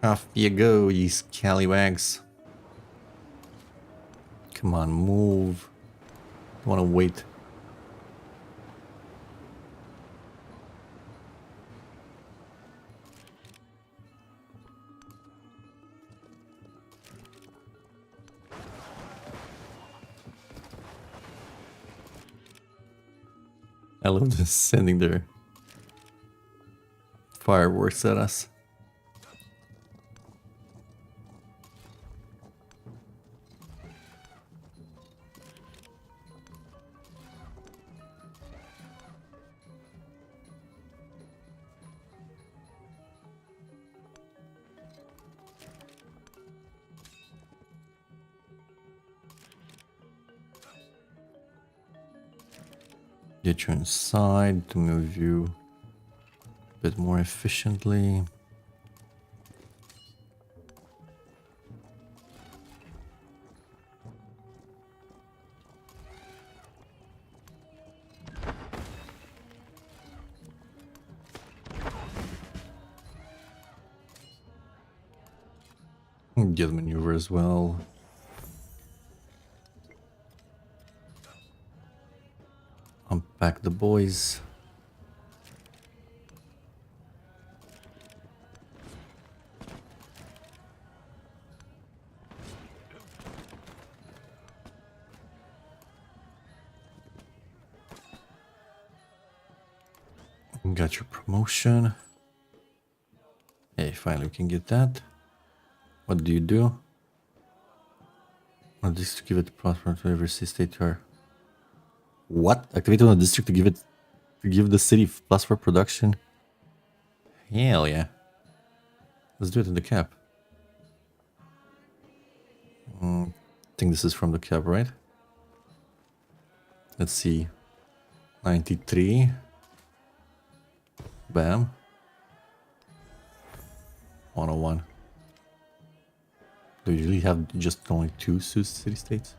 Off you go, you scallywags. Come on, move. I want to wait. I love this sending their fireworks at us. Get you inside to move you a bit more efficiently. Get maneuver as well. Unpack the boys. Got your promotion. Hey, finally we can get that. What do you do? On this to give it prosper to every state you are. What? Activate on the district to give the city plus for production? Hell yeah. Let's do it in the cap. I think this is from the cap, right? Let's see. 93. Bam. 101. Do you really have just only 2 city states?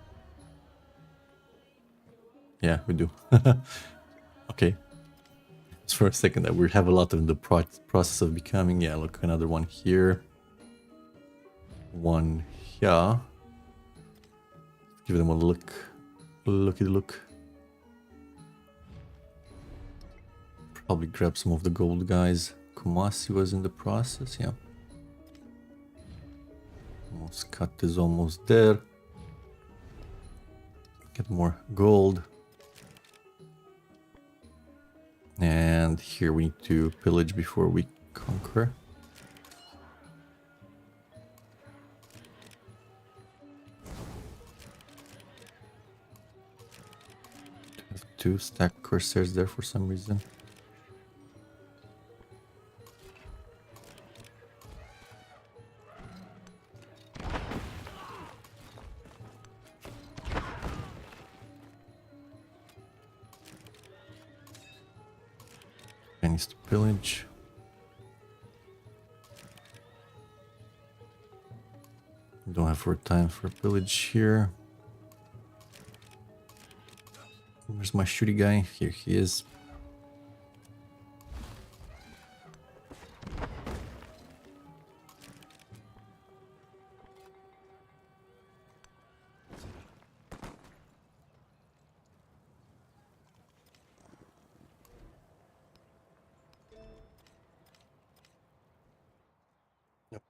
Yeah, we do. Okay. Just for a second that we have a lot of the process of becoming. Yeah, look, another one here. One here. Give them a look. Look. Probably grab some of the gold guys. Kumasi was in the process, yeah. Muscat is almost there. Get more gold. And here we need to pillage before we conquer. Have 2 stacked corsairs there for some reason. I need to pillage. Don't have time for pillage here. Where's my shooty guy? Here he is.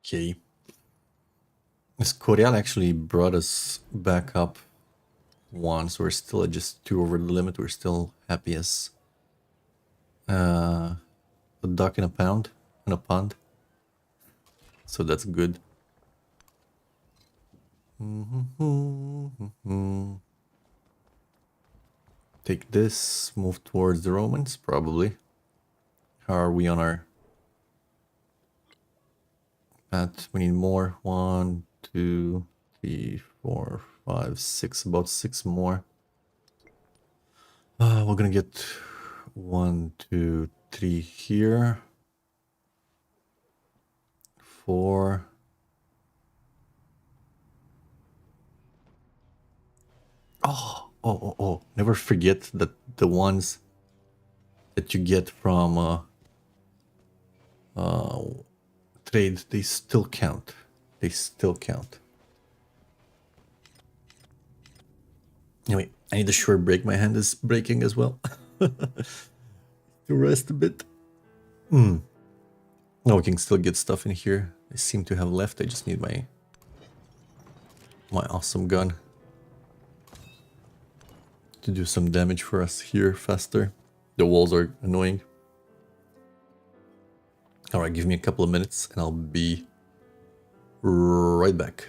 Okay. This Koreal actually brought us back up once. We're still at just 2 over the limit. We're still happy as a duck in a pond. So that's good. Take this, move towards the Romans, probably. How are we on our path? We need more. 1, 2, 3, 4, 5, 6. About 6 more. We're gonna get 1, 2, 3 here. 4. Oh. Never forget that the ones that you get from trade, they still count. Anyway, I need a short break. My hand is breaking as well. To rest a bit. No, we can still get stuff in here. I seem to have left. I just need my awesome gun to do some damage for us here faster. The walls are annoying. Alright, give me a couple of minutes and I'll be right back.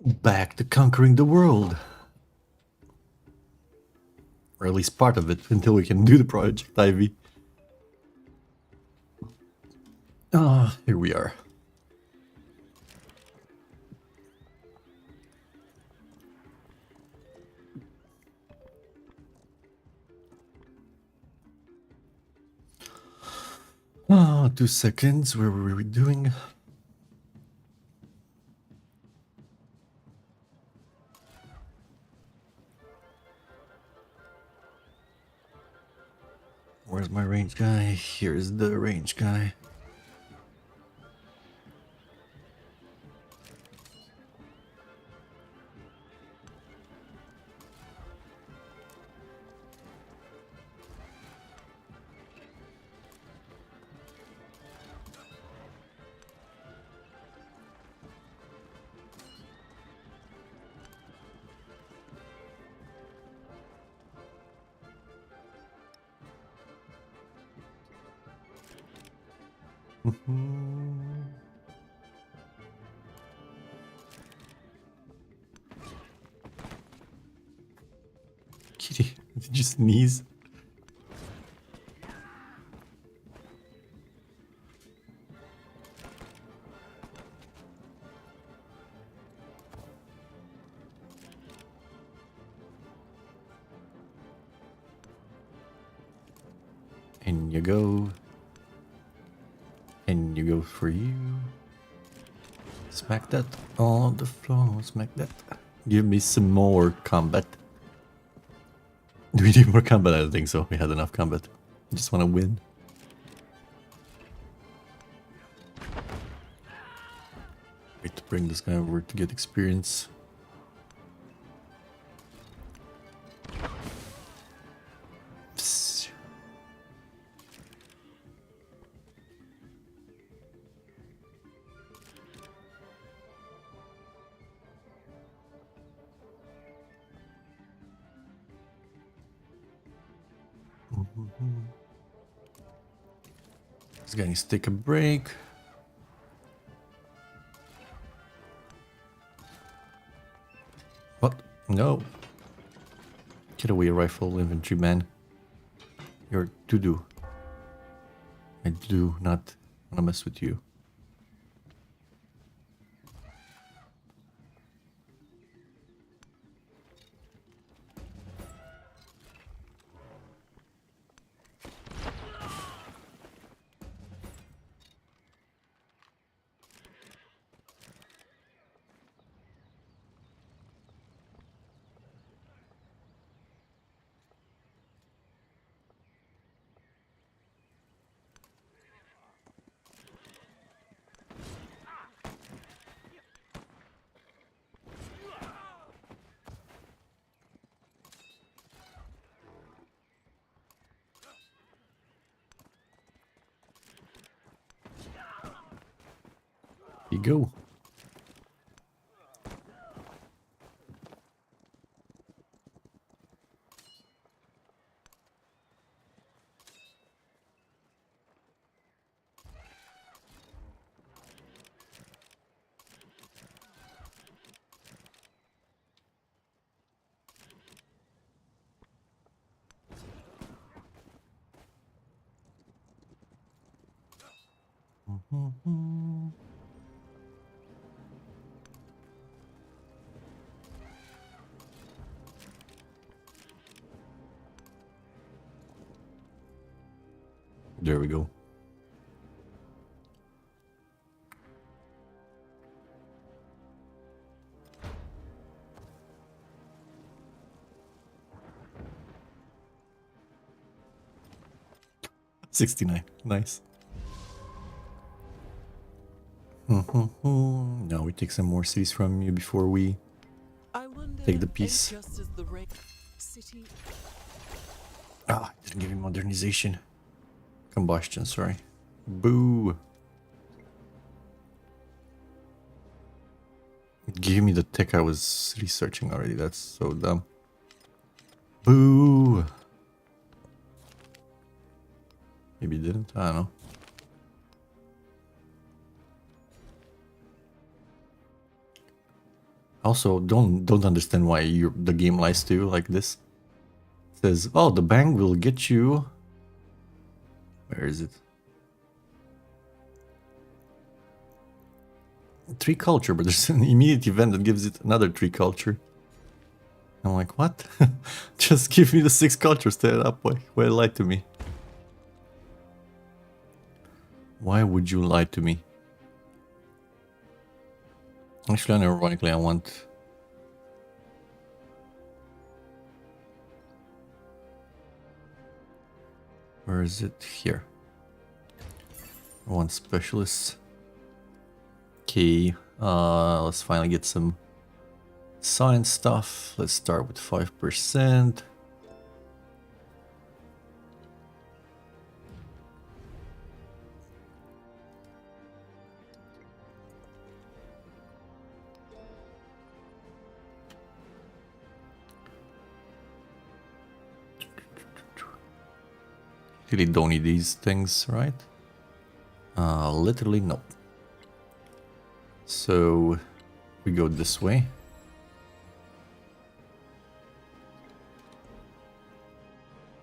Back to conquering the world. Or at least part of it, until we can do the Project Ivy. Ah, here we are. Ah, 2 seconds. Where were we doing? Where's my range guy? Here's the range guy. Kitty, did you sneeze? And you go. And you go for you. Smack that on the floor. Smack that. Give me some more combat. Do we need more combat? I don't think so. We had enough combat. I just want to win. Wait to bring this guy over to get experience. Psst. This guy needs to take a break. What? No. Get away, rifle infantryman. You're doo-doo. I do not want to mess with you. You go. There we go. $69. Nice. Now we take some more cities from you before we I wonder take the if piece. just as the city. Ah, didn't give me modernization. Combustion, sorry. Boo. Give me the tech I was researching already. That's so dumb. Boo. Maybe it didn't. I don't know. Also, don't understand why the game lies to you like this. It says, oh, the bang will get you. Where is it? 3 culture, but there's an immediate event that gives it another 3 culture. I'm like, what? Just give me the 6 culture, stay it up. Why lie to me? Why would you lie to me? Actually, ironically, I want... Where is it? Here. I want specialists. Okay, let's finally get some science stuff. Let's start with 5%. Really don't need these things, right? Literally no. So we go this way.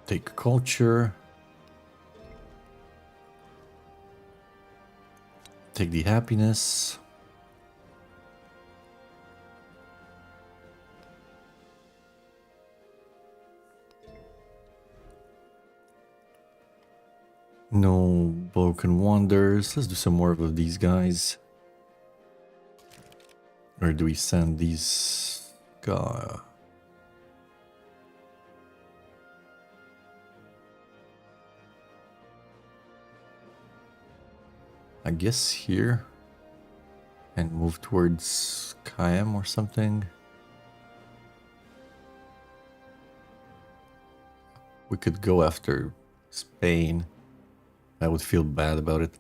Take culture. Take the happiness. No broken wonders. Let's do some more of these guys. Or do we send these guys? I guess here. And move towards Siam or something. We could go after Spain. I would feel bad about it.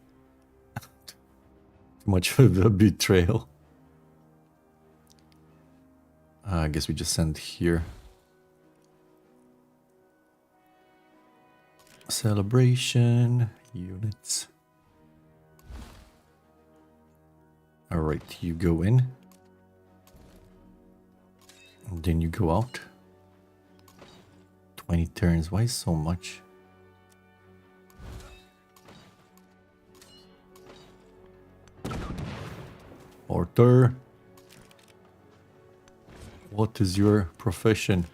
Too much of a betrayal. I guess we just send here. Celebration units. Alright, you go in. And then you go out. 20 turns. Why so much? Arthur. What is your profession?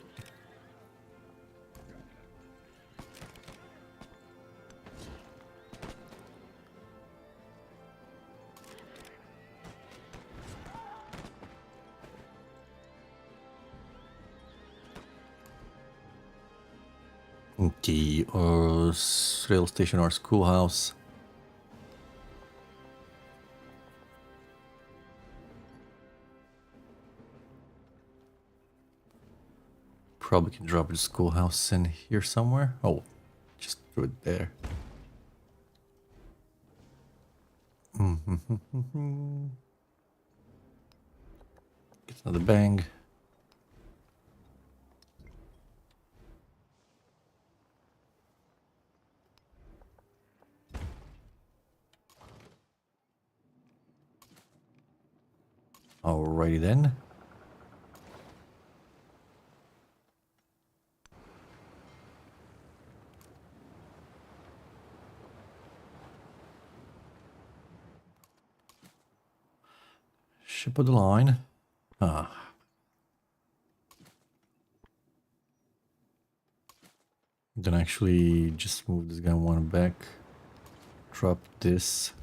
Okay, rail station or schoolhouse. Probably can drop the schoolhouse in here somewhere. Oh, just throw it there. Get another bang. Alrighty then. Ship of the line. Then actually just move this guy one back. Drop this.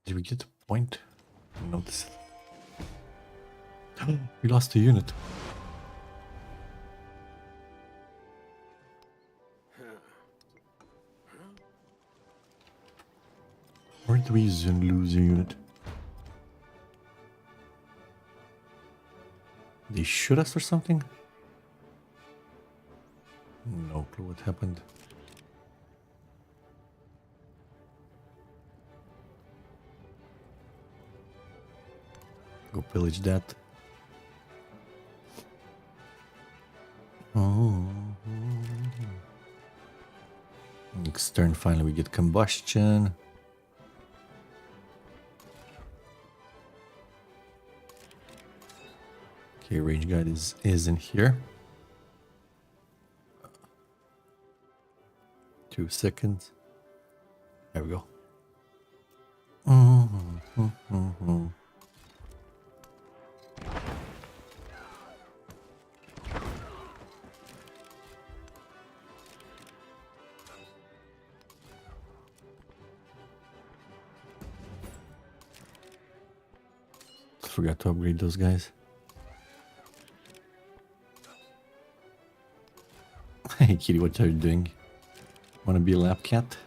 Did we get the point? Notice it. We lost a unit. did we lose a unit? They shoot us or something? No clue what happened. Go pillage that. Oh. Next turn, finally we get combustion. Okay, range guide is in here. 2 seconds. There we go. Forgot to upgrade those guys. Hey kitty, what are you doing? Wanna be a lap cat?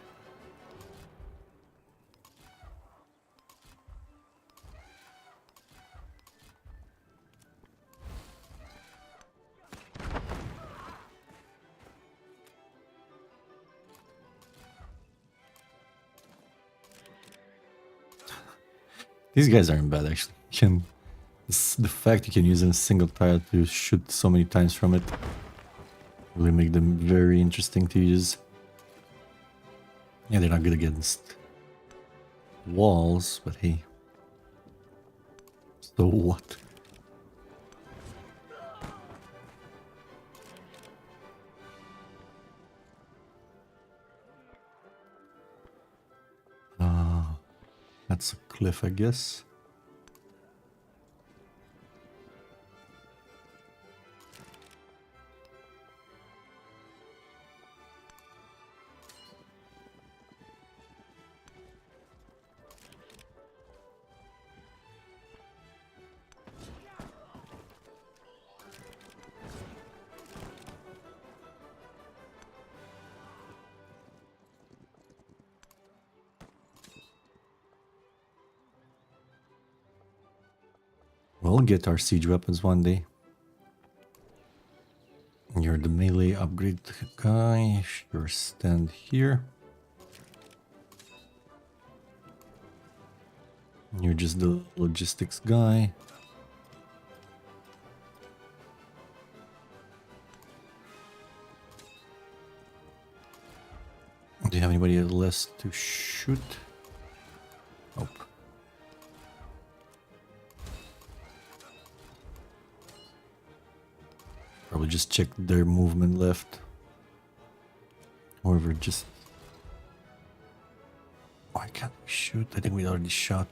These guys aren't bad actually. The fact you can use a single tile to shoot so many times from it really make them very interesting to use. Yeah, they're not good against walls, but hey. So what? That's a cliff, I guess. We'll get our siege weapons one day. You're the melee upgrade guy. Sure, stand here. You're just the logistics guy. Do you have anybody less to shoot? Nope. Probably just check their movement left. However, just... Why can't we shoot? I think we already shot.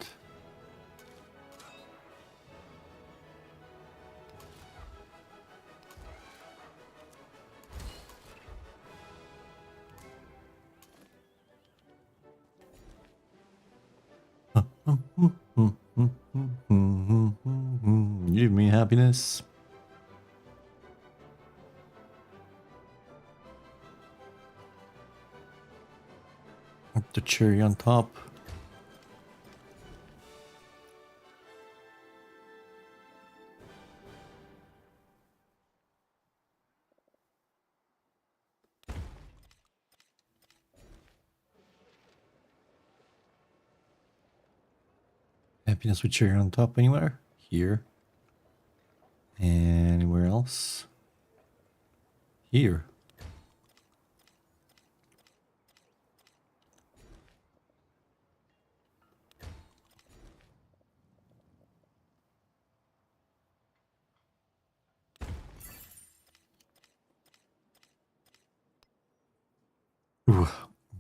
Give me happiness. The cherry on top. Happiness with cherry on top anywhere? Here. Anywhere else? Here. Ooh,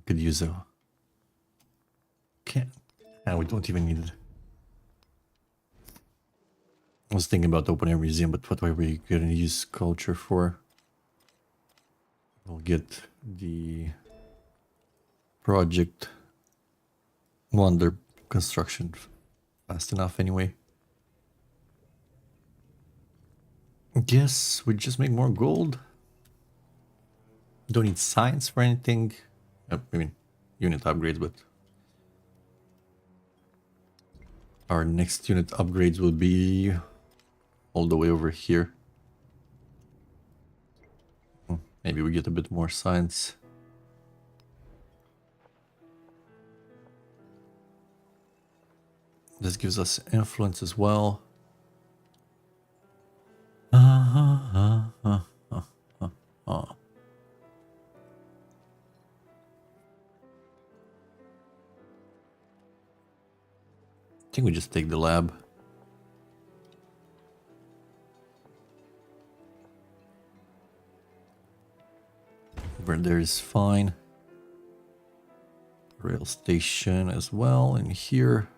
could use a... Can't... Ah, we don't even need it. I was thinking about the open air museum, but what are we gonna use culture for? We'll get the project wonder construction fast enough anyway. Guess we just make more gold. Don't need science for anything. I mean, unit upgrades, but Our next unit upgrades will be all the way over here. Maybe we get a bit more science. This gives us influence as well. I think we just take the lab. Over there is fine. Rail station as well in here.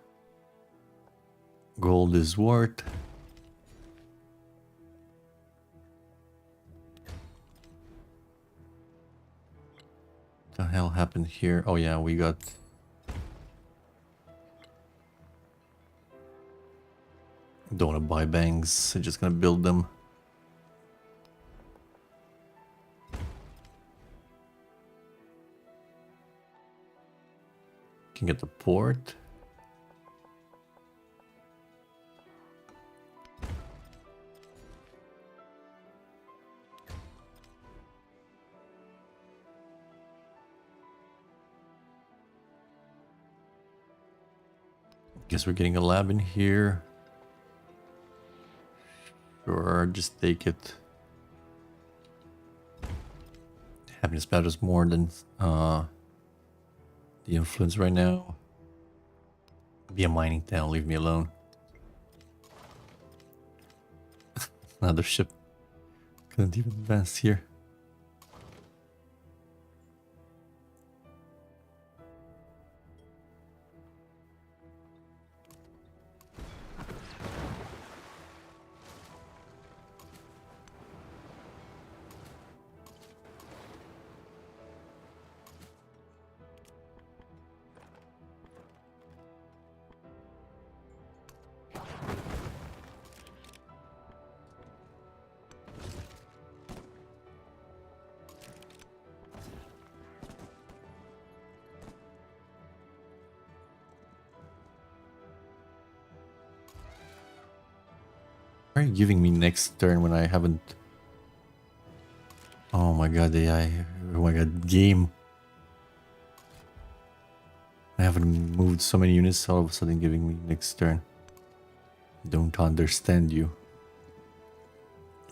Gold is worth. What the hell happened here? Oh yeah, we got... Don't want to buy bangs, I'm just gonna build them. Can get the port. Guess we're getting a lab in here. Sure, just take it. Happiness matters more than the influence right now. Be a mining town, leave me alone. Another ship. Couldn't even advance here. Why are you giving me next turn when I haven't... Oh my god, AI. Oh my god, game. I haven't moved so many units, all of a sudden giving me next turn. Don't understand you.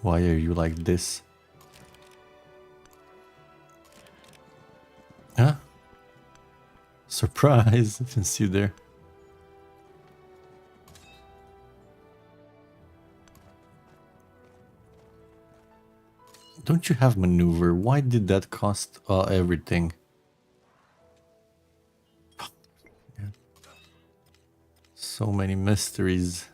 Why are you like this? Huh? Surprise! I didn't see you there. Don't you have maneuver? Why did that cost everything? So many mysteries.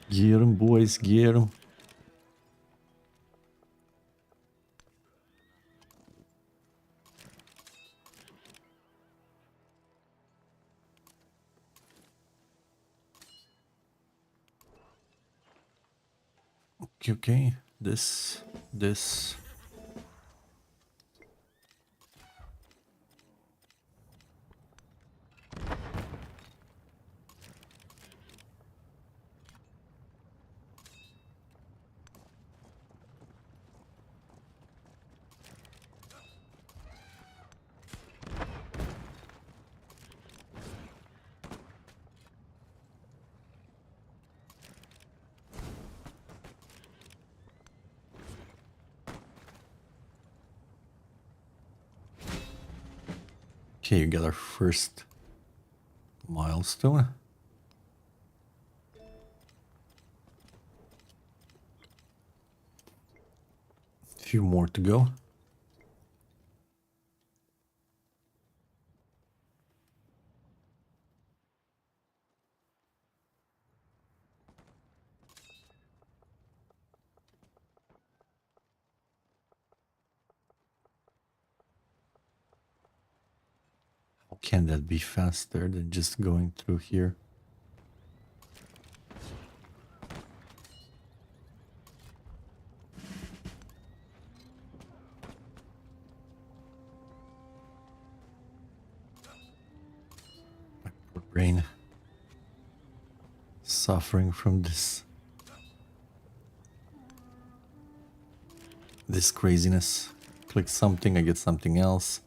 Get 'em, boys, get 'em. Okay, this. Okay, you got our first Milestone. Few more to go. How can that be faster than just going through here? My poor brain. Suffering from this craziness. Click something, I get something else.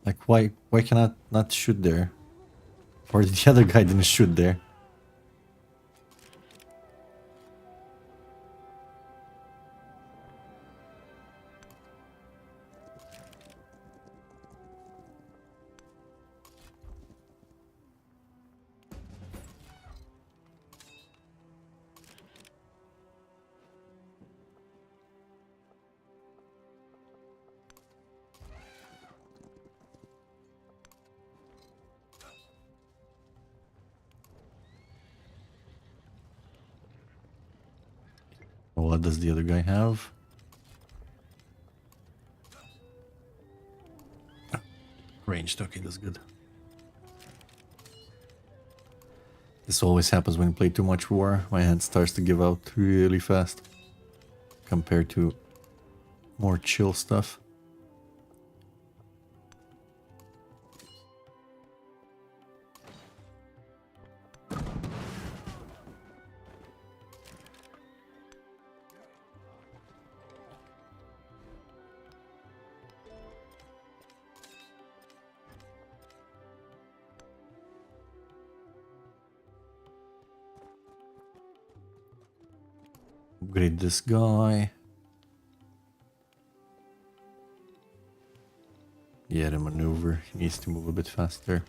Like why can I not shoot there? Or the other guy didn't shoot there? What does the other guy have? Ranged, okay, that's good. This always happens when you play too much war. My hand starts to give out really fast compared to more chill stuff. Upgrade this guy. Yeah, the maneuver. He needs to move a bit faster.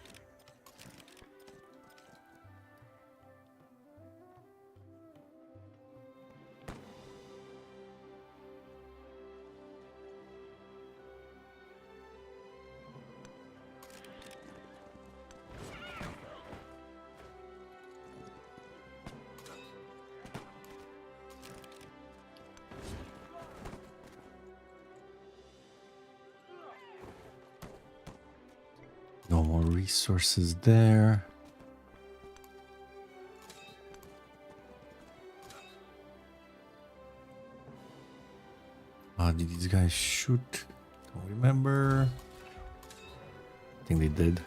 No more resources there. Did these guys shoot? Don't remember. I think they did.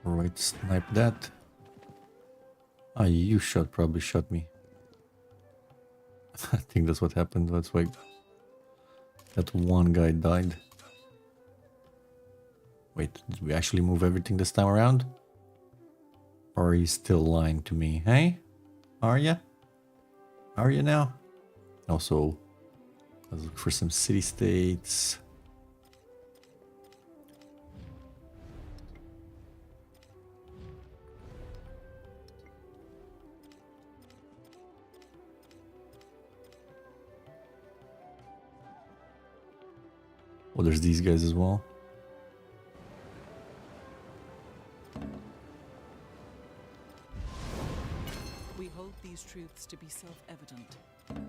Alright, snipe that. Ah, you probably shot me. I think that's what happened. That's why that one guy died. Wait, did we actually move everything this time around? Or are you still lying to me? Hey? Are ya? Are you now? Also, let's look for some city-states. Oh, there's these guys as well. We hold these truths to be self-evident,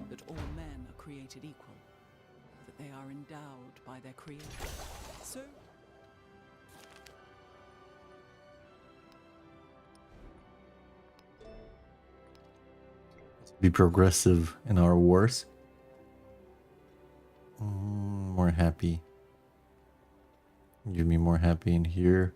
that all men are created equal, that they are endowed by their creator. So, Be progressive in our wars. More happy. Give me more happy in here.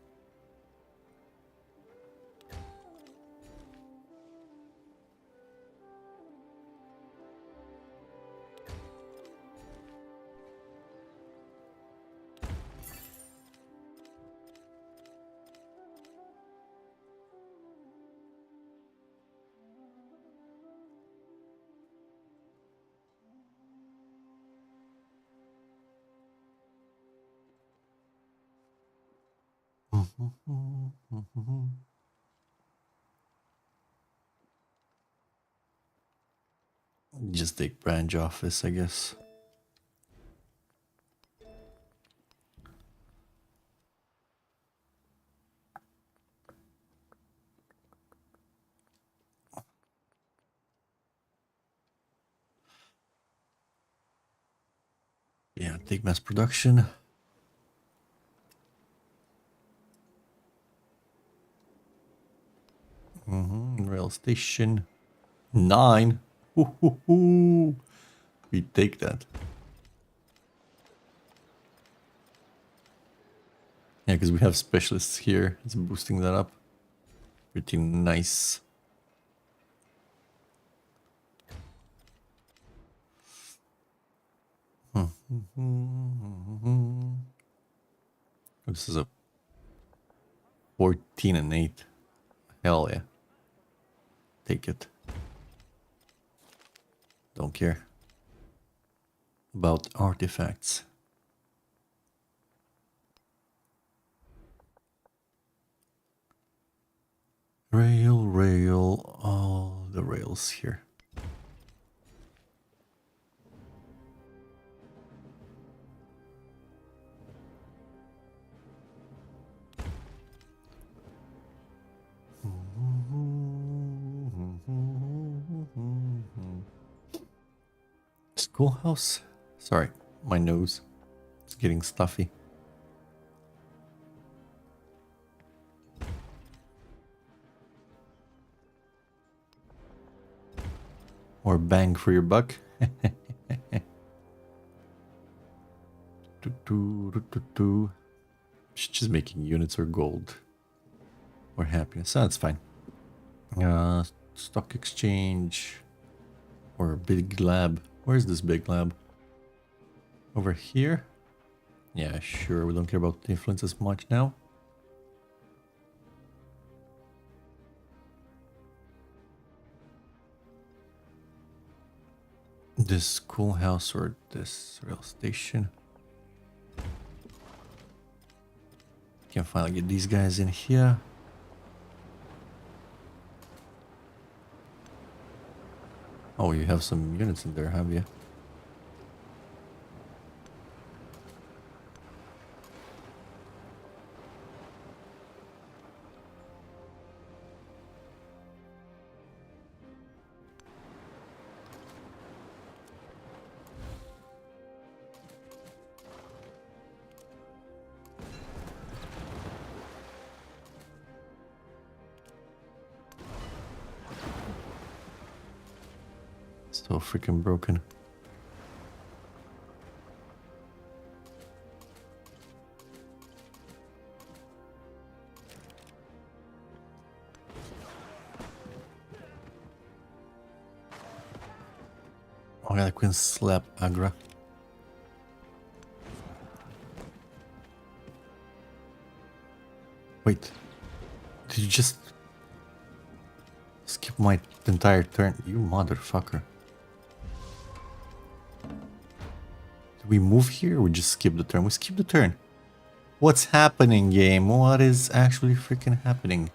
Just take branch office, I guess. Yeah, take mass production. Rail station. 9. Ooh. We take that. Yeah, because we have specialists here. It's boosting that up. Pretty nice. This is a 14 and 8. Hell yeah. Take it. Don't care about artifacts. Rail, all the rails here. Schoolhouse? Sorry, my nose. It's getting stuffy. Or bang for your buck. Just making units or gold. Or happiness. That's fine. Stock exchange. Or big lab. Where's this big lab? Over here? Yeah, sure. We don't care about influence as much now. This schoolhouse or this rail station. Can finally get these guys in here. Oh, you have some units in there, have you? So freaking broken. Oh yeah, I couldn't slap Agra. Wait. Did you just skip my entire turn? You motherfucker. Did we move here or we just skip the turn? We skip the turn. What's happening, game? What is actually freaking happening?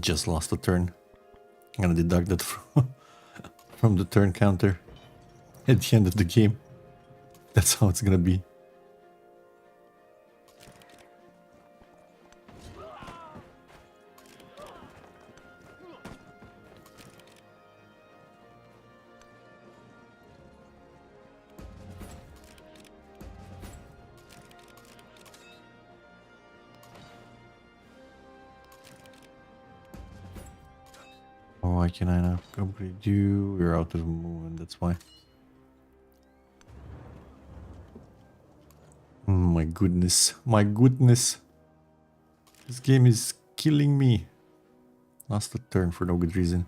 Just lost a turn. I'm gonna deduct that from the turn counter at the end of the game. That's how it's gonna be. Why can I not upgrade you? You're out of movement, that's why. My goodness. My goodness. This game is killing me. Lost a turn for no good reason.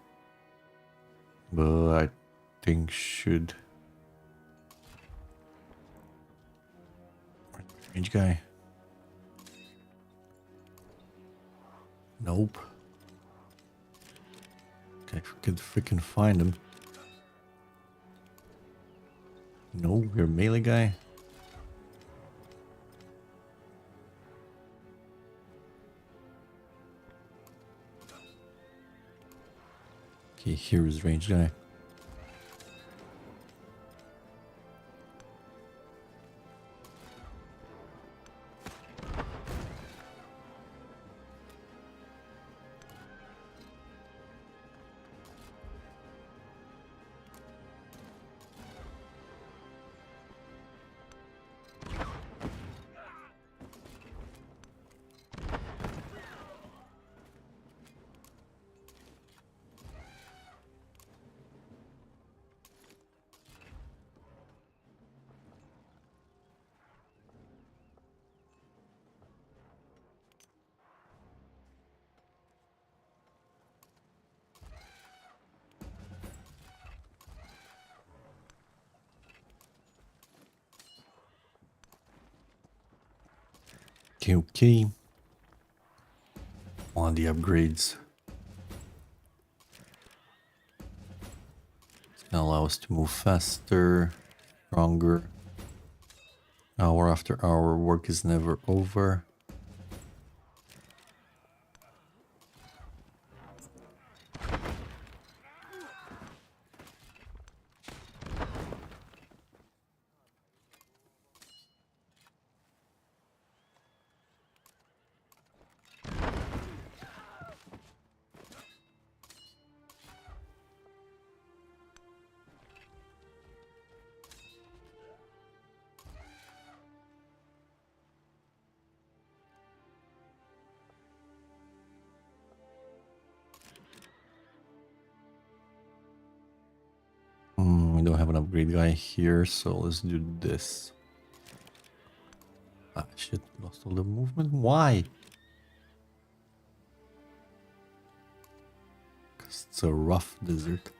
But I think should. Range guy. Nope. I could freaking find him. No, you're a melee guy. Okay, here is range guy. Okay, okay. On the upgrades. It's gonna allow us to move faster, stronger. Hour after hour, work is never over. We don't have an upgrade guy here, so let's do this. Ah, shit, lost all the movement. Why? Because it's a rough desert.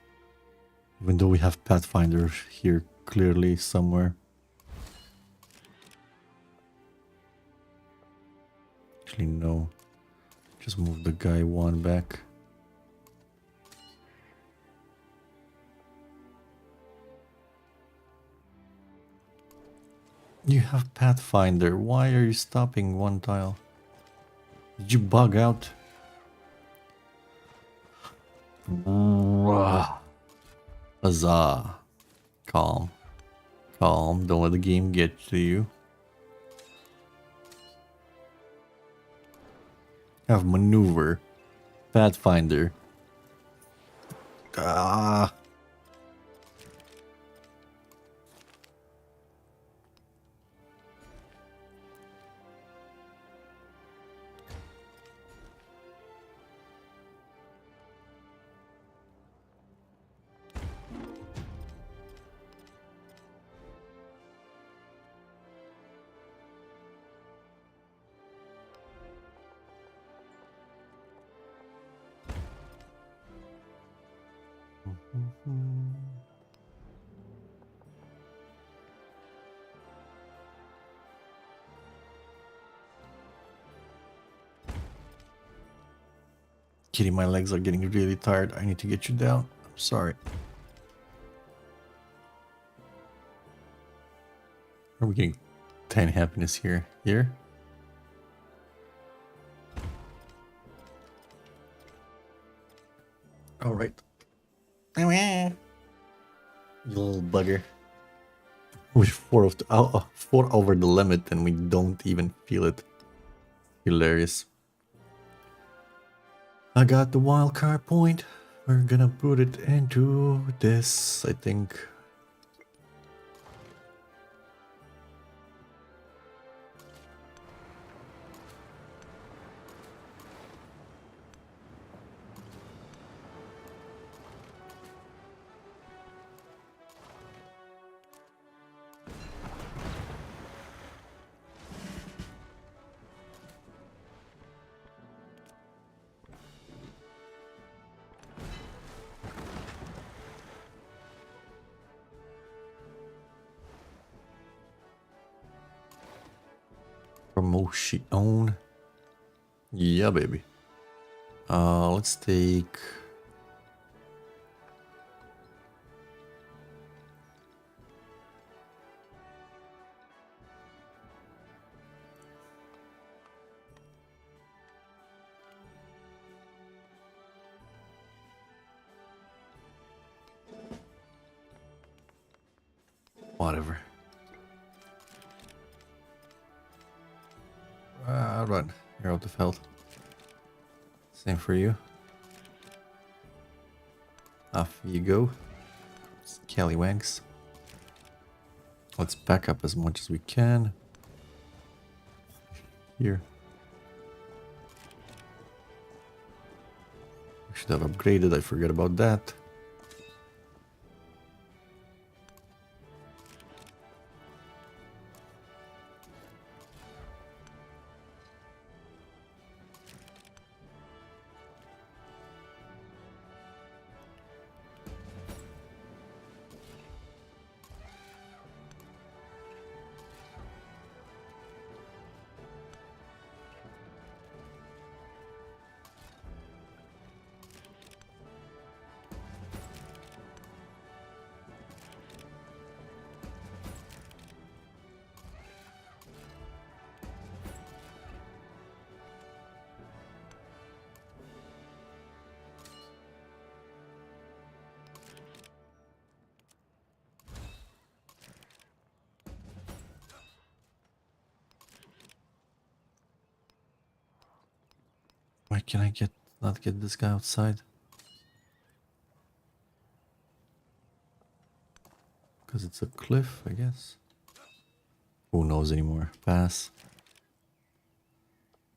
Even though we have Pathfinder here clearly somewhere. Actually, no. Just move the guy one back. You have Pathfinder. Why are you stopping one tile? Did you bug out? Huzzah. Calm. Calm. Don't let the game get to you. Have maneuver. Pathfinder. Ah. Kitty, my legs are getting really tired. I need to get you down. I'm sorry. Are we getting 10 happiness here? Here? Alright. You little bugger. We're 4 over the limit and we don't even feel it. Hilarious. I got the wild card point. We're gonna put it into this, I think. Promotion. Yeah, baby. Let's take Whatever. Run. You're out of health. Same for you. Off you go. Scallywags. Let's back up as much as we can. Here. We should have upgraded, I forget about that. Why can I not get this guy outside? Because it's a cliff, I guess. Who knows anymore? Pass.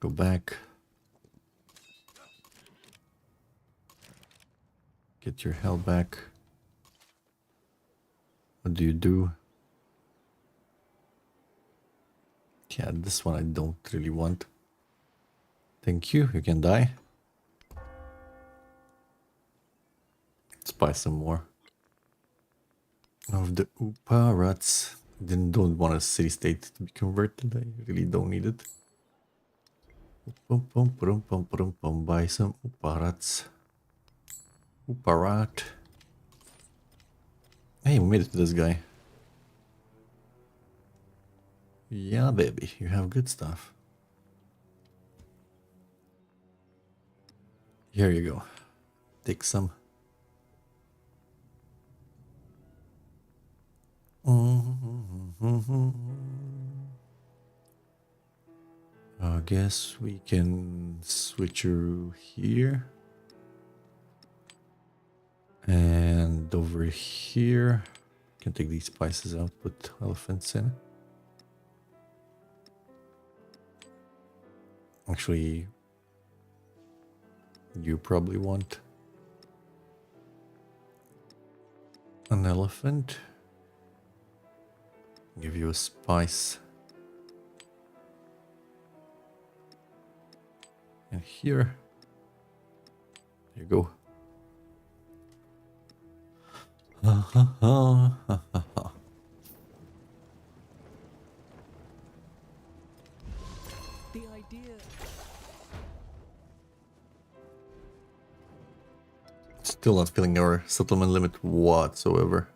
Go back. Get your health back. What do you do? Yeah, this one I don't really want. Thank you, you can die. Let's buy some more. Of the Uparats. Don't want a city-state to be converted, I really don't need it. Buy some Uparats. Uparat. Hey, we made it to this guy. Yeah, baby, you have good stuff. Here you go. Take some. I guess we can switch her here. And over here. Can take these spices out, put elephants in. Actually, you probably want an elephant. Give you a spice. And here. There you go. The idea. Still not feeling our settlement limit whatsoever.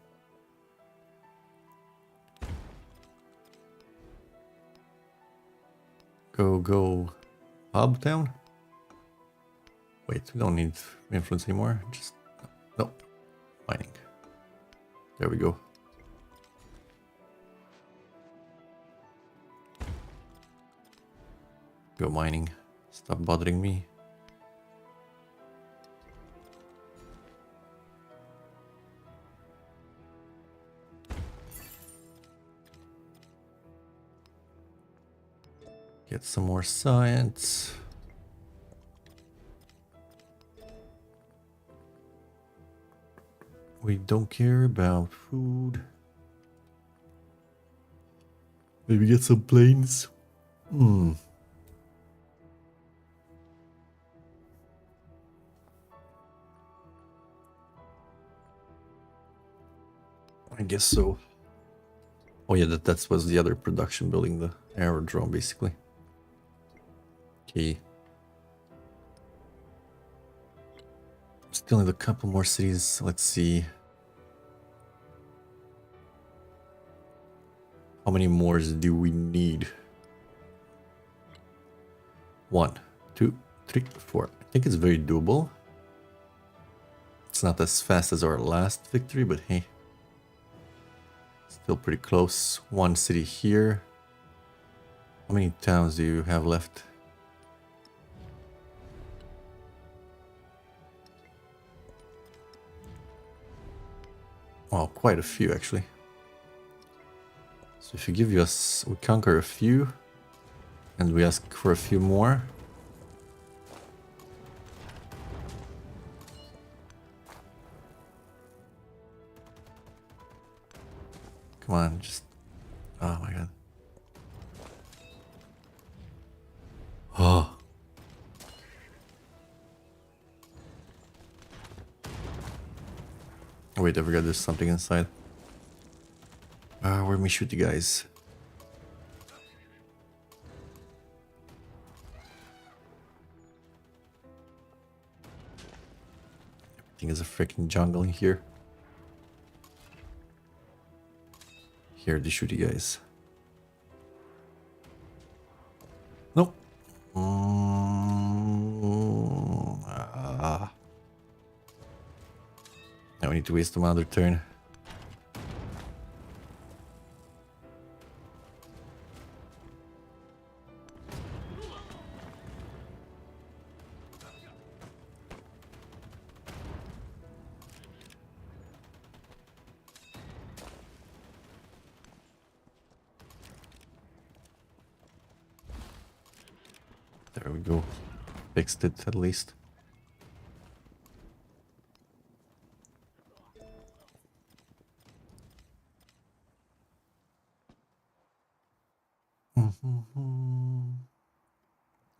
Go hub town. Wait, we don't need influence anymore. Just no mining. There we go. Go mining. Stop bothering me. Get some more science. We don't care about food. Maybe get some planes. I guess so. Oh yeah, that was the other production building, the aerodrome basically. Okay. Still need a couple more cities. Let's see. How many more do we need? 1, 2, 3, 4. I think it's very doable. It's not as fast as our last victory, but hey. Still pretty close. One city here. How many towns do you have left? Oh, quite a few actually. So if you give us, we conquer a few, and we ask for a few more. Come on, just, oh my god. Oh. Wait, I forgot there's something inside. Where me shoot you guys? Everything is a freaking jungle in here. Here to shoot you guys. Nope. Now we need to waste another turn. There we go. Fixed it at least.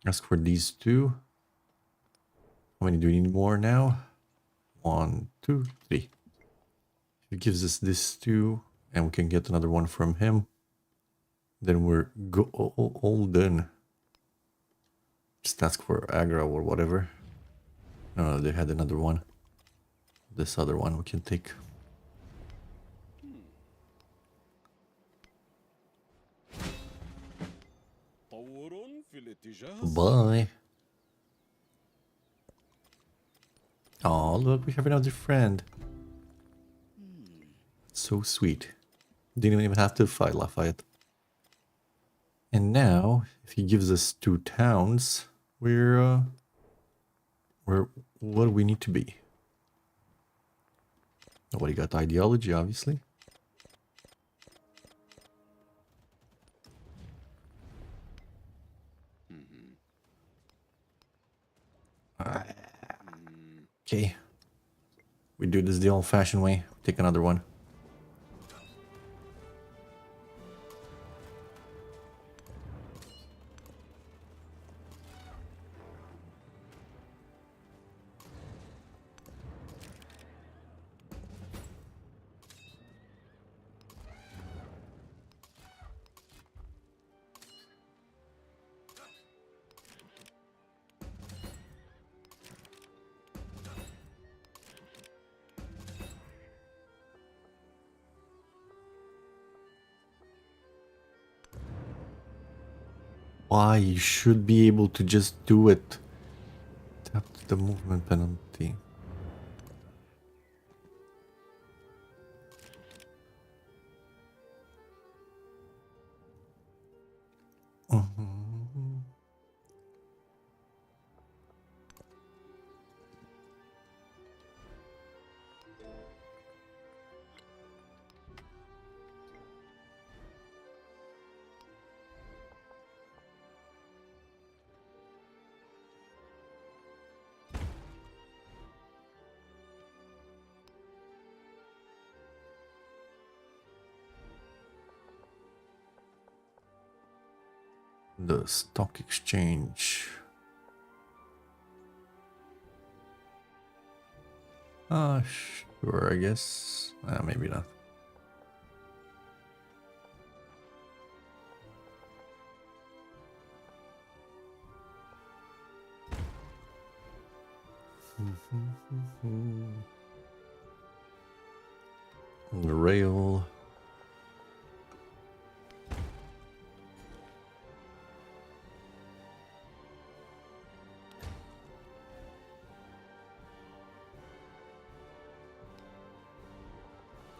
Ask for these two. How many do we need more now? 1, 2, 3. If he gives us this two, and we can get another one from him, then we're all done. Just ask for aggro or whatever. No, they had another one. This other one we can take. Bye. Oh, look, we have another friend. So sweet. Didn't even have to fight Lafayette. And now, if he gives us 2 towns, we're what do we need to be? Nobody got ideology, obviously. Okay. We do this the old-fashioned way. Take another one. Why? You should be able to just do it. Tap the movement penalty. The stock exchange. Sure, I guess. Maybe not. The rail.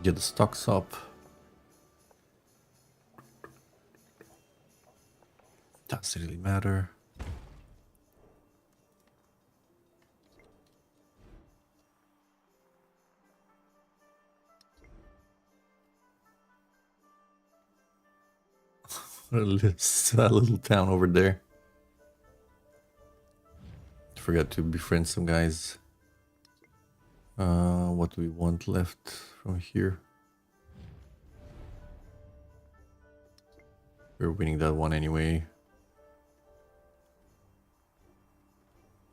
Get the stocks up. Doesn't really matter. That little town over there. Forgot to befriend some guys. What do we want left from here? We're winning that one anyway.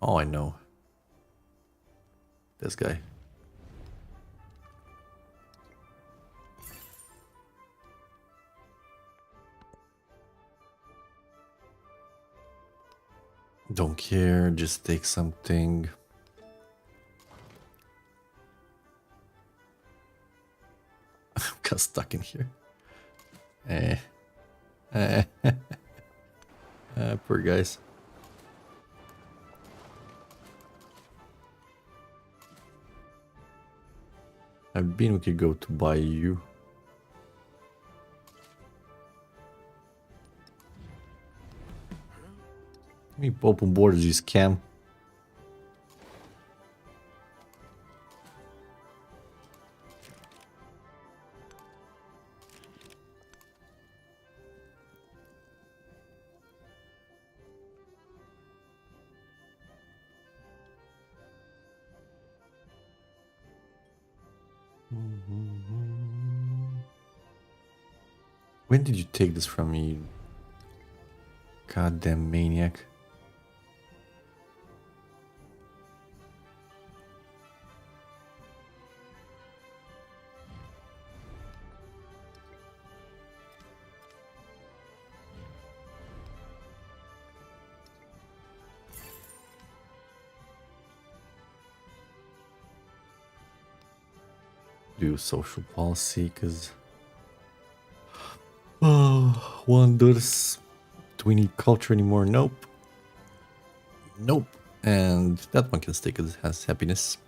Oh, I know. This guy. Don't care, just take something. Got stuck in here. Poor guys. We could go to buy you. We open borders, you scam. When did you take this from me, you goddamn maniac? Do social policy, because wonders. Do we need culture anymore? Nope. Nope. And that one can stay because it has happiness.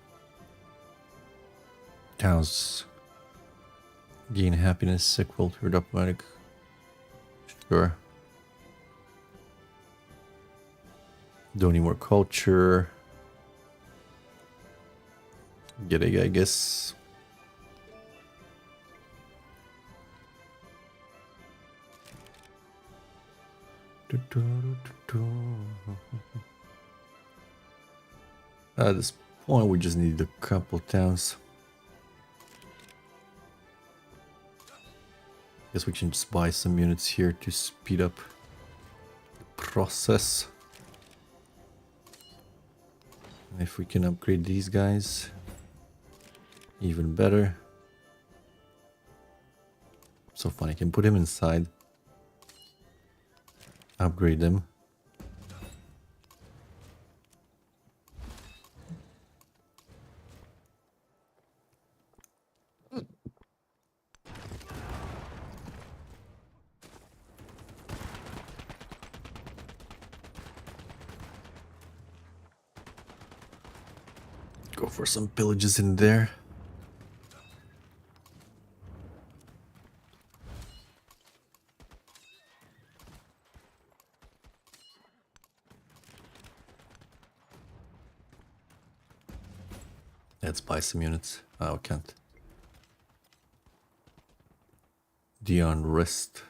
Towns gain happiness equal to automatic. Sure. Don't need more culture. Get it, I guess. At this point, we just need a couple towns. Guess we can just buy some units here to speed up the process. And if we can upgrade these guys, even better. So fun, I can put him inside. Upgrade them. Go for some pillages in there. Let's buy some units. Oh, I can't. Dion Rest.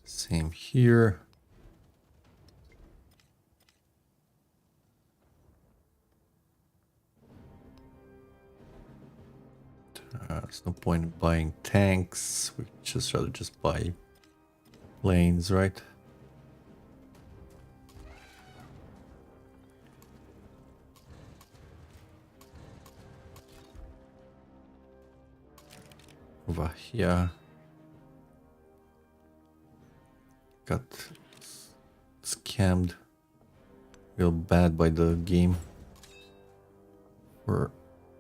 Same here. There's no point in buying tanks. We just rather just buy planes, right? Over here. Got scammed real bad by the game for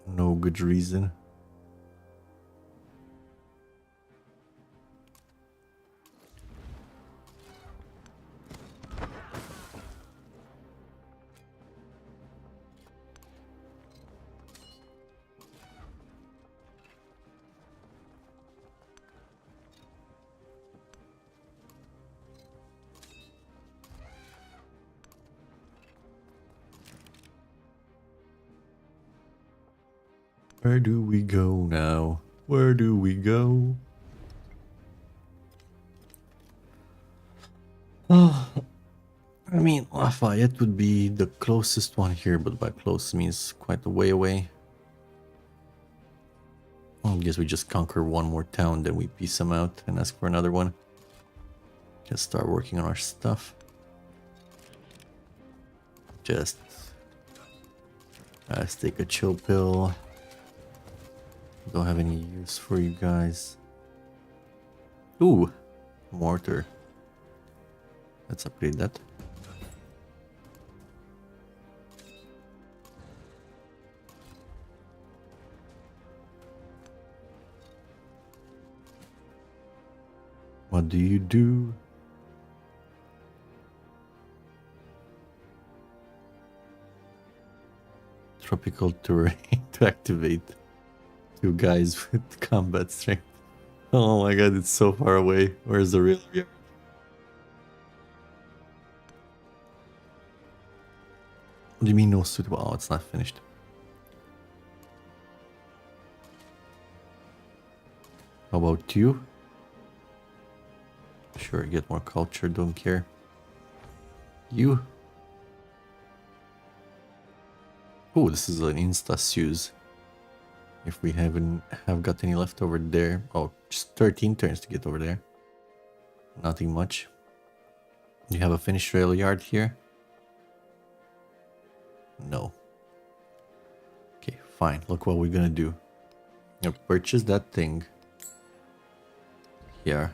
no good reason. Where do we go now? Where do we go? Oh, I mean, Lafayette would be the closest one here, but by close means quite a way away. I guess we just conquer one more town, then we peace them out and ask for another one. Just start working on our stuff. Just let's take a chill pill. Don't have any use for you guys. Ooh, mortar. Let's upgrade that. What do you do? Tropical terrain to activate. Two guys with combat strength. Oh my god, it's so far away. Where's the real yard? What do you mean no suitable? Oh, it's not finished. How about you? Sure, get more culture, don't care. You? Oh, this is an insta-suse. If we have got any left over there. Oh, just 13 turns to get over there. Nothing much. You have a finished rail yard here? No. Okay, fine. Look what we're gonna do. Now purchase that thing. Here.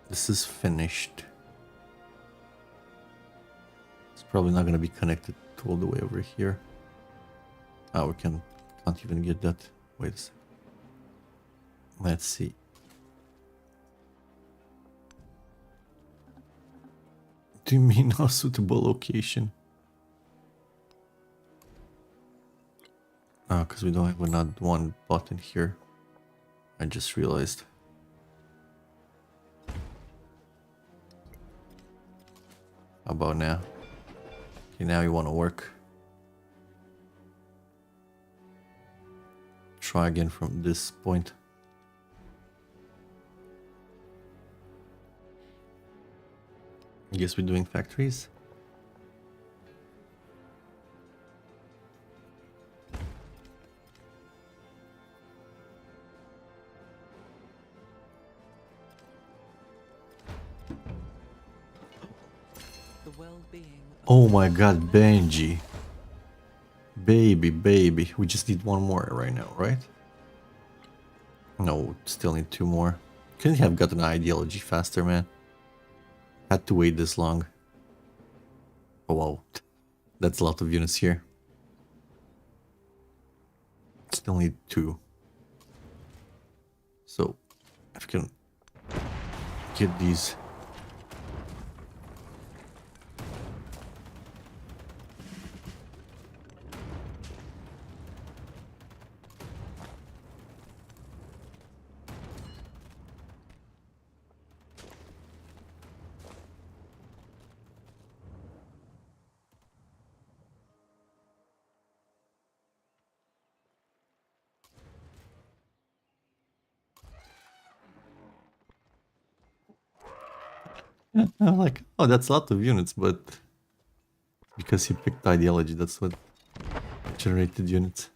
This is finished. It's probably not going to be connected all the way over here. Oh, we can't even get that. Wait a second. Let's see. Do you mean no suitable location? Oh, because we don't have another one button here. I just realized. How about now? Okay, now you want to work. Try again from this point. I guess we're doing factories. Oh my god, Benji. Baby. We just need one more right now, right? No, still need two more. Couldn't have gotten an ideology faster, man. Had to wait this long. Oh wow. That's a lot of units here. Still need two. So, if we can get these. I'm like, oh, that's a lot of units, but because he picked ideology, that's what generated units.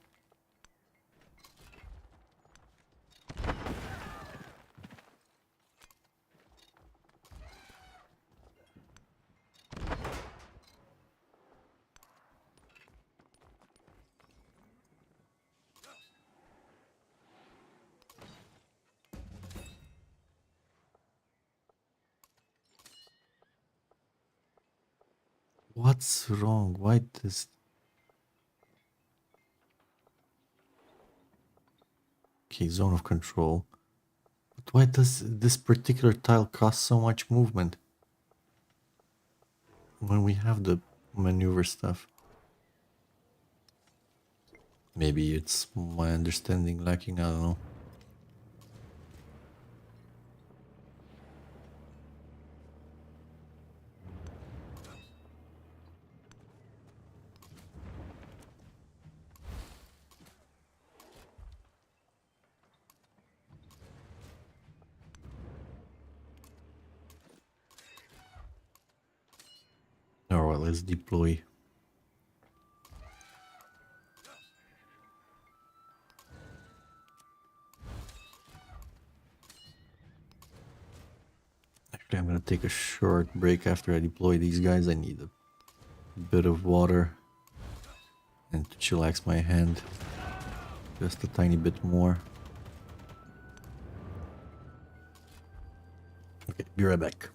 What's wrong? Why does... Okay, zone of control. But why does this particular tile cost so much movement? When we have the maneuver stuff. Maybe it's my understanding lacking, I don't know. let's deploy. Actually, I'm gonna take a short break after I deploy these guys. I need a bit of water and to chillax my hand just a tiny bit more. Okay, be right back.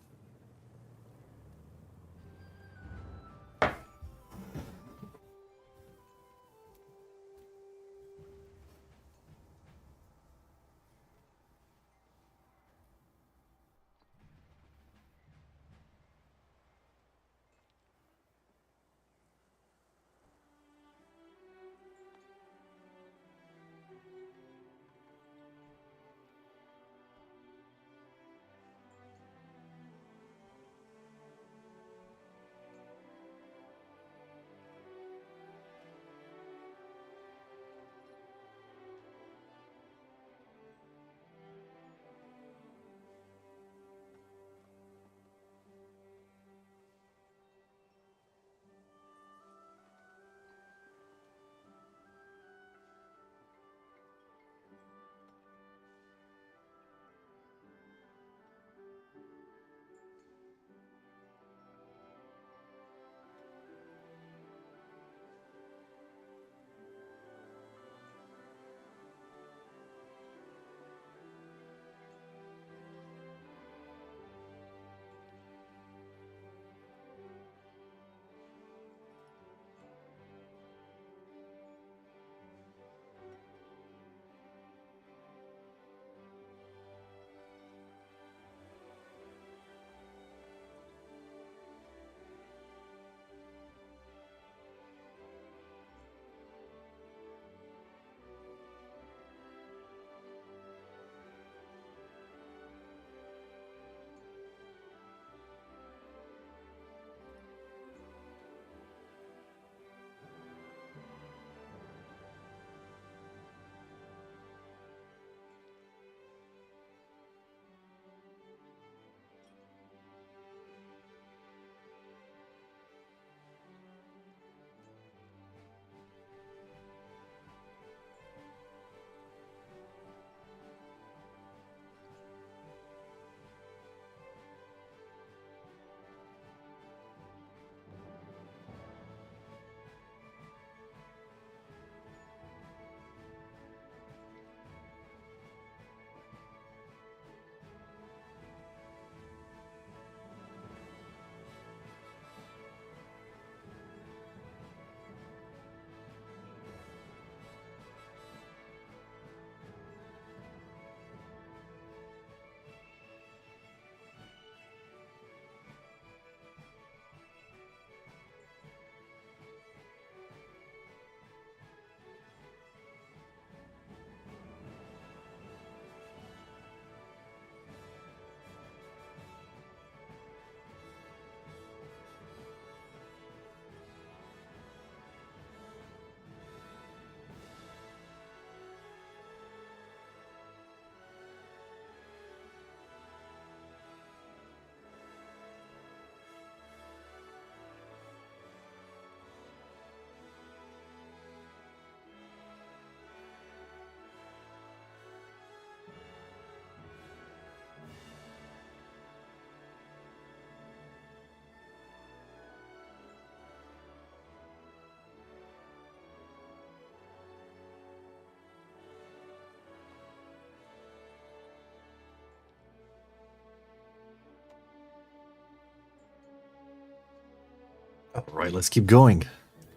All right, let's keep going.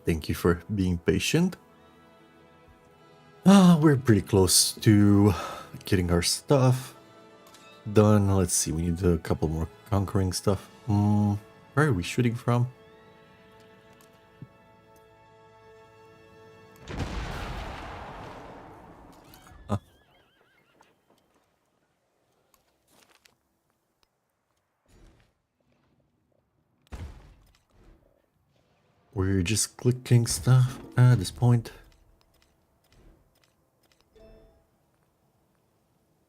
Thank you for being patient. We're pretty close to getting our stuff done. Let's see, we need a couple more conquering stuff. Where are we shooting from? We're just clicking stuff at this point.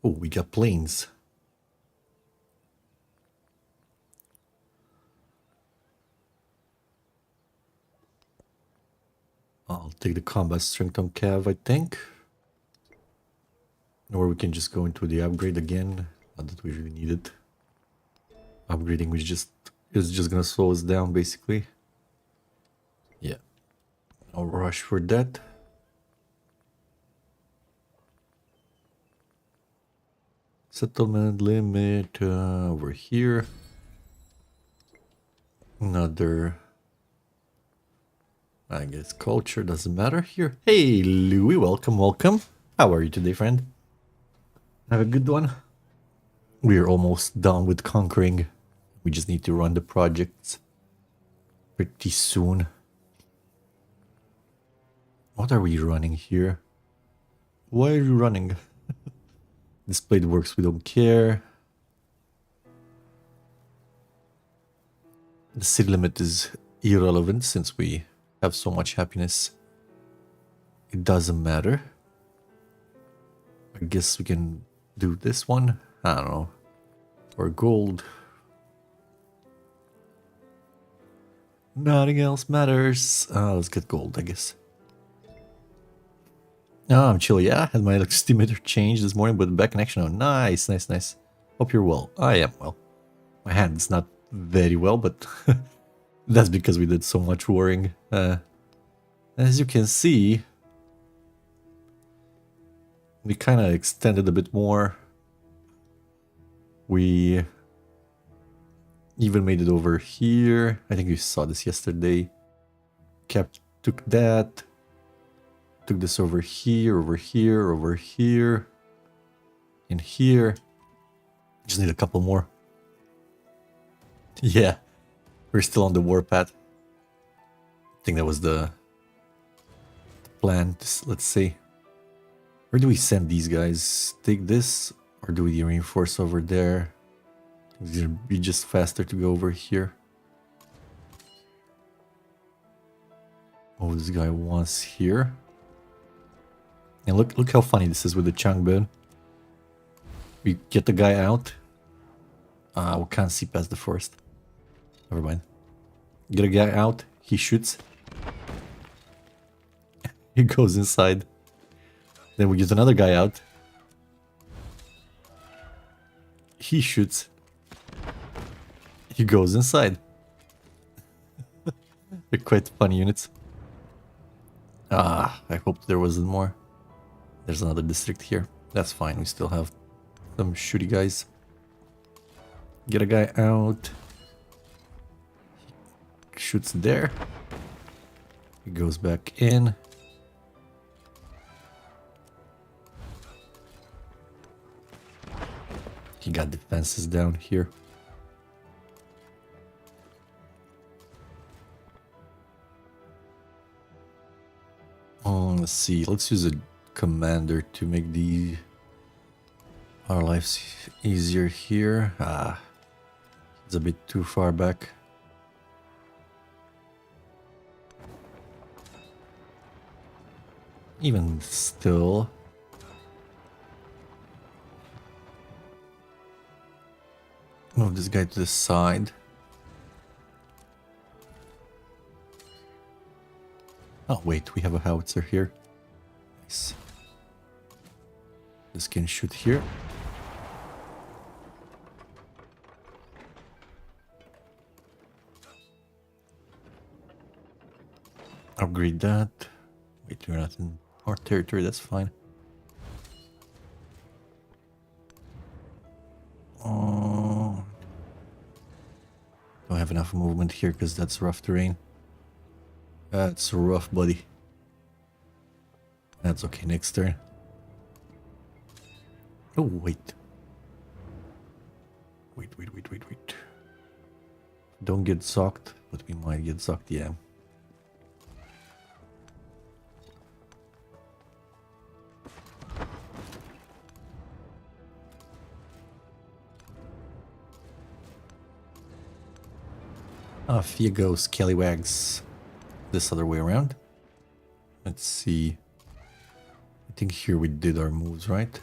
Oh, we got planes. I'll take the combat strength on Cav, I think. Or we can just go into the upgrade again. Not that we really need it. Upgrading is just gonna slow us down basically. Yeah. No rush for that. Settlement limit over here. Another, I guess, culture doesn't matter here. Hey, Louis, welcome, welcome. How are you today, friend? Have a good one. We're almost done with conquering. We just need to run the projects pretty soon. What are we running here? Why are you running? Displayed works, we don't care. The city limit is irrelevant since we have so much happiness. It doesn't matter. I guess we can do this one. I don't know. Or gold. Nothing else matters. Let's get gold, I guess. Oh, I'm chill. Yeah, I had my electricity meter changed this morning, but back in action. Oh, nice, nice, nice. Hope you're well. I am well. My hand's not very well, but that's because we did so much warring. As you can see, we kind of extended a bit more. We even made it over here. I think you saw this yesterday. Took that. Took this over here, over here, over here. In here. Just need a couple more. Yeah. We're still on the warpath. I think that was the plan. Let's see. Where do we send these guys? Take this, or do we reinforce over there? It's gonna be just faster to go over here. Oh, this guy wants here. And look how funny this is with the Changbin. We get the guy out. We can't see past the forest. Never mind. Get a guy out. He shoots. He goes inside. Then we get another guy out. He shoots. He goes inside. They're quite funny units. I hope there wasn't more. There's another district here. That's fine. We still have some shooty guys. Get a guy out. He shoots there. He goes back in. He got defenses down here. Let's see. Let's use a commander to make our lives easier here. It's a bit too far back. Even still. Move this guy to the side. Oh wait, we have a howitzer here. Nice. This can shoot here. Upgrade that. Wait, we're not in our territory, that's fine. Oh. Don't have enough movement here because that's rough terrain. That's rough, buddy. That's okay, next turn. Oh, wait. Wait. Don't get zocked, but we might get zocked, yeah. Off you go, scallywags. This other way around. Let's see. I think here we did our moves, right?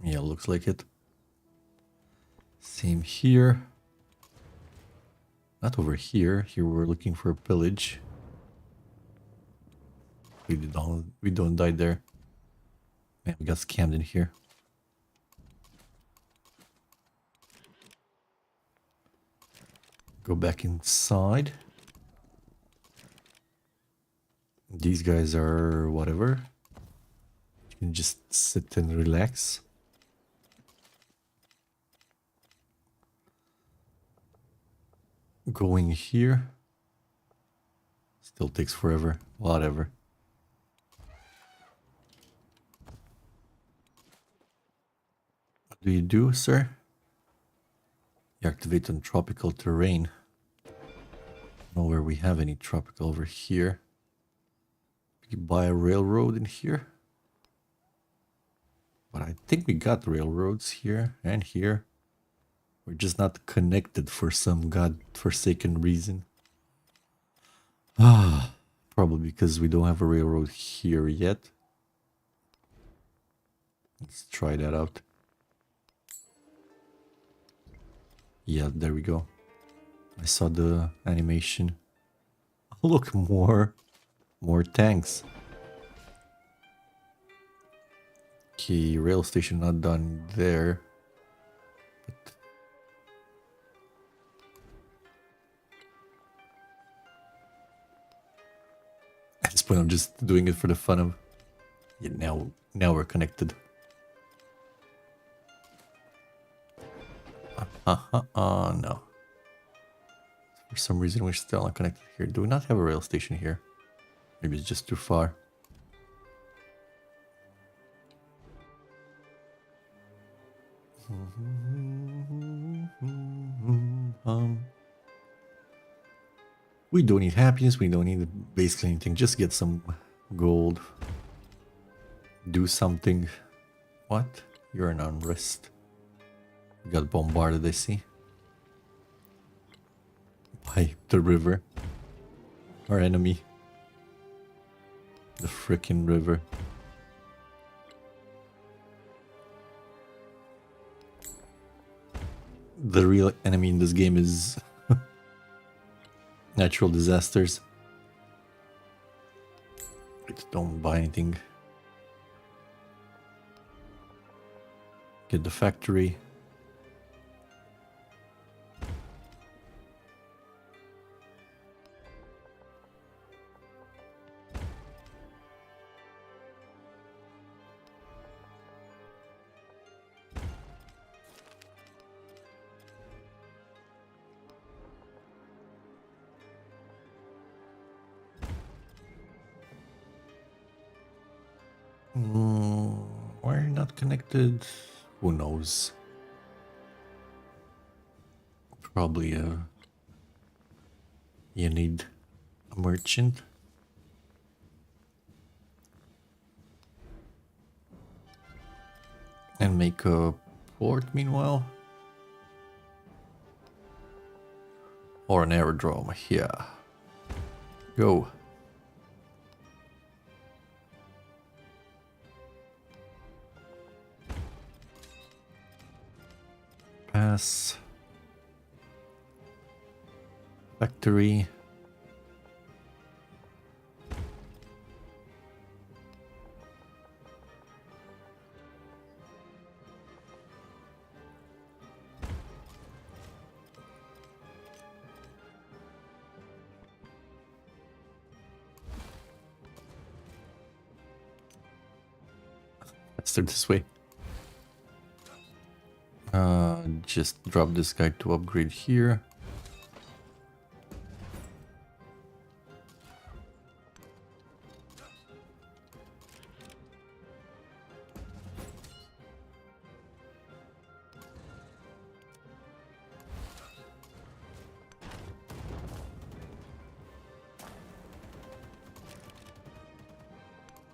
Yeah, looks like it. Same here. Not over here. Here we're looking for a pillage. we don't die there. Man, we got scammed in here. Go back inside. These guys are whatever. You can just sit and relax. Going here. Still takes forever. Whatever. What do you do, sir? You activate on tropical terrain. I don't know where we have any tropical over here. You buy a railroad in here. But I think we got railroads here and here. We're just not connected for some god-forsaken reason. Ah, probably because we don't have a railroad here yet. Let's try that out. Yeah, there we go. I saw the animation. Look, more tanks. Okay, rail station not done there. But at this point, I'm just doing it for the fun of. Yeah, now we're connected. No. For some reason, we're still not connected here. Do we not have a rail station here? Maybe it's just too far. We don't need happiness. We don't need basically anything. Just get some gold. Do something. What? You're an unrest. You got bombarded, I see. By the river. Our enemy. The frickin' river. The real enemy in this game is natural disasters. Wait, don't buy anything. Get the factory. Why not connected? Who knows? Probably you need a merchant. And make a port meanwhile. Or an aerodrome, yeah. Go. Pass. Factory. Faster this way. Just drop this guy to upgrade here.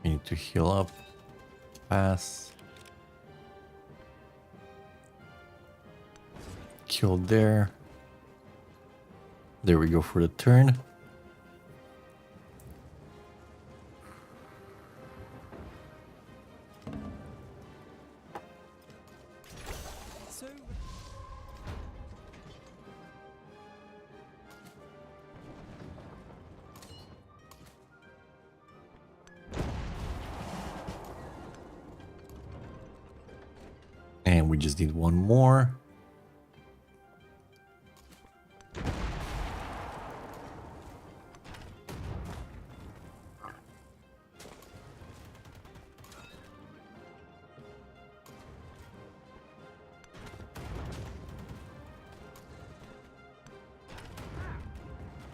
We need to heal up. Pass. Killed there. There we go for the turn. So And we just need one more.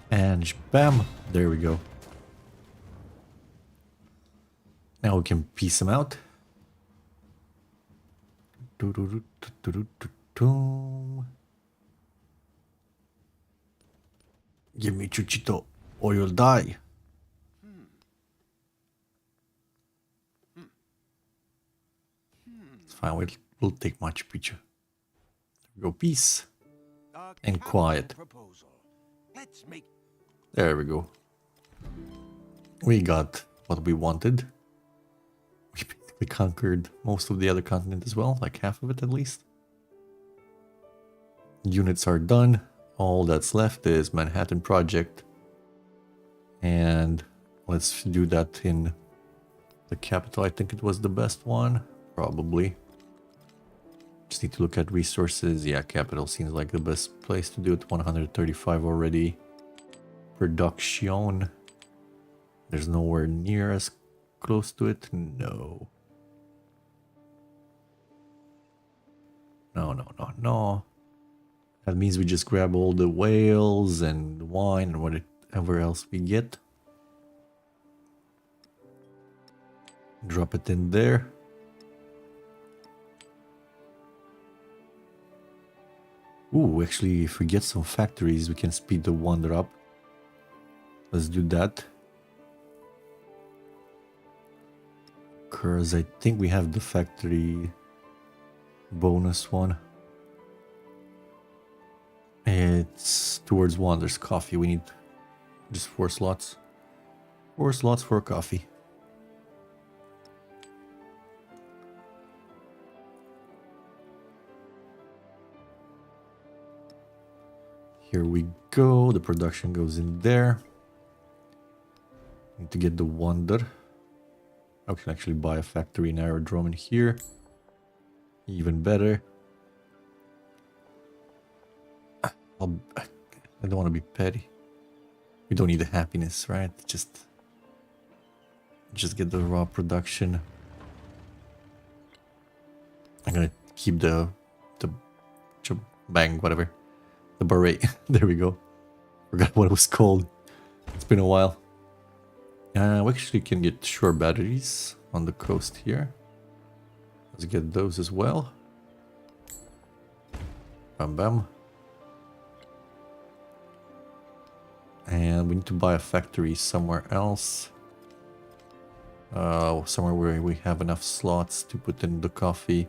And bam, there we go. Now we can piece them out. Give me Chuchito or you'll die. It's fine, we'll take Machu Picchu. There we go, peace and quiet. There we go. We got what we wanted. We basically conquered most of the other continent as well, like half of it at least. Units are done. All that's left is Manhattan Project. And let's do that in the capital. I think it was the best one, probably. Just need to look at resources. Yeah, capital seems like the best place to do it. 135 already. Production. There's nowhere near as close to it. No. No. That means we just grab all the whales and wine and whatever else we get. Drop it in there. Ooh, actually, if we get some factories, we can speed the wonder up. Let's do that. Because I think we have the factory bonus one. It's towards wonders coffee. We need just 4 slots. 4 slots for coffee. Here we go. The production goes in there. Need to get the wonder. I can actually buy a factory and aerodrome in here. Even better. I don't want to be petty. We don't need the happiness, right? Just get the raw production. I'm gonna keep the bang, whatever. The beret. There we go. Forgot what it was called. It's been a while. We actually can get shore batteries on the coast here. Let's get those as well. Bam bam. And we need to buy a factory somewhere else. Somewhere where we have enough slots to put in the coffee.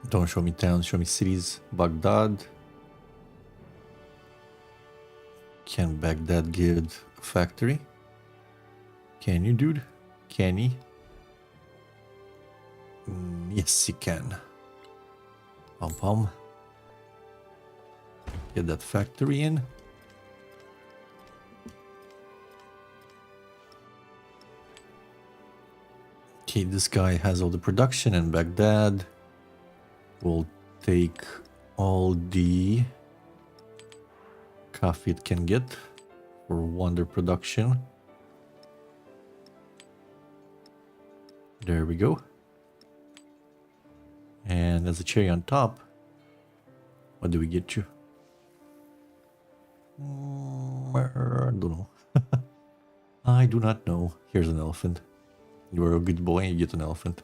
Don't show me towns, show me cities. Baghdad. Can Baghdad give a factory? Can you, dude? Can he? Yes, he can. Pom pom. Get that factory in. Okay, this guy has all the production in Baghdad. We'll take all the coffee it can get for wonder production. There we go. And as a cherry on top, what do we get you? I don't know. I do not know. Here's an elephant. You are a good boy and you get an elephant.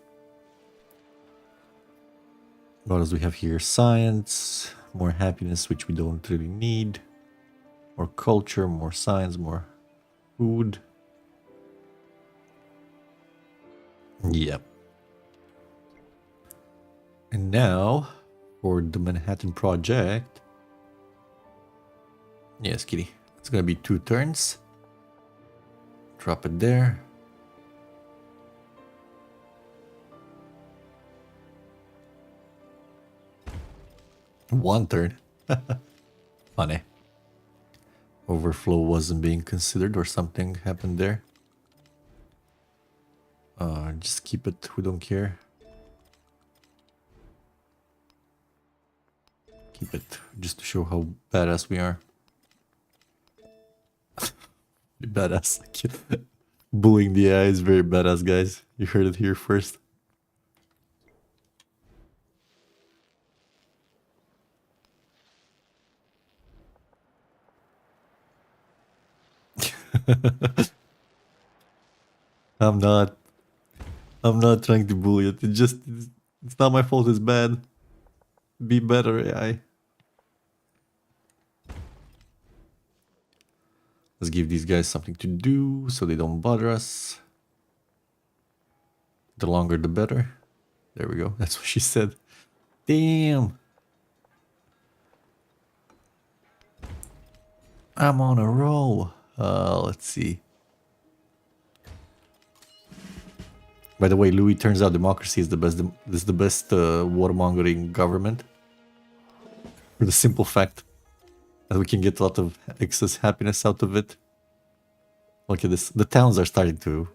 What else do we have here? Science, more happiness, which we don't really need. More culture, more science, more food. Yep. And now, for the Manhattan Project. Yes, kitty. It's gonna be 2 turns. Drop it there. One turn. Funny. Overflow wasn't being considered or something happened there. Just keep it. We don't care. Keep it just to show how badass we are. Badass. Bullying the AI is very badass, guys. You heard it here first. I'm not. I'm not trying to bully it. It's not my fault. It's bad. Be better, AI. Let's give these guys something to do so they don't bother us. The longer the better. There we go. That's what she said. Damn. I'm on a roll. Let's see. By the way, Louis, turns out democracy is the best. Is the best warmongering government. For the simple fact that we can get a lot of excess happiness out of it. Look at this. The towns are starting to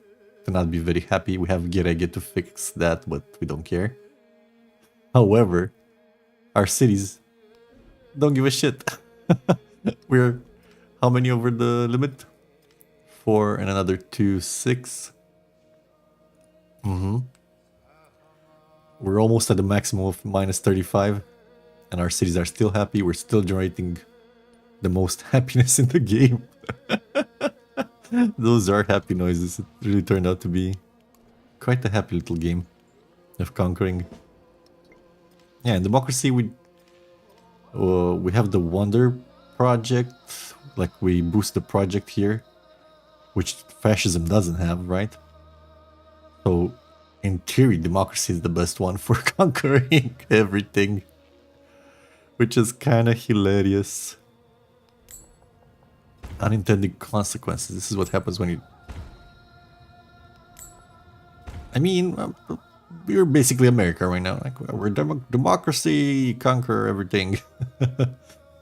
not be very happy. We have Gerege to fix that, but we don't care. However, our cities don't give a shit. We're how many over the limit? 4 and another 2, 6. We're almost at the maximum of minus 35. And our cities are still happy. We're still generating the most happiness in the game. Those are happy noises. It really turned out to be quite a happy little game of conquering. Yeah, in democracy we have the Wonder project. Like we boost the project here, which fascism doesn't have, right? So in theory, democracy is the best one for conquering everything. Which is kind of hilarious. Unintended consequences. This is what happens when you... I mean, we're basically America right now. Like, we're democracy, conquer everything.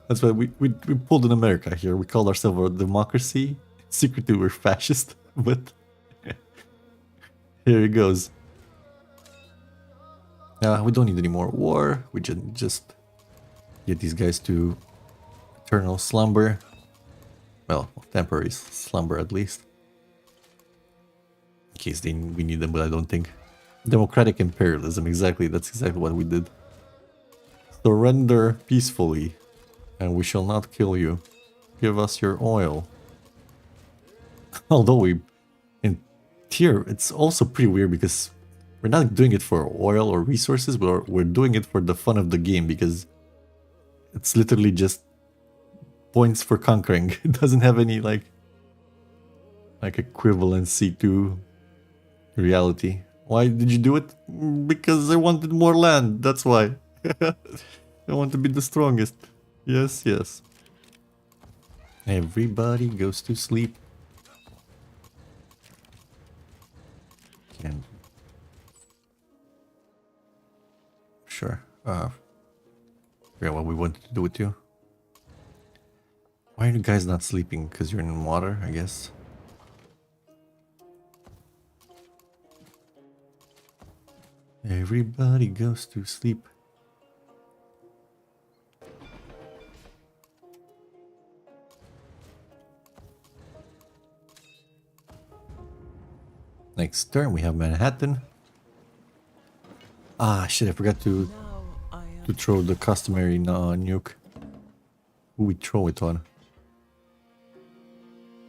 That's why we pulled in America here. We called ourselves a democracy. Secretly, we're fascist, but here it goes. We don't need any more war. We just get these guys to eternal slumber. Well, temporary slumber at least. In case we need them, but I don't think. Democratic imperialism, exactly. That's exactly what we did. Surrender peacefully, and we shall not kill you. Give us your oil. Although in tier, it's also pretty weird because we're not doing it for oil or resources, but we're doing it for the fun of the game because it's literally just points for conquering. It doesn't have any like equivalency to reality. Why did you do it? Because I wanted more land. That's why. I want to be the strongest. Yes, yes. Everybody goes to sleep. And sure. Forget what we wanted to do with you. Why are you guys not sleeping? Because you're in water, I guess. Everybody goes to sleep. Next turn we have Manhattan. Ah shit, I forgot to throw the customary nuke. Who we throw it on?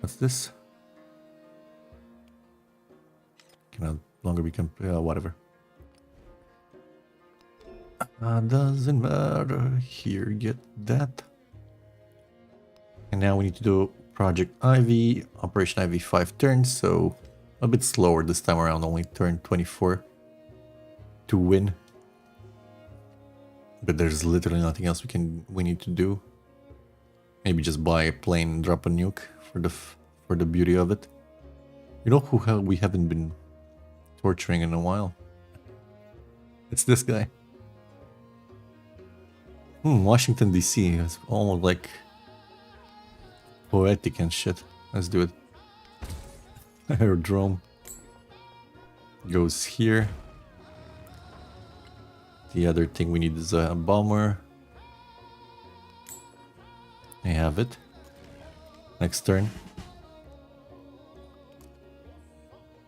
What's this? Cannot longer become whatever. Doesn't matter. Here, get that. And now we need to do Project Ivy, Operation Ivy 5 turns, so a bit slower this time around, only turn 24 to win. But there's literally nothing else we need to do. Maybe just buy a plane and drop a nuke for the beauty of it. You know who we haven't been torturing in a while? It's this guy. Washington DC is almost like poetic and shit. Let's do it. Aerodrome. goes here. The other thing we need is a bomber. I have it. Next turn.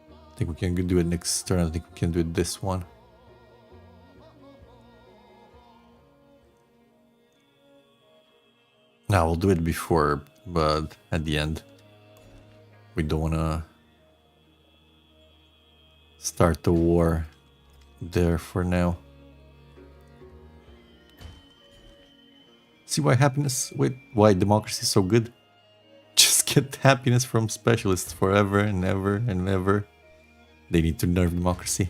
I think we can do it next turn. I think we can do it this one. Now we'll do it before, but at the end. We don't want to start the war there for now. See why happiness... Wait, why democracy is so good? Just get happiness from specialists forever and ever and ever. They need to nerf democracy.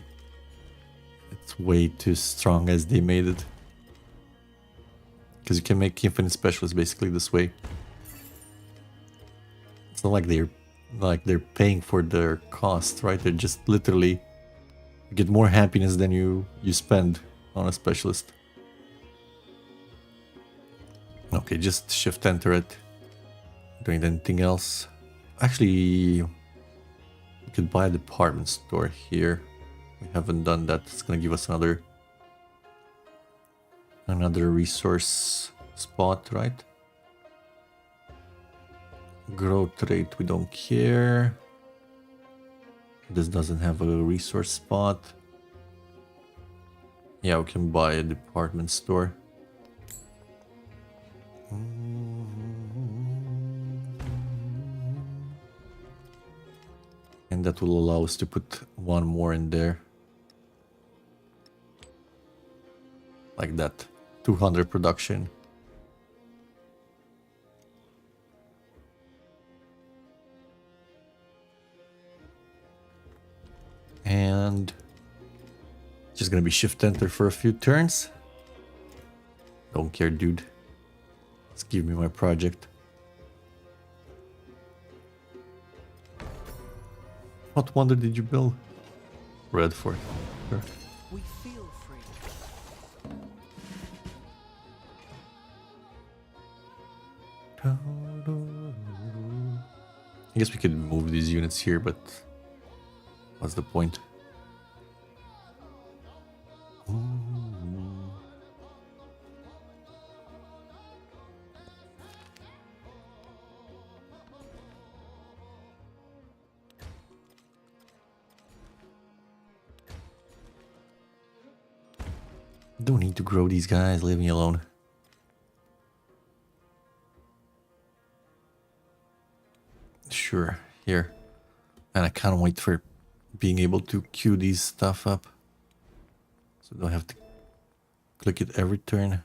It's way too strong as they made it. Because you can make infinite specialists basically this way. It's not like they're paying for their cost, right? They're just literally get more happiness than you spend on a specialist. Okay, just shift enter it. Doing anything else? Actually, we could buy a department store here. We haven't done that. It's gonna give us another resource spot, right? Growth rate, we don't care. This doesn't have a resource spot. Yeah, we can buy a department store. And that will allow us to put one more in there. Like that. 200 production. And just gonna be shift enter for a few turns. Don't care, dude. Just give me my project. What wonder did you build? Redford. Sure. We feel free. I guess we could move these units here, but what's the point? Don't need to grow these guys, leave me alone. Sure, here. And I can't wait for being able to queue these stuff up. So I don't have to click it every turn. I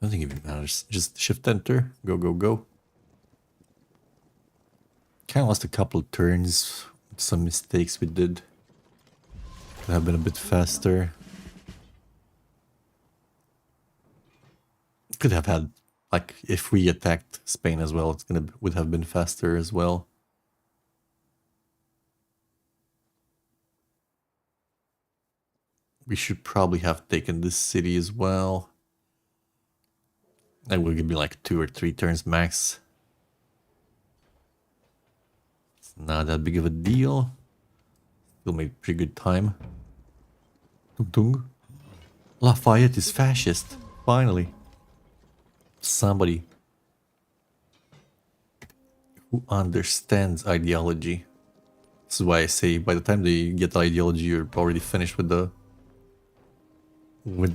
don't think it even matters. Just shift enter, go, go, go. Kind of lost a couple of turns. Some mistakes we did. Could have been a bit faster. Could have had, like, if we attacked Spain as well, would have been faster as well. We should probably have taken this city as well. That would be like 2 or 3 turns max. It's not that big of a deal. Still made pretty good time. Tung tung. Lafayette is fascist. Finally. Somebody who understands ideology. This is why I say by the time they get the ideology, you're already finished with the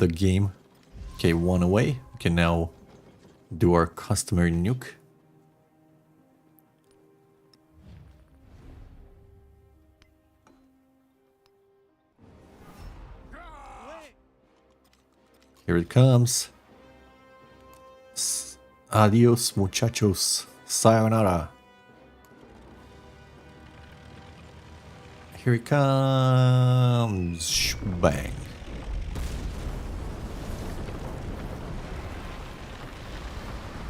game. Okay, one away. We can now do our customary nuke. Here it comes. Adios, muchachos. Sayonara. Here it comes. Bang.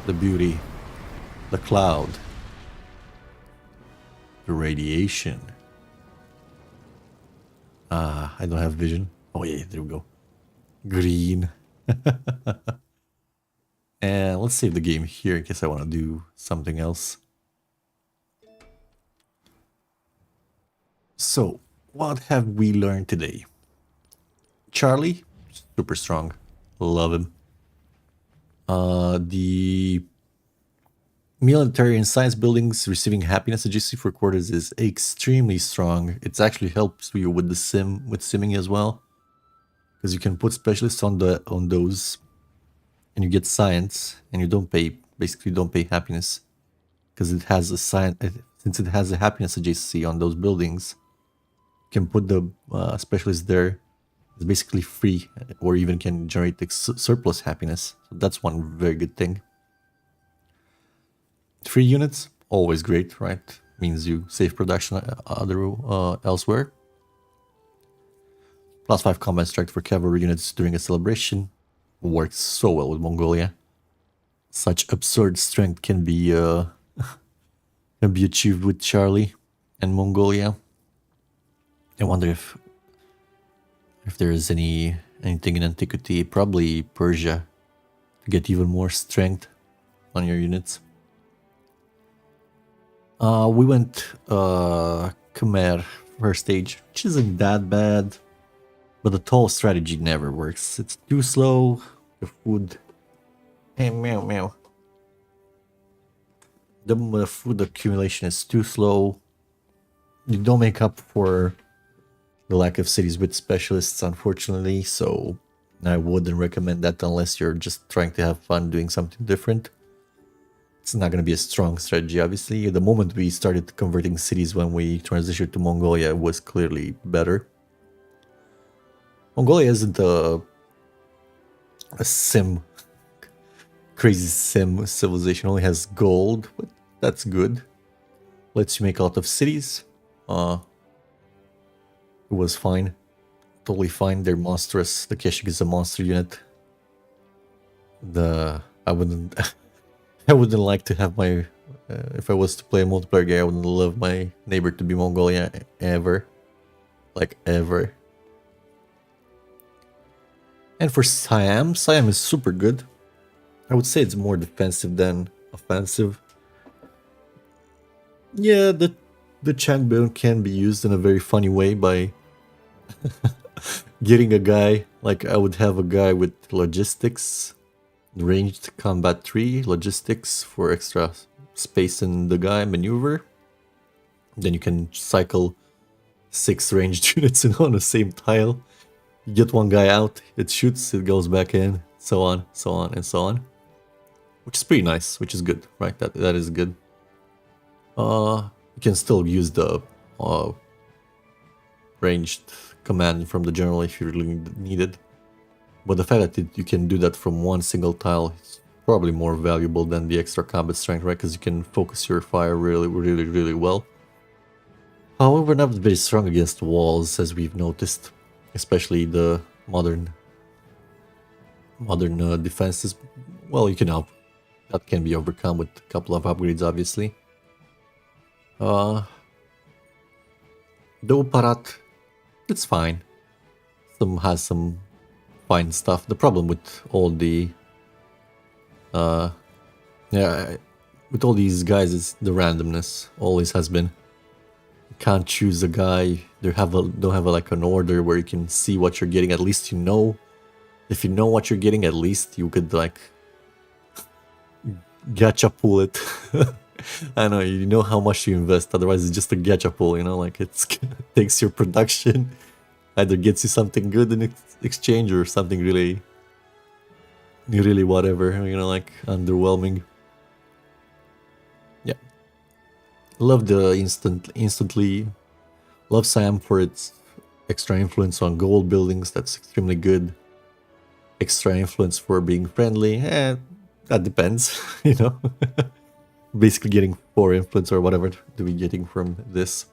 The beauty. The cloud. The radiation. Ah, I don't have vision. Oh yeah, there we go. Green. And let's save the game here in case I want to do something else. So, what have we learned today? Charlie, super strong. Love him. The military and science buildings receiving happiness adjacency for quarters is extremely strong. It actually helps you with simming as well, because you can put specialists on those, and you get science, and you don't pay happiness, because it has a since it has a happiness adjacency on those buildings. You can put the specialist there. It's basically free, or even can generate surplus happiness. So that's one very good thing. 3 units, always great, right? Means you save production elsewhere. +5 combat strength for cavalry units during a celebration. Works so well with Mongolia. Such absurd strength can be achieved with Charlie and Mongolia. I wonder if there is anything in antiquity, probably Persia, to get even more strength on your units. We went Khmer first stage, which isn't that bad, but the tall strategy never works. It's too slow. The food, hey meow meow. The food accumulation is too slow. You don't make up for the lack of cities with specialists, unfortunately, so I wouldn't recommend that unless you're just trying to have fun doing something different. It's not going to be a strong strategy, obviously. The moment we started converting cities when we transitioned to Mongolia, it was clearly better. Mongolia isn't a crazy sim civilization. It only has gold, but that's good. Lets you make a lot of cities. It was fine. Totally fine. They're monstrous. The Keshik is a monster unit. I wouldn't like to have my... if I was to play a multiplayer game, I wouldn't love my neighbor to be Mongolia ever. Like, ever. And for Siam is super good. I would say it's more defensive than offensive. Yeah, the Chang build can be used in a very funny way by getting a guy, like I would have a guy with logistics, ranged combat 3, logistics for extra space in the guy maneuver. Then you can cycle 6 ranged units in on the same tile. You get one guy out, it shoots, it goes back in, so on, and so on. Which is pretty nice, which is good, right? That is good. You can still use the ranged command from the general if you really need it. But the fact that you can do that from one single tile is probably more valuable than the extra combat strength, right? Because you can focus your fire really well. However, not very strong against walls, as we've noticed. Especially the modern defenses. Well, that can be overcome with a couple of upgrades, obviously. The Uparat, it's fine. Has some fine stuff. The problem with all the with all these guys is the randomness. Always has been. You can't choose a guy. Don't have like an order where you can see what you're getting. At least you know. If you know what you're getting, at least you could like gacha pool it. I know, you know how much you invest, otherwise it's just a gacha pool, you know, like it takes your production, either gets you something good in exchange or something really whatever, you know, like underwhelming. Yeah. Love the instantly. Love Siam for its extra influence on gold buildings, that's extremely good. Extra influence for being friendly, that depends, you know. Basically getting 4 influence or whatever do we getting from this.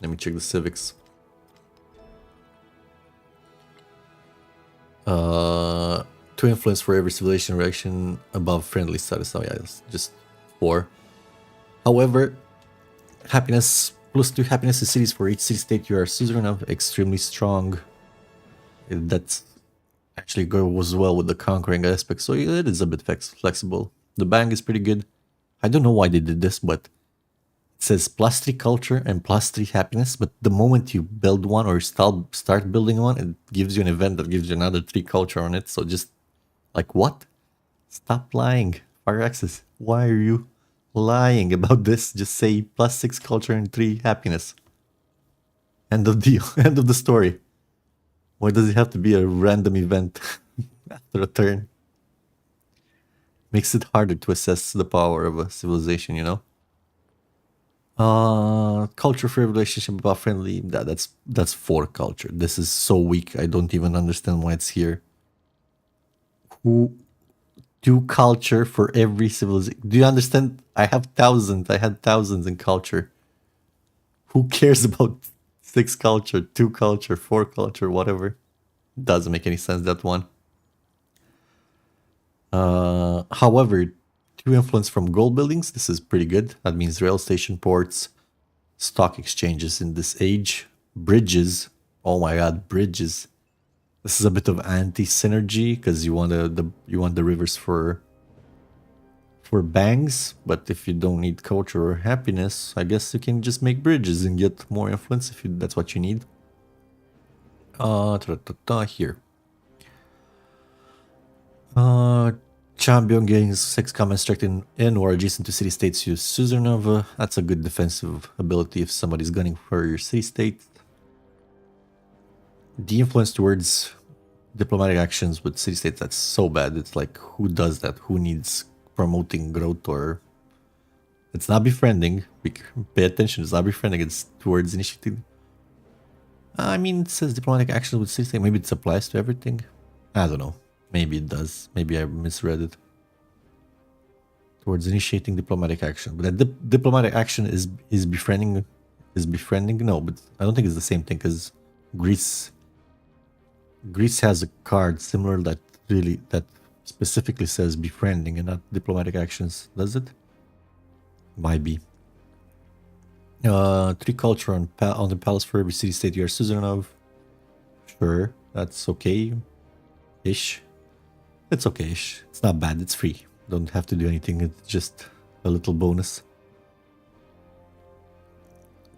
Let me check the civics. 2 influence for every civilization reaction above friendly status. Oh yeah, it's just 4. However, happiness, +2 happiness in cities for each city-state you are suzerain of, extremely strong. That's actually goes well with the conquering aspect, so it is a bit flexible. The bang is pretty good. I don't know why they did this, but It says +3 culture and +3 happiness, but the moment you build one or start building one, it gives you an event that gives you another 3 culture on it. So just like, what? Stop lying, Firaxis. Why are you lying about this? Just say +6 culture and 3 happiness. End of deal. End of the story. Why does it have to be a random event after a turn? Makes it harder to assess the power of a civilization, you know? Culture for relationship about friendly. That's 4 culture. This is so weak. I don't even understand why it's here. Who 2 culture for every civilization? Do you understand? I had thousands in culture. Who cares about 6 culture, 2 culture, 4 culture, whatever? Doesn't make any sense, that one. However, 2 influence from gold buildings. This is pretty good. That means rail station ports, stock exchanges in this age, bridges. Oh my god, bridges. This is a bit of anti-synergy because you want the rivers for bangs, but if you don't need culture or happiness, I guess you can just make bridges and get more influence if that's what you need. Here. Champion gains 6 common strength in or adjacent to city states use Suzernova. That's a good defensive ability if somebody's gunning for your city state. The influence towards diplomatic actions with city states, that's so bad. It's like, who does that? Who needs promoting growth? Or it's not befriending. Pay attention, it's not befriending, it's towards initiative. I mean, it says diplomatic actions with city state. Maybe it applies to everything. I don't know. Maybe it does. Maybe I misread it. Towards initiating diplomatic action. But that diplomatic action is befriending. Is befriending? No, but I don't think it's the same thing because Greece has a card similar that specifically says befriending and not diplomatic actions. Does it? Might be. 3 culture on the palace for every city state you are citizen of. Sure, that's okay-ish. It's okay-ish. It's not bad. It's free. Don't have to do anything. It's just a little bonus.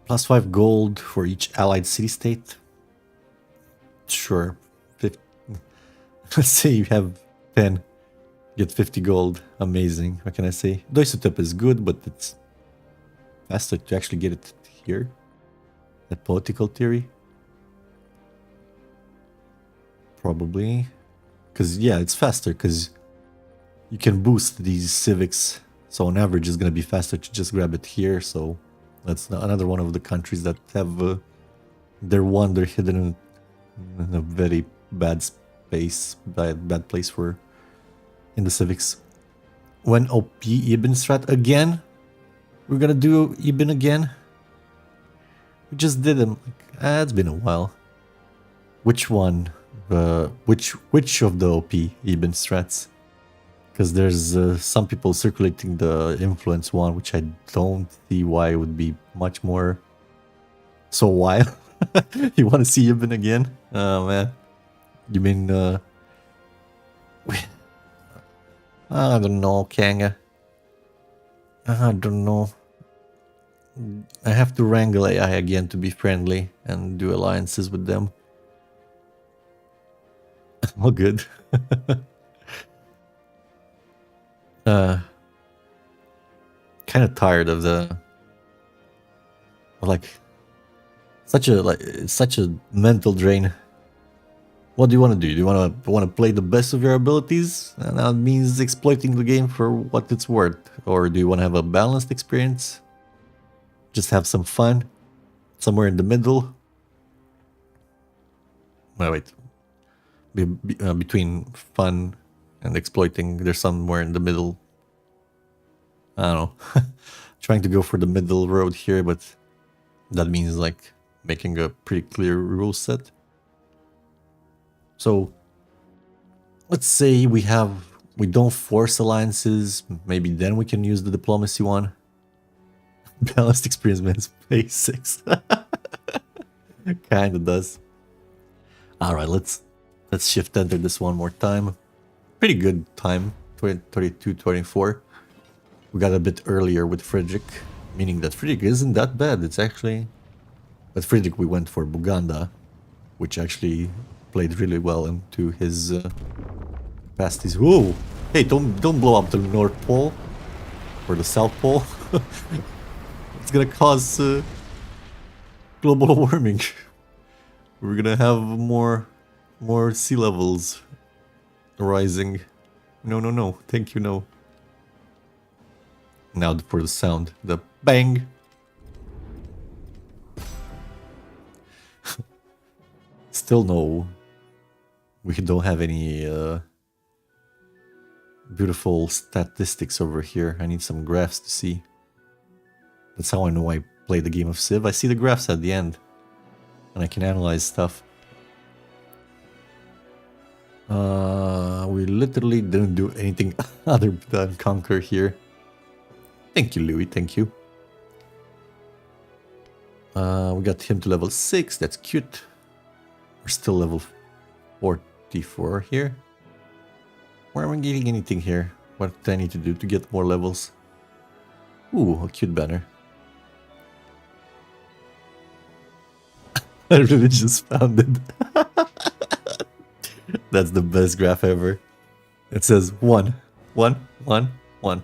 +5 gold for each allied city-state. Sure. Let's say you have 10. Get 50 gold. Amazing. What can I say? Doisutep is good, but it's faster to actually get it here. That political theory. Probably. Because, yeah, it's faster because you can boost these civics. So on average, it's going to be faster to just grab it here. So that's another one of the countries that have their wonder hidden in a very bad space, bad place for in the civics. When OP Ibn Strat again? We're going to do Ibn again? We just did him. It's been a while. Which one? Which of the OP Ibn Strats? Because there's some people circulating the influence one, which I don't see why it would be much more so wild. You want to see Ibn again? Oh man. You mean I don't know, Kanga. I don't know. I have to wrangle AI again to be friendly and do alliances with them. All good. Kind of tired of such a mental drain. What do you want to do? Do you want to play the best of your abilities, and that means exploiting the game for what it's worth, or do you want to have a balanced experience? Just have some fun, somewhere in the middle. No, wait. Between fun and exploiting, there's somewhere in the middle. I don't know. Trying to go for the middle road here, but that means like making a pretty clear rule set. So let's say we don't force alliances. Maybe then we can use the diplomacy one. Balanced experience means pay 6. Kinda does. Alright, let's shift enter this one more time. Pretty good time. 32, 24. We got a bit earlier with Frederick. Meaning that Friedrich isn't that bad. It's actually... But Friedrich, we went for Buganda, which actually played really well into his capacities. Whoa! Hey, don't blow up the North Pole or the South Pole. It's gonna cause global warming. We're gonna have more sea levels rising. No, no, no. Thank you, no. Now for the sound, the bang. Still no. We don't have any beautiful statistics over here. I need some graphs to see. That's how I know I play the game of Civ. I see the graphs at the end. And I can analyze stuff. We literally didn't do anything other than conquer here. Thank you, Louis. Thank you. We got him to level 6. That's cute. We're still level 44 here. Where am I getting anything here? What do I need to do to get more levels? Ooh, a cute banner. I really just found it. That's the best graph ever. It says 1, 1, 1, 1.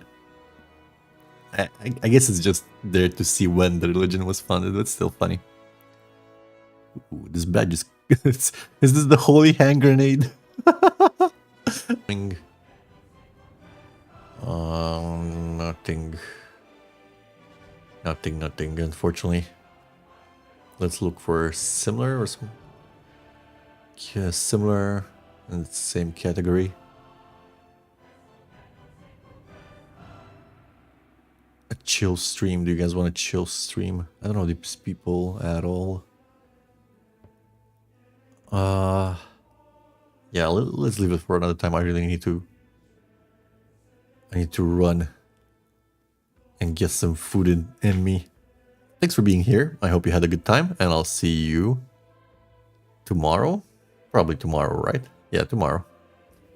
I guess it's just there to see when the religion was founded, but it's still funny. Ooh, this badge is... is this the holy hand grenade? Nothing. Nothing, unfortunately. Let's look for similar or some... Yeah, similar in the same category. A chill stream. Do you guys want a chill stream? I don't know these people at all. Yeah, let's leave it for another time. I really need to... I need to run and get some food in me. Thanks for being here. I hope you had a good time, and I'll see you tomorrow. Probably tomorrow, right? Yeah, tomorrow.